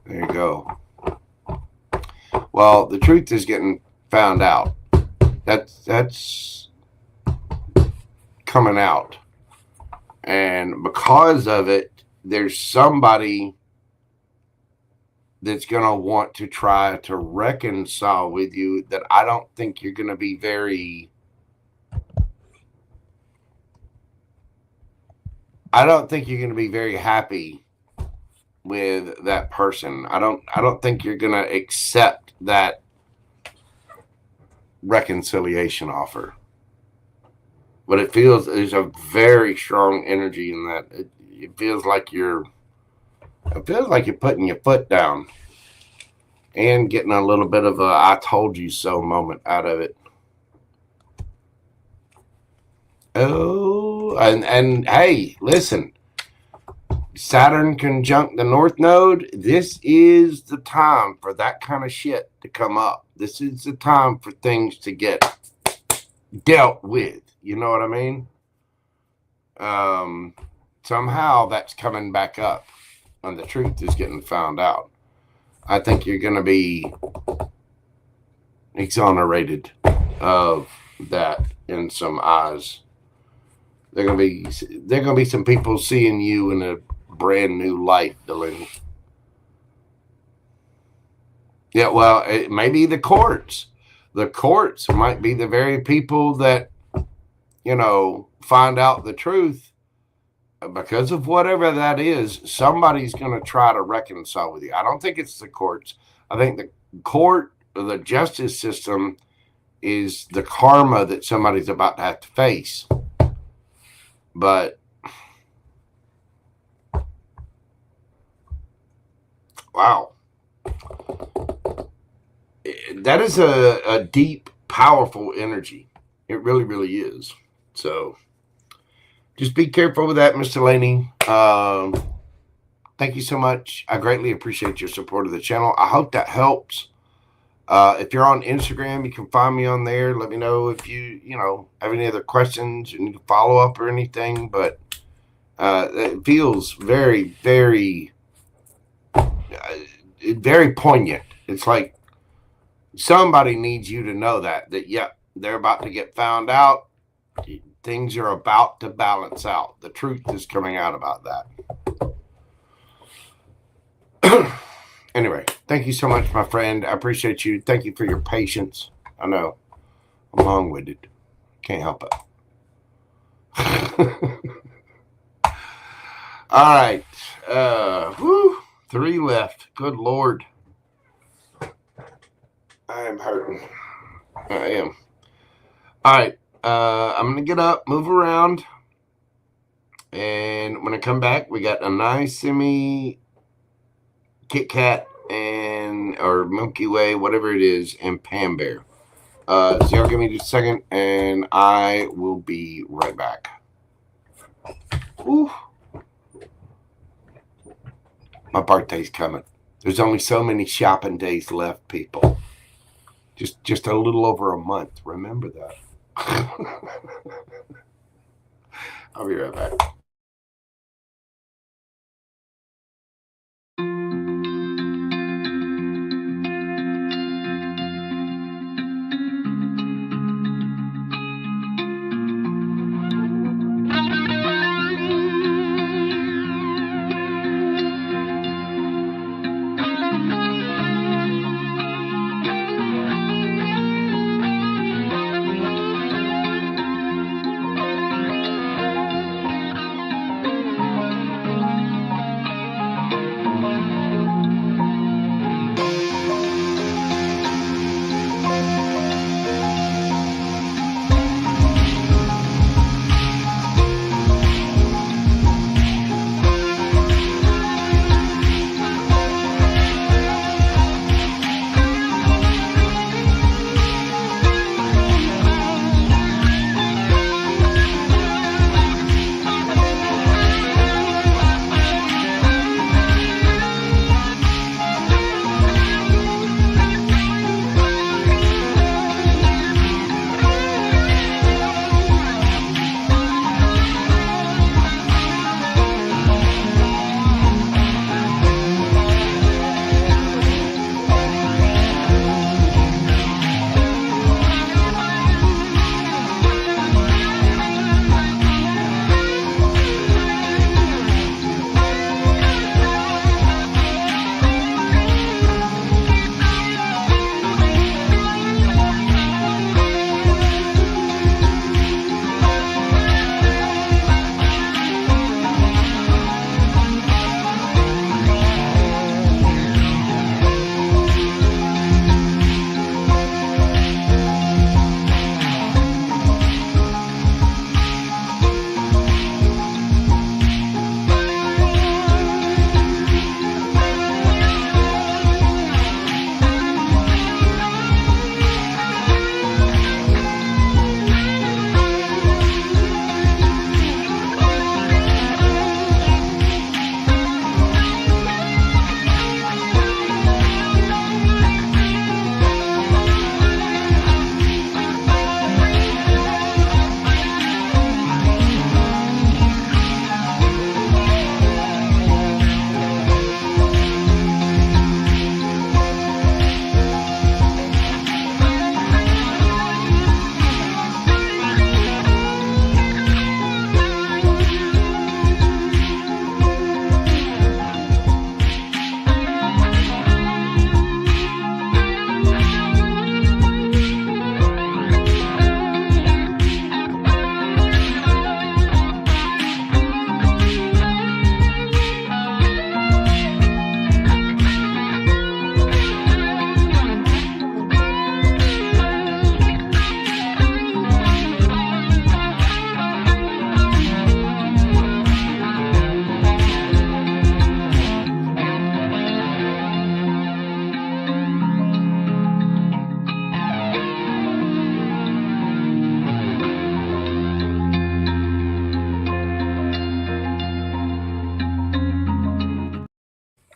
There you go. Well, the truth is getting found out. That's coming out. And because of it, there's somebody that's going to want to try to reconcile with you that I don't think you're going to be very... I don't think you're going to be very happy with that person. I don't think you're going to accept that reconciliation offer. But it feels there's a very strong energy in that. It feels like you're putting your foot down and getting a little bit of a "I told you so" moment out of it. Oh, and hey, listen. Saturn conjunct the North Node. This is the time for that kind of shit to come up. This is the time for things to get dealt with. You know what I mean? Somehow that's coming back up and the truth is getting found out. I think you're going to be exonerated of that in some eyes. There are going to be some people seeing you in a brand new light, Delaney. Yeah, well, it may be the courts. The courts might be the very people that, you know, find out the truth. Because of whatever that is, somebody's going to try to reconcile with you. I don't think it's the courts. I think the court or the justice system is the karma that somebody's about to have to face. But wow. That is a deep, powerful energy. It really, really is. So just be careful with that, Mr. Laney. Thank you so much. I greatly appreciate your support of the channel. I hope that helps. If you're on Instagram, you can find me on there. Let me know if you have any other questions, you need to follow up or anything. But it feels very, very, very poignant. It's like somebody needs you to know that yep, they're about to get found out. Things are about to balance out. The truth is coming out about that. Anyway, thank you so much, my friend. I appreciate you. Thank you for your patience. I know I'm long-winded. Can't help it. All right. 3 left. Good Lord. I am hurting. I am. All right. I'm going to get up, move around. And when I come back, we got a nice semi Kit Kat and and or Milky Way, whatever it is, and Pam Bear. So y'all give me just a second, and I will be right back. Ooh. My birthday's coming. There's only so many shopping days left, people. Just a little over a month. Remember that. I'll be right back.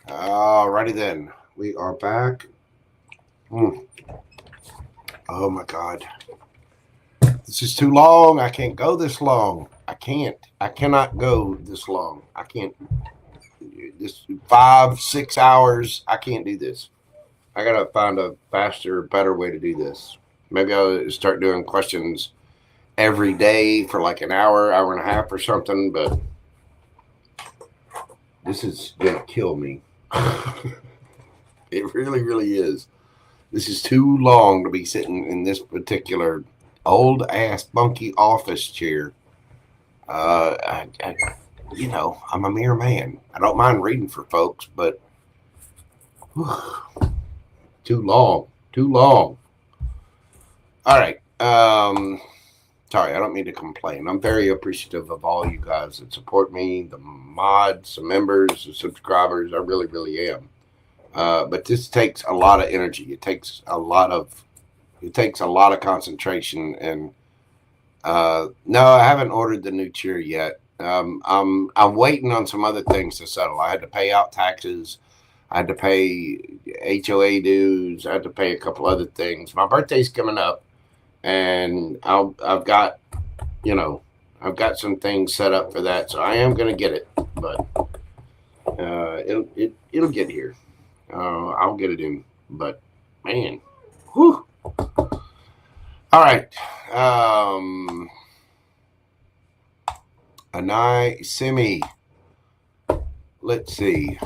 Alrighty then, we are back. Oh my God, this is too long. I can't go this long. I cannot go this long. I can't. This 5-6 hours. I can't do this. I gotta find a faster, better way to do this. Maybe I'll start doing questions every day for like an hour, hour and a half or something, but this is gonna kill me. It really, really is. This is too long to be sitting in this particular old ass bunky office chair. You know, I'm a mere man. I don't mind reading for folks, but too long. All right. Sorry, I don't mean to complain. I'm very appreciative of all you guys that support me, the mods, the members, the subscribers. I really, really am. But this takes a lot of energy. It takes a lot of concentration. And no, I haven't ordered the new chair yet. I'm waiting on some other things to settle. I had to pay out taxes. I had to pay HOA dues. I had to pay a couple other things. My birthday's coming up, and I've got some things set up for that. So I am going to get it, but it'll get here. I'll get it in, but man, whew. All right. Simi. Let's see.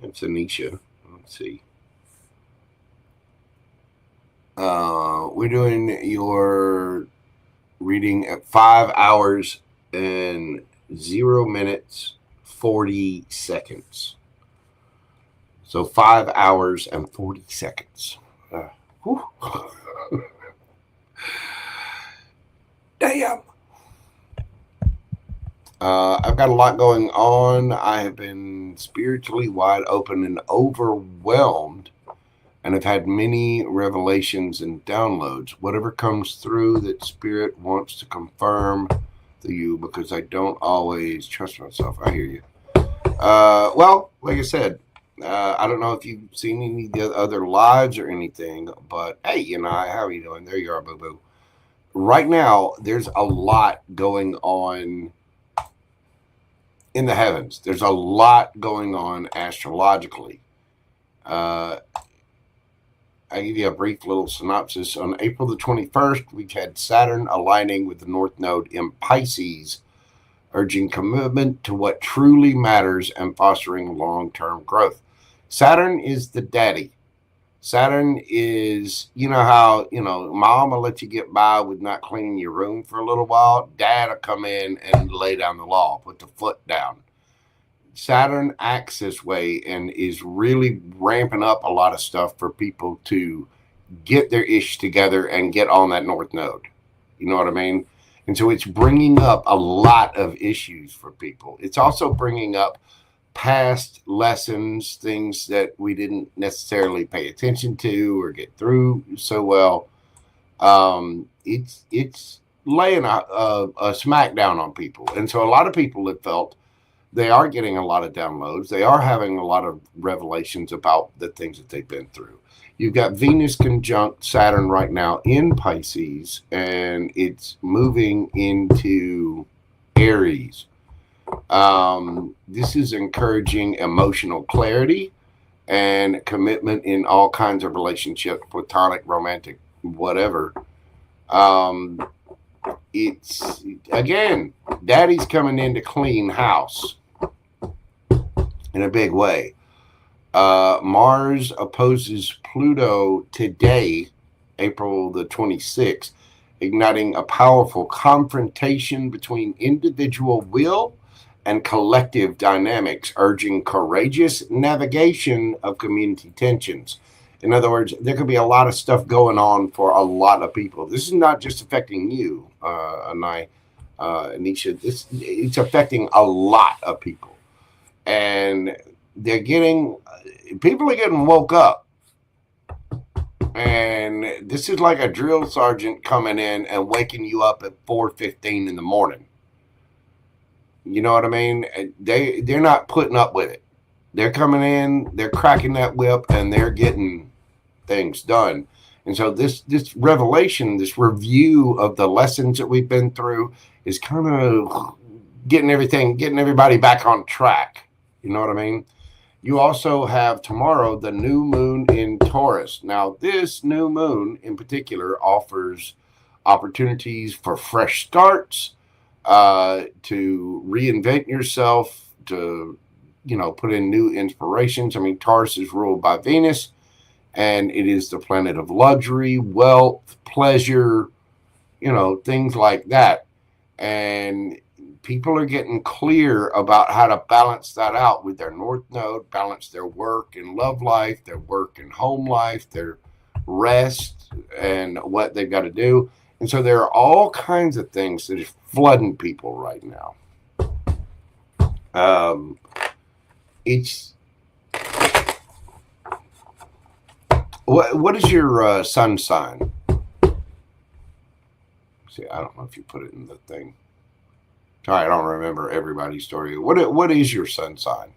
It's Anisha. Let's see. We're doing your reading at 5 hours and 0 minutes 40 seconds. So 5 hours and 40 seconds. Damn. I've got a lot going on. I have been spiritually wide open and overwhelmed, and I've had many revelations and downloads. Whatever comes through that Spirit wants to confirm to you, because I don't always trust myself. I hear you. Well, like I said, I don't know if you've seen any of the other lives or anything, but hey, how are you doing? There you are, boo-boo. Right now, there's a lot going on in the heavens. There's a lot going on astrologically. I give you a brief little synopsis. On April the 21st, we've had Saturn aligning with the North Node in Pisces, urging commitment to what truly matters and fostering long-term growth. Saturn is the daddy. Saturn is, how, mom will let you get by with not cleaning your room for a little while. Dad will come in and lay down the law, put the foot down. Saturn acts this way and is really ramping up a lot of stuff for people to get their ish together and get on that North Node. You know what I mean? And so it's bringing up a lot of issues for people. It's also bringing up past lessons, things that we didn't necessarily pay attention to or get through so well. It's laying a smackdown on people. And so a lot of people have felt they are getting a lot of downloads. They are having a lot of revelations about the things that they've been through. You've got Venus conjunct Saturn right now in Pisces, and it's moving into Aries. This is encouraging emotional clarity and commitment in all kinds of relationships, platonic, romantic, whatever. It's, again, daddy's coming in to clean house in a big way. Mars opposes Pluto today, April the 26th, igniting a powerful confrontation between individual will and collective dynamics, urging courageous navigation of community tensions. In other words, there could be a lot of stuff going on for a lot of people. This is not just affecting you, Anisha. It's affecting a lot of people. And people are getting woke up. And this is like a drill sergeant coming in and waking you up at 4:15 in the morning. You know what I mean? They're not putting up with it. They're coming in, they're cracking that whip, and they're getting things done. And so this revelation, this review of the lessons that we've been through is kind of getting everybody back on track. You know what I mean? You also have tomorrow the new moon in Taurus. Now, this new moon in particular offers opportunities for fresh starts, to reinvent yourself, to, put in new inspirations. I mean, Taurus is ruled by Venus, and it is the planet of luxury, wealth, pleasure, things like that. And people are getting clear about how to balance that out with their North Node, balance their work and love life, their work and home life, their rest, and what they've got to do. And so there are all kinds of things that are flooding people right now. it's what is your sun sign? See, I don't know if you put it in the thing. All right, I don't remember everybody's story. What is your sun sign?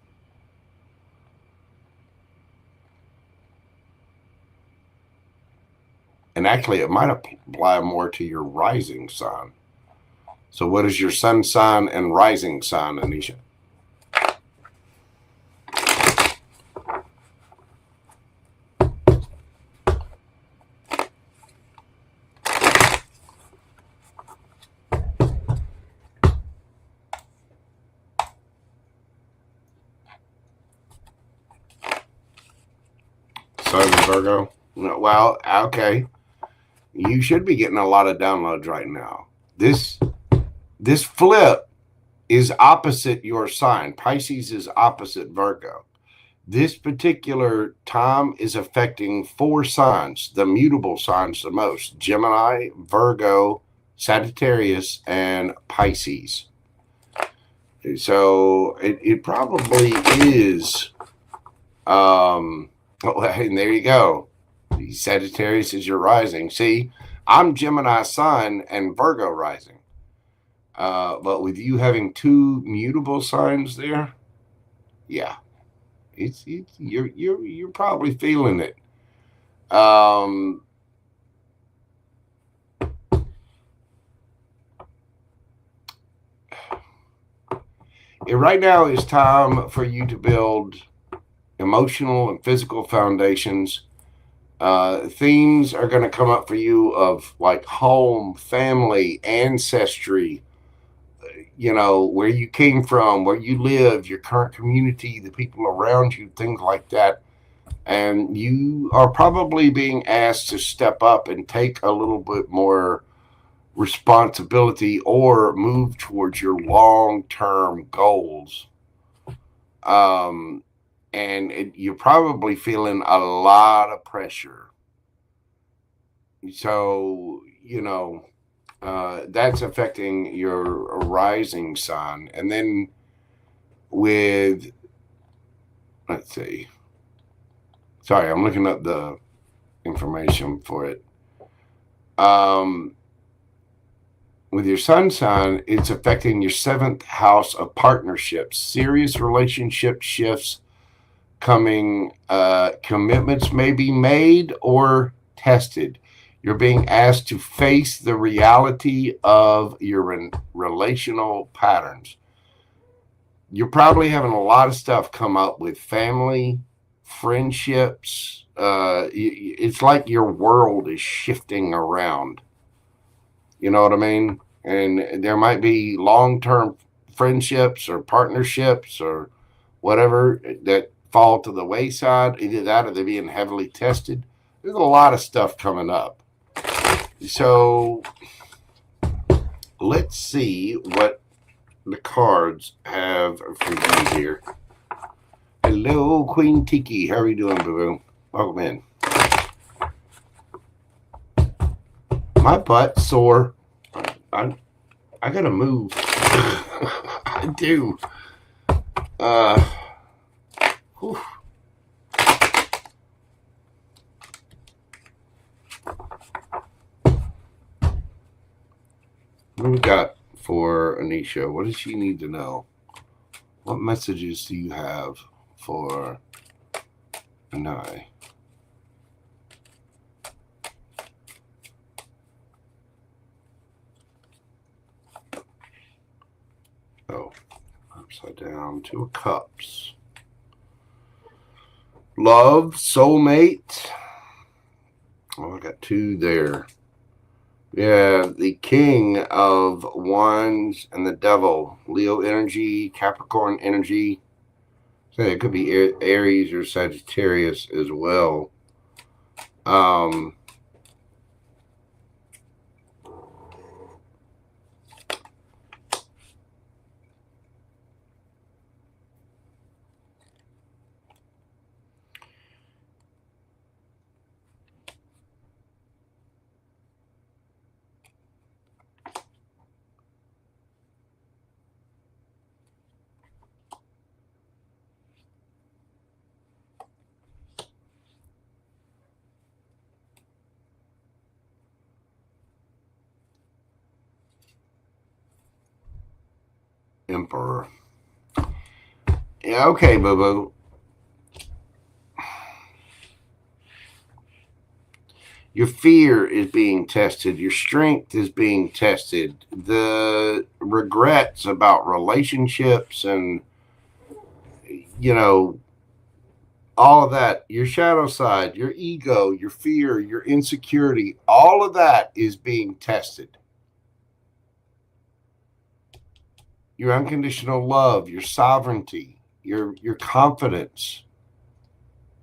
And actually, it might apply more to your rising sign. So what is your sun sign and rising sign, Anisha? Sun Virgo? Well, okay. You should be getting a lot of downloads right now. This flip is opposite your sign. Pisces is opposite Virgo. This particular time is affecting 4 signs, the mutable signs the most: Gemini, Virgo, Sagittarius, and Pisces. So it probably is. And there you go. Sagittarius is your rising. See, I'm Gemini sun and Virgo rising. But with you having 2 mutable signs there, yeah. You're probably feeling it. Right now is time for you to build emotional and physical foundations. Themes are going to come up for you of like home, family, ancestry, where you came from, where you live, your current community, the people around you, things like that. And you are probably being asked to step up and take a little bit more responsibility or move towards your long-term goals. And you're probably feeling a lot of pressure. So, that's affecting your rising sign. And then with, let's see. Sorry, I'm looking up the information for it. With your sun sign, it's affecting your 7th house of partnerships. Serious relationship shifts coming. Commitments may be made or tested. You're being asked to face the reality of your relational patterns. You're probably having a lot of stuff come up with family, friendships. It's like your world is shifting around. You know what I mean? And there might be long-term friendships or partnerships or whatever that fall to the wayside. Either that or they're being heavily tested. There's a lot of stuff coming up. So let's see what the cards have for you here. Hello, Queen Tiki. How are you doing, boo-boo? Welcome in. My butt's sore. I gotta move. I do. Whew. What do we got for Anisha? What does she need to know? What messages do you have for Anai? Oh, upside down. 2 of Cups. Love, soulmate. Oh, I got 2 there. Yeah, the King of Wands and the Devil. Leo energy, Capricorn energy. So it could be Aries or Sagittarius as well. Emperor. Yeah, okay, boo-boo. Your fear is being tested. Your strength is being tested. The regrets about relationships and, you know, all of that, your shadow side, your ego, your fear, your insecurity, all of that is being tested. Your unconditional love, your sovereignty, your confidence,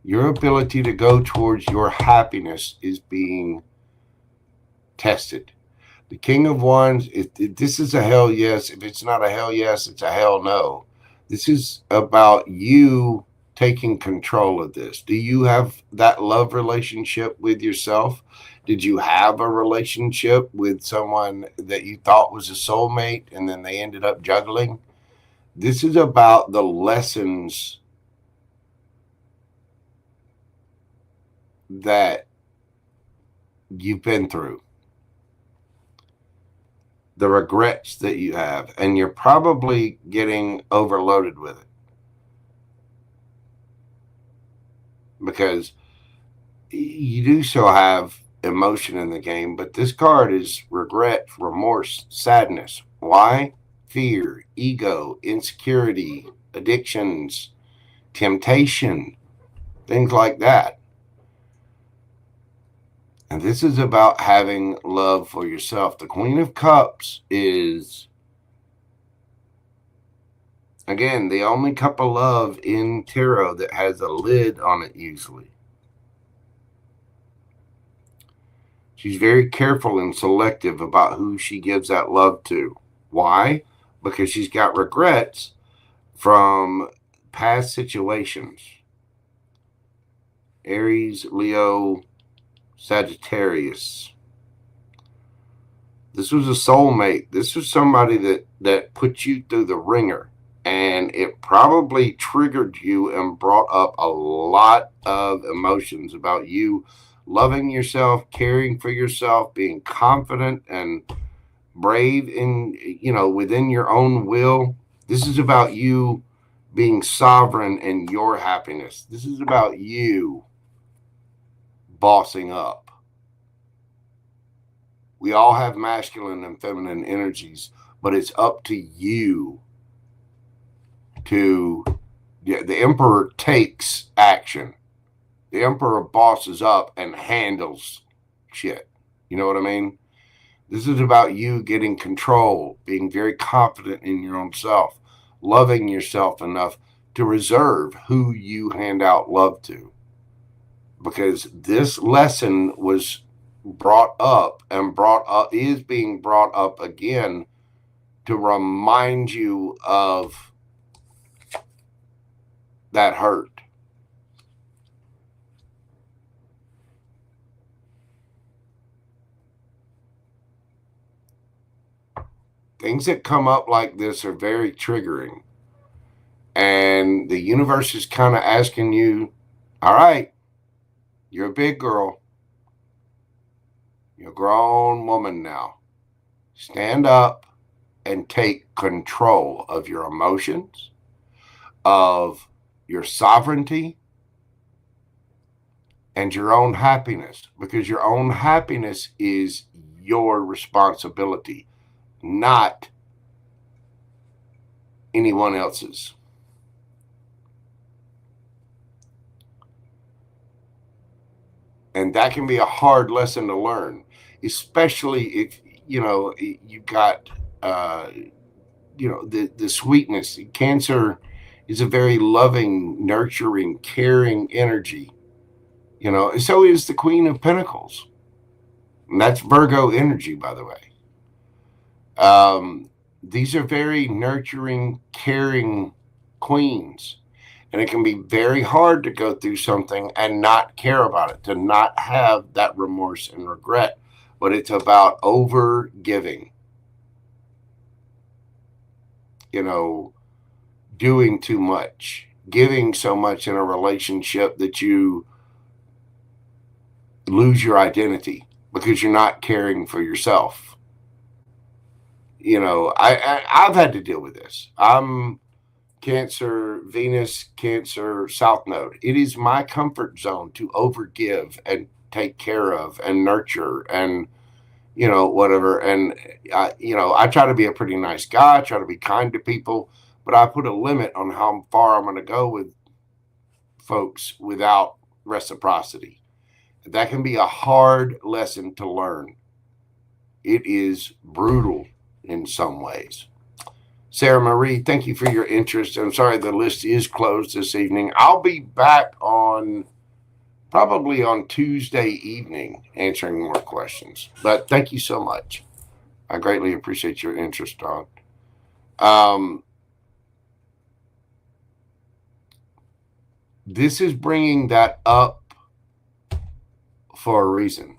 your ability to go towards your happiness is being tested. The King of Wands, if this is a hell yes. If it's not a hell yes, it's a hell no. This is about you taking control of this. Do you have that love relationship with yourself? Did you have a relationship with someone that you thought was a soulmate and then they ended up juggling? This is about the lessons that you've been through, the regrets that you have, and you're probably getting overloaded with it because you do still have emotion in the game, but this card is regret, remorse, sadness. Why? Fear, ego, insecurity, addictions, temptation, things like that. And this is about having love for yourself. The Queen of Cups is, again, the only cup of love in tarot that has a lid on it usually. She's very careful and selective about who she gives that love to. Why? Because she's got regrets from past situations. Aries, Leo, Sagittarius. This was a soulmate. This was somebody that put you through the ringer, and it probably triggered you and brought up a lot of emotions about you loving yourself, caring for yourself, being confident and brave in, within your own will. This is about you being sovereign in your happiness. This is about you bossing up. We all have masculine and feminine energies, but it's up to you to, the Emperor takes action. The Emperor bosses up and handles shit. You know what I mean? This is about you getting control, being very confident in your own self, loving yourself enough to reserve who you hand out love to. Because this lesson was brought up and is being brought up again to remind you of that hurt. Things that come up like this are very triggering. And the universe is kind of asking you, all right, you're a big girl. You're a grown woman now. Stand up and take control of your emotions, of your sovereignty, and your own happiness. Because your own happiness is your responsibility, not anyone else's. And that can be a hard lesson to learn, especially if, you've got, the sweetness. Cancer is a very loving, nurturing, caring energy, and so is the Queen of Pentacles. And that's Virgo energy, by the way. These are very nurturing, caring queens. And it can be very hard to go through something and not care about it, to not have that remorse and regret. But it's about over giving. Doing too much, giving so much in a relationship that you lose your identity because you're not caring for yourself. I've had to deal with this. I'm Cancer, Venus, Cancer, South Node. It is my comfort zone to overgive and take care of and nurture and, whatever. And, I try to be a pretty nice guy. I try to be kind to people, but I put a limit on how far I'm going to go with folks without reciprocity. That can be a hard lesson to learn. It is brutal in some ways. Sarah Marie, thank you for your interest. I'm sorry the list is closed this evening. I'll be back probably on Tuesday evening answering more questions. But thank you so much. I greatly appreciate your interest, Todd. This is bringing that up for a reason.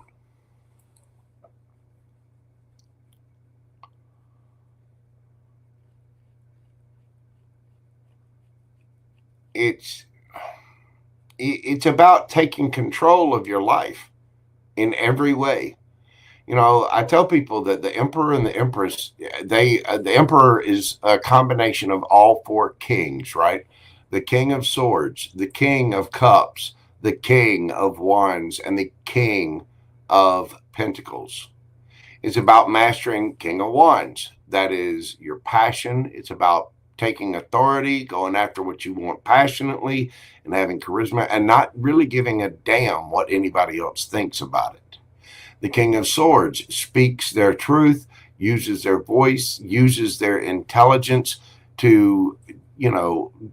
It's about taking control of your life in every way. I tell people that the Emperor and the Empress, the Emperor is a combination of all four kings, right? The King of Swords, the King of Cups, the King of Wands, and the King of Pentacles. It's about mastering King of Wands. That is your passion. It's about taking authority, going after what you want passionately, and having charisma, and not really giving a damn what anybody else thinks about it. The King of Swords speaks their truth, uses their voice, uses their intelligence to,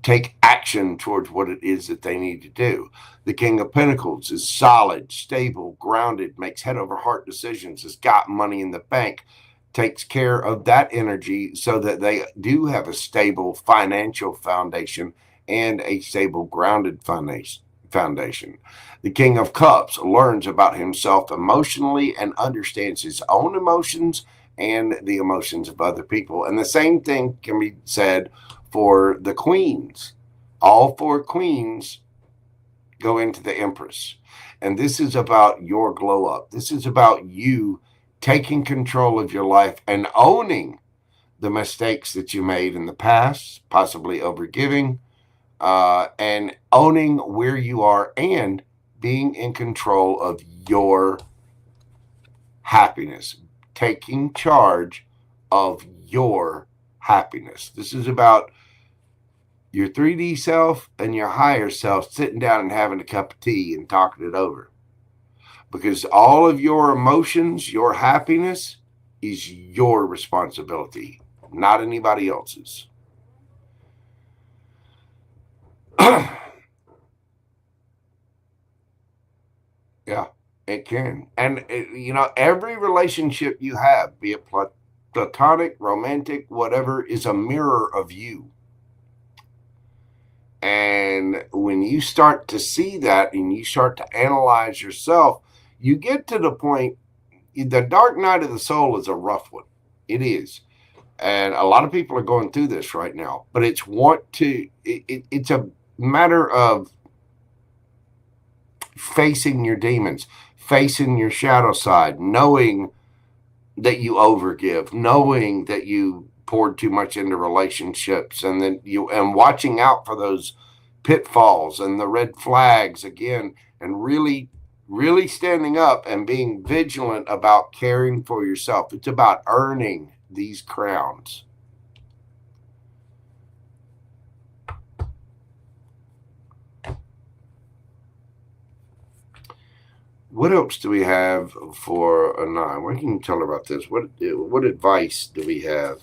take action towards what it is that they need to do. The King of Pentacles is solid, stable, grounded, makes head over heart decisions, has got money in the bank, takes care of that energy so that they do have a stable financial foundation and a stable grounded foundation. The King of Cups learns about himself emotionally and understands his own emotions and the emotions of other people. And the same thing can be said for the queens. All four queens go into the Empress. And this is about your glow up. This is about you taking control of your life and owning the mistakes that you made in the past, possibly overgiving, and owning where you are and being in control of your happiness, taking charge of your happiness. This is about your 3D self and your higher self sitting down and having a cup of tea and talking it over. Because all of your emotions, your happiness is your responsibility, not anybody else's. Yeah, it can. And, every relationship you have, be it platonic, romantic, whatever, is a mirror of you. And when you start to see that and you start to analyze yourself, you get to the point, the dark night of the soul is a rough one. It is. And a lot of people are going through this right now. But it's it's a matter of facing your demons, facing your shadow side, knowing that you overgive, knowing that you poured too much into relationships, and then and watching out for those pitfalls and the red flags again, and really standing up and being vigilant about caring for yourself. It's about earning these crowns. What else do we have for a 9? What can you tell her about this? What advice do we have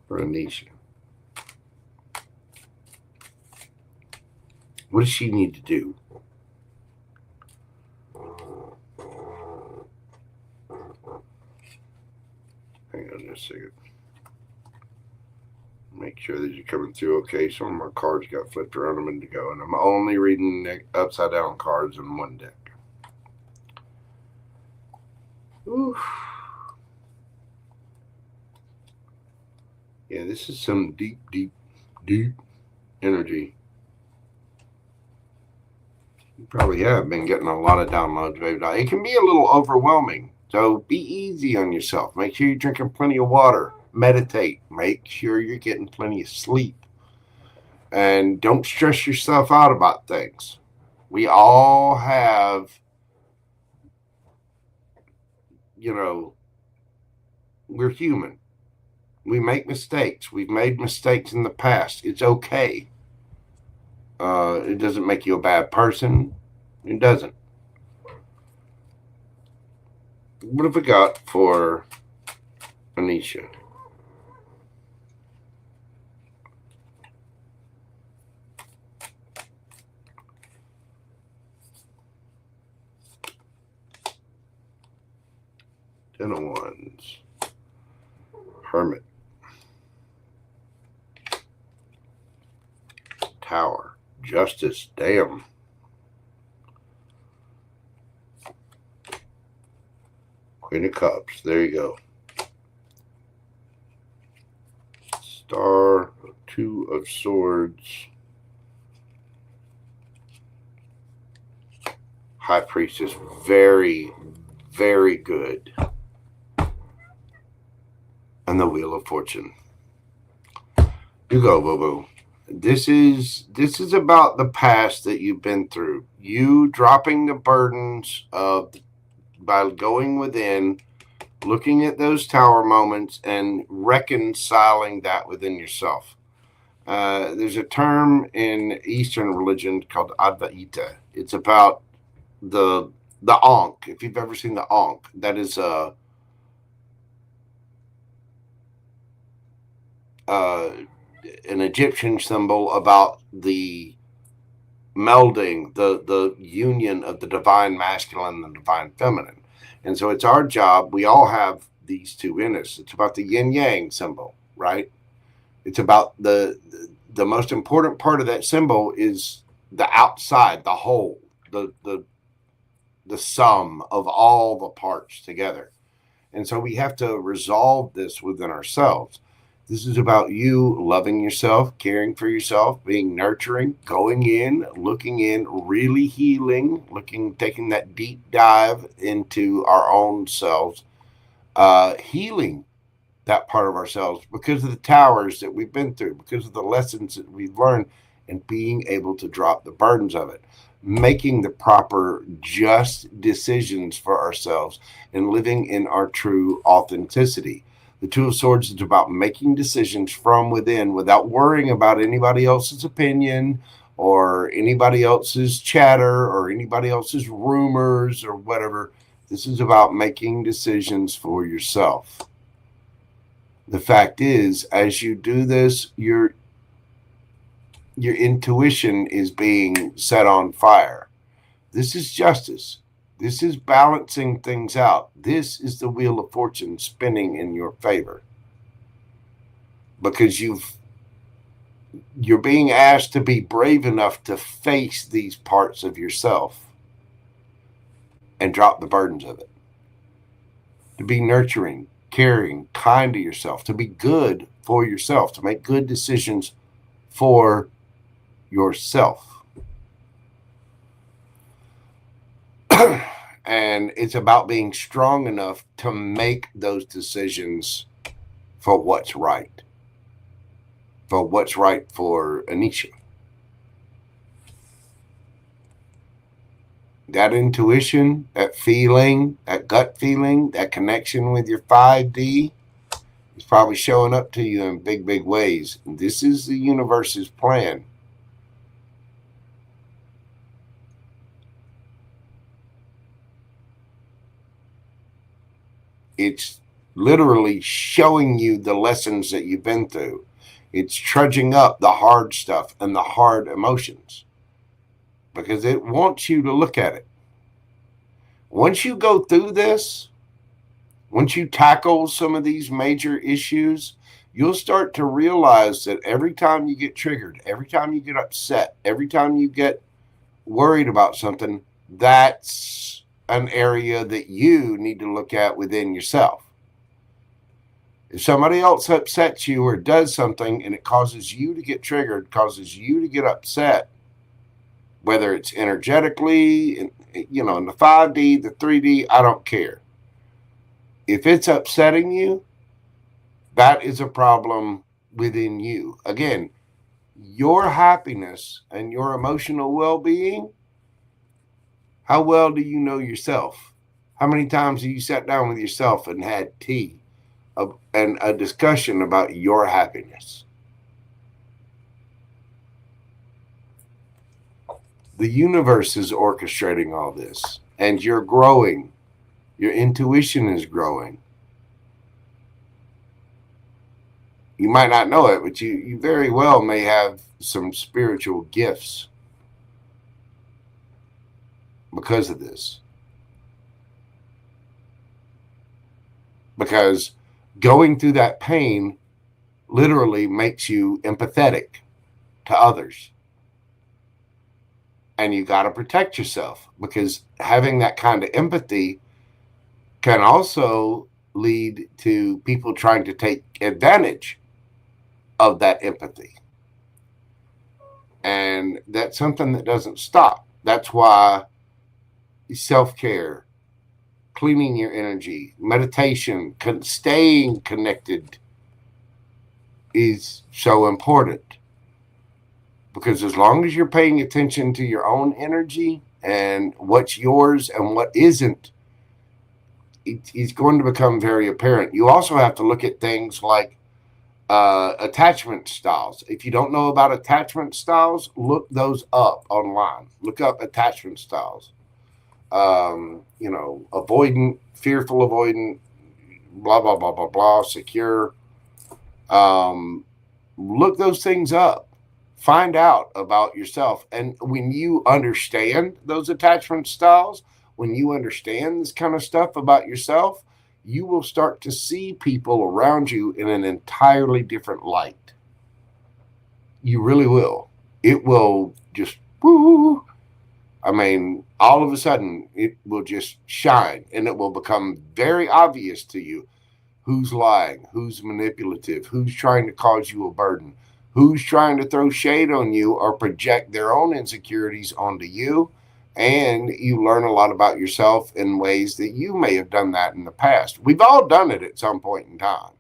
for Anisha? What does she need to do? Hang on just a second. Make sure that you're coming through okay. Some of my cards got flipped around a minute ago, and I'm only reading upside down cards in one deck. Oof. Yeah, this is some deep energy. You probably have been getting a lot of downloads, baby. It can be a little overwhelming So be easy on yourself. Make sure you're drinking plenty of water. Meditate. Make sure you're getting plenty of sleep. And don't stress yourself out about things. We all have, we're human. We make mistakes. We've made mistakes in the past. It's okay. It doesn't make you a bad person. It doesn't. What have we got for Anisha? Ten of Wands. Hermit. Tower. Justice. Damn. Queen of Cups. There you go. Star. Two of Swords. High Priestess. Very, very good. And the Wheel of Fortune. You go, boo-boo. This is about the past that you've been through. You dropping the burdens by going within, looking at those tower moments and reconciling that within yourself. There's a term in Eastern religion called Advaita. It's about the Ankh. If you've ever seen the Ankh, that is an Egyptian symbol about the melding, the union of the divine masculine and the divine feminine. And so it's our job. We all have these two in us. It's about the yin yang symbol, right? It's about the most important part of that symbol is the outside, the whole, the sum of all the parts together. And so we have to resolve this within ourselves. This is about you loving yourself, caring for yourself, being nurturing, going in, looking in, really healing, taking that deep dive into our own selves, healing that part of ourselves because of the towers that we've been through, because of the lessons that we've learned, and being able to drop the burdens of it, making the proper, just decisions for ourselves, and living in our true authenticity. The Two of Swords is about making decisions from within without worrying about anybody else's opinion or anybody else's chatter or anybody else's rumors or whatever. This is about making decisions for yourself. The fact is, as you do this, your intuition is being set on fire. This is justice. This is balancing things out. This is the Wheel of Fortune spinning in your favor. Because you're being asked to be brave enough to face these parts of yourself and drop the burdens of it. To be nurturing, caring, kind to yourself, to be good for yourself, to make good decisions for yourself. And it's about being strong enough to make those decisions for what's right. For what's right for Anisha. That intuition, that feeling, that gut feeling, that connection with your 5D is probably showing up to you in big, big ways. And this is the universe's plan. It's literally showing you the lessons that you've been through. It's trudging up the hard stuff and the hard emotions because it wants you to look at it. Once you go through this, once you tackle some of these major issues, you'll start to realize that every time you get triggered, every time you get upset, every time you get worried about something, that's an area that you need to look at within yourself. If somebody else upsets you or does something and it causes you to get triggered, causes you to get upset, whether it's energetically, in the 5D, the 3D, I don't care. If it's upsetting you, that is a problem within you. Again, your happiness and your emotional well-being, how well do you know yourself? How many times have you sat down with yourself and had tea and a discussion about your happiness? The universe is orchestrating all this, and you're growing. Your intuition is growing. You might not know it, but you very well may have some spiritual gifts because of this. Because going through that pain literally makes you empathetic to others. And you got to protect yourself, because having that kind of empathy can also lead to people trying to take advantage of that empathy. And that's something that doesn't stop. That's why self-care, cleaning your energy, meditation, staying connected is so important. Because as long as you're paying attention to your own energy and what's yours and what isn't, it's going to become very apparent. You also have to look at things like attachment styles. If you don't know about attachment styles, look those up online. Look up attachment styles. Avoidant, fearful avoidant, blah, blah, blah, blah, blah, secure. Look those things up. Find out about yourself. And when you understand those attachment styles, when you understand this kind of stuff about yourself, you will start to see people around you in an entirely different light. You really will. It will just, woo. I mean, all of a sudden, it will just shine, and it will become very obvious to you who's lying, who's manipulative, who's trying to cause you a burden, who's trying to throw shade on you or project their own insecurities onto you. And you learn a lot about yourself in ways that you may have done that in the past. We've all done it at some point in time.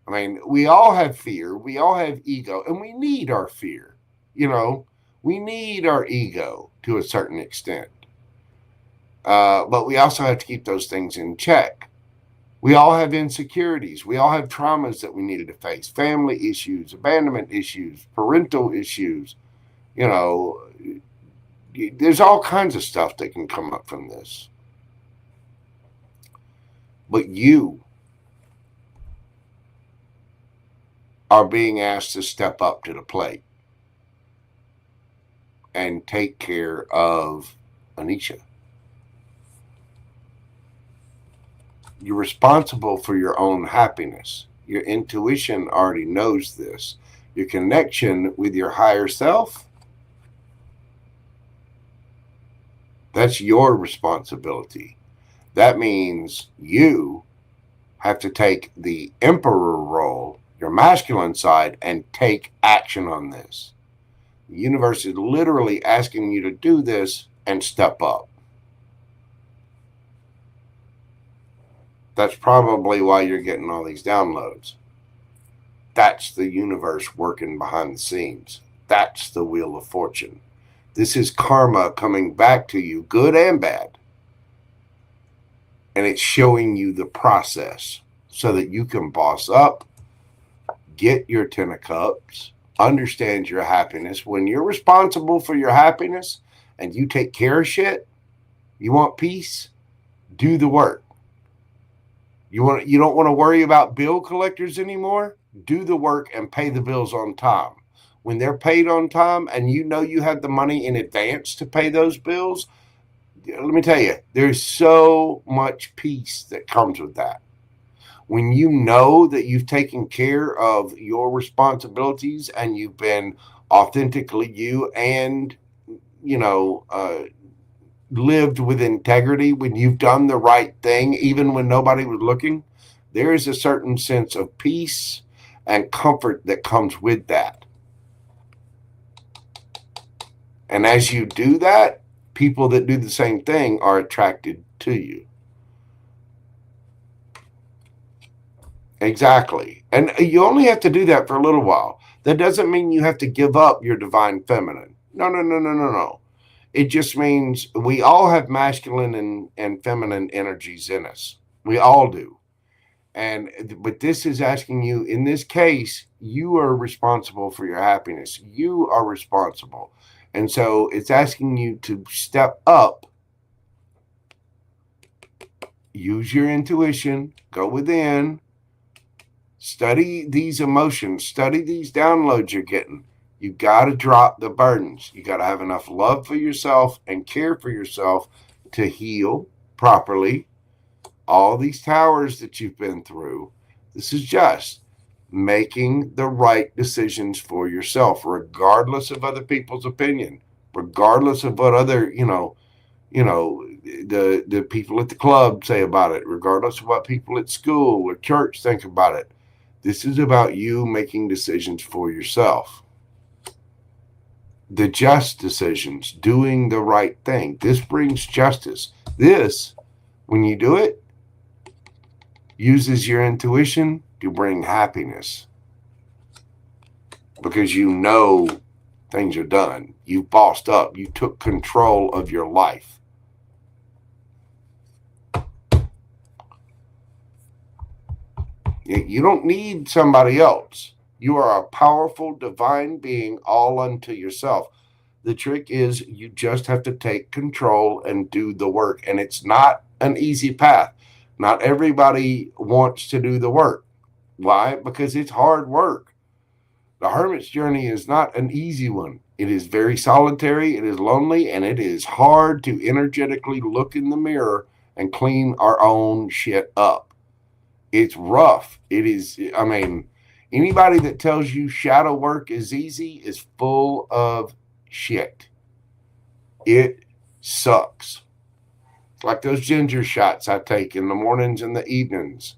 I mean, we all have fear. We all have ego, and we need our fear. We need our ego to a certain extent. But we also have to keep those things in check. We all have insecurities. We all have traumas that we needed to face. Family issues, abandonment issues, parental issues. There's all kinds of stuff that can come up from this. But you are being asked to step up to the plate and take care of Anisha. You're responsible for your own happiness. Your intuition already knows this. Your connection with your higher self, that's your responsibility. That means you have to take the emperor role, your masculine side, and take action on this. The universe is literally asking you to do this and step up. That's probably why you're getting all these downloads. That's the universe working behind the scenes. That's the wheel of fortune. This is karma coming back to you, good and bad. And it's showing you the process so that you can boss up, get your 10 of cups, understand your happiness. When you're responsible for your happiness and you take care of shit, you want peace, do the work. You don't want to worry about bill collectors anymore? Do the work and pay the bills on time. When they're paid on time and you know you have the money in advance to pay those bills, let me tell you, there's so much peace that comes with that. When you know that you've taken care of your responsibilities and you've been authentically you and, lived with integrity, when you've done the right thing, even when nobody was looking, there is a certain sense of peace and comfort that comes with that. And as you do that, people that do the same thing are attracted to you. Exactly. And you only have to do that for a little while. That doesn't mean you have to give up your divine feminine. No. It just means we all have masculine and feminine energies in us. We all do. But this is asking you, in this case, you are responsible for your happiness. You are responsible. And so it's asking you to step up, use your intuition, go within, study these emotions, study these downloads you're getting. You got to drop the burdens. You got to have enough love for yourself and care for yourself to heal properly. All these towers that you've been through, this is just making the right decisions for yourself, regardless of other people's opinion, regardless of what other, the people at the club say about it, regardless of what people at school or church think about it. This is about you making decisions for yourself. The just decisions, doing the right thing. This brings justice. This, when you do it, uses your intuition to bring happiness. Because you know things are done. You've bossed up. You took control of your life. You don't need somebody else. You are a powerful divine being all unto yourself. The trick is you just have to take control and do the work. And it's not an easy path. Not everybody wants to do the work. Why? Because it's hard work. The hermit's journey is not an easy one. It is very solitary, it is lonely, and it is hard to energetically look in the mirror and clean our own shit up. It's rough. It is, anybody that tells you shadow work is easy is full of shit. It sucks. Like those ginger shots I take in the mornings and the evenings.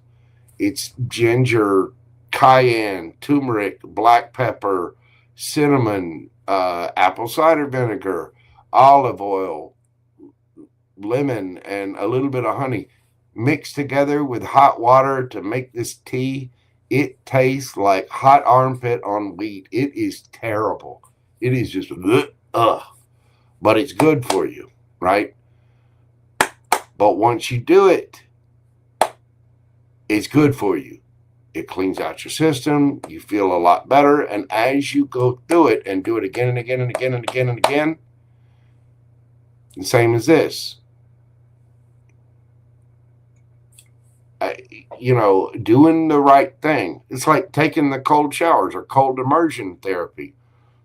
It's ginger, cayenne, turmeric, black pepper, cinnamon, apple cider vinegar, olive oil, lemon, and a little bit of honey mixed together with hot water to make this tea. It tastes like hot armpit on wheat. It is terrible. It is just, but it's good for you, right? But once you do it, it's good for you. It cleans out your system. You feel a lot better. And as you go through it and do it again and again and again and again and again, the same as this. Doing the right thing. It's like taking the cold showers or cold immersion therapy.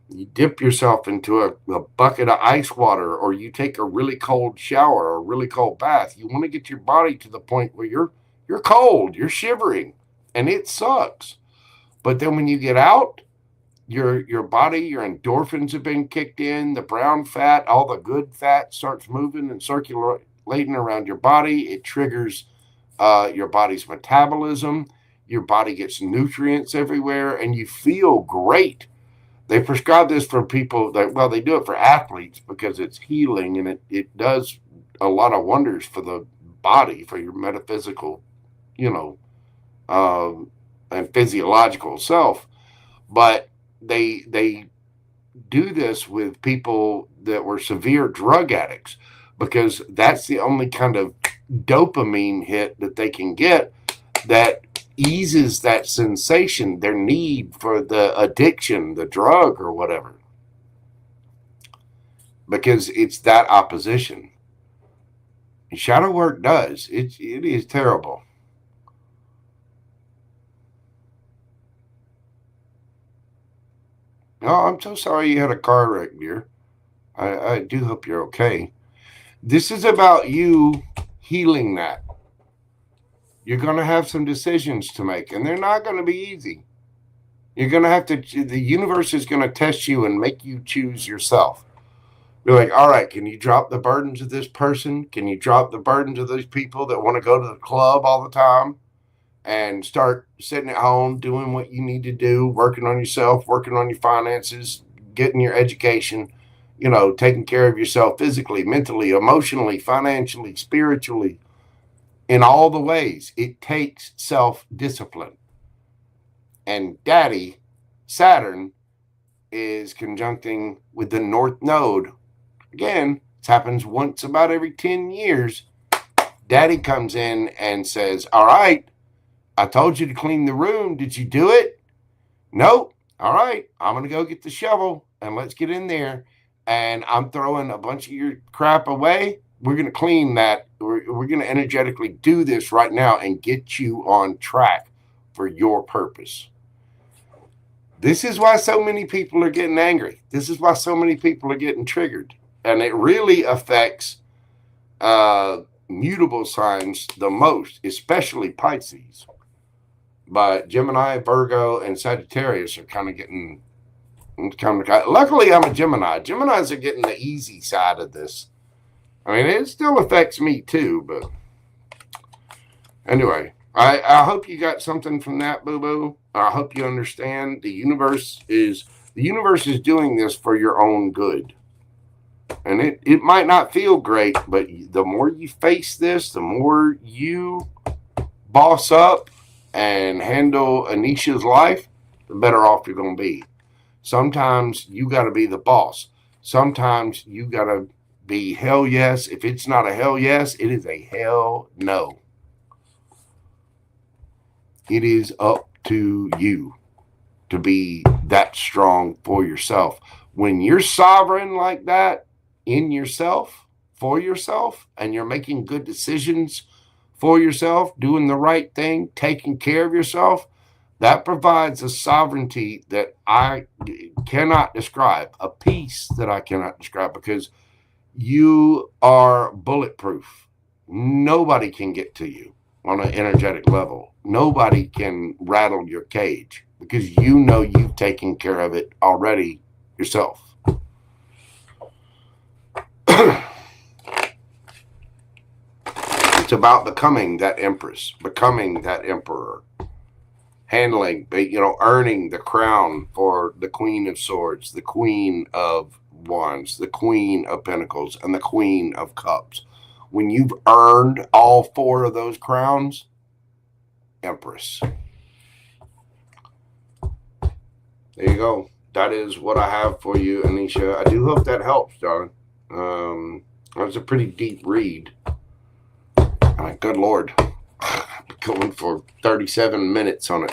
You dip yourself into a bucket of ice water, or you take a really cold shower or a really cold bath. You want to get your body to the point where you're cold, you're shivering, and it sucks. But then when you get out, your body, your endorphins have been kicked in, the brown fat, all the good fat starts moving and circulating around your body. It triggers your body's metabolism. Your body gets nutrients everywhere, and you feel great. They prescribe this for people they do it for athletes because it's healing, and it does a lot of wonders for the body, for your metaphysical, and physiological self. But they do this with people that were severe drug addicts because that's the only kind of dopamine hit that they can get that eases that sensation, their need for the addiction, the drug or whatever, because it's that opposition. And shadow work does. It is terrible. Oh, I'm so sorry you had a car wreck, dear. I do hope you're okay. This is about you healing that. You're going to have some decisions to make, and they're not going to be easy. You're going to have to, the universe is going to test you and make you choose yourself. Be like, all right, can you drop the burdens of this person? Can you drop the burdens of those people that want to go to the club all the time and start sitting at home doing what you need to do, working on yourself, working on your finances, getting your education, taking care of yourself physically, mentally, emotionally, financially, spiritually. In all the ways, it takes self-discipline. and Daddy, Saturn, is conjuncting with the North Node. Again, this happens once about every 10 years. Daddy comes in and says, all right, I told you to clean the room. Did you do it? Nope. All right, I'm going to go get the shovel and let's get in there. And I'm throwing a bunch of your crap away. We're going to clean that. We're going to energetically do this right now and get you on track for your purpose. This is why so many people are getting angry. This is why so many people are getting triggered. And it really affects mutable signs the most, especially Pisces. But Gemini, Virgo, and Sagittarius are kind of getting... Luckily, I'm a Gemini. Geminis are getting the easy side of this. I mean, it still affects me too, but... Anyway, I hope you got something from that, boo-boo. I hope you understand the universe is doing this for your own good. And it might not feel great, but the more you face this, the more you boss up and handle Anisha's life, the better off you're going to be. Sometimes you got to be the boss. Sometimes you got to be hell yes. If it's not a hell yes, it is a hell no. It is up to you to be that strong for yourself. When you're sovereign like that in yourself, for yourself, and you're making good decisions for yourself, doing the right thing, taking care of yourself, that provides a sovereignty that I cannot describe, a peace that I cannot describe, because you are bulletproof. Nobody can get to you on an energetic level. Nobody can rattle your cage because you know you've taken care of it already yourself. It's about becoming that Empress, becoming that Emperor, handling, earning the crown for the Queen of Swords, the Queen of Wands, the Queen of Pentacles, and the Queen of Cups. When you've earned all four of those crowns, Empress. There you go. That is what I have for you, Anisha. I do hope that helps, darling. That was a pretty deep read. Good Lord. I've been going for 37 minutes on it.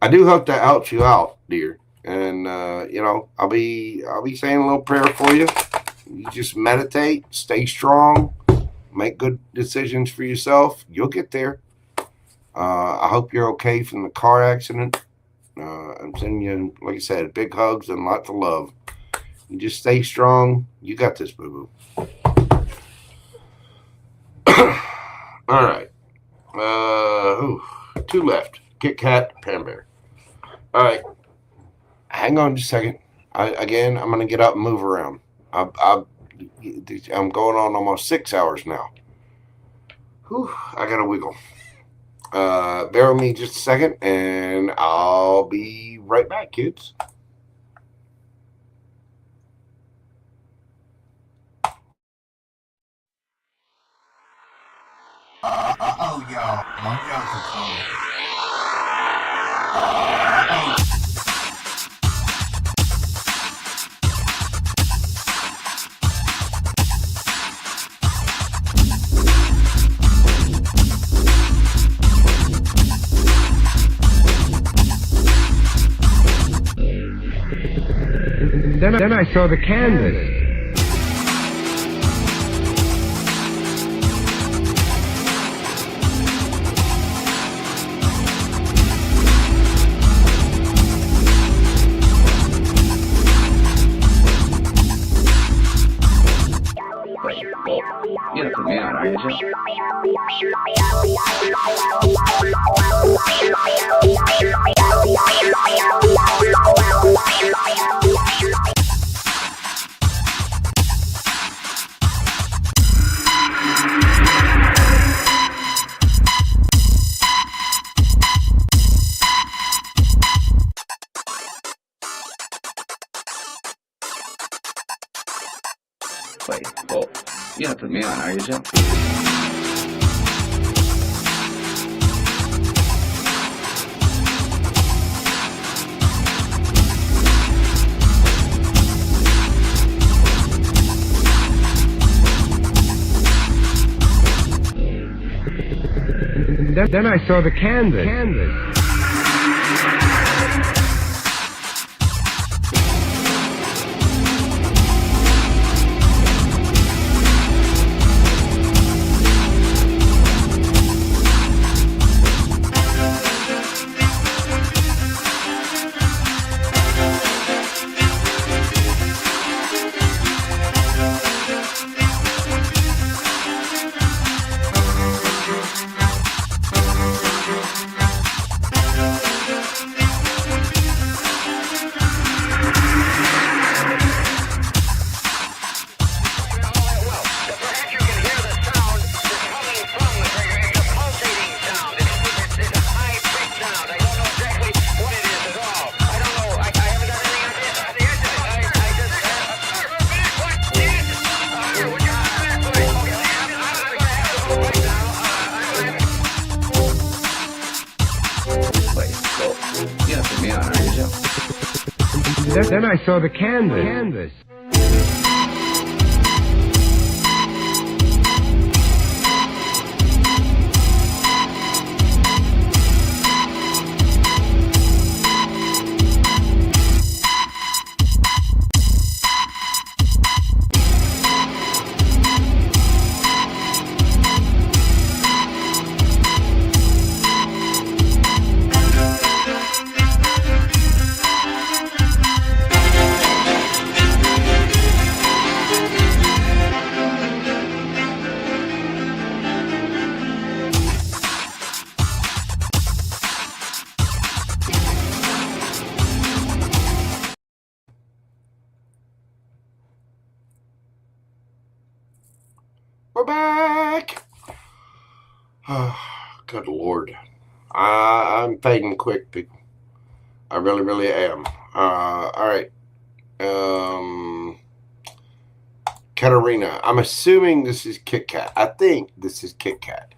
I do hope that helps you out, dear. And, I'll be saying a little prayer for you. You just meditate, stay strong, make good decisions for yourself. You'll get there. I hope you're okay from the car accident. I'm sending you, like I said, big hugs and lots of love. You just stay strong. You got this, boo-boo. All right. 2 left. Kit Kat, Pam Bear. All right. Hang on just a second. I'm going to get up and move around. I'm going on almost 6 hours now. Whew, I got to wiggle. Bear with me just a second, and I'll be right back, kids. Uh-oh, y'all. Mojo coming. Then I saw the canvas. You're from here, are you? Wait, oh, you're not from here, are you? Then I saw the canvas. Then I saw the canvas. We're back. Oh, good Lord. I'm fading quick, people. I really am. All right. Katarina. I'm assuming this is Kit Kat. I think this is Kit Kat.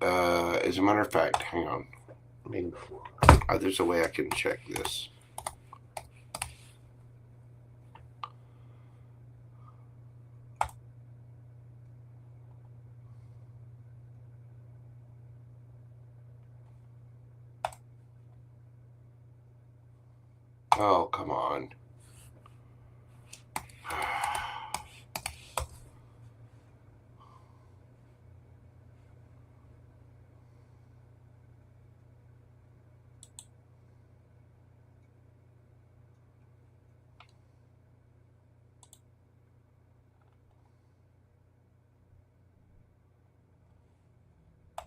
As a matter of fact, hang on. I mean, there's a way I can check this. Oh, come on.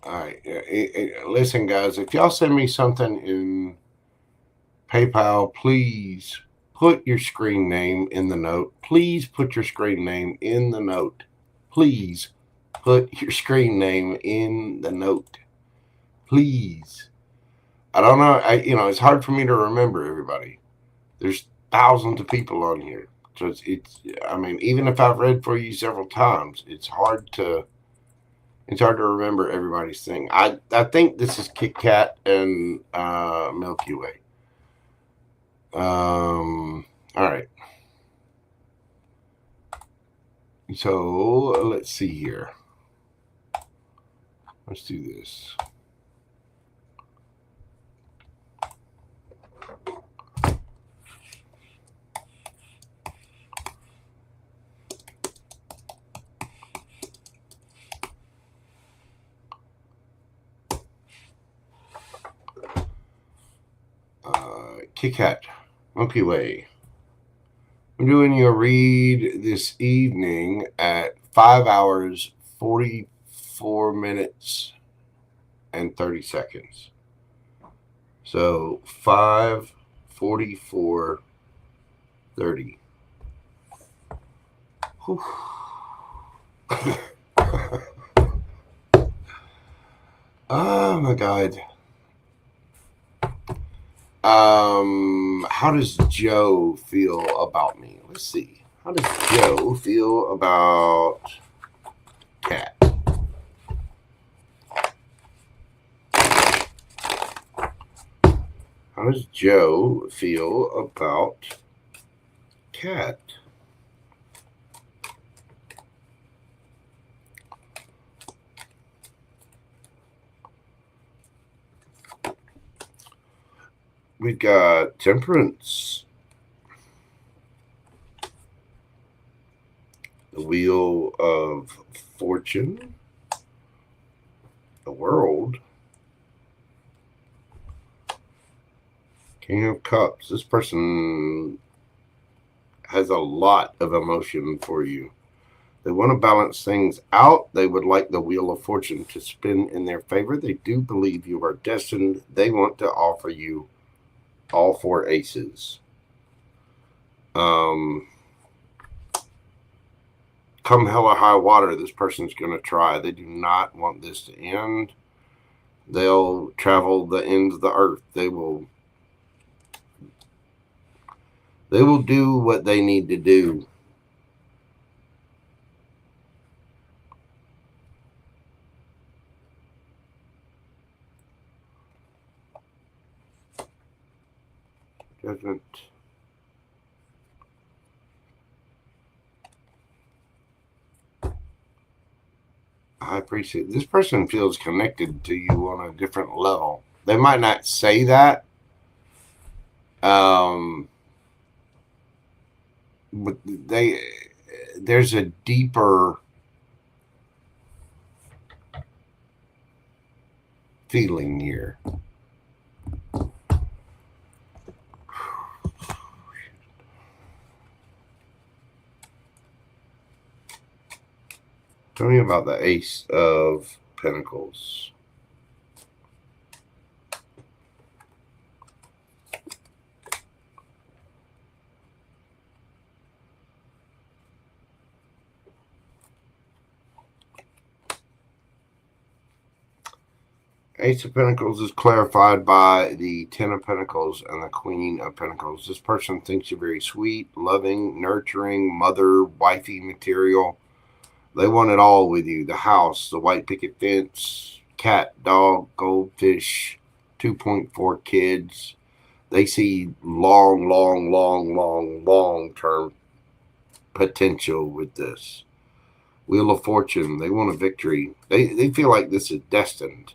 All right. Listen, guys, if y'all send me something in PayPal, please put your screen name in the note. Please put your screen name in the note. Please put your screen name in the note. Please. I don't know. It's hard for me to remember everybody. There's thousands of people on here. So even if I've read for you several times, it's hard to remember everybody's thing. I think this is Kit Kat and Milky Way. All right. So let's see here. Let's do this. Kit Kat, Milky Way. I'm doing your read this evening at 5 hours, 44 minutes, and 30 seconds. So 5, 44, 30. Oh my God. How does Joe feel about me? Let's see. How does Joe feel about Cat? How does Joe feel about Cat? We've got Temperance. The Wheel of Fortune. The World. King of Cups. This person has a lot of emotion for you. They want to balance things out. They would like the Wheel of Fortune to spin in their favor. They do believe you are destined. They want to offer you all 4 aces. Come hell or high water, this person's going to try. They do not want this to end. They'll travel the ends of the earth. They will do what they need to do. Judgment. I appreciate it. This person feels connected to you on a different level. They might not say that. But there's a deeper feeling here. Tell me about the Ace of Pentacles. Ace of Pentacles is clarified by the Ten of Pentacles and the Queen of Pentacles. This person thinks you're very sweet, loving, nurturing, mother, wifey material. They want it all with you. The house, the white picket fence, cat, dog, goldfish, 2.4 kids. They see long-term potential with this. Wheel of Fortune. They want a victory. They feel like this is destined.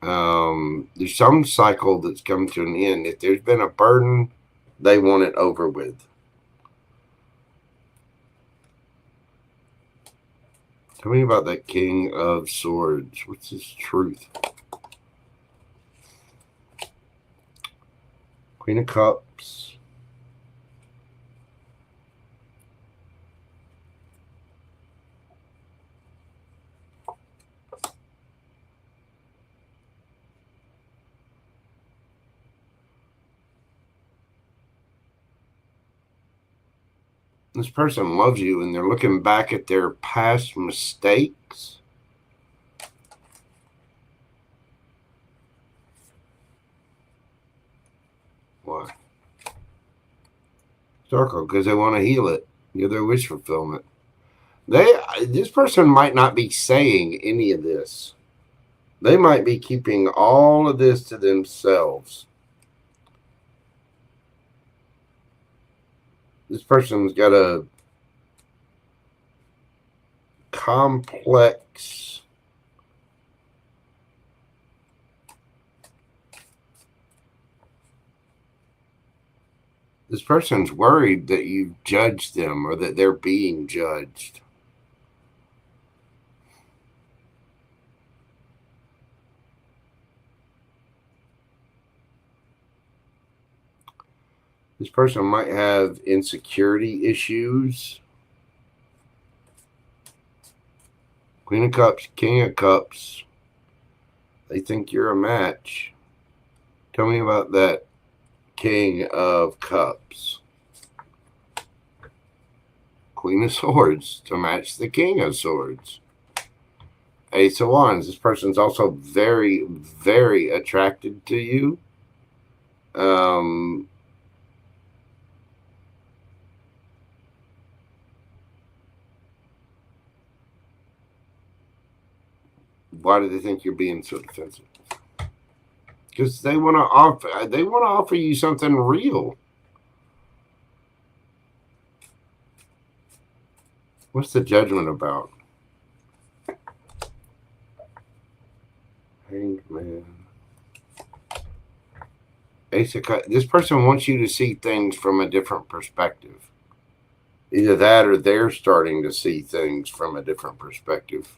There's some cycle that's come to an end. If there's been a burden, they want it over with. Tell me about that King of Swords. What's his truth? Queen of Cups. This person loves you and they're looking back at their past mistakes. Why? Circle, because they want to heal it. Give their wish fulfillment. This person might not be saying any of this. They might be keeping all of this to themselves. This person's got a complex this person's worried that you've judged them or that they're being judged. This person might have insecurity issues. Queen of Cups, King of Cups. They think you're a match. Tell me about that King of Cups. Queen of Swords to match the King of Swords. Ace of Wands. This person's also very, very attracted to you. Why do they think you're being so defensive? Because they want to offer you something real. What's the Judgment about? Hanged Man. Ace of Cups. This person wants you to see things from a different perspective. Either that or they're starting to see things from a different perspective.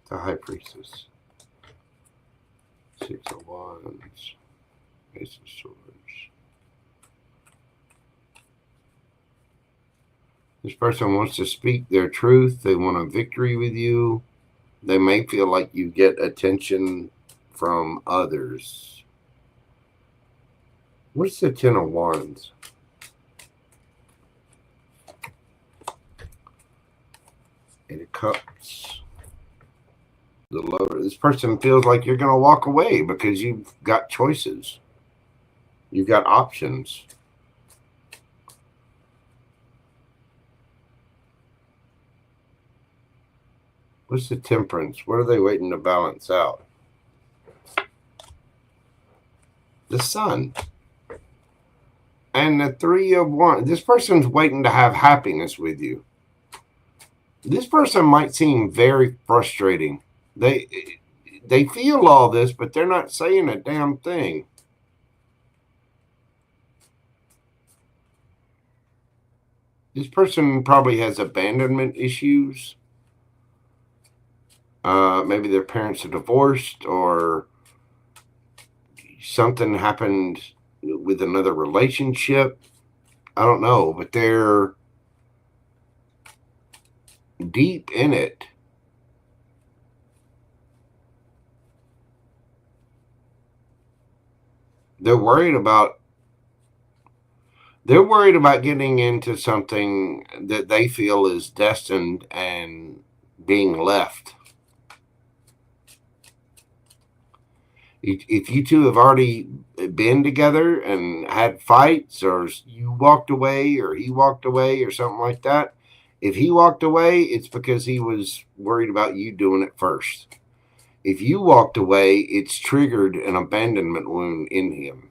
The High Priestess. 6 of Wands. Ace of Swords. This person wants to speak their truth. They want a victory with you. They may feel like you get attention from others. What's the 10 of Wands? Eight of Cups. The Lover. This person feels like you're going to walk away because you've got choices. You've got options. What's the Temperance? What are they waiting to balance out? The Sun. And the 3 of Wands. This person's waiting to have happiness with you. This person might seem very frustrating. They feel all this, but they're not saying a damn thing. This person probably has abandonment issues. Maybe their parents are divorced or something happened with another relationship. I don't know, but they're deep in it. They're worried about getting into something that they feel is destined and being left. If you two have already been together and had fights, or you walked away or he walked away or something like that, if he walked away, it's because he was worried about you doing it first. If you walked away, it's triggered an abandonment wound in him.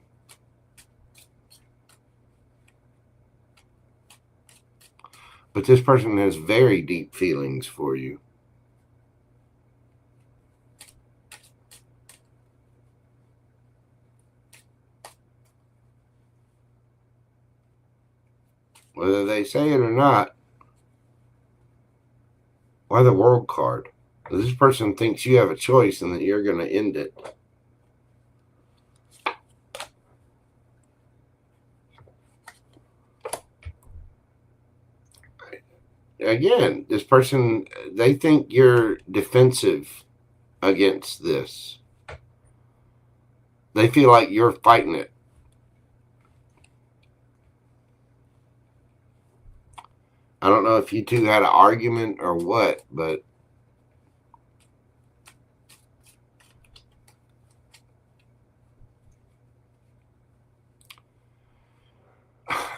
But this person has very deep feelings for you. Whether they say it or not. Why the World card? This person thinks you have a choice and that you're going to end it. Again, this person, they think you're defensive against this. They feel like you're fighting it. I don't know if you two had an argument or what, but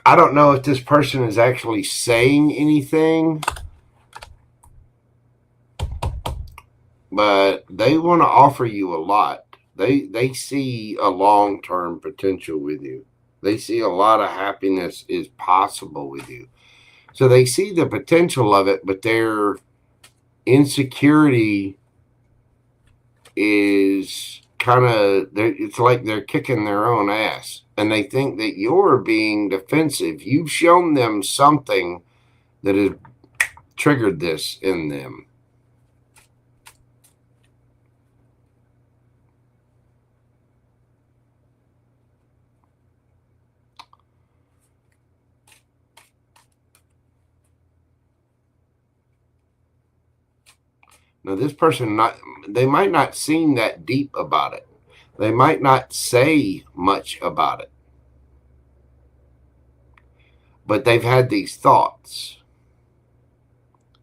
I don't know if this person is actually saying anything, but they want to offer you a lot. They see a long-term potential with you. They see a lot of happiness is possible with you. So they see the potential of it, but their insecurity is kind of, it's like they're kicking their own ass. And they think that you're being defensive. You've shown them something that has triggered this in them. Now, this person, they might not seem that deep about it. They might not say much about it. But they've had these thoughts.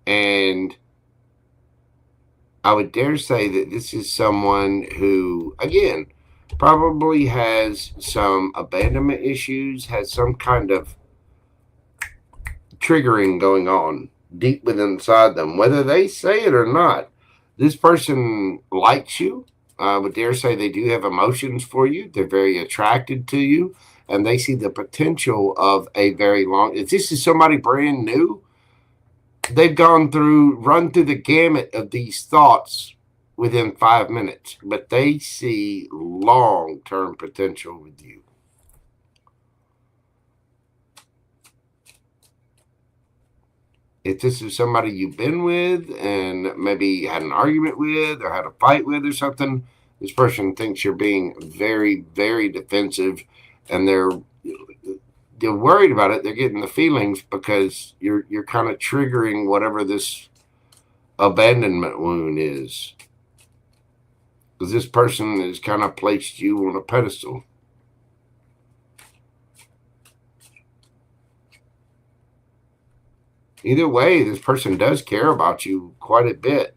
And I would dare say that this is someone who, again, probably has some abandonment issues, has some kind of triggering going on deep within inside them. Whether they say it or not, this person likes you. I would dare say they do have emotions for you. They're very attracted to you. and they see the potential of a very long. If this is somebody brand new, they've run through the gamut of these thoughts within 5 minutes, but they see long-term potential with you. If this is somebody you've been with and maybe had an argument with or had a fight with or something, this person thinks you're being very, very defensive, and they're worried about it. They're getting the feelings because you're kind of triggering whatever this abandonment wound is. Because this person has kind of placed you on a pedestal. Either way, this person does care about you quite a bit.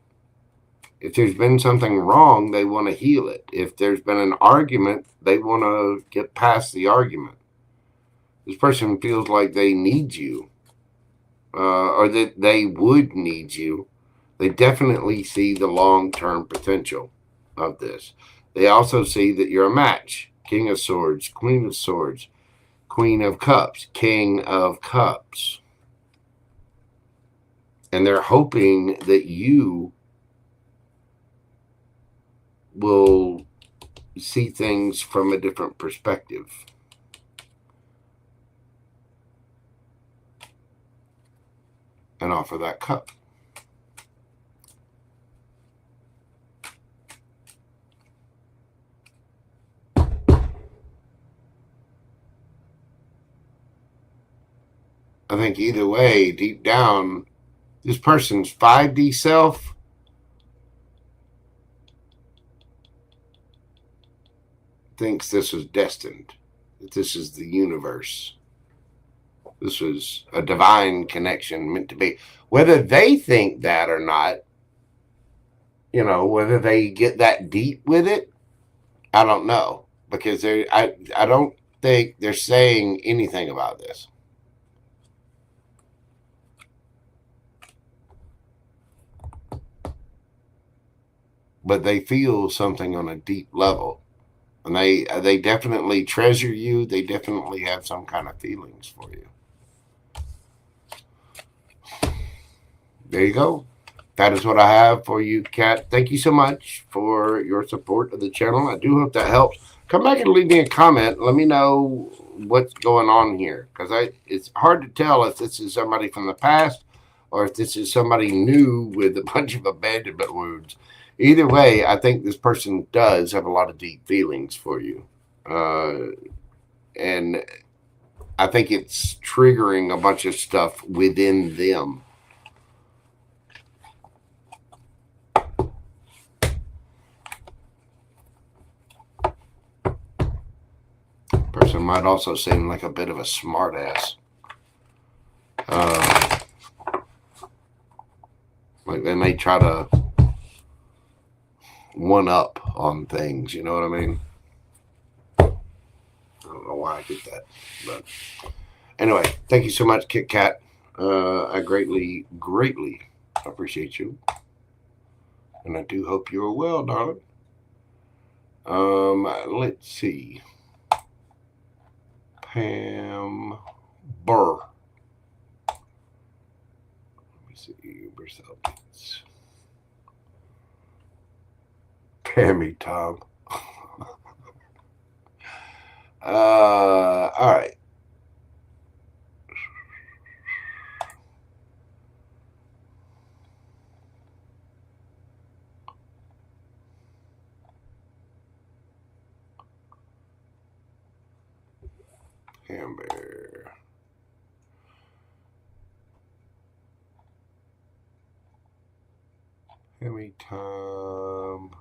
If there's been something wrong, they want to heal it. If there's been an argument, they want to get past the argument. This person feels like they need you, or that they would need you. They definitely see the long-term potential of this. They also see that you're a match. King of Swords, Queen of Swords, Queen of Cups, King of Cups. And they're hoping that you will see things from a different perspective. And offer that cup. I think either way, deep down, this person's 5D self thinks this was destined, that this is the universe. This was a divine connection meant to be. Whether they think that or not, you know, whether they get that deep with it, I don't know. Because I don't think they're saying anything about this. But they feel something on a deep level. And they definitely treasure you. They definitely have some kind of feelings for you. There you go. That is what I have for you, Kat. Thank you so much for your support of the channel. I do hope that helps. Come back and leave me a comment. Let me know what's going on here. Because it's hard to tell if this is somebody from the past or if this is somebody new with a bunch of abandonment wounds. Either way, I think this person does have a lot of deep feelings for you. And I think it's triggering a bunch of stuff within them. Person might also seem like a bit of a smart ass. Like they may try to one up on things, you know what I mean? I don't know why I get that, but anyway, thank you so much, Kit Kat. I greatly appreciate you, and I do hope you're well, darling. Let's see. Pam Bear. Let me see. Where's the updates? Pammy Tom. All right. Pam Bear. Pammy Tom.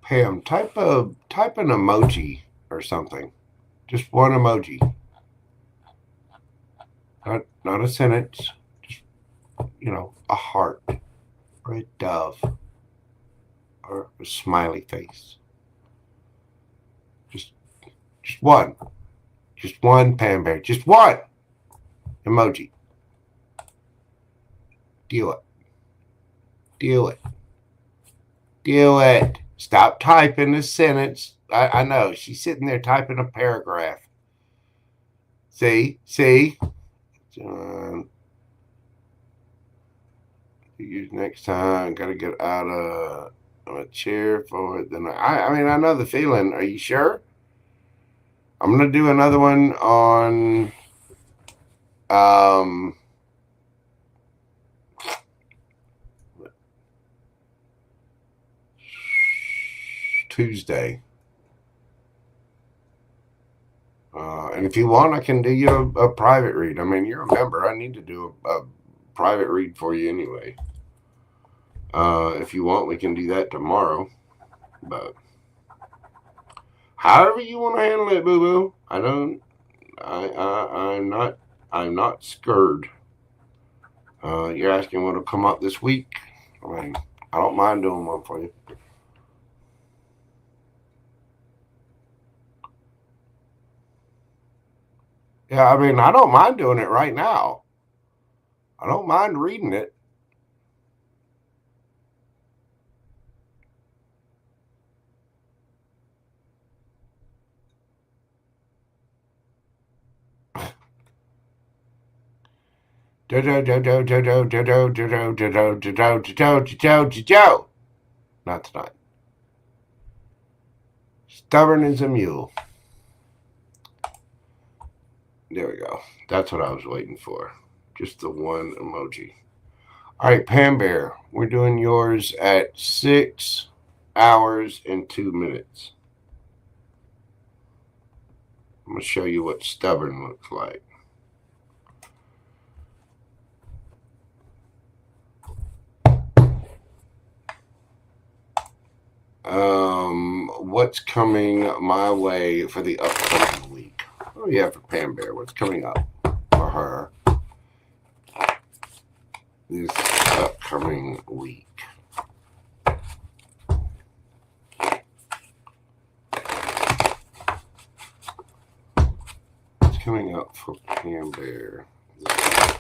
Pam, type an emoji or something. Just one emoji. Not a sentence. Just, you know, a heart or a dove or a smiley face. Just one. Just one, Pam Bear. Just one emoji. Deal it. Do it. Stop typing the sentence. I know. She's sitting there typing a paragraph. See? Use next time. Got to get out of a chair for it. Then I mean, I know the feeling. Are you sure? I'm going to do another one on Tuesday. And if you want, I can do you a private read. I mean, you're a member. I need to do a private read for you anyway. If you want, we can do that tomorrow. But however you want to handle it, boo-boo. I'm not scared. You're asking what'll come up this week. I mean, I don't mind doing one for you. Yeah, I mean, I don't mind doing it right now. I don't mind reading it. Not tonight. Stubborn as a mule. There we go. That's what I was waiting for. Just the one emoji. All right, Pam Bear. We're doing yours at 6 hours and 2 minutes. I'm going to show you what stubborn looks like. What's coming my way for the upcoming week? Oh yeah, for Pam Bear. What's coming up for her this upcoming week? What's coming up for Pam Bear this week?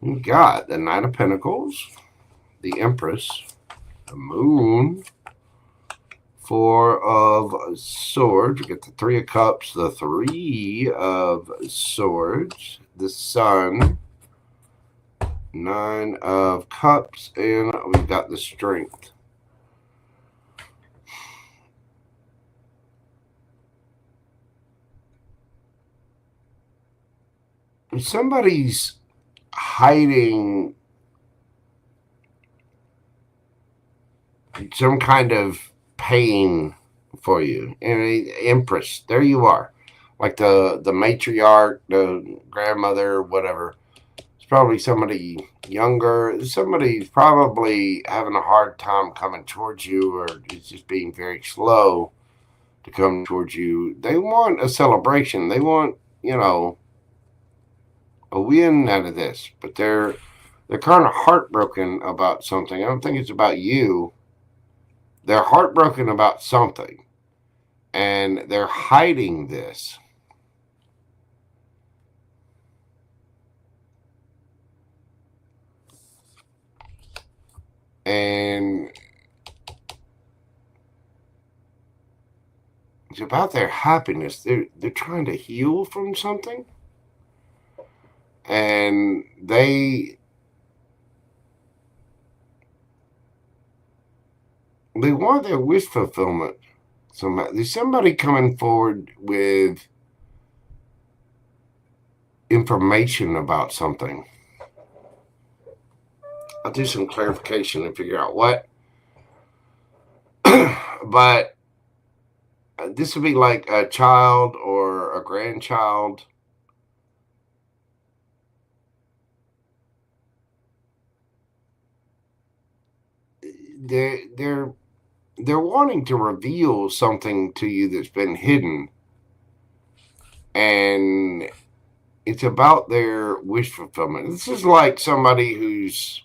We got the Knight of Pentacles, the Empress, the Moon, 4 of Swords. We get the 3 of Cups, the 3 of Swords, the Sun, 9 of Cups, and we've got the Strength. Somebody's hiding some kind of pain for you. And Empress, there you are. Like the matriarch, the grandmother, whatever. It's probably somebody younger. Somebody's probably having a hard time coming towards you, or is just being very slow to come towards you. They want a celebration. They want, a win out of this, but they're kind of heartbroken about something. I don't think it's about you. They're heartbroken about something, and they're hiding this. And it's about their happiness. They're trying to heal from something. And they want their wish fulfillment. There's somebody coming forward with information about something. I'll do some clarification and figure out what. But this would be like a child or a grandchild. They're wanting to reveal something to you that's been hidden, and it's about their wish fulfillment. This is like somebody who's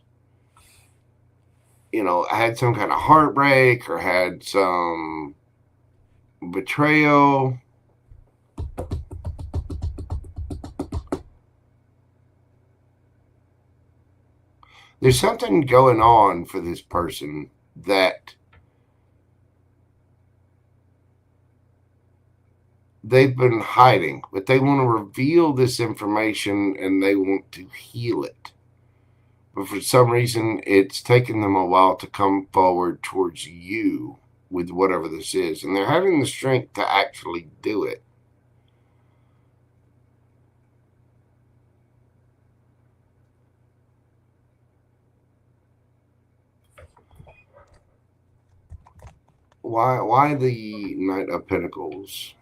had some kind of heartbreak or had some betrayal. There's something going on for this person that they've been hiding, but they want to reveal this information and they want to heal it. But for some reason, it's taken them a while to come forward towards you with whatever this is. And they're having the strength to actually do it. Why the Knight of Pentacles?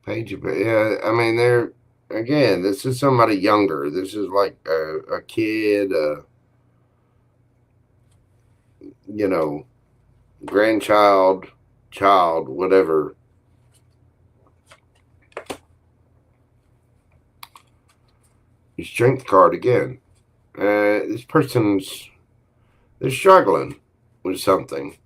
Page of, yeah, I mean, again, this is somebody younger. This is like a kid, grandchild, child, whatever. Your Strength card again. This person's, they're struggling with something,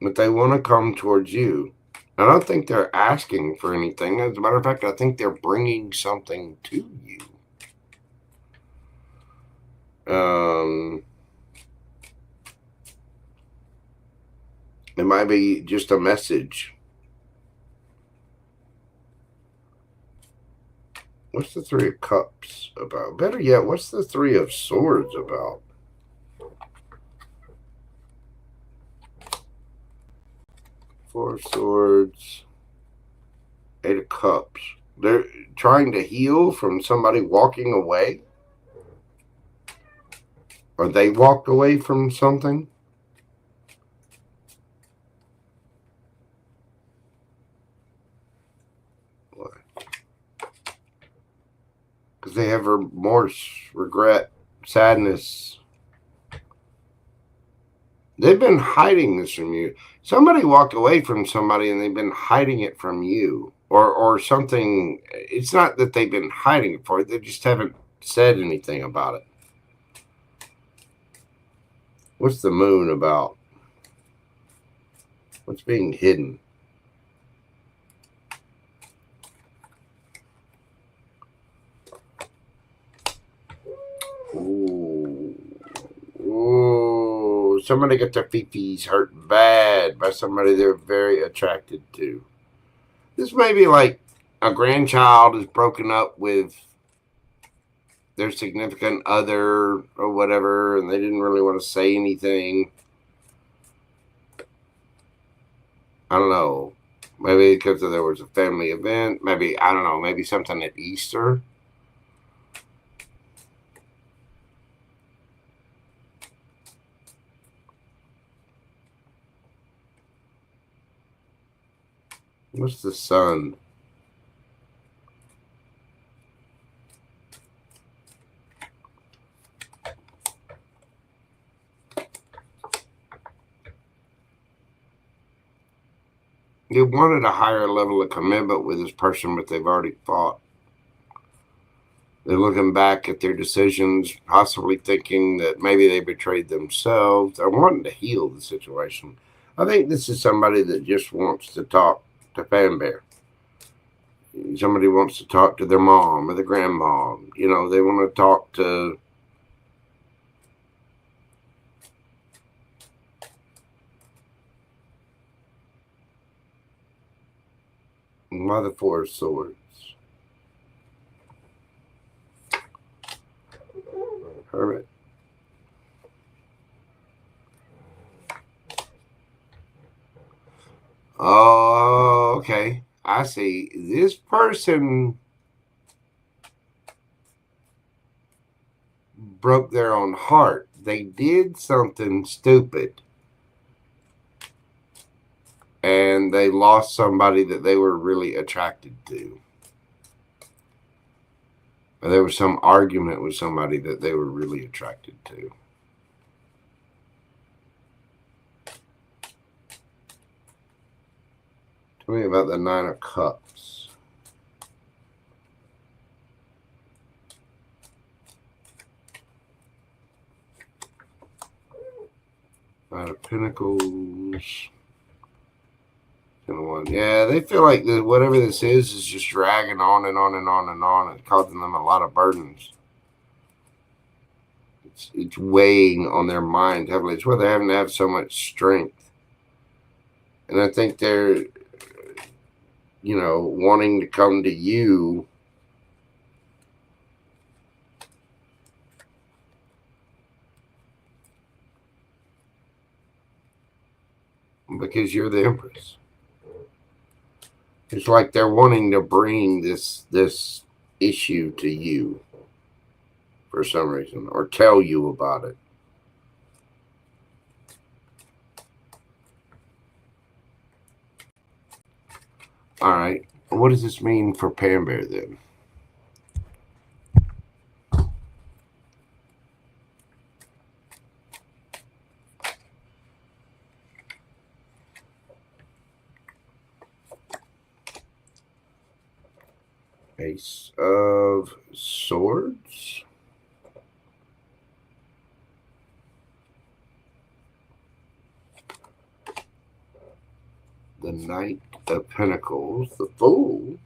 but they want to come towards you. I don't think they're asking for anything. As a matter of fact, I think they're bringing something to you. It might be just a message. What's the Three of Cups about? Better yet, what's the Three of Swords about? Four of Swords, Eight of Cups. They're trying to heal from somebody walking away? Or they walked away from something? What? Because they have remorse, regret, sadness. They've been hiding this from you. Somebody walked away from somebody and they've been hiding it from you. Or something. It's not that they've been hiding it for it. They just haven't said anything about it. What's the Moon about? What's being hidden? Ooh. Ooh. Somebody got their fifis hurt bad by somebody they're very attracted to. This may be like a grandchild is broken up with their significant other or whatever, and they didn't really want to say anything. I don't know. Maybe because there was a family event. Maybe, I don't know, maybe something at Easter. What's the Sun? They wanted a higher level of commitment with this person, but they've already fought. They're looking back at their decisions, possibly thinking that maybe they betrayed themselves. They're wanting to heal the situation. I think this is somebody that just wants to talk to Pam Bear. Somebody wants to talk to their mom or their grandma. They want to talk to Mother Four of Swords. Hermit. Oh, okay. I see. This person broke their own heart. They did something stupid. And they lost somebody that they were really attracted to. Or there was some argument with somebody that they were really attracted to. Tell me about the Nine of Cups. Nine of Pentacles. Yeah, they feel like whatever this is just dragging on and on and on and on. It's causing them a lot of burdens. It's weighing on their mind heavily. It's why they're having to have so much strength. And I think they're, wanting to come to you because you're the Empress. It's like they're wanting to bring this issue to you for some reason, or tell you about it. All right. What does this mean for Pam Bear then? Ace of Swords. The Knight of Pentacles. The Fool.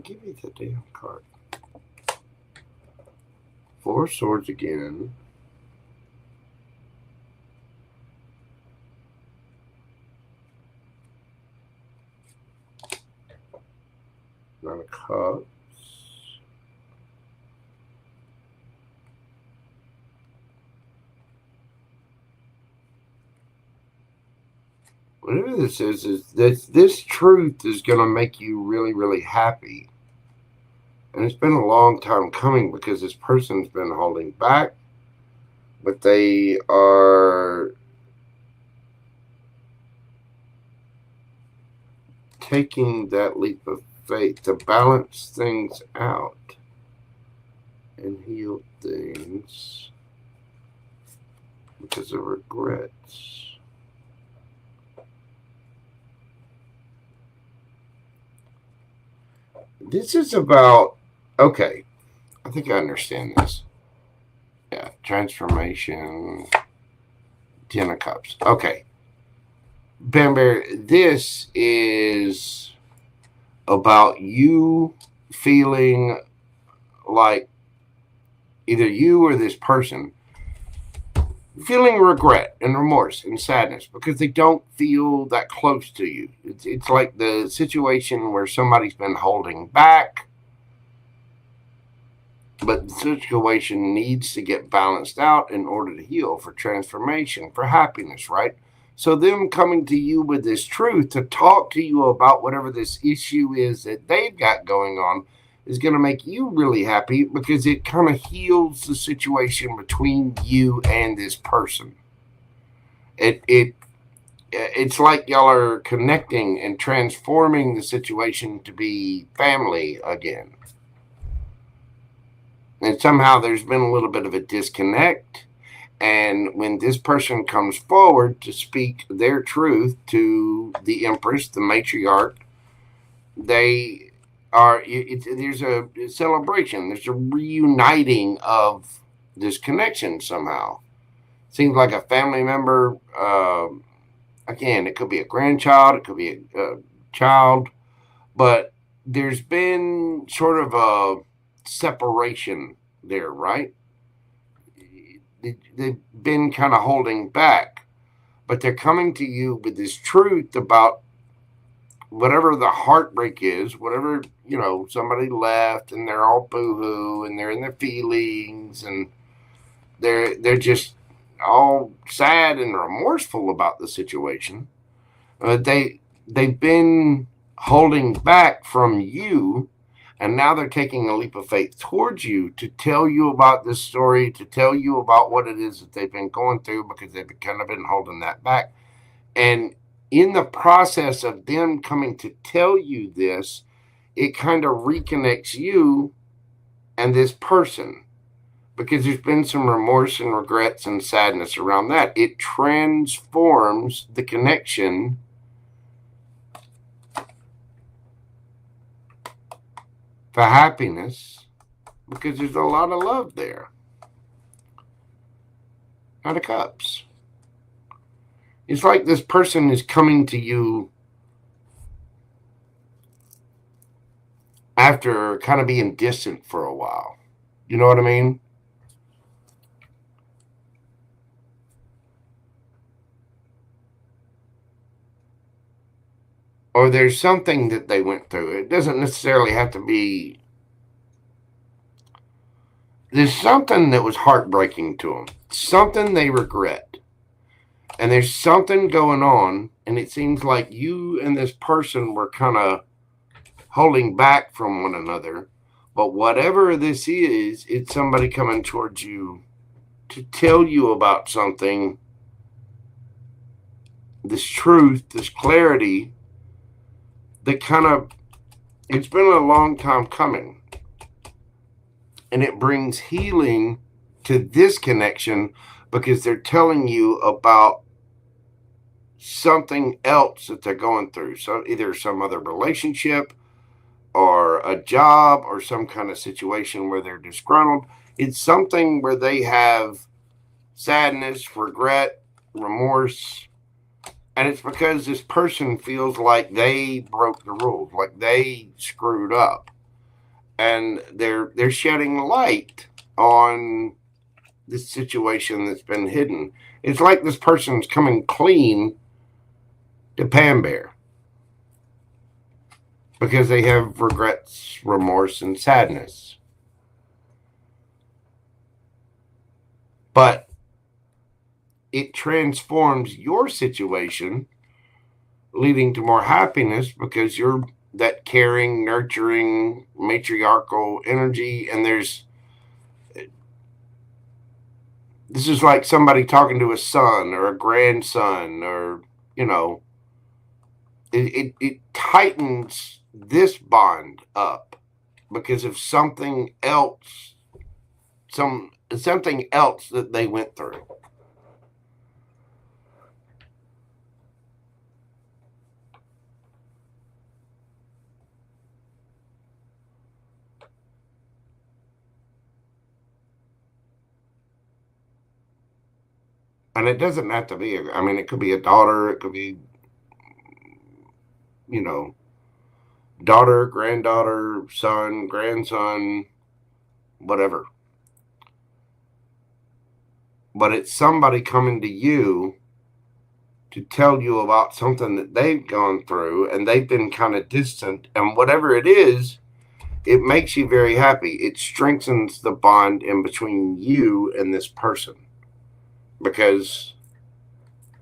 Give me the damn card. Four of Swords again. Nine of Cups. Whatever this is this truth is going to make you really, really happy. And it's been a long time coming because this person's been holding back, but they are taking that leap of faith to balance things out and heal things because of regrets. This is about, okay, I think I understand this. Yeah, transformation, 10 of Cups. Okay. Pam Bear, this is about you feeling like either you or this person feeling regret and remorse and sadness because they don't feel that close to you. It's like the situation where somebody's been holding back, but the situation needs to get balanced out in order to heal, for transformation, for happiness, right? So them coming to you with this truth to talk to you about whatever this issue is that they've got going on is going to make you really happy because it kind of heals the situation between you and this person. It's like y'all are connecting and transforming the situation to be family again. And somehow there's been a little bit of a disconnect. And when this person comes forward to speak their truth to the Empress, the matriarch, they are, there's a celebration. There's a reuniting of this connection somehow. Seems like a family member. Again, it could be a grandchild. It could be a child. But there's been sort of a separation there, right? They've been kind of holding back. But they're coming to you with this truth about whatever the heartbreak is, whatever, somebody left and they're all boo-hoo and they're in their feelings and they're just all sad and remorseful about the situation. They've been holding back from you, and now they're taking a leap of faith towards you to tell you about this story, to tell you about what it is that they've been going through because they've kind of been holding that back. And in the process of them coming to tell you this, it kind of reconnects you and this person because there's been some remorse and regrets and sadness around that. It transforms the connection for happiness because there's a lot of love there. Knight of Cups. It's like this person is coming to you after kind of being distant for a while. You know what I mean? Or there's something that they went through. It doesn't necessarily have to be. There's something that was heartbreaking to them. Something they regret. And there's something going on, and it seems like you and this person were kind of holding back from one another. But whatever this is, it's somebody coming towards you to tell you about something, this truth, this clarity, that kind of, it's been a long time coming. And it brings healing to this connection because they're telling you about something else that they're going through. So either some other relationship or a job or some kind of situation where they're disgruntled. It's something where they have sadness, regret, remorse. And it's because this person feels like they broke the rules, like they screwed up. And they're shedding light on this situation that's been hidden. It's like this person's coming clean to Pam Bear because they have regrets, remorse, and sadness. But it transforms your situation, leading to more happiness because you're that caring, nurturing, matriarchal energy. And this is like somebody talking to a son or a grandson, or, you know, it tightens this bond up because of something else, something else that they went through. And it doesn't have to be, I mean, it could be a daughter, it could be, you know, daughter, granddaughter, son, grandson, whatever. But it's somebody coming to you to tell you about something that they've gone through and they've been kind of distant. And whatever it is, it makes you very happy. It strengthens the bond in between you and this person because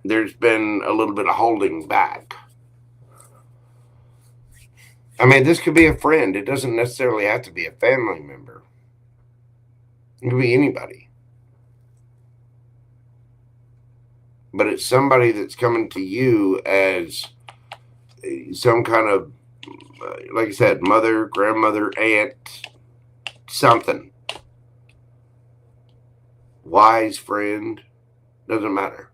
there's been a little bit of holding back. I mean, this could be a friend. It doesn't necessarily have to be a family member. It could be anybody. But it's somebody that's coming to you as some kind of, like I said, mother, grandmother, aunt, something. Wise friend, doesn't matter.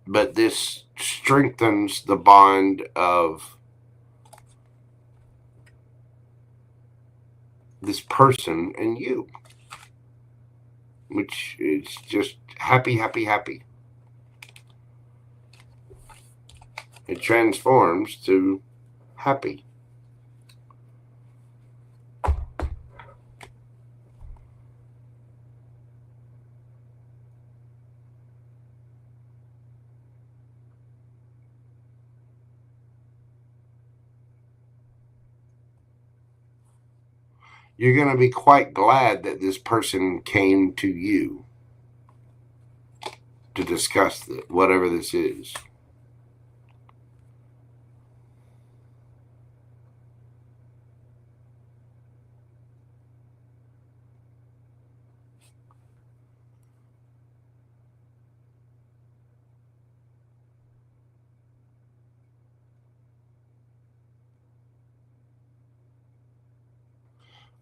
But this strengthens the bond of this person and you, which is just happy, happy, happy. It transforms to happy. You're going to be quite glad that this person came to you to discuss whatever this is.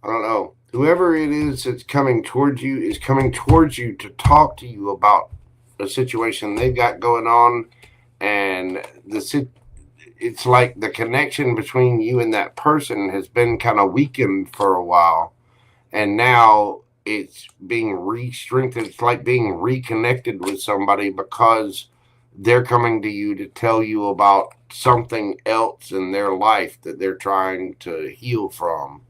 I don't know. Whoever it is that's coming towards you is coming towards you to talk to you about a situation they've got going on, and it's like the connection between you and that person has been kind of weakened for a while, and now it's being re-strengthened. It's like being reconnected with somebody because they're coming to you to tell you about something else in their life that they're trying to heal from.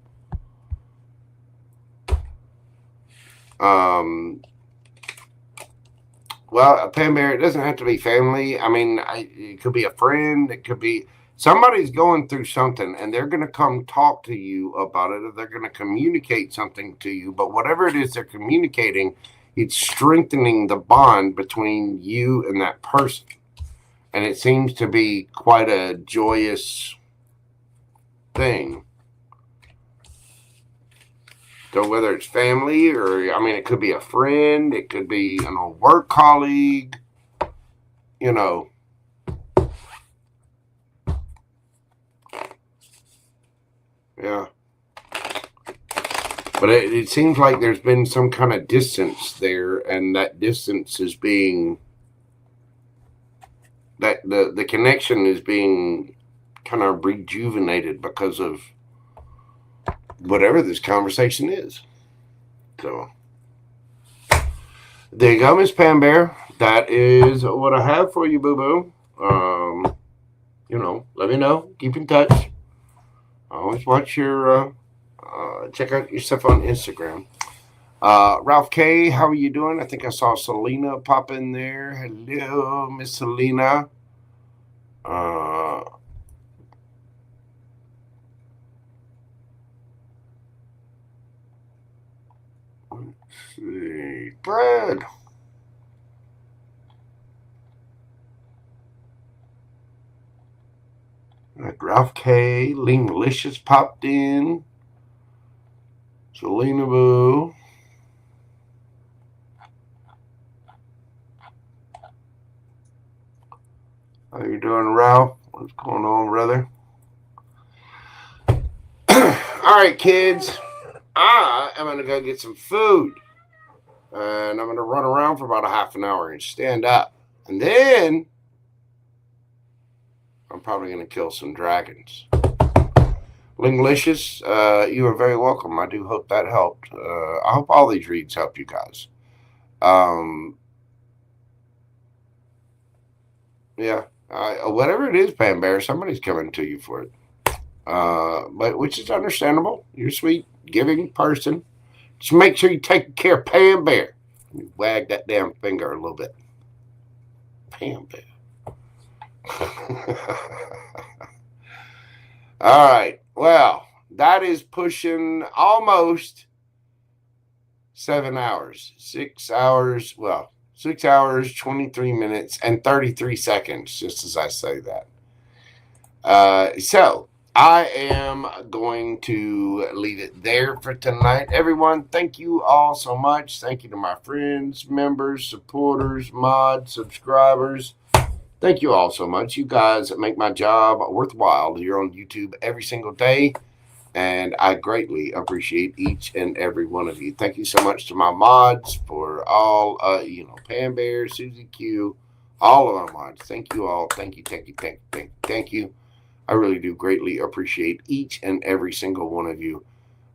Well, Pam Bear, it doesn't have to be family. I mean, it could be a friend. It could be somebody's going through something, and they're going to come talk to you about it, or they're going to communicate something to you. But whatever it is they're communicating, it's strengthening the bond between you and that person. And it seems to be quite a joyous thing. So whether it's family or, I mean, it could be a friend, it could be an old work colleague, you know. Yeah. But it seems like there's been some kind of distance there, and that distance is being, that the connection is being kind of rejuvenated because of whatever this conversation is. So there you go, Miss Pam Bear. That is what I have for you, boo-boo. You know, let me know. Keep in touch. Always watch your, check out your stuff on Instagram. Ralph K, how are you doing? I think I saw Selena pop in there. Hello, Miss Selena. See, Brad. Ralph K. Lingalicious popped in. Selena Boo. How you doing, Ralph? What's going on, brother? All right, kids. I am going to go get some food. And I'm going to run around for about a half an hour and stand up. And then I'm probably going to kill some dragons. Lingalicious, you are very welcome. I do hope that helped. I hope all these reads help you guys. Yeah. Whatever it is, Pam Bear, somebody's coming to you for it. But which is understandable. You're a sweet, giving person. Just make sure you take care of Pam Bear. Let me wag that damn finger a little bit. Pam Bear. All right. Well, that is pushing almost 7 hours. 6 hours. Well, 6 hours, 23 minutes, and 33 seconds, just as I say that. So I am going to leave it there for tonight. Everyone, thank you all so much. Thank you to my friends, members, supporters, mods, subscribers. Thank you all so much. You guys make my job worthwhile. You're on YouTube every single day, and I greatly appreciate each and every one of you. Thank you so much to my mods for all, Pam Bear, Susie Q, all of our mods. Thank you all. Thank you. Thank you. I really do greatly appreciate each and every single one of you.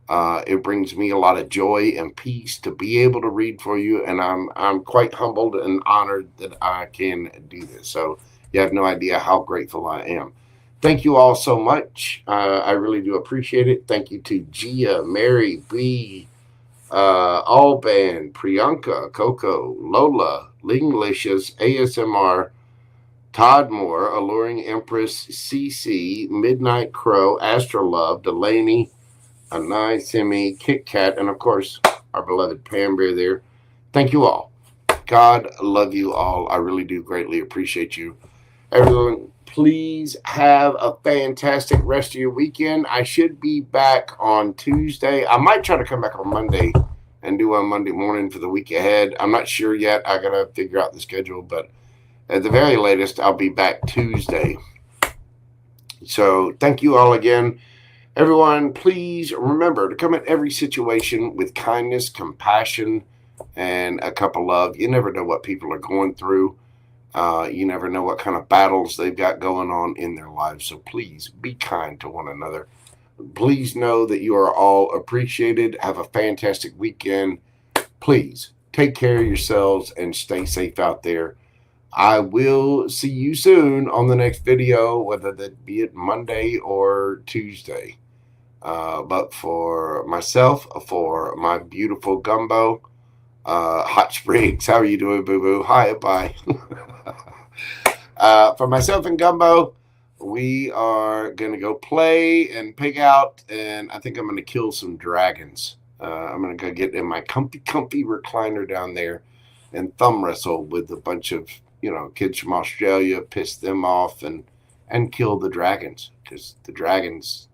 It brings me a lot of joy and peace to be able to read for you, and I'm quite humbled and honored that I can do this. So you have no idea how grateful I am. Thank you all so much. I really do appreciate it. Thank you to Gia, Mary, B, Alban, Priyanka, Coco, Lola, Lingalicious, ASMR, Todd Moore, Alluring, Empress, CeCe, Midnight Crow, Astro Love, Delaney, Anai, Simi, Kit Kat, and of course, our beloved Pam Bear there. Thank you all. God love you all. I really do greatly appreciate you. Everyone, please have a fantastic rest of your weekend. I should be back on Tuesday. I might try to come back on Monday and do one Monday morning for the week ahead. I'm not sure yet. I got to figure out the schedule, but at the very latest, I'll be back Tuesday. So thank you all again. Everyone, please remember to come at every situation with kindness, compassion, and a cup of love. You never know what people are going through. You never know what kind of battles they've got going on in their lives. So please be kind to one another. Please know that you are all appreciated. Have a fantastic weekend. Please take care of yourselves and stay safe out there. I will see you soon on the next video, whether that be it Monday or Tuesday. But for myself, for my beautiful Gumbo, Hot Springs, how are you doing, boo-boo? Hi, bye. For myself and Gumbo, we are going to go play and pig out, and I think I'm going to kill some dragons. I'm going to go get in my comfy recliner down there and thumb wrestle with a bunch of, kids from Australia, piss them off and kill the dragons. Because the dragons,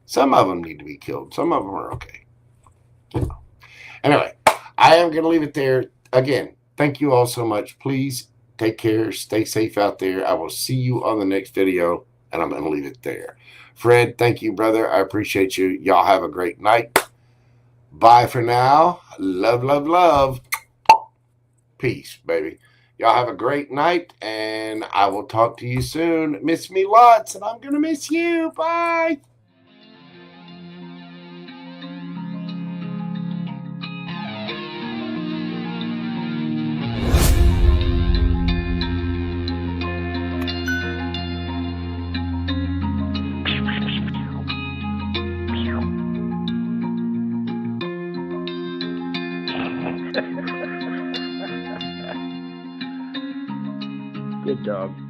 some of them need to be killed. Some of them are okay. Anyway, I am going to leave it there. Again, thank you all so much. Please take care. Stay safe out there. I will see you on the next video, and I'm going to leave it there. Fred, thank you, brother. I appreciate you. Y'all have a great night. Bye for now. Love, love, love. Peace, baby. Y'all have a great night, and I will talk to you soon. Miss me lots, and I'm going to miss you. Bye. Good dog.